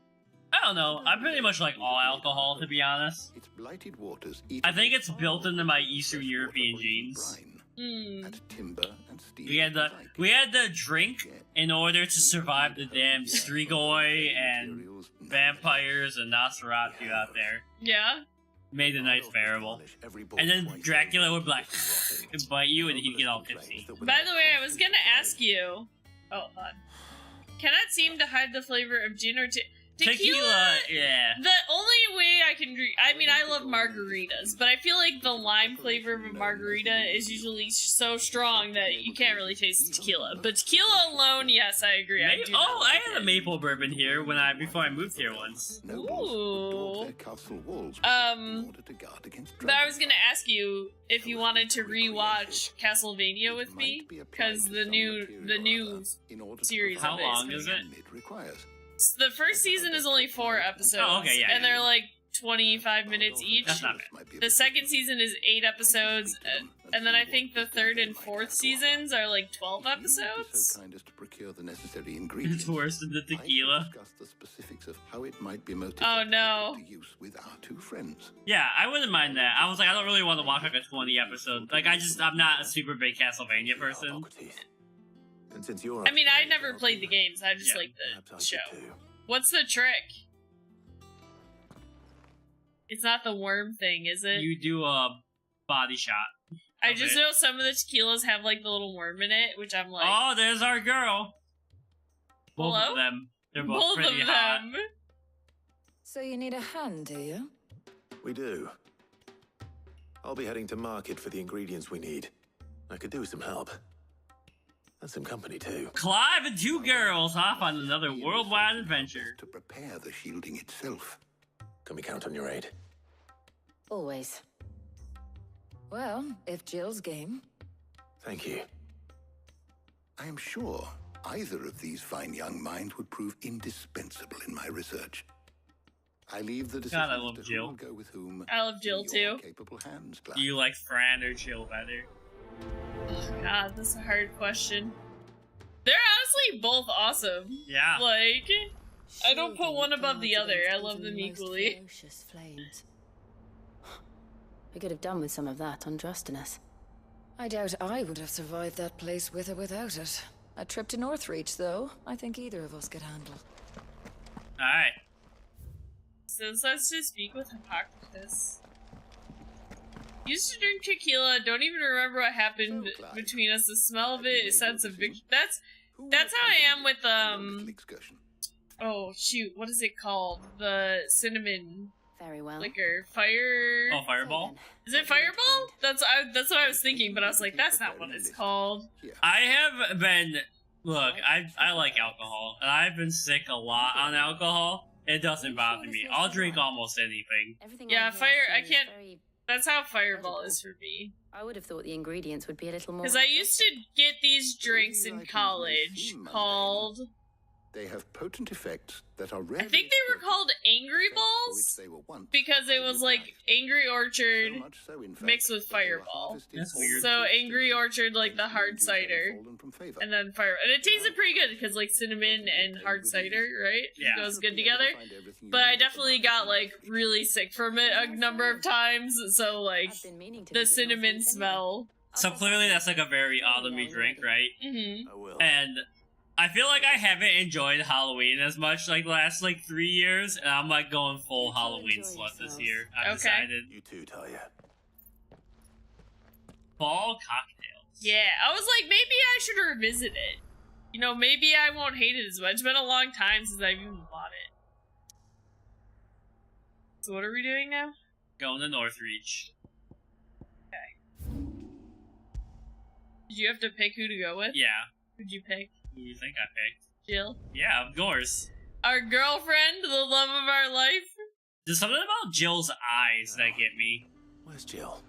I don't know, I pretty much like all alcohol, to be honest. Its blighted waters I think it's built into my Eastern European genes. timber and steel. We had to drink in order to survive the damn Strigoi and vampires and Nosferatu out there. Yeah. Made the night bearable. And then Dracula would be like, bite you and he'd get all pissy. By the way, I was gonna ask you. Oh, hold on. Cannot seem to hide the flavor of gin or tequila. Yeah. The only way I can drink, I mean, I love margaritas, but I feel like the lime flavor of a margarita is usually so strong that you can't really taste the tequila. But tequila alone, yes, I agree. I had a maple bourbon here before I moved here once. Ooh. But I was gonna ask you if you wanted to rewatch Castlevania with me, because the new series. How of it long is it? The first season is only 4 episodes. Oh, okay, yeah, and they're like 25 minutes each. That's not bad. The second season is 8 episodes, and then I think the third and fourth seasons are like 12 episodes. So kind as to procure the necessary ingredients. It's worse than the tequila. Discuss the specifics of how it might be most Oh no. to use with our two friends. Yeah, I wouldn't mind that. I was like, I don't really want to watch like a 20 episode. Like, I'm not a super big Castlevania person. And since you're I mean, I never played the games. I just like the show. What's the trick? It's not the worm thing, is it? You do a body shot. I just know some of the tequilas have like the little worm in it, which I'm like, oh, there's our girl. Both hello? of them. They're both Both pretty of hot. them. So you need a hand, do you? We do. I'll be heading to market for the ingredients we need. I could do with some help. That's some company too. Clive and two girls off on another worldwide adventure. To prepare the shielding itself. Can we count on your aid? Always. Well, if Jill's game. Thank you. I am sure either of these fine young minds would prove indispensable in my research. I leave the decision God, I love to Jill. who will go with whom. I love Jill in your too. Capable hands, Do you like Fran or Jill better? Oh god, that's a hard question. They're honestly both awesome. Yeah. Like, I don't put one above the other. I love them equally. Ferocious flames. We could have done with some of that on Drustinus. I doubt I would have survived that place with or without it. A trip to Northreach, though, I think either of us could handle. Alright. Since let's just speak with Hippocrates. Used to drink tequila, don't even remember what happened between us. The smell of it, a sense of victory. That's how I am with, oh shoot, what is it called? The cinnamon Very well. liquor. Fire... Oh, Fireball? Is it Fireball? That's what I was thinking, but I was like, that's not what it's called. I have been... Look, I like alcohol, and I've been sick a lot on alcohol. It doesn't bother me. I'll drink almost anything. Yeah, I can't... That's how Fireball is for me. I would have thought the ingredients would be a little more... Because I used to get these drinks in college called... They have potent effects that are rare. I think they were called Angry Balls because it was like Angry Orchard mixed with Fireball. That's weird. So Angry Orchard, like the hard cider, and then Fire, and it tasted pretty good because like cinnamon and hard cider, right? Yeah. It goes good together. But I definitely got like really sick from it a number of times. So like the cinnamon smell. So clearly that's like a very autumny drink, right? Mm-hmm. And I feel like I haven't enjoyed Halloween as much like the last like 3 years, and I'm like going full Halloween slut this year. I've decided. You too, Talia. Fall cocktails. Yeah, I was like, maybe I should revisit it. You know, maybe I won't hate it as much. It's been a long time since I've even bought it. So what are we doing now? Going to Northreach. Okay. Did you have to pick who to go with? Yeah. Who'd you pick? Who do you think I picked? Jill? Yeah, of course. Our girlfriend, the love of our life? There's something about Jill's eyes that get me. Where's Jill?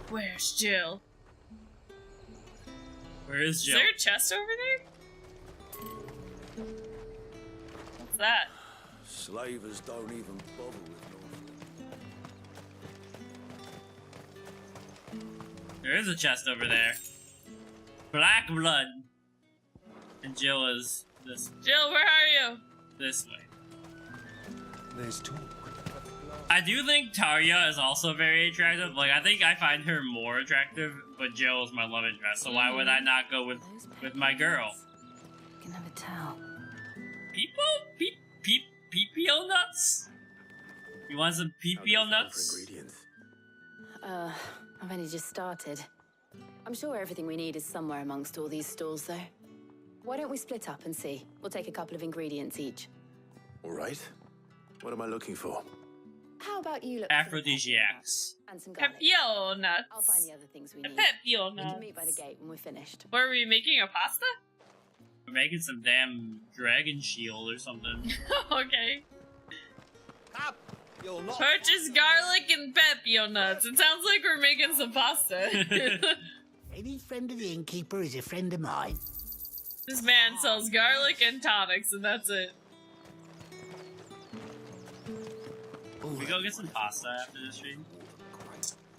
Where's Jill? Where is Jill? Is there a chest over there? What's that? Slavers don't even bother with There is a chest over there. Black blood. And Jill is this. Jill, where are you? This way. There's talk. I do think Tarja is also very attractive. Like, I think I find her more attractive, but Jill is my love interest. So why would I not go with my girl? You can never tell. PPO nuts? You want some PPO nuts? I've only just started. I'm sure everything we need is somewhere amongst all these stalls, though. Why don't we split up and see? We'll take a couple of ingredients each. All right. What am I looking for? How about you look Aphrodisiacs. and some garlic? Pepio nuts. I'll find the other things we need. Pepio We nuts. can meet by the gate when we're finished. What, are we making a pasta? We're making some damn dragon shield or something. Okay. You'll not. Purchase garlic and Pepio nuts. It sounds like we're making some pasta. Any friend of the innkeeper is a friend of mine. This man sells garlic and tonics, and that's it. Can we go get some pasta after this stream?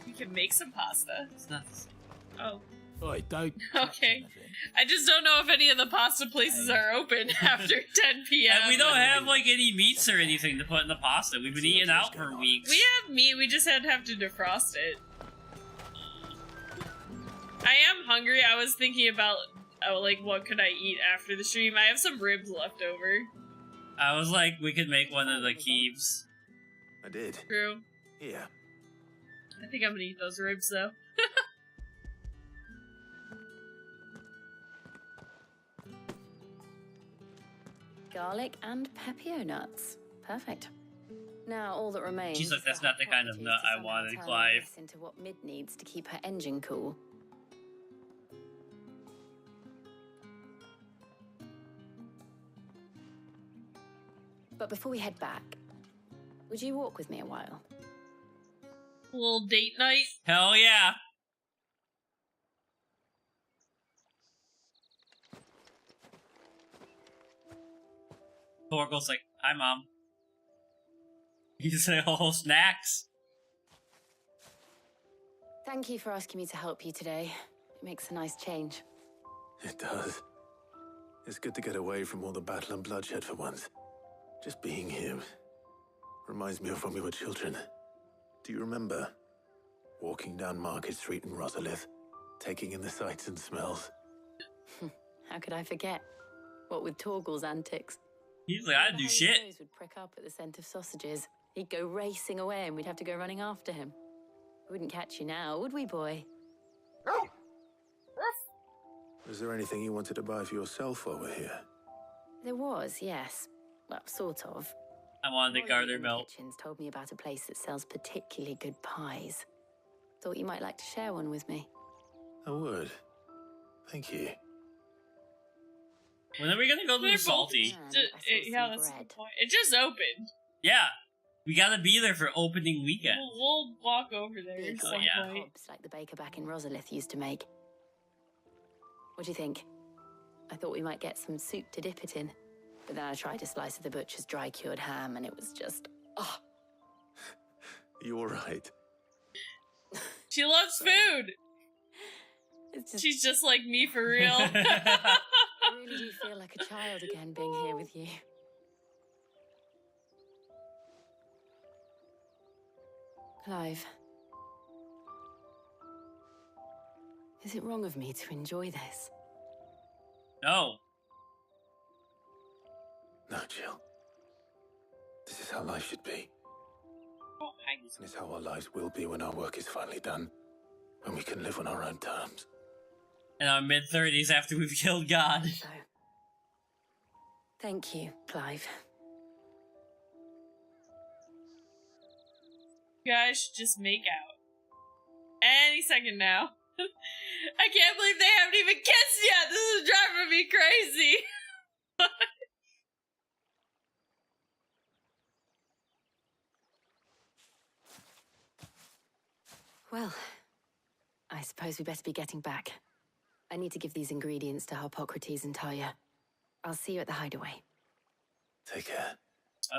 We can make some pasta. It's not the same. Oh. Oi, don't. Okay. I just don't know if any of the pasta places are open after 10 p.m. And we don't have like any meats or anything to put in the pasta. We've been eating out for weeks. We have meat, we just have to defrost it. I am hungry. I was thinking about, like, what could I eat after the stream? I have some ribs left over. I was like, we could make one of the keeves. I did. True. Yeah. I think I'm gonna eat those ribs, though. Garlic and Pepio nuts. Perfect. Now all that remains. She's like, that's not the kind of nut I wanted, Clive. Into what Mid needs to keep her engine cool. But before we head back, would you walk with me a while? A little date night? Hell yeah. Torgal's like, hi, Mom. He's like, oh, snacks. Thank you for asking me to help you today. It makes a nice change. It does. It's good to get away from all the battle and bloodshed for once. Just being here reminds me of when we were children. Do you remember? Walking down Market Street in Rosalith, taking in the sights and smells. How could I forget? What with Torgal's antics. He's like, I didn't do shit. His nose would prick up at the scent of sausages. He'd go racing away and we'd have to go running after him. We wouldn't catch you now, would we, boy? Was there anything you wanted to buy for yourself while we're here? There was, yes. Well, sort of. I wanted the garter belt. Kitchens told me about a place that sells particularly good pies. Thought you might like to share one with me. I would. Thank you. When are we gonna go to the Salty? Yeah, that's the point. It just opened. Yeah. We gotta be there for opening weekend. We'll walk over there at some yeah. point. Hobs like the baker back in Rosalith used to make. What do you think? I thought we might get some soup to dip it in. But then I tried a slice of the butcher's dry-cured ham and it was just... oh. You're right. She loves food! She's just like me for real. I really do feel like a child again being here with you. Clive. Is it wrong of me to enjoy this? No. No, Jill. This is how life should be. And it's how our lives will be when our work is finally done. When we can live on our own terms. In our mid-30s after we've killed God. So, thank you, Clive. You guys should just make out. Any second now. I can't believe they haven't even kissed yet! This is driving me crazy! Well, I suppose we better be getting back. I need to give these ingredients to Harpocrates and Talia. I'll see you at the hideaway. Take care.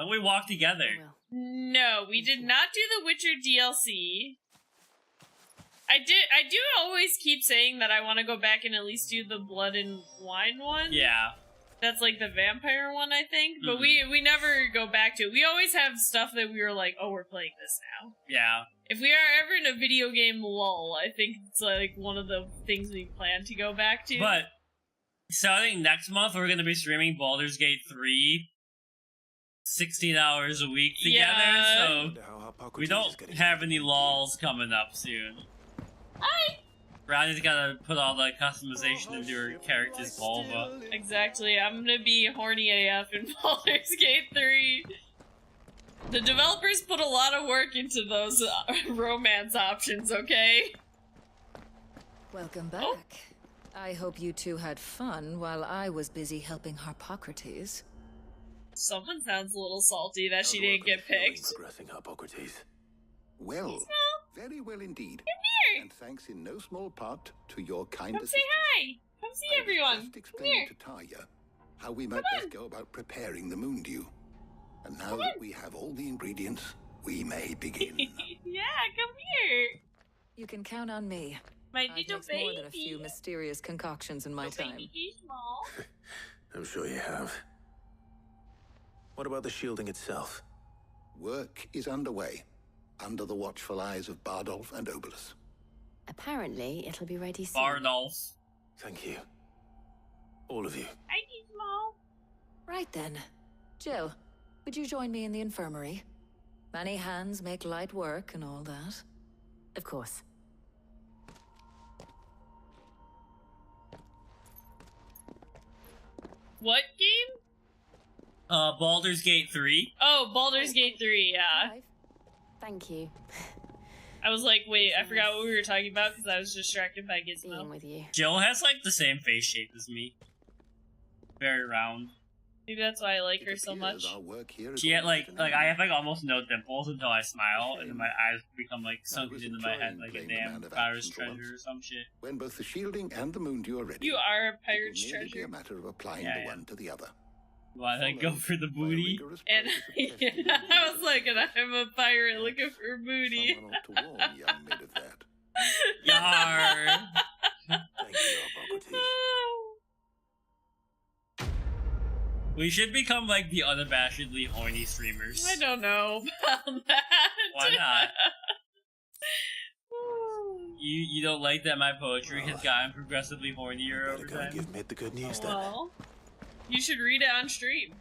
We walk together. No, we did not do the Witcher DLC. I do always keep saying that I want to go back and at least do the Blood and Wine one. Yeah. That's like the vampire one, I think. But we never go back to it. We always have stuff that we were like, oh, we're playing this now. Yeah. If we are ever in a video game lull, I think it's like one of the things we plan to go back to. But starting next month, we're going to be streaming Baldur's Gate 3 16 hours a week together, so we don't have any lulls coming up soon. Hi! Ronnie's gotta put all the customization into her character's vulva. Exactly, I'm gonna be horny AF in Baldur's Gate 3. The developers put a lot of work into those romance options, okay? Welcome back. I hope you two had fun while I was busy helping Harpocrates. Someone sounds a little salty that she didn't get picked. Progressing Harpocrates. Well, very well indeed. Come here! And thanks in no small part to your kind Come say assistance. hi! Come see everyone! Just Come explaining here! to Talia how we might best go about preparing the moon dew. And now that we have all the ingredients, we may begin. Yeah, come here! You can count on me. My I've little mixed more than a baby. few mysterious concoctions in my time. Baby small. I'm sure you have. What about the shielding itself? Work is underway, under the watchful eyes of Bardolph and Obolus. Apparently, it'll be ready soon. Bardolph. Thank you. All of you. I need small. Right then. Jill, would you join me in the infirmary? Many hands make light work and all that. Of course. What game? Baldur's Gate 3. Oh, Baldur's Gate 3, yeah. Thank you. I was like, wait, I forgot what we were talking about because I was distracted by Gizmo. With you. Jill has like the same face shape as me. Very round. Maybe that's why I like her so much. She had like I have like almost no dimples until I smile, and then my eyes become like sunken into my head like a damn pirate's treasure or some shit. When both the shielding and the moondew are ready, You are a pirate's it will merely be treasure. a matter of applying Yeah, the one to the other. Why I go for the booty? And I was like, and I'm a pirate looking for booty. Someone ought to warn young Mid of that. Yar. Thank you, Hippocrates. We should become like the unabashedly horny streamers. I don't know about that. Why not? You don't like that my poetry has gotten progressively hornier over time? Give Mid the good news then. Well, you should read it on stream.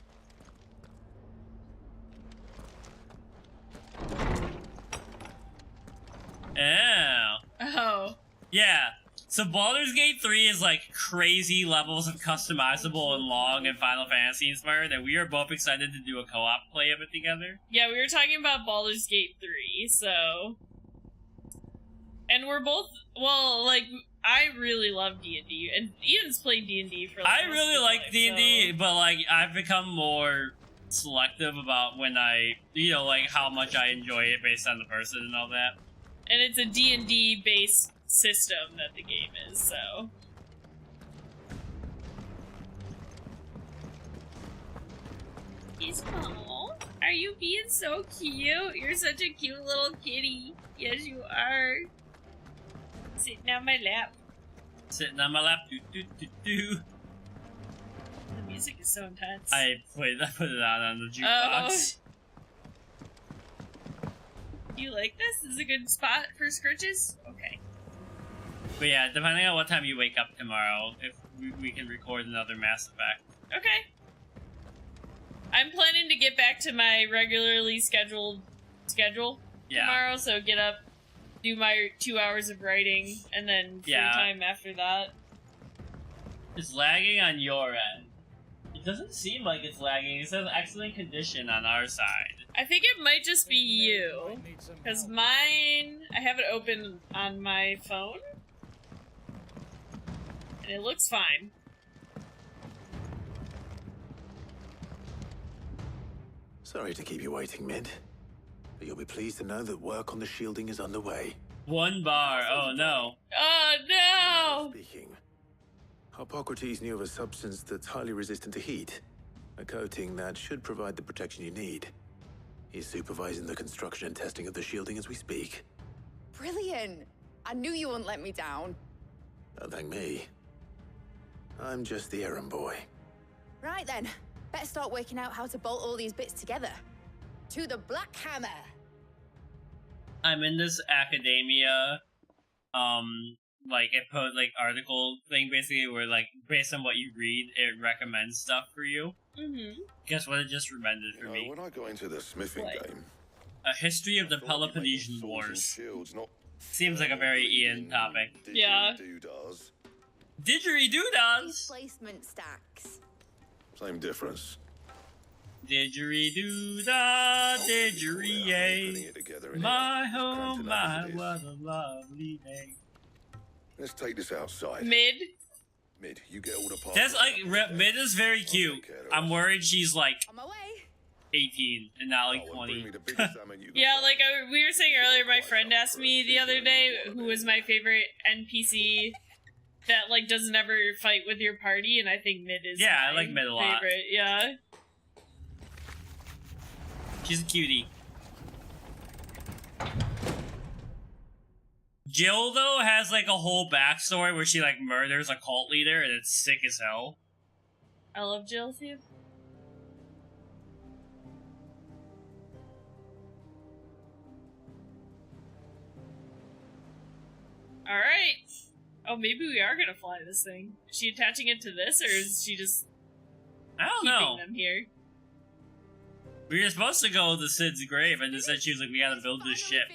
Yeah. Oh. Yeah. So Baldur's Gate 3 is like crazy levels of customizable and long and Final Fantasy inspired, and we are both excited to do a co-op play of it together. Yeah, we were talking about Baldur's Gate 3, so... And we're both... Well, like, I really love D&D, and Ian's played D&D for like I really like D&D, but like I've become more selective about when I, like how much I enjoy it based on the person and all that. And it's a D&D based system that the game is, so... He's small. Are you being so cute? You're such a cute little kitty. Yes, you are. Sitting on my lap. Sitting on my lap, do do do do. The music is so intense. I put it on the jukebox. You like this? This is a good spot for scritches? Okay. But yeah, depending on what time you wake up tomorrow, if we can record another Mass Effect. Okay. I'm planning to get back to my regularly scheduled schedule tomorrow, so get up, do my 2 hours of writing, and then free time after that. It's lagging on your end. It doesn't seem like it's lagging. It says excellent condition on our side. I think it might just be you, because mine, I have it open on my phone, and it looks fine. Sorry to keep you waiting, Mid. But you'll be pleased to know that work on the shielding is underway. 1 bar, oh no. Oh no! Speaking, Hippocrates knew of a substance that's highly resistant to heat. A coating that should provide the protection you need. He's supervising the construction and testing of the shielding as we speak. Brilliant! I knew you wouldn't let me down. Don't thank me. I'm just the errand boy. Right then, better start working out how to bolt all these bits together. To the Black Hammer! I'm in this academia, article thing basically where based on what you read, it recommends stuff for you. Mm-hmm. Guess what it just recommended for me? When I got into the smithing game, A History of the Peloponnesian Wars. Seems like a very Ian topic. Yeah. Didgeridoo-dahs! Displacement stacks. Same difference. Didgeridoo-dah, didgeridoo. My home, my, what a lovely day. Let's take this outside. Mid, you get all the parts. That's Mid is very cute. I'm worried she's like 18 and not like 20. yeah, like we were saying earlier, my friend asked me the other day who was my favorite NPC that doesn't ever fight with your party, and I think Mid is I my like Mid a lot. favorite. Yeah. She's a cutie. Jill, though, has a whole backstory where she murders a cult leader, and it's sick as hell. I love Jill too. Alright. Oh, maybe we are gonna fly this thing. Is she attaching it to this, or is she just I don't keeping know. them here? We were supposed to go to Sid's grave, and instead she was like, we gotta build this ship.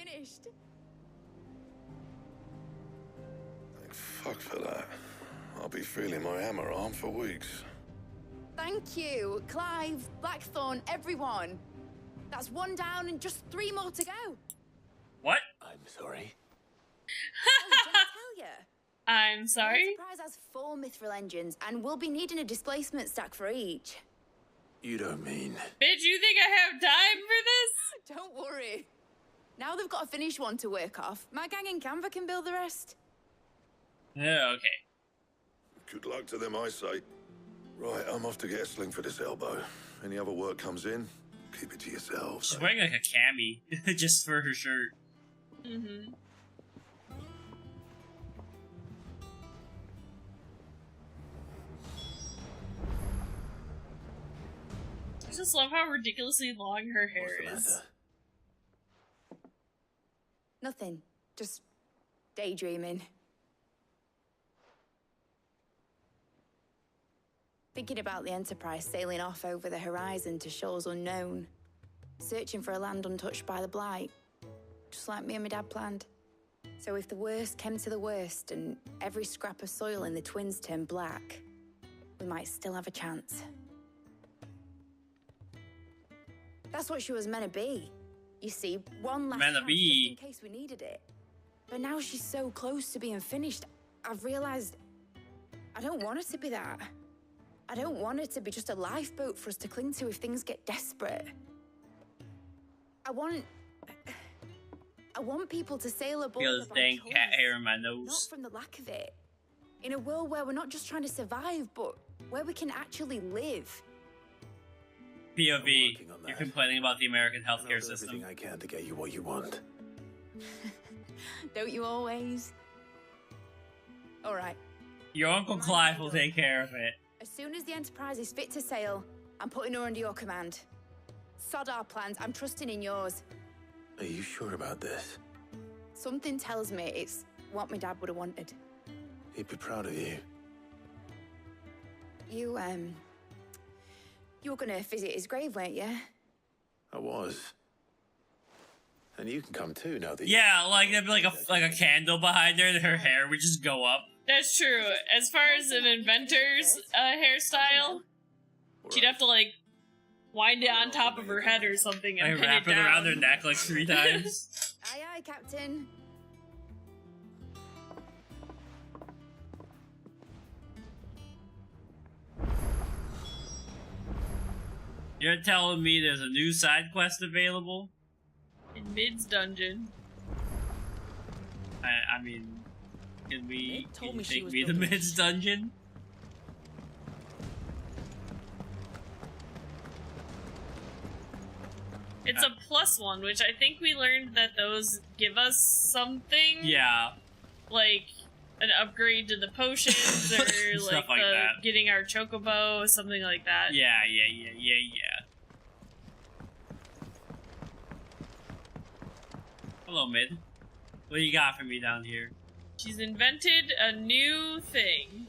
Thank fuck for that. I'll be feeling my hammer arm for weeks. Thank you, Clive, Blackthorn, everyone. That's 1 down and just 3 more to go. What? I'm sorry. Oh, did I tell you? I'm sorry? The Enterprise has 4 mithril engines, and we'll be needing a displacement stack for each. You don't mean... Bitch, you think I have time for this? Don't worry. Now they've got a finished one to work off. My gang in Canva can build the rest. Yeah, okay. Good luck to them, I say. Right, I'm off to get a sling for this elbow. Any other work comes in, keep it to yourselves. She's wearing like a cami, just for her shirt. Mm-hmm. I just love how ridiculously long her hair is. Nothing. Just daydreaming. Thinking about the Enterprise sailing off over the horizon to shores unknown. Searching for a land untouched by the Blight. Just like me and my dad planned. So if the worst came to the worst and every scrap of soil in the Twins turned black, we might still have a chance. That's what she was meant to be. You see, one last chance just in case we needed it. But now she's so close to being finished, I've realized I don't want her to be that. I don't want her to be just a lifeboat for us to cling to if things get desperate. I want people to sail aboard Feel this dang cat hair in my nose. not from the lack of it. In a world where we're not just trying to survive, but where we can actually live. POV, you're complaining about the American healthcare system. Everything I can to get you what you want. Don't you always? All right. Your Uncle Clive will take care of it. As soon as the Enterprise is fit to sail, I'm putting her under your command. Sod our plans, I'm trusting in yours. Are you sure about this? Something tells me it's what my dad would have wanted. He'd be proud of you. You were gonna visit his grave, weren't you? I was. And you can come too now that Yeah, like there'd be like a candle behind her and her hair would just go up. That's true. As far as an inventor's hairstyle, she'd have to like wind it on top of her head or something and pin wrap it it down. around her neck like 3 times. Aye, aye, Captain. You're telling me there's a new side quest available? In Mid's dungeon. I mean, can you me she take was me to building Mid's dungeon? It's a +1, which I think we learned that those give us something. Yeah. Like an upgrade to the potions or Stuff like like that. getting our chocobo, something like that. Yeah. Hello, Mid. What do you got for me down here? She's invented a new thing.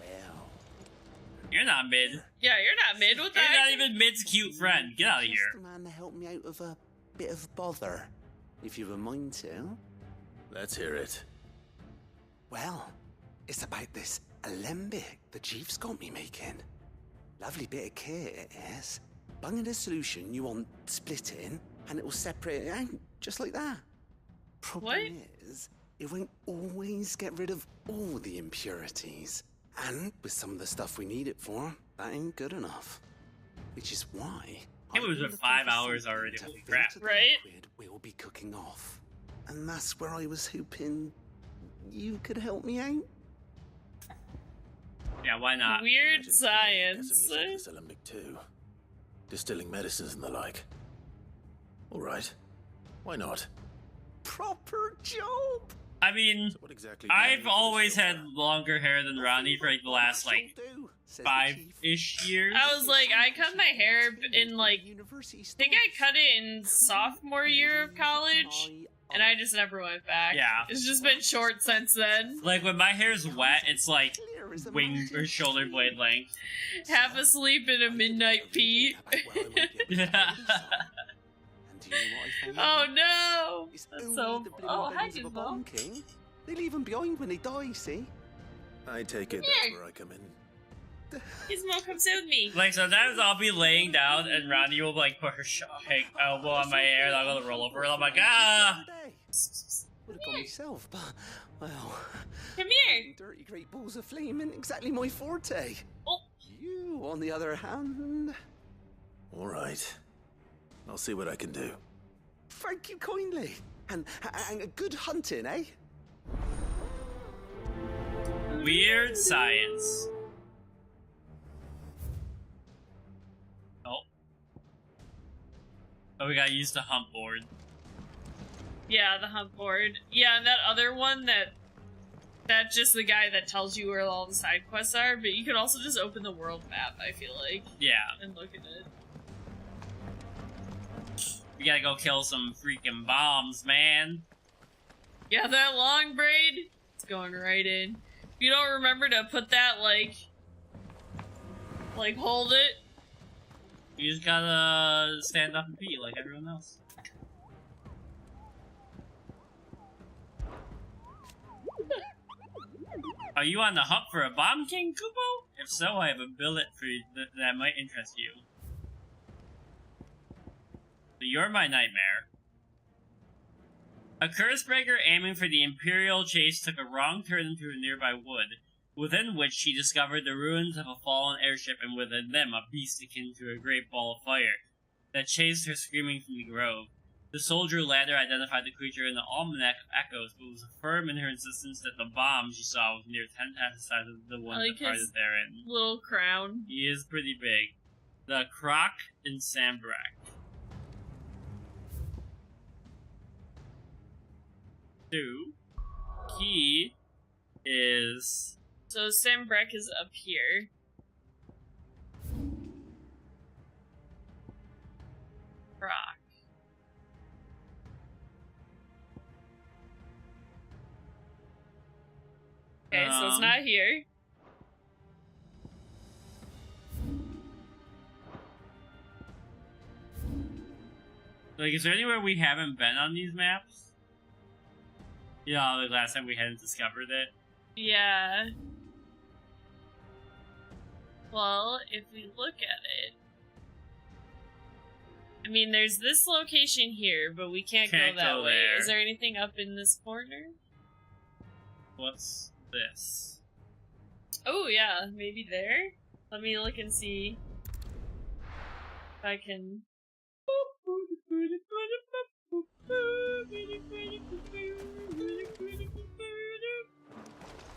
You're not Mid. Yeah, you're not Mid. What the You're not heck? even Mid's cute friend. Get out of Just here. the man to help me out of a bit of bother, if you've a mind to. Let's hear it. Well, it's about this alembic the chief's got me making. Lovely bit of kit it is. Bunging a solution you want splitting, and it will separate it out, just like that. Problem is, it won't always get rid of all the impurities. And with some of the stuff we need it for, that ain't good enough. Which is why... It was been 5 hours already. Holy crap. Right? We'll be cooking off. And that's where I was hoping you could help me out. Yeah, why not? Weird science. This alembic too. Distilling medicines and the like. Alright. Why not? Proper job! I mean, I've always had longer hair than Ronnie for like the last like 5-ish years. I was like, I cut my hair in like, I think I cut it in sophomore year of college, and I just never went back. Yeah. It's just been short since then. Like when my hair's wet, it's like wing or shoulder blade length. Half asleep in a midnight pee. Oh no! That's so. Oh, hi, Gizmo. They leave them behind when they die, see? I take it Yeah. that's where I come in. Gizmo, come sit with me. Like sometimes I'll be laying down and Ronnie will like put her elbow on my hair and I'll go to roll over and I'm like, ah! Would have gone myself, but, well... Come here! Dirty great balls of flame ain't exactly my forte. Oh. You, on the other hand... All right. I'll see what I can do. Thank you kindly. And good hunting, eh? Weird science. Oh. Oh, we gotta use the hump board. Yeah, the hump board. Yeah, and that other one that's just the guy that tells you where all the side quests are, but you could also just open the world map, I feel like. Yeah. And look at it. We gotta go kill some freaking bombs, man. Yeah, that long braid, it's going right in. If you don't remember to put that, like hold it. You just gotta stand up and pee like everyone else. Are you on the hunt for a bomb king, Kupo? If so, I have a billet for you that might interest you. So you're my nightmare. A curse breaker aiming for the Imperial chase took a wrong turn into a nearby wood, within which she discovered the ruins of a fallen airship and within them a beast akin to a great ball of fire that chased her screaming from the grove. The soldier later identified the creature in the Almanac of Echoes, but was firm in her insistence that the bomb she saw was near 10 times the size of the one departed therein. Little crown. He is pretty big. The Croc in Sambrak. 2. Key is... So Sambrak is up here. Croc. Okay, so it's not here. Like, is there anywhere we haven't been on these maps? Yeah, like last time we hadn't discovered it. Yeah. Well, if we look at it... I mean, there's this location here, but we can't go that way. There. Is there anything up in this corner? What's this? Oh, yeah, maybe there? Let me look and see if I can...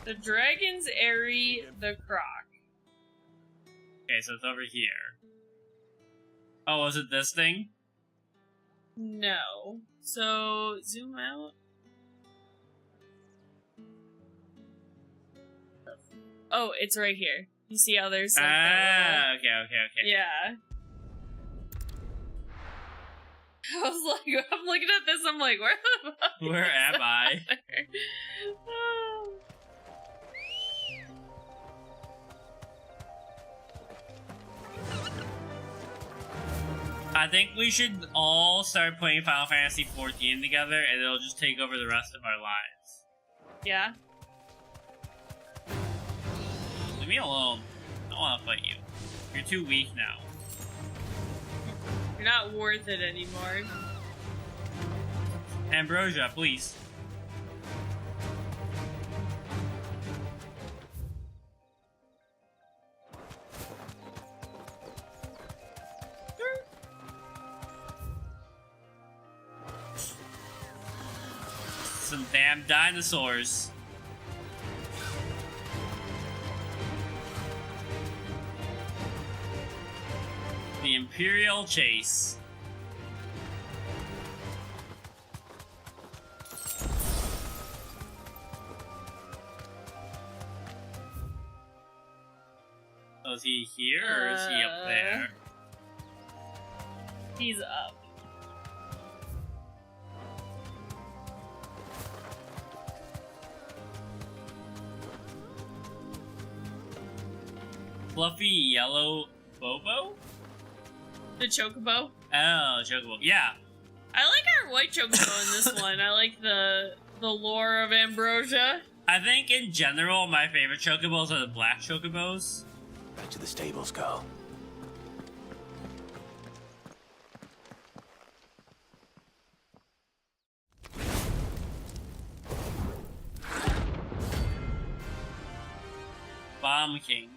The Dragon's Airy, the Croc. Okay, so it's over here. Oh, was it this thing? No. So, zoom out. Oh, it's right here. You see how there's like that okay. Yeah. I was like, I'm looking at this, I'm like, where the fuck Where am I? Oh. I think we should all start playing Final Fantasy XIV together, and it'll just take over the rest of our lives. Yeah. Leave me alone. I don't want to fight you. You're too weak now. You're not worth it anymore. Ambrosia, please. Some damn dinosaurs. The Imperial Chase. So is he here or is he up there? He's up. Fluffy yellow Bobo? The Chocobo? Oh, Chocobo. Yeah. I like our white Chocobo in this one. I like the lore of Ambrosia. I think in general, my favorite Chocobos are the black Chocobos. Back to the stables, girl. Bomb King.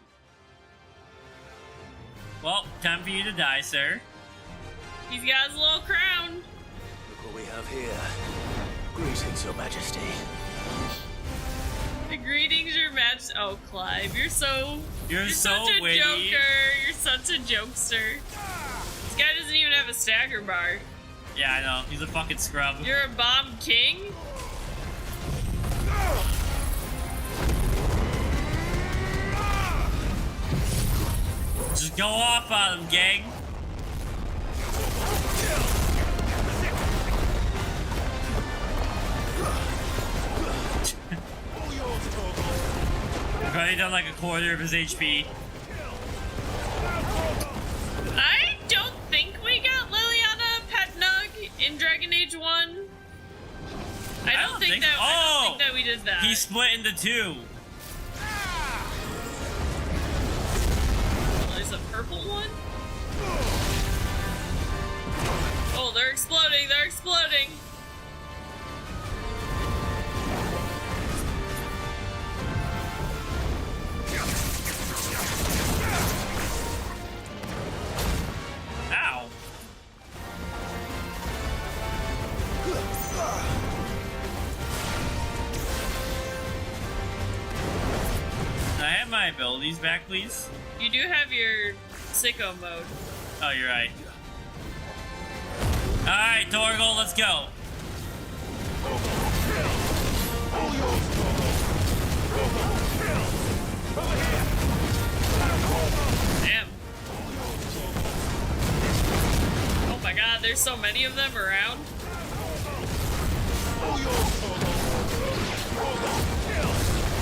Well, time for you to die, sir. He's got his little crown. Look what we have here. Greetings, Your Majesty. Greetings, Your Majesty. Oh, Clive, you're so so such a witty. joker. You're such a jokester. This guy doesn't even have a stagger bar. Yeah, I know. He's a fucking scrub. You're a bomb king? Just go off on him, gang. I've already done like a quarter of his HP. I don't think we got Liliana Pet Nug in Dragon Age 1. I don't think that we did that. He split into two. There's a purple one? Oh, they're exploding, they're exploding. Ow. Can I have my abilities back, please? You do have your sicko mode. Oh, you're right. Alright, Torgal, let's go. Damn. Oh my god, there's so many of them around.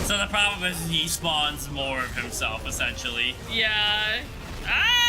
So the problem is he spawns more of himself, essentially. Yeah. Ah!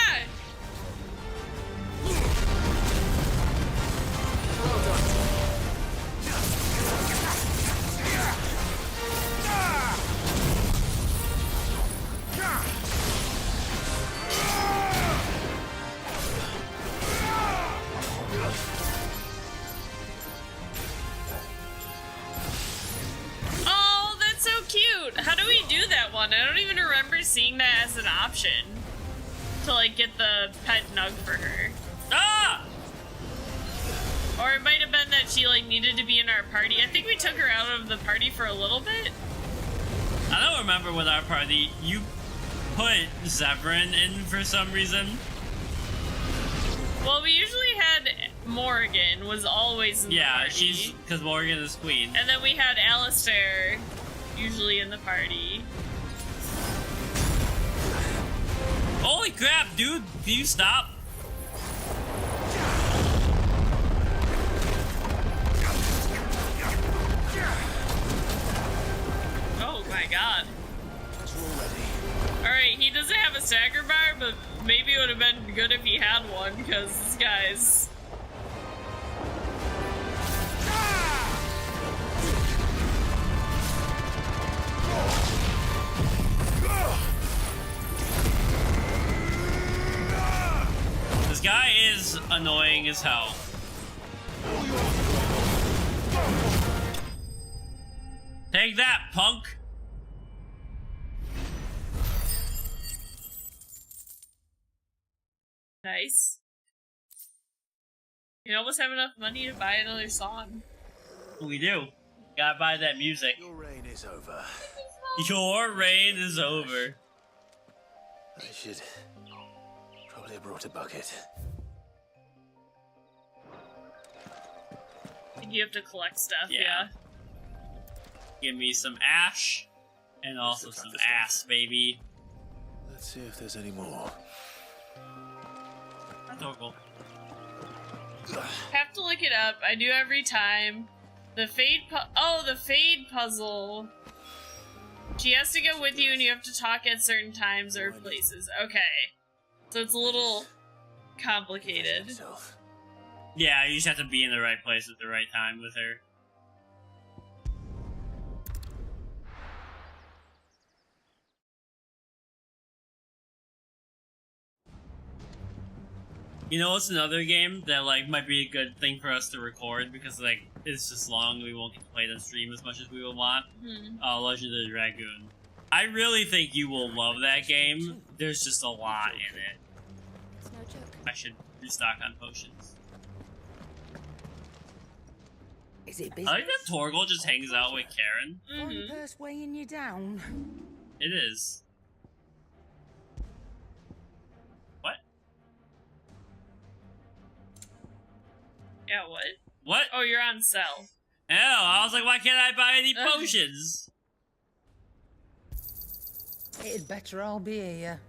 Oh, that's so cute. How do we do that one? I don't even remember seeing that as an option to like get the pet nug for her. Ah! Or it might have been that she like needed to be in our party. I think we took her out of the party for a little bit. I don't remember with our party. You put Zevran in for some reason. Well, we usually had Morgan was always in the party. She's because Morgan is queen. And then we had Alistair usually in the party. Holy crap, dude! Can you stop? Oh my god. Alright, he doesn't have a stagger bar, but maybe it would have been good if he had one, because this guy's... This guy is annoying as hell. Take that, punk! Nice. You almost have enough money to buy another song. We do. Gotta buy that music. Your reign is over. Your reign is over. I should probably have brought a bucket. I think you have to collect stuff, yeah. Give me some ash. And also some ass, baby. Let's see if there's any more. Torgal. Have to look it up. I do every time. The Fade the Fade puzzle. She has to go with you and you have to talk at certain times or places. Okay. So it's a little complicated. Yeah, you just have to be in the right place at the right time with her. You know what's another game that like might be a good thing for us to record because like it's just long, we won't get to play it on stream as much as we would want. Legend of the Dragoon. I really think you will love that game. There's just a lot in it. It's no joke. I should restock on potions. Is it I business? like that Torgal just hangs out with Karen. One purse weighing you down. It is. What? Yeah, what? What? Oh, you're on sell. Oh, I was like, why can't I buy any potions? It'd better all be here.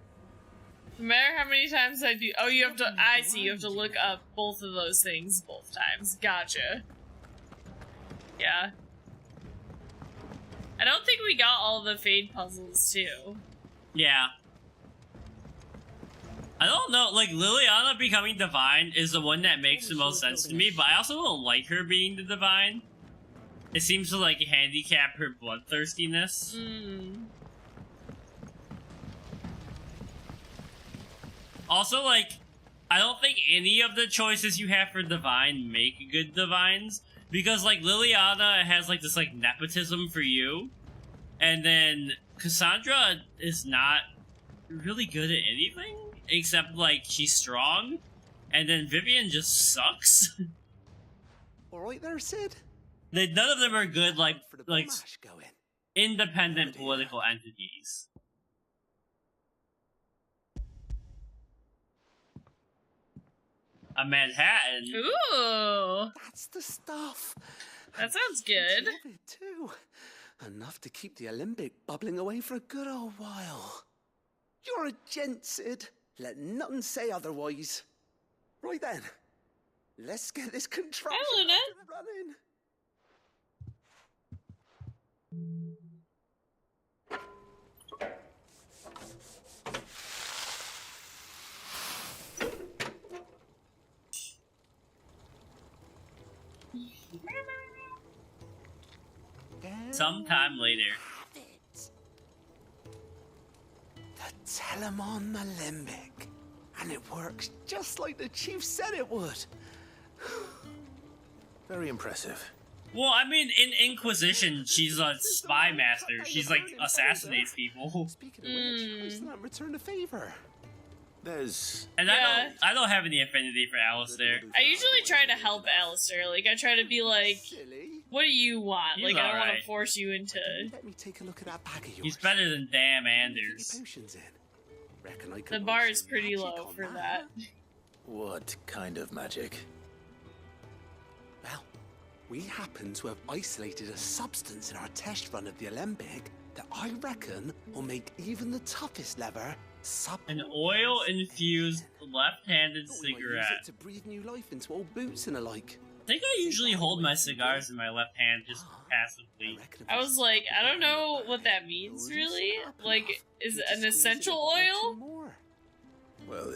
No matter how many times I do. Oh, you have to. I see. You have to look up both of those things both times. Gotcha. Yeah. I don't think we got all the Fade puzzles, too. Yeah. I don't know, like, Liliana becoming Divine is the one that makes the most sense to me, but I also don't like her being the Divine. It seems to, like, handicap her bloodthirstiness. Also, like, I don't think any of the choices you have for Divine make good Divines, because, like, Liliana has, like, this, like, nepotism for you, and then Cassandra is not really good at anything, except, like, she's strong, and then Vivian just sucks. Alright there, Sid? None of them are good, like independent political entities. A Manhattan. Ooh. That's the stuff. That sounds good. Love it too. Enough to keep the Olympic bubbling away for a good old while. You're a gent, Sid. Let nothing say otherwise. Right then. Let's get this contraption up and running. Sometime later. The Telemon Alembic. And it works just like the chief said it would. Very impressive. Well, I mean, in Inquisition, she's a spy master. She's like assassinates people. Speaking of which, who's that return the favor? There's... And I don't have any affinity for Alistair. I usually try to help Alistair. Like, I try to be like, what do you want? He's like, I don't want alright. to force you into... Let me take a look at that bag of yours. He's better than damn Anders. Potions in. Reckon I could The work bar is some pretty magic low on for that. What kind of magic? Well, we happen to have isolated a substance in our test run of the Alembic that I reckon will make even the toughest lever An oil-infused left-handed Thought we might use cigarette. it to breathe new life into old boots and the like. I think I usually hold my cigars in my left hand just passively. I was like, I don't know what that means, really. Like, is it an essential oil? Well,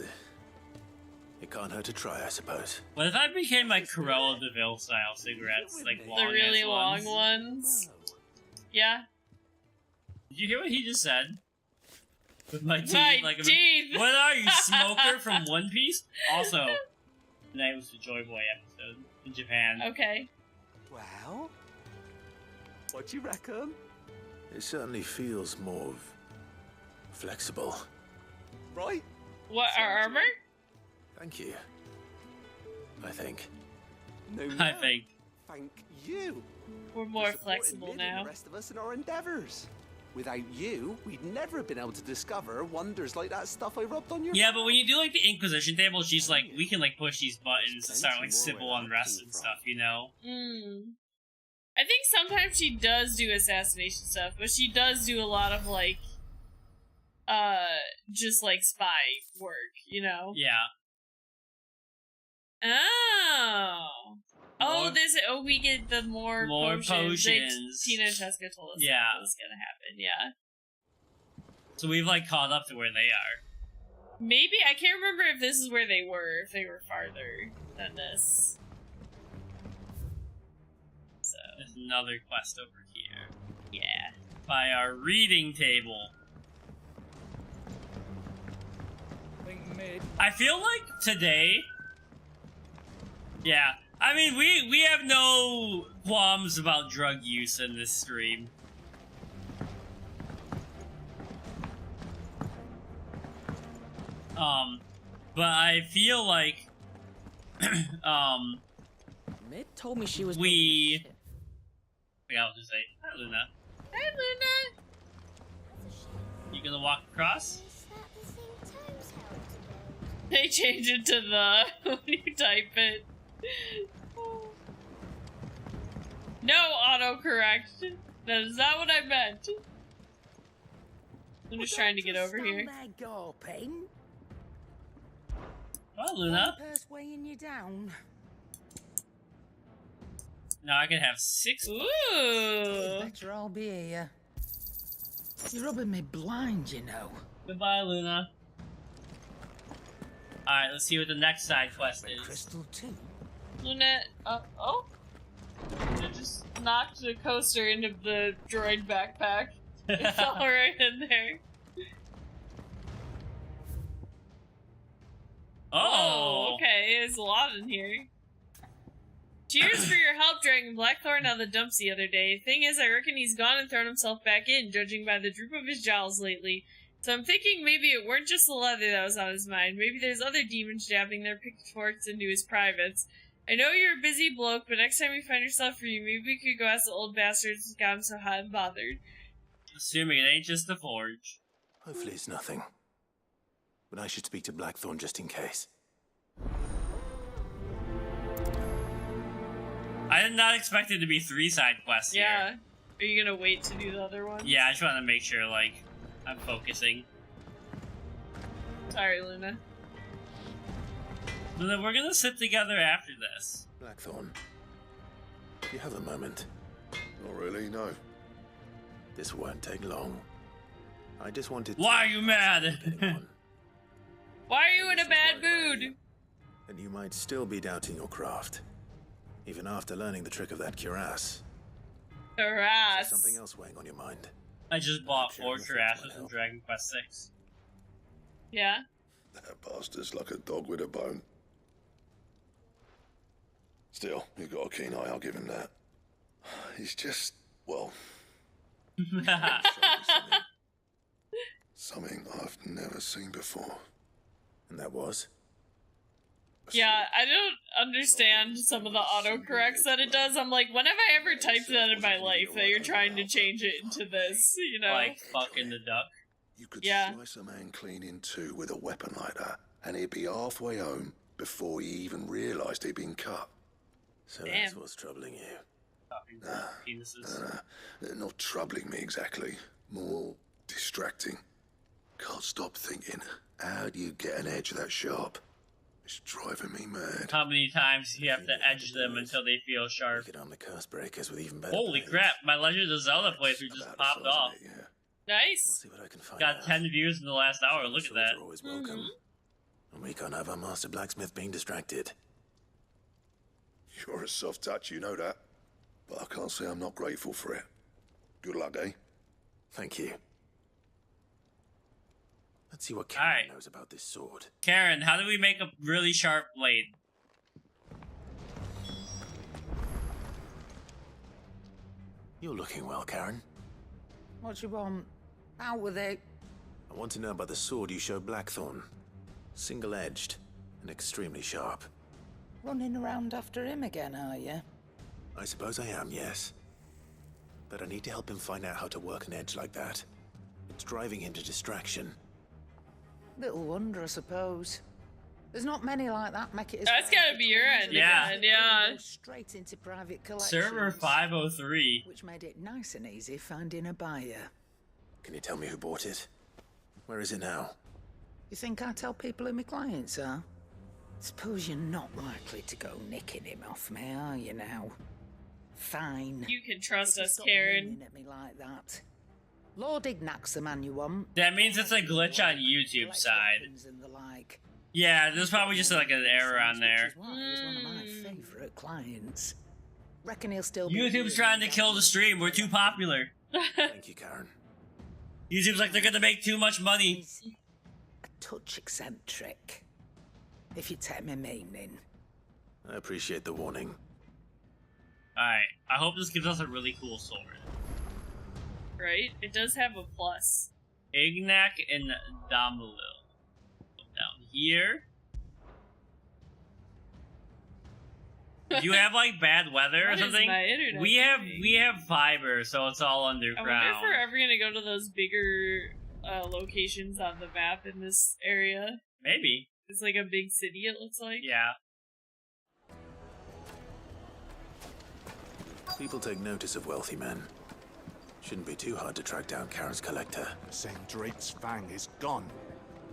it can't hurt to try, I suppose. What if I became like Corolla DeVille style cigarettes, like long The really long ones? ones? Yeah. Did you hear what he just said? With my teeth, My like teeth. What are you, smoker from One Piece? Also, tonight was the Joy Boy episode in Japan. Okay. Well, what do you reckon? It certainly feels more flexible. Right? What, our armor? Thank you. I think. No, I think. Thank you. We're more For supporting flexible Lynn and now. the rest of us in our endeavors. Without you, we'd never have been able to discover wonders like that stuff I rubbed on your. Yeah, but when you do like the Inquisition table, she's like, we can like push these buttons to start like civil unrest and stuff, you know? I think sometimes she does do assassination stuff, but she does do a lot of like, just like spy work, you know? Yeah. Oh. More- We get the more potions. Tina and Cheska told us Yeah. that was gonna happen, yeah. So we've like caught up to where they are. Maybe, I can't remember if this is where they were, if they were farther than this. So. There's another quest over here. Yeah. By our reading table. I feel like today... Yeah. I mean, we have no qualms about drug use in this stream. But I feel like Mid told me she was. I forgot what to say. Hi, Luna. Hey, Luna. You gonna walk across? They change it to the when you type it. No autocorrect. That is not what I meant. I'm just trying to get over here. Well, Luna. Purse weighing you down. Now I can have 6. Ooh. Better I'll be here. You're rubbing me blind, you know. Goodbye, Luna. Alright, let's see what the next side quest is. Crystal too. Luna, oh. Luna just knocked the coaster into the droid backpack. It fell right in there. Oh, okay, there's a lot in here. Cheers for your help dragging Blackthorn out of the dumps the other day. Thing is, I reckon he's gone and thrown himself back in, judging by the droop of his jowls lately. So I'm thinking maybe it weren't just the leather that was on his mind. Maybe there's other demons jabbing their pitchforks into his privates. I know you're a busy bloke, but next time you find yourself free, maybe we could go ask the old bastards who got him so hot and bothered. Assuming it ain't just the forge. Hopefully it's nothing. But I should speak to Blackthorn just in case. I did not expect it to be 3 side quests Yeah. here. Are you gonna wait to do the other one? Yeah, I just want to make sure, like, I'm focusing. Sorry, Luna. Luna, we're gonna sit together after this. Blackthorn, do you have a moment? Not really, no. This won't take long. I just wanted to... Why are you mad? Why are you in a bad mood? And you might still be doubting your craft. Even after learning the trick of that cuirass. Cuirass. Something else weighing on your mind. I just bought 4 cuirasses from Dragon Quest VI. Yeah? That bastard's like a dog with a bone. Still, you've got a keen eye, I'll give him that. He's just, well... something I've never seen before. And that was? Yeah, I don't understand some of the autocorrects that it does. I'm like, when have I ever typed that in my life that you're trying to change it into this, you know? Like fucking the duck. You could Yeah. slice a man clean in two with a weapon like that, and he'd be halfway home before he even realised he'd been cut. So Damn. that's what's troubling you. Penises. Not troubling me exactly. More distracting. Can't stop thinking, how do you get an edge that sharp? It's driving me mad. How many times do you have to edge them until they feel sharp? Get on the curse breakers with even better Holy blades. crap, my Legend of Zelda playthrough just popped off. Nice. See what I can find Got out. 10 views in the last hour, look at that. You're always welcome. And we can't have our master blacksmith being distracted. You're a soft touch, you know that. But I can't say I'm not grateful for it. Good luck, eh? Thank you. Let's see what Karen knows about this sword. Karen, how do we make a really sharp blade? You're looking well, Karen. What you want? Out with it. I want to know about the sword you showed Blackthorn. Single-edged and extremely sharp. Running around after him again, are you? I suppose I am, yes. But I need to help him find out how to work an edge like that. It's driving him to distraction. Little wonder, I suppose. There's not many like that make it as That's gotta be your end Yeah. again, yeah. Go straight into private collections. Server 503. Which made it nice and easy finding a buyer. Can you tell me who bought it? Where is it now? You think I tell people who my clients are? Suppose you're not likely to go nicking him off me, are you now? Fine. You can trust If you us, stop Karen. leaning at me like that. Lord Ignac's the man you want. That means it's a glitch on YouTube side. And the like. Yeah, there's probably just like an error on there. He's one of my favourite clients. Reckon he'll still be YouTube's here trying to when kill the stream. We're too popular. Thank you, Karen. YouTube's like they're gonna make too much money. a touch eccentric. If you take my meaning. I appreciate the warning. Alright, I hope this gives us a really cool sword. Right? It does have a plus. Ignac and Damlil. Down here. Do you have like bad weather or What is something? my internet We have fiber, so it's all I wonder underground. if we're ever gonna go to those bigger locations on the map in this area. Maybe. It's like a big city, it looks like. Yeah. People take notice of wealthy men. Shouldn't be too hard to track down Kara's collector. Saying Drake's Fang is gone.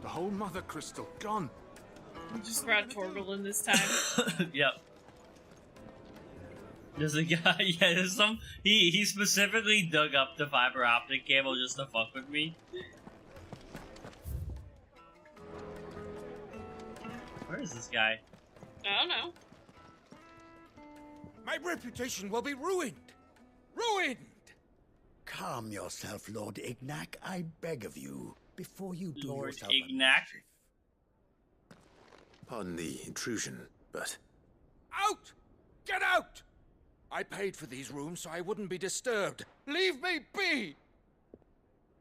The whole Mother Crystal gone. We just brought Torgalin this time. Yep. There's a guy, yeah, there's some, he specifically dug up the fiber optic cable just to fuck with me. Where is this guy? I don't know. My reputation will be ruined. Ruined! Calm yourself, Lord Ignac, I beg of you, before you do Lord yourself Ignac? Pardon the intrusion, but... Out! Get out! I paid for these rooms so I wouldn't be disturbed. Leave me be!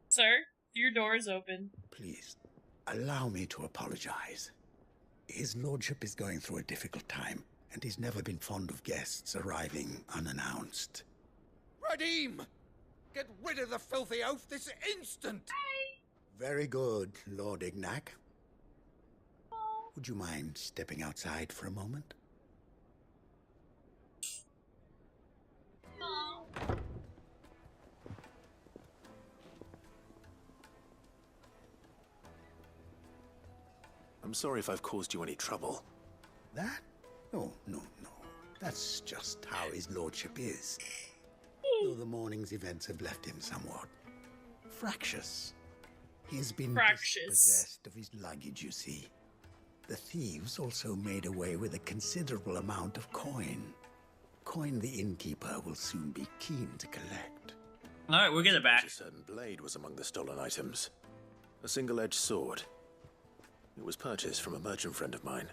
Sir, your door is open. Please, allow me to apologize. His lordship is going through a difficult time, and he's never been fond of guests arriving unannounced. Radim! Get rid of the filthy oaf this instant! Very good, Lord Ignac. Would you mind stepping outside for a moment? I'm sorry if I've caused you any trouble. That? No. That's just how his lordship is. Though the morning's events have left him somewhat fractious. He has been dispossessed of his luggage, you see. The thieves also made away with a considerable amount of coin. Coin the innkeeper will soon be keen to collect. Alright, we'll get it back. A certain blade was among the stolen items. A single-edged sword. It was purchased from a merchant friend of mine.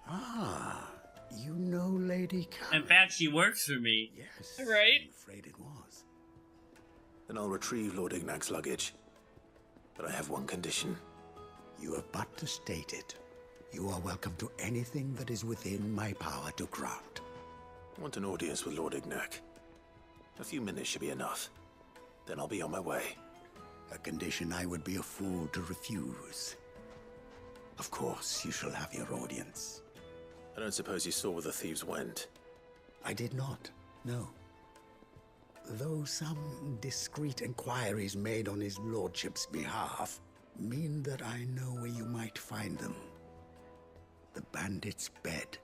Ah, you know Lady Karen. In fact, she works for me. Yes. Right? I'm afraid it was. Then I'll retrieve Lord Ignac's luggage. But I have one condition. You have but to state it. You are welcome to anything that is within my power to grant. I want an audience with Lord Ignac. A few minutes should be enough. Then I'll be on my way. A condition I would be a fool to refuse. Of course, you shall have your audience. I don't suppose you saw where the thieves went. I did not, no. Though some discreet inquiries made on his lordship's behalf mean that I know where you might find them. The bandit's bed.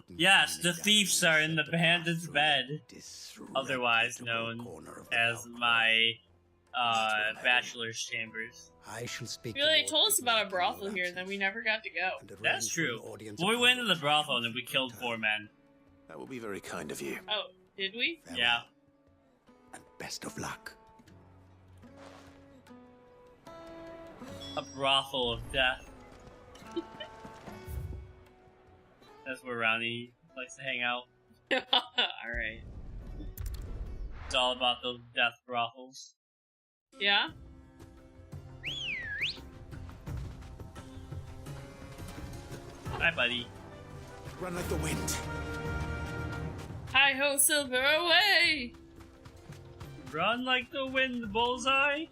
Yes, the thieves are in the bandit's bed, otherwise known as my bachelor's chambers. I shall speak. They told us about a brothel here, and then we never got to go. That's true. Well, we went to the brothel and then we killed 4 men. That will be very kind of you. Oh, did we? Yeah. And best of luck. A brothel of death. That's where Ronnie likes to hang out. Alright. It's all about those death brothels. Yeah? Hi, buddy. Run like the wind. Hi ho, Silver, away! Run like the wind, bullseye.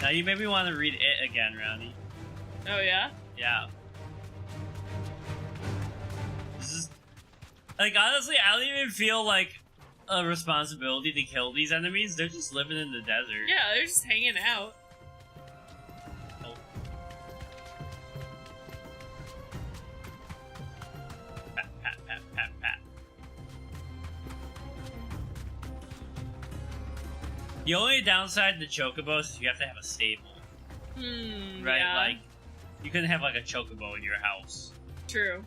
Now you made me want to read it again, Ronnie. Oh yeah? Yeah. This is like, honestly, I don't even feel like a responsibility to kill these enemies. They're just living in the desert. Yeah, they're just hanging out. Oh. Pat, pat, pat, pat, pat. The only downside to chocobos is you have to have a stable. Right? Yeah. Like, you couldn't have like a chocobo in your house. True.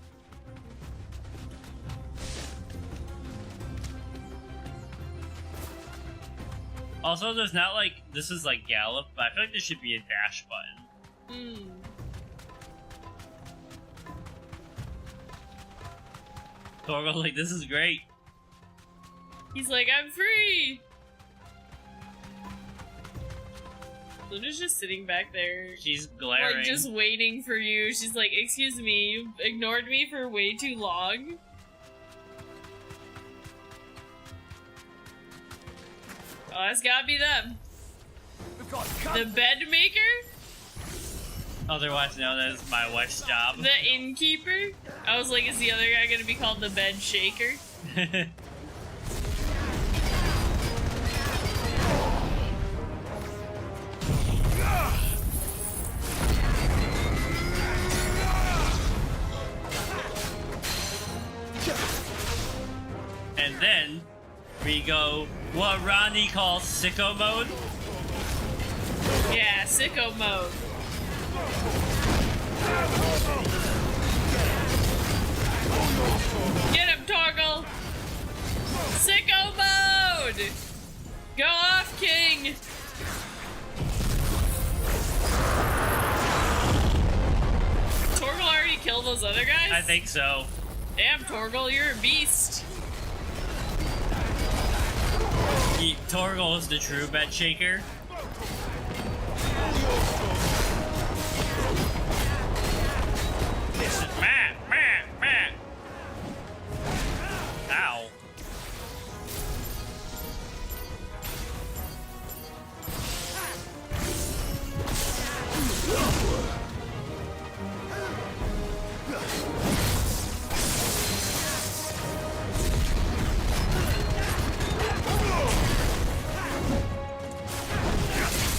Also, there's not like, this is like gallop, but I feel like there should be a dash button. Torgo, like, this is great. He's like, I'm free! Luna's just sitting back there. She's glaring. Like, just waiting for you. She's like, excuse me, you've ignored me for way too long. Oh, that's gotta be them. The bed maker? Otherwise known as my wife's job. The innkeeper? I was like, is the other guy gonna be called the bed shaker? And then we go what Ronnie calls sicko mode. Yeah, sicko mode. Get him, Torgal! Sicko mode! Go off, King! Torgal already killed those other guys? I think so. Damn, Torgal, you're a beast. Torgal is the true bed shaker. This is meh. Ow.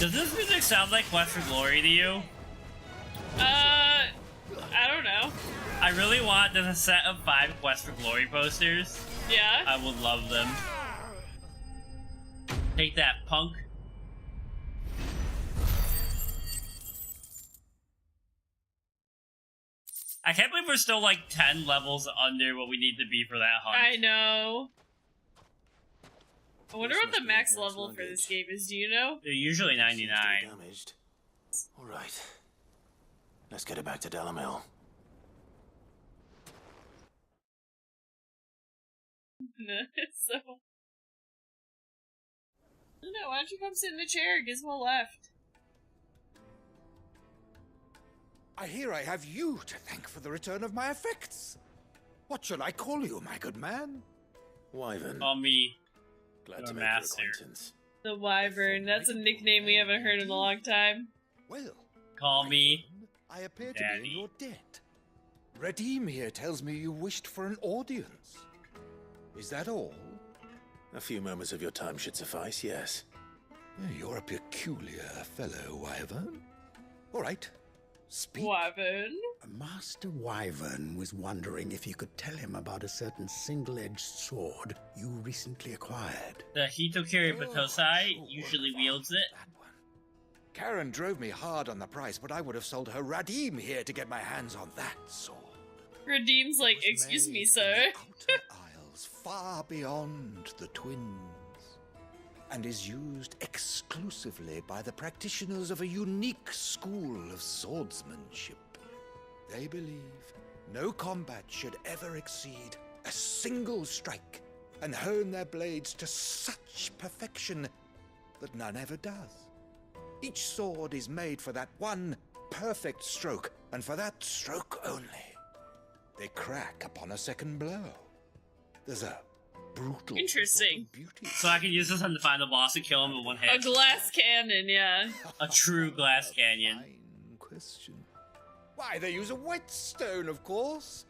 Does this music sound like Quest for Glory to you? I don't know. I really want a set of 5 Quest for Glory posters. Yeah? I would love them. Take that, punk. I can't believe we're still like 10 levels under what we need to be for that hunt. I know. I wonder what the max level for this game is, do you know? They're usually 99. Damaged. All right. Let's get it back to Delamil. So... No, why don't you come sit in the chair? Gizmo left. I hear I have you to thank for the return of my effects. What shall I call you, my good man? Wyvern. Call me Glad to your make your master. acquaintance. The Wyvern. That's a nickname we haven't heard in a long time. Well, Call me I appear to Daddy. be in your debt. Redeem here tells me you wished for an audience. Is that all? A few moments of your time should suffice, yes. You're a peculiar fellow, Wyvern. All right. Speak. Wyvern? Master Wyvern was wondering if you could tell him about a certain single-edged sword you recently acquired. the Hitokiri Batosai usually wields it. Karen drove me hard on the price, but I would have sold her Radim here to get my hands on that sword. Redeem's like, excuse me, sir. Far beyond the twins, and is used exclusively by the practitioners of a unique school of swordsmanship. They believe no combat should ever exceed a single strike, and hone their blades to such perfection that none ever does. Each sword is made for that one perfect stroke, and for that stroke only. They crack upon a second blow. There's a brutal Interesting. So I can use this on the final boss to kill him in one hit. A glass cannon, yeah. A true glass canyon. Question. Why, they use a whetstone, of course.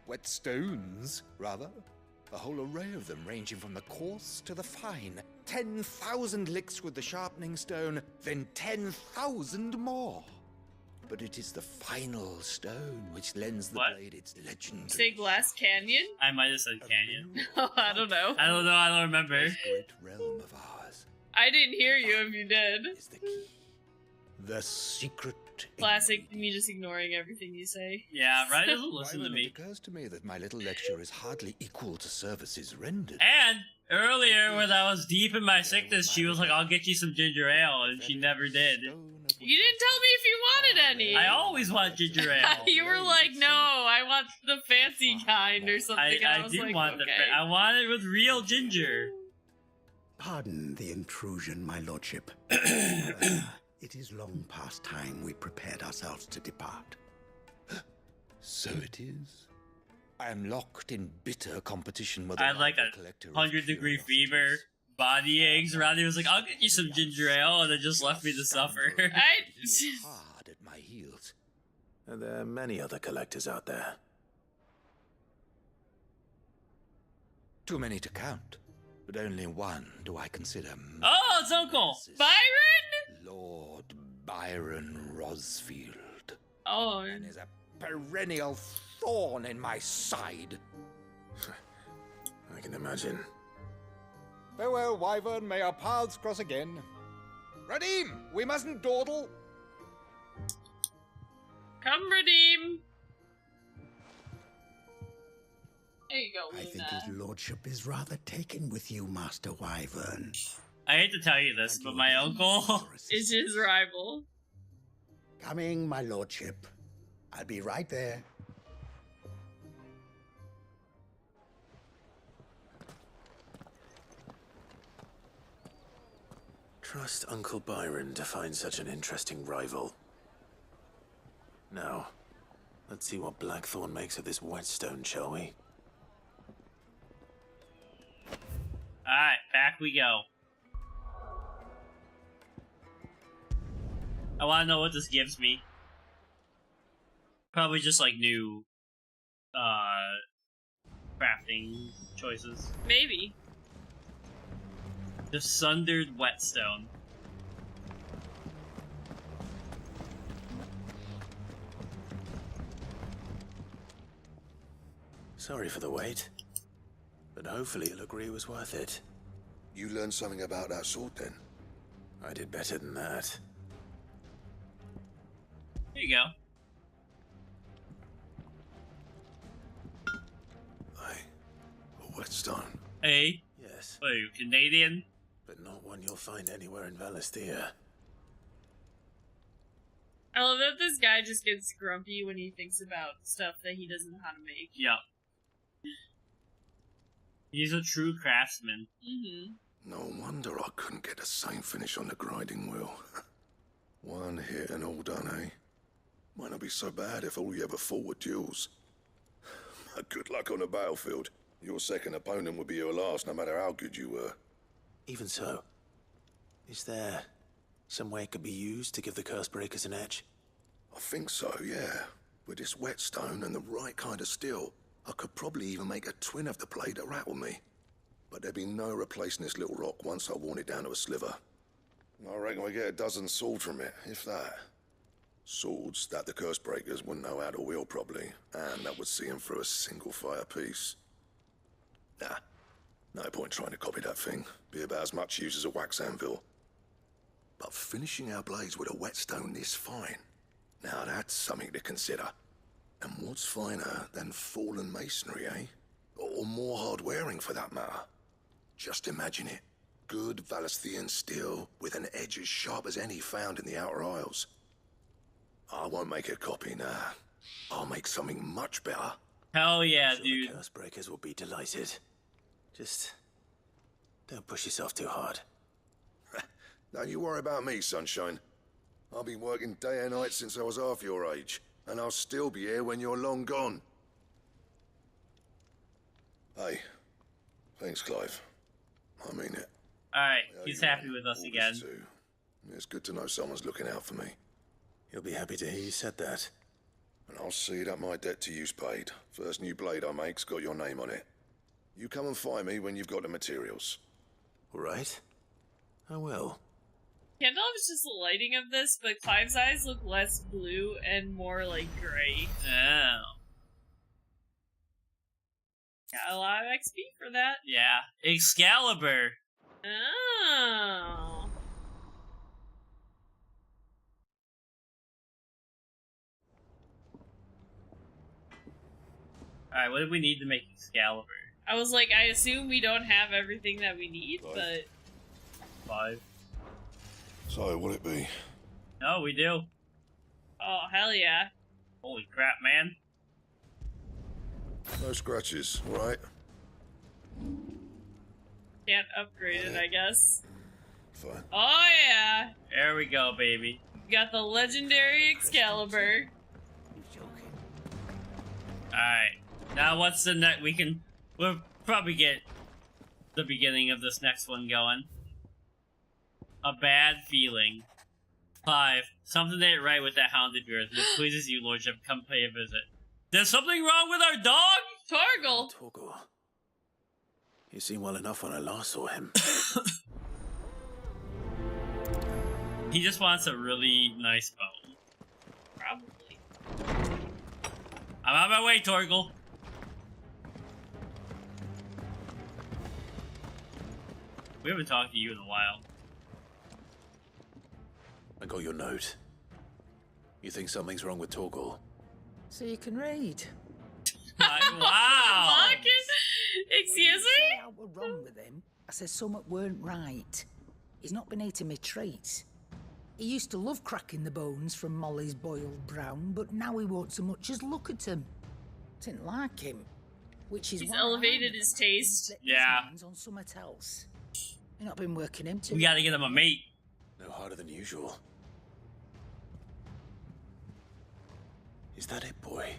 Whetstones, rather. A whole array of them, ranging from the coarse to the fine. 10,000 licks with the sharpening stone, then 10,000 more. But it is the final stone which lends the blade its legendary. Say Glass Canyon? I might have said canyon. I don't know. I don't know, I don't remember. Great realm of ours. I didn't hear you if you did. The secret. Classic me just ignoring everything you say. Yeah, Ryan doesn't listen to Wyvern, me. It occurs to me that my little lecture is hardly equal to services rendered. And earlier, when I was deep in my sickness, she was like, I'll get you some ginger ale, and she never did. You didn't tell me if you wanted any. I always want ginger ale. You were like, no, I want the fancy kind or something. and I was do like, want okay. I want it with real ginger. Pardon the intrusion, my lordship. It is long past time we prepared ourselves to depart. So it is. I am locked in bitter competition with I had like a 100-degree fever, body aches. Rodney was like, I'll get you some ginger ale, and then just left me to suffer. Hard at my heels. And there are many other collectors out there. Too many to count, but only one do I consider. Oh, it's Uncle! Byron? Lord Byron Rosfield. Oh. And is a perennial thorn in my side. I can imagine. Farewell, Wyvern. May our paths cross again. Redeem! We mustn't dawdle. Come, Redeem. There you go, I Luna. think his lordship is rather taken with you, Master Wyvern. I hate to tell you this, but my uncle is his rival. Coming, my lordship. I'll be right there. Trust Uncle Byron to find such an interesting rival. Now, let's see what Blackthorn makes of this whetstone, shall we? Alright, back we go. I want to know what this gives me. Probably just like new crafting choices. Maybe. The Sundered Whetstone. Sorry for the wait, but hopefully you'll agree it was worth it. You learned something about that sword, then? I did better than that. There you go. A whetstone. Hey. Yes. What are you, Canadian? But not one you'll find anywhere in Valisthea. I love that this guy just gets grumpy when he thinks about stuff that he doesn't know how to make. Yep. He's a true craftsman. Mm-hmm. No wonder I couldn't get the same finish on the grinding wheel. One hit and all done, eh? Might not be so bad if all you ever fought were duels. Good luck on the battlefield. Your second opponent would be your last, no matter how good you were. Even so, is there some way it could be used to give the curse breakers an edge? I think so, yeah. With this whetstone and the right kind of steel, I could probably even make a twin of the blade that rattled me. But there'd be no replacing this little rock once I worn it down to a sliver. I reckon we get a dozen swords from it, if that. Swords that the curse breakers wouldn't know how to wield properly, and that would see them through a single fire piece. Nah, no point trying to copy that thing. Be about as much use as a wax anvil. But finishing our blades with a whetstone this fine, now that's something to consider. And what's finer than fallen masonry, eh? Or more hard-wearing, for that matter. Just imagine it. Good Valisthean steel with an edge as sharp as any found in the Outer Isles. I won't make a copy, nah. I'll make something much better. Hell yeah, I'm sure dude. The curse breakers will be delighted. Just don't push yourself too hard. Don't you worry about me, sunshine. I've been working day and night since I was half your age, and I'll still be here when you're long gone. Hey, thanks, Clive. I mean it. Alright, he's happy with us All again. this too. It's good to know someone's looking out for me. You'll be happy to hear you said that. And I'll see that my debt to you's paid. First new blade I make's got your name on it. You come and find me when you've got the materials. All right. I will. Can't tell if it's just the lighting of this, but Clive's eyes look less blue and more like gray. Oh. Got a lot of XP for that. Yeah. Excalibur. Oh. Alright, what do we need to make Excalibur? I was like, I assume we don't have everything that we need, but... 5. So, what'll it be? No, we do. Oh, hell yeah. Holy crap, man. No scratches, right? Can't upgrade it, I guess. Fine. Oh yeah. There we go, baby. We got the legendary Excalibur. Alright. Now what's the next? We'll probably get the beginning of this next one going. A bad feeling. Clive, something ain't right with that hound of yours. If it pleases you, lordship, come pay a visit. There's something wrong with our dog? Torgal. Torgal. He seemed well enough when I last saw him. He just wants a really nice bone. Probably. I'm on my way, Torgal. We haven't talked to you in a while. I got your note. You think something's wrong with Torgal? So you can read. Wow! Fuck? Excuse me? What were wrong with him? I said something weren't right. He's not been eating me treats. He used to love cracking the bones from Molly's boiled brown, but now he won't so much as look at them. Didn't like him. Which is He's why elevated his taste. Yeah. His mind's on something else. You've not been working him too. We gotta get him a mate. No harder than usual. Is that it, boy?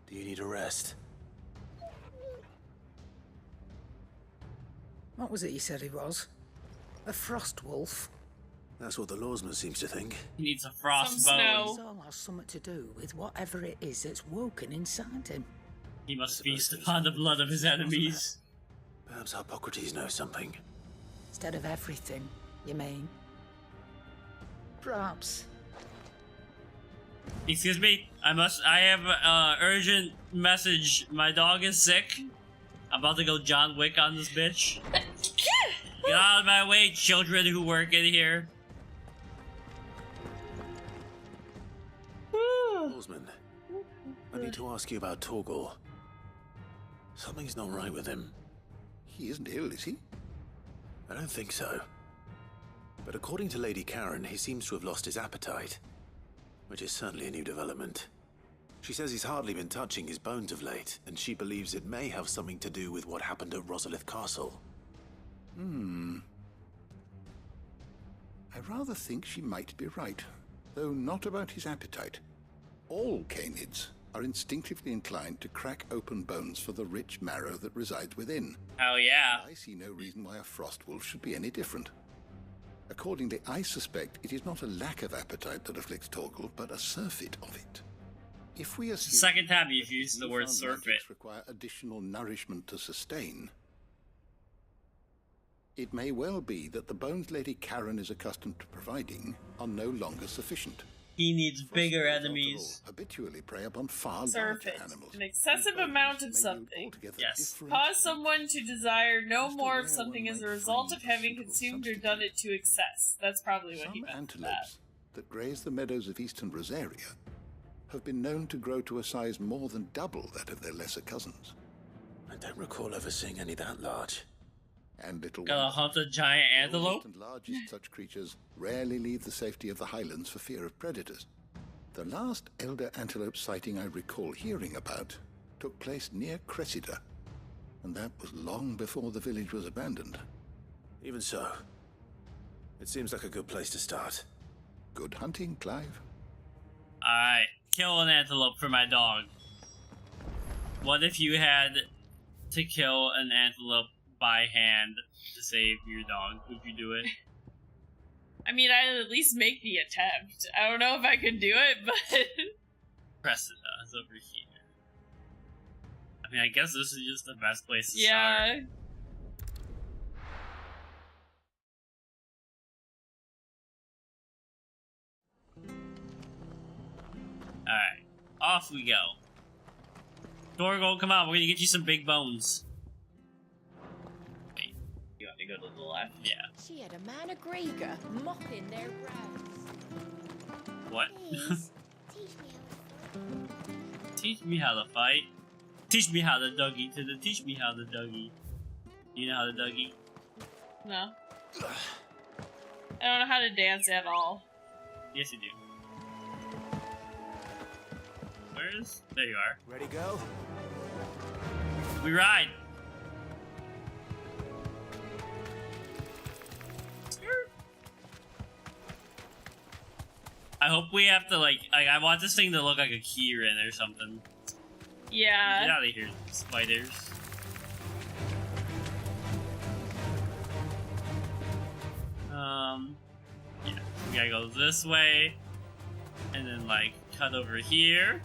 Do you need a rest? What was it you said he was? A frost wolf? That's what the lawsman seems to think. He needs a frost Some bone. snow. It all has something to do with whatever it is that's woken inside him. He must feast upon the blood of his enemies. Perhaps Hippocrates knows something. Instead of everything, you mean? Perhaps. Excuse me, I have an urgent message. My dog is sick. I'm about to go John Wick on this bitch. Get out of my way, children who work in here. Lawsman, I need to ask you about Torgal. Something's not right with him. He isn't ill, is he? I don't think so. But according to Lady Karen, he seems to have lost his appetite. Which is certainly a new development. She says he's hardly been touching his bones of late, and she believes it may have something to do with what happened at Rosalith Castle. I rather think she might be right, though not about his appetite. All canids are instinctively inclined to crack open bones for the rich marrow that resides within. Oh yeah. I see no reason why a frost wolf should be any different. Accordingly, I suspect it is not a lack of appetite that afflicts Torgal, but a surfeit of it. If we assume Second time you've used the word surfeit. require additional nourishment to sustain, it may well be that the bones Lady Karen is accustomed to providing are no longer sufficient. He needs bigger enemies. Habitually prey upon far larger Surfeit. animals. An excessive amount of something. Yes. Cause someone to desire no more of something as a result of having consumed or done it to excess. That's probably what he Some meant. antelopes that graze the meadows of eastern Rosaria have been known to grow to a size more than double that of their lesser cousins. I don't recall ever seeing any that large. And little Gotta hunt a giant The antelope. oldest and largest such creatures rarely leave the safety of the highlands for fear of predators. The last elder antelope sighting I recall hearing about took place near Cressida, and that was long before the village was abandoned. Even so, it seems like a good place to start. Good hunting, Clive. Alright, kill an antelope for my dog. What if you had to kill an antelope by hand to save your dog? Would you do it? I mean, I'd at least make the attempt. I don't know if I could do it, but... Cressida is over here. I mean, I guess this is just the best place to yeah. start. Alright, off we go. Torgal, come on, we're gonna get you some big bones. Wait, you have to go to the left? Yeah. She had a man of Grieger mopping their brows. What? Please, teach me how to fight. Teach me how to fight. Teach me how to Dougie to the teach me how to Dougie. You know how to Dougie? No. I don't know how to dance at all. Yes, you do. Where's? There you are. Ready, go? We ride. hope we have to like I want this thing to look like a keyring or something. Yeah. Get out of here, spiders. Yeah, we gotta go this way, and then like cut over here.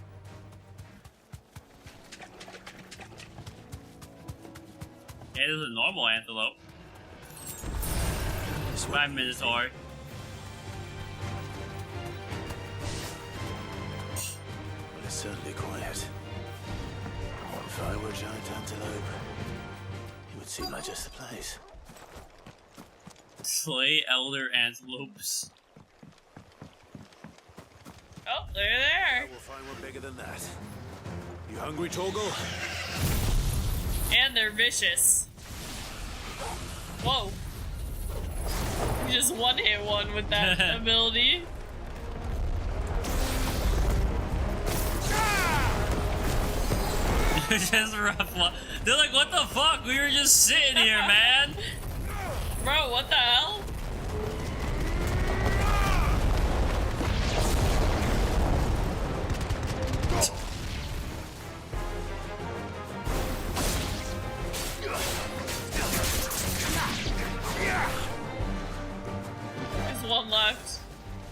Yeah, this is a normal antelope. My minotaur. Well, it's certainly quiet. If I were a giant antelope, it would seem like just the place. Slay elder antelopes. Oh, they're there. We'll find one bigger than that. You hungry, Torgal? And they're vicious. Whoa. You just one-hit one with that ability. Just rough one. They're like, what the fuck? We were just sitting here, man. Bro, what the hell? There's one left.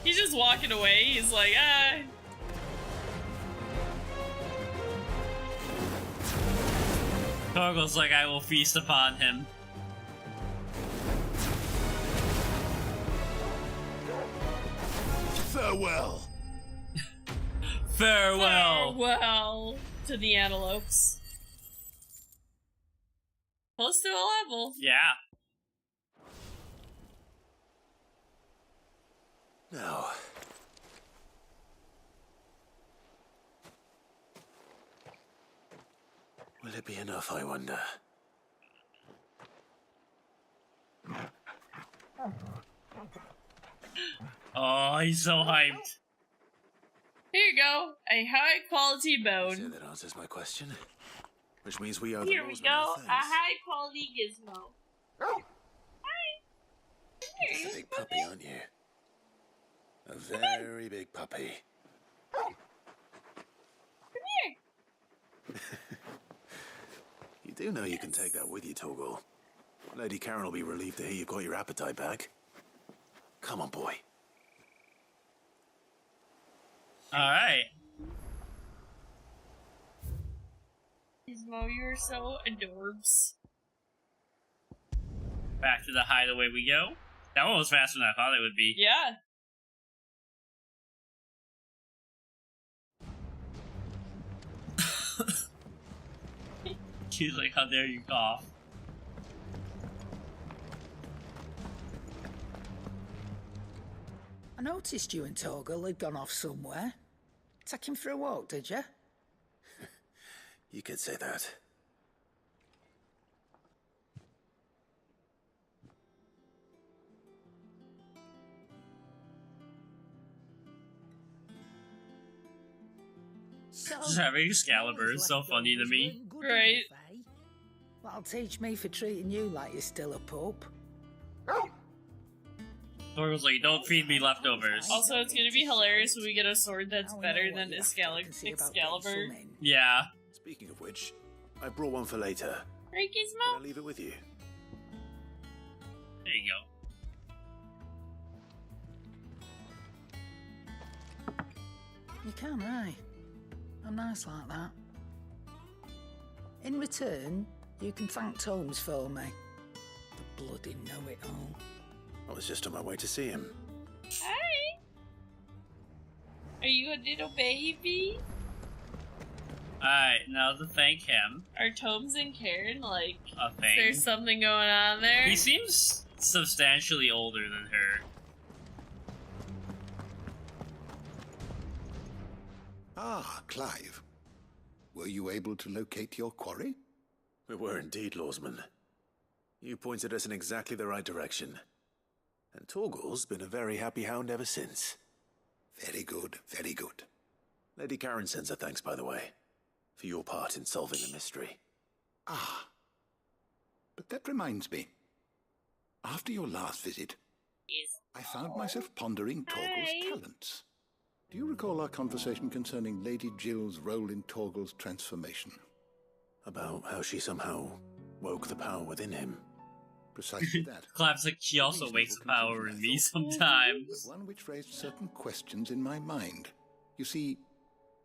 He's just walking away. He's like, ah. Torgal's like, I will feast upon him. Farewell. Farewell. Farewell to the antelopes. Close to a level. Yeah. No. Will it be enough, I wonder? Oh, he's so hyped. Here you go, a high quality So bone. that answers my question. Which means we are Here the we Lawsmen, go, no a thanks. high quality gizmo. Hi. It's a big puppy, aren't you? A very big puppy. Come here. You do know you can take that with you, Torgal. Lady Karen will be relieved to hear you got your appetite back. Come on, boy. Alright. Gizmo, you're so adorbs. Back to the hideaway we go. That one was faster than I thought it would be. Yeah. She's like, how dare you cough? I noticed you and Torgal had gone off somewhere. Take him for a walk, did you? You could say that. So, Just having Excalibur is so funny to me. Right. That'll teach me for treating you like you're still a pup. Torgal's like, don't feed me leftovers. Also, it's gonna be hilarious when we get a sword that's better than Excalibur. Yeah. Speaking of which, I brought one for later. Right, Can Gizmo? I leave it with you? There you go. You can, eh? I'm nice like that. In return, you can thank Tomes for me. The bloody know-it-all. I was just on my way to see him. Hi. Are you a little baby? Alright, now to thank him. Are Tomes and Karen like? A Is thing. there something going on there? He seems substantially older than her. Ah, Clive. Were you able to locate your quarry? We were indeed, Lawsman. You pointed us in exactly the right direction. And Torgal's been a very happy hound ever since. Very good, very good. Lady Karen sends her thanks, by the way, for your part in solving the mystery. Ah. But that reminds me. After your last visit, I found myself pondering Torgal's talents. Do you recall our conversation concerning Lady Jill's role in Torgal's transformation? About how she somehow woke the power within him. Precisely that. Clap's like, she also wakes the power in me sometimes. But one which raised certain questions in my mind. You see,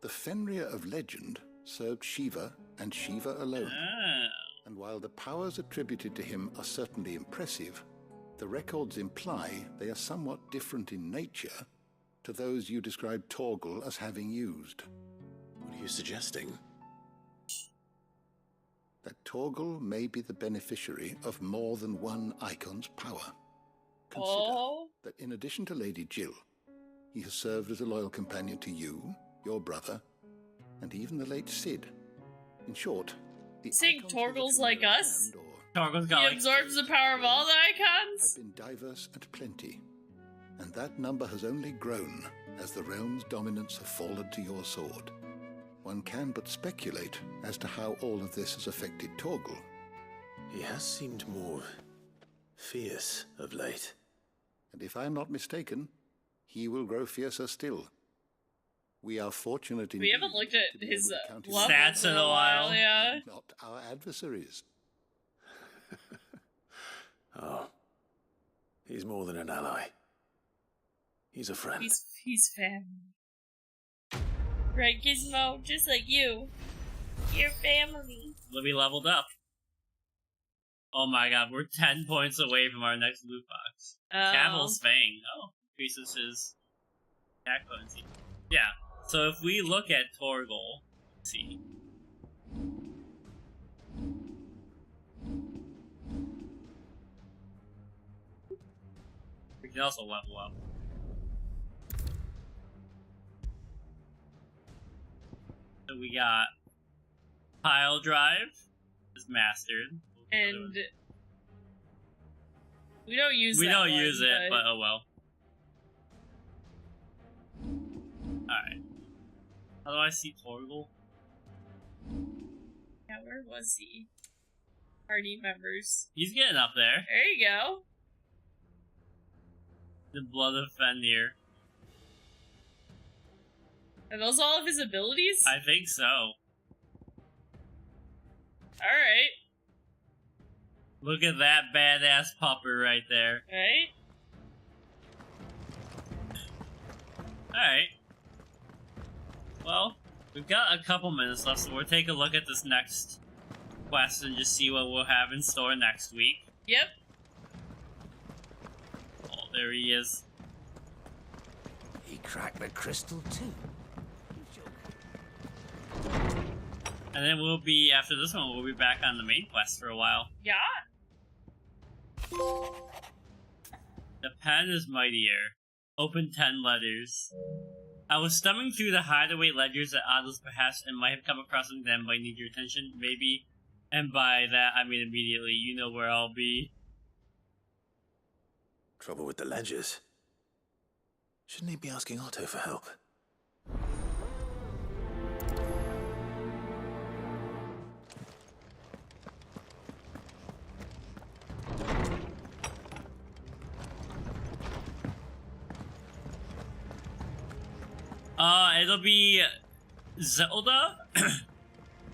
the Fenrir of legend served Shiva and Shiva alone. And while the powers attributed to him are certainly impressive, the records imply they are somewhat different in nature to those you described Torgal as having used. What are you suggesting? That Torgal may be the beneficiary of more than one icon's power. Consider that in addition to Lady Jill, he has served as a loyal companion to you, your brother, and even the late Cid. In short, the Think Torgal's like us? Torgal's got he absorbs the power of all the icons? Have been diverse and plenty, and that number has only grown as the realm's dominance have fallen to your sword. One can but speculate as to how all of this has affected Torgal. He has seemed more fierce of late. And if I am not mistaken, he will grow fiercer still. We are fortunate indeed. We haven't looked at his levels stats in a while. Yeah. Not our adversaries. Oh. He's more than an ally. He's a friend. He's family. Right, Gizmo? Just like you. Your family. We leveled up. Oh my god, we're 10 points away from our next loot box. Cavil's Fang. Oh, increases his attack potency. Yeah, so if we look at Torgal, let's see. We can also level up. So we got Pile Drive is mastered. And we don't use we that don't one, use it, but oh well. Alright. How do I see Torgal? Yeah, where was he? Party members. He's getting up there. There you go. The Blood of Fenrir. Are those all of his abilities? I think so. Alright. Look at that badass pupper right there. Right? Alright. Well, we've got a couple minutes left, so we'll take a look at this next quest and just see what we'll have in store next week. Yep. Oh, there he is. He cracked the crystal too. And then we'll be, after this one, we'll be back on the main quest for a while. Yeah. The pen is mightier. Open 10 letters. I was thumbing through the hideaway ledgers at Adil's behest and might have come across them then, but I need your attention, maybe. And by that, I mean immediately. You know where I'll be. Trouble with the ledgers. Shouldn't he be asking Otto for help? It'll be Zelda,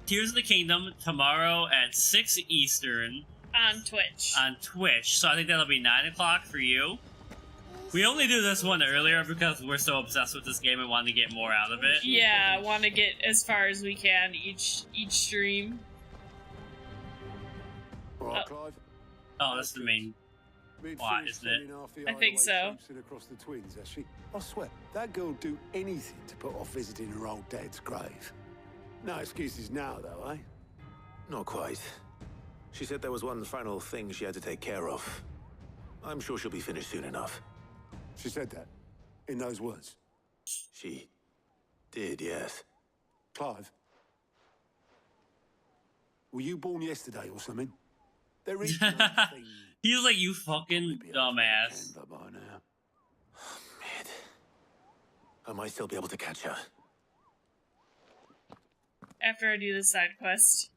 Tears of the Kingdom, tomorrow at 6 Eastern. On Twitch. On Twitch, so I think that'll be 9 o'clock for you. We only do this one earlier because we're so obsessed with this game and want to get more out of it. Yeah, want to get as far as we can each stream. Right, Clive. Oh, that's the main plot, isn't it? I think so. Across the twins, has she? I swear, that girl would do anything to put off visiting her old dad's grave. No excuses now, though, eh? Not quite. She said there was one final thing she had to take care of. I'm sure she'll be finished soon enough. She said that? In those words? She did, yes. Clive? Were you born yesterday or something? There is no thing. He's like, you fucking dumbass. By now. Oh, man. I might still be able to catch her. After I do the side quest.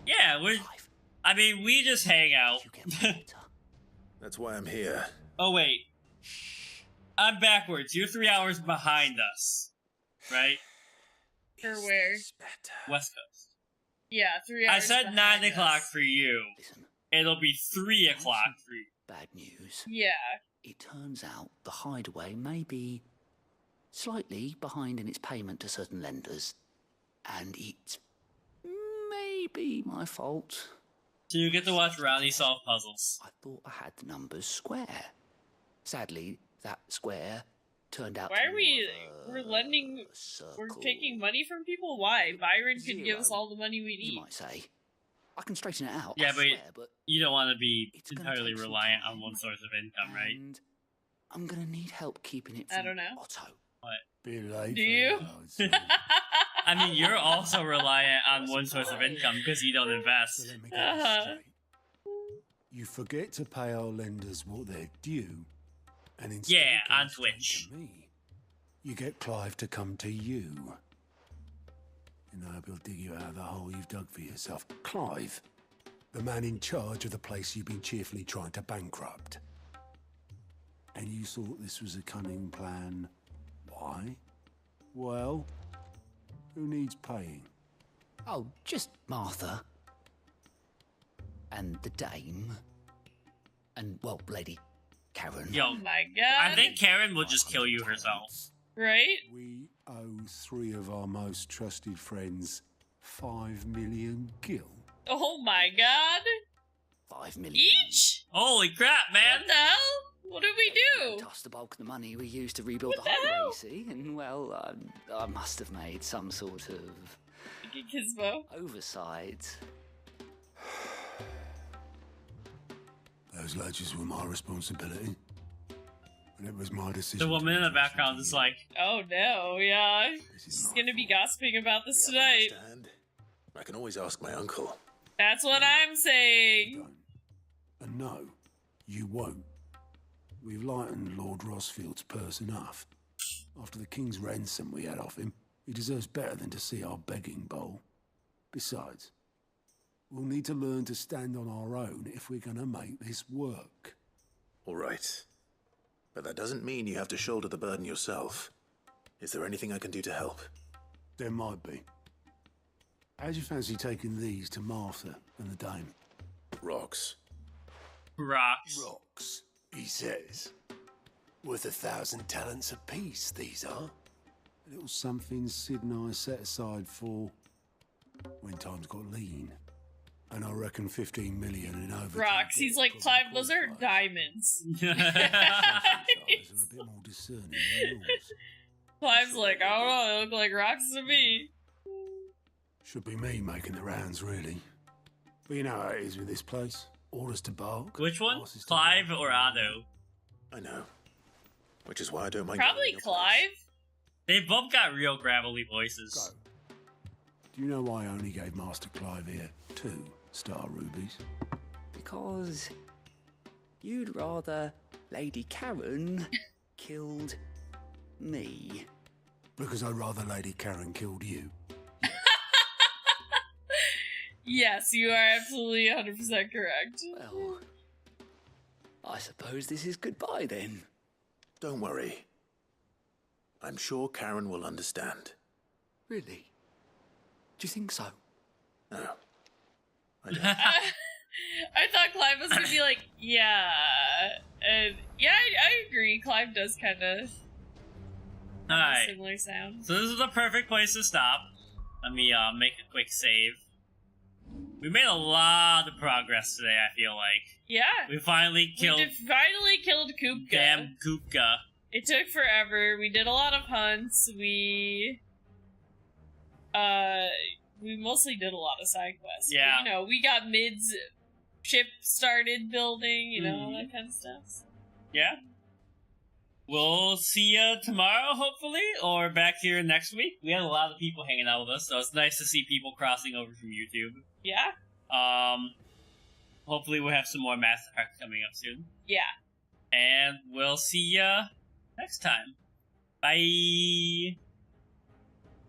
Yeah, I mean, we just hang out. That's why I'm here. Oh, wait. I'm backwards. You're 3 hours behind us. Right? For where? West Coast. Yeah, 3 hours. I said behind 9 o'clock us. for you. It'll be 3 o'clock for you. Bad news. Yeah. It turns out the hideaway may be slightly behind in its payment to certain lenders, and it's maybe my fault. So you get to watch Ronnie solve puzzles. I thought I had the numbers square. Sadly, that square turned out Why are we're lending, we're taking money from people? Why? Byron could give us all the money we need. You might say. I can straighten it out. Yeah, I swear, but you don't want to be entirely reliant on one source of income, right? I'm gonna need help keeping it I from don't know. Otto. What? Be late. Do you? I mean, you're also reliant on one source of income because you don't invest. So let me get this straight. You forget to pay our lenders what they're due, and instead Yeah, of going on straight Twitch. to me, you get Clive to come to you. And I hope he'll dig you out of the hole you've dug for yourself. Clive, the man in charge of the place you've been cheerfully trying to bankrupt. And you thought this was a cunning plan. Why? Well, who needs paying? Oh, just Martha. And the dame. And, well, Lady Karen. Yo, Oh my god. I think Karen will just kill you herself. Right? We owe 3 of our most trusted friends 5 million gil. Oh my god. 5 million. Each? Holy crap, man! What the hell? What did we do? Tossed the bulk of the money we used to rebuild What the the highway, hell? you see, and well, I must have made some sort of Gizmo. oversight. Those ledgers were my responsibility. And it was my decision. The woman in the background is like, Oh no, yeah. She's gonna be gossiping about this tonight. I can always ask my uncle. That's what I'm saying. And no, you won't. We've lightened Lord Rosfield's purse enough. After the king's ransom we had off him, he deserves better than to see our begging bowl. Besides, we'll need to learn to stand on our own if we're gonna make this work. All right. But that doesn't mean you have to shoulder the burden yourself. Is there anything I can do to help? There might be. How'd you fancy taking these to Martha and the dame? Rocks. Rocks. Rocks, he says. Worth 1,000 talents apiece, these are. A little something Sid and I set aside for when times got lean. And I reckon 15 million in over. Rocks. He's like, Clive, those are diamonds. Are a bit more discerning than yours. Clive's like, I don't know, they look like rocks to me. Should be me making the rounds, really. But you know how it is with this place. Orders to bark. Which one? Clive or Otto? I know. Which is why I don't mind. Probably Clive. They both got real gravelly voices. Do you know why I only gave Master Clive here 2 star rubies? Because you'd rather Lady Karen killed me. Because I'd rather Lady Karen killed you. Yes, you are absolutely 100% correct. Well, I suppose this is goodbye then. Don't worry. I'm sure Karen will understand. Really? Do you think so? No. I thought Clive was gonna be like, yeah. And yeah, I agree. Clive does kind of Alright. similar sound. So this is the perfect place to stop. Let me make a quick save. We made a lot of progress today, I feel like. Yeah. We finally killed... finally killed Kupka. Damn Kupka. It took forever. We did a lot of hunts. We mostly did a lot of side quests. Yeah. But, you know, we got Mid's ship started building, you know, all that kind of stuff. Yeah. We'll see you tomorrow, hopefully, or back here next week. We had a lot of people hanging out with us, so it's nice to see people crossing over from YouTube. Yeah. Hopefully we'll have some more Mass Effect coming up soon. Yeah. And we'll see ya next time. Bye!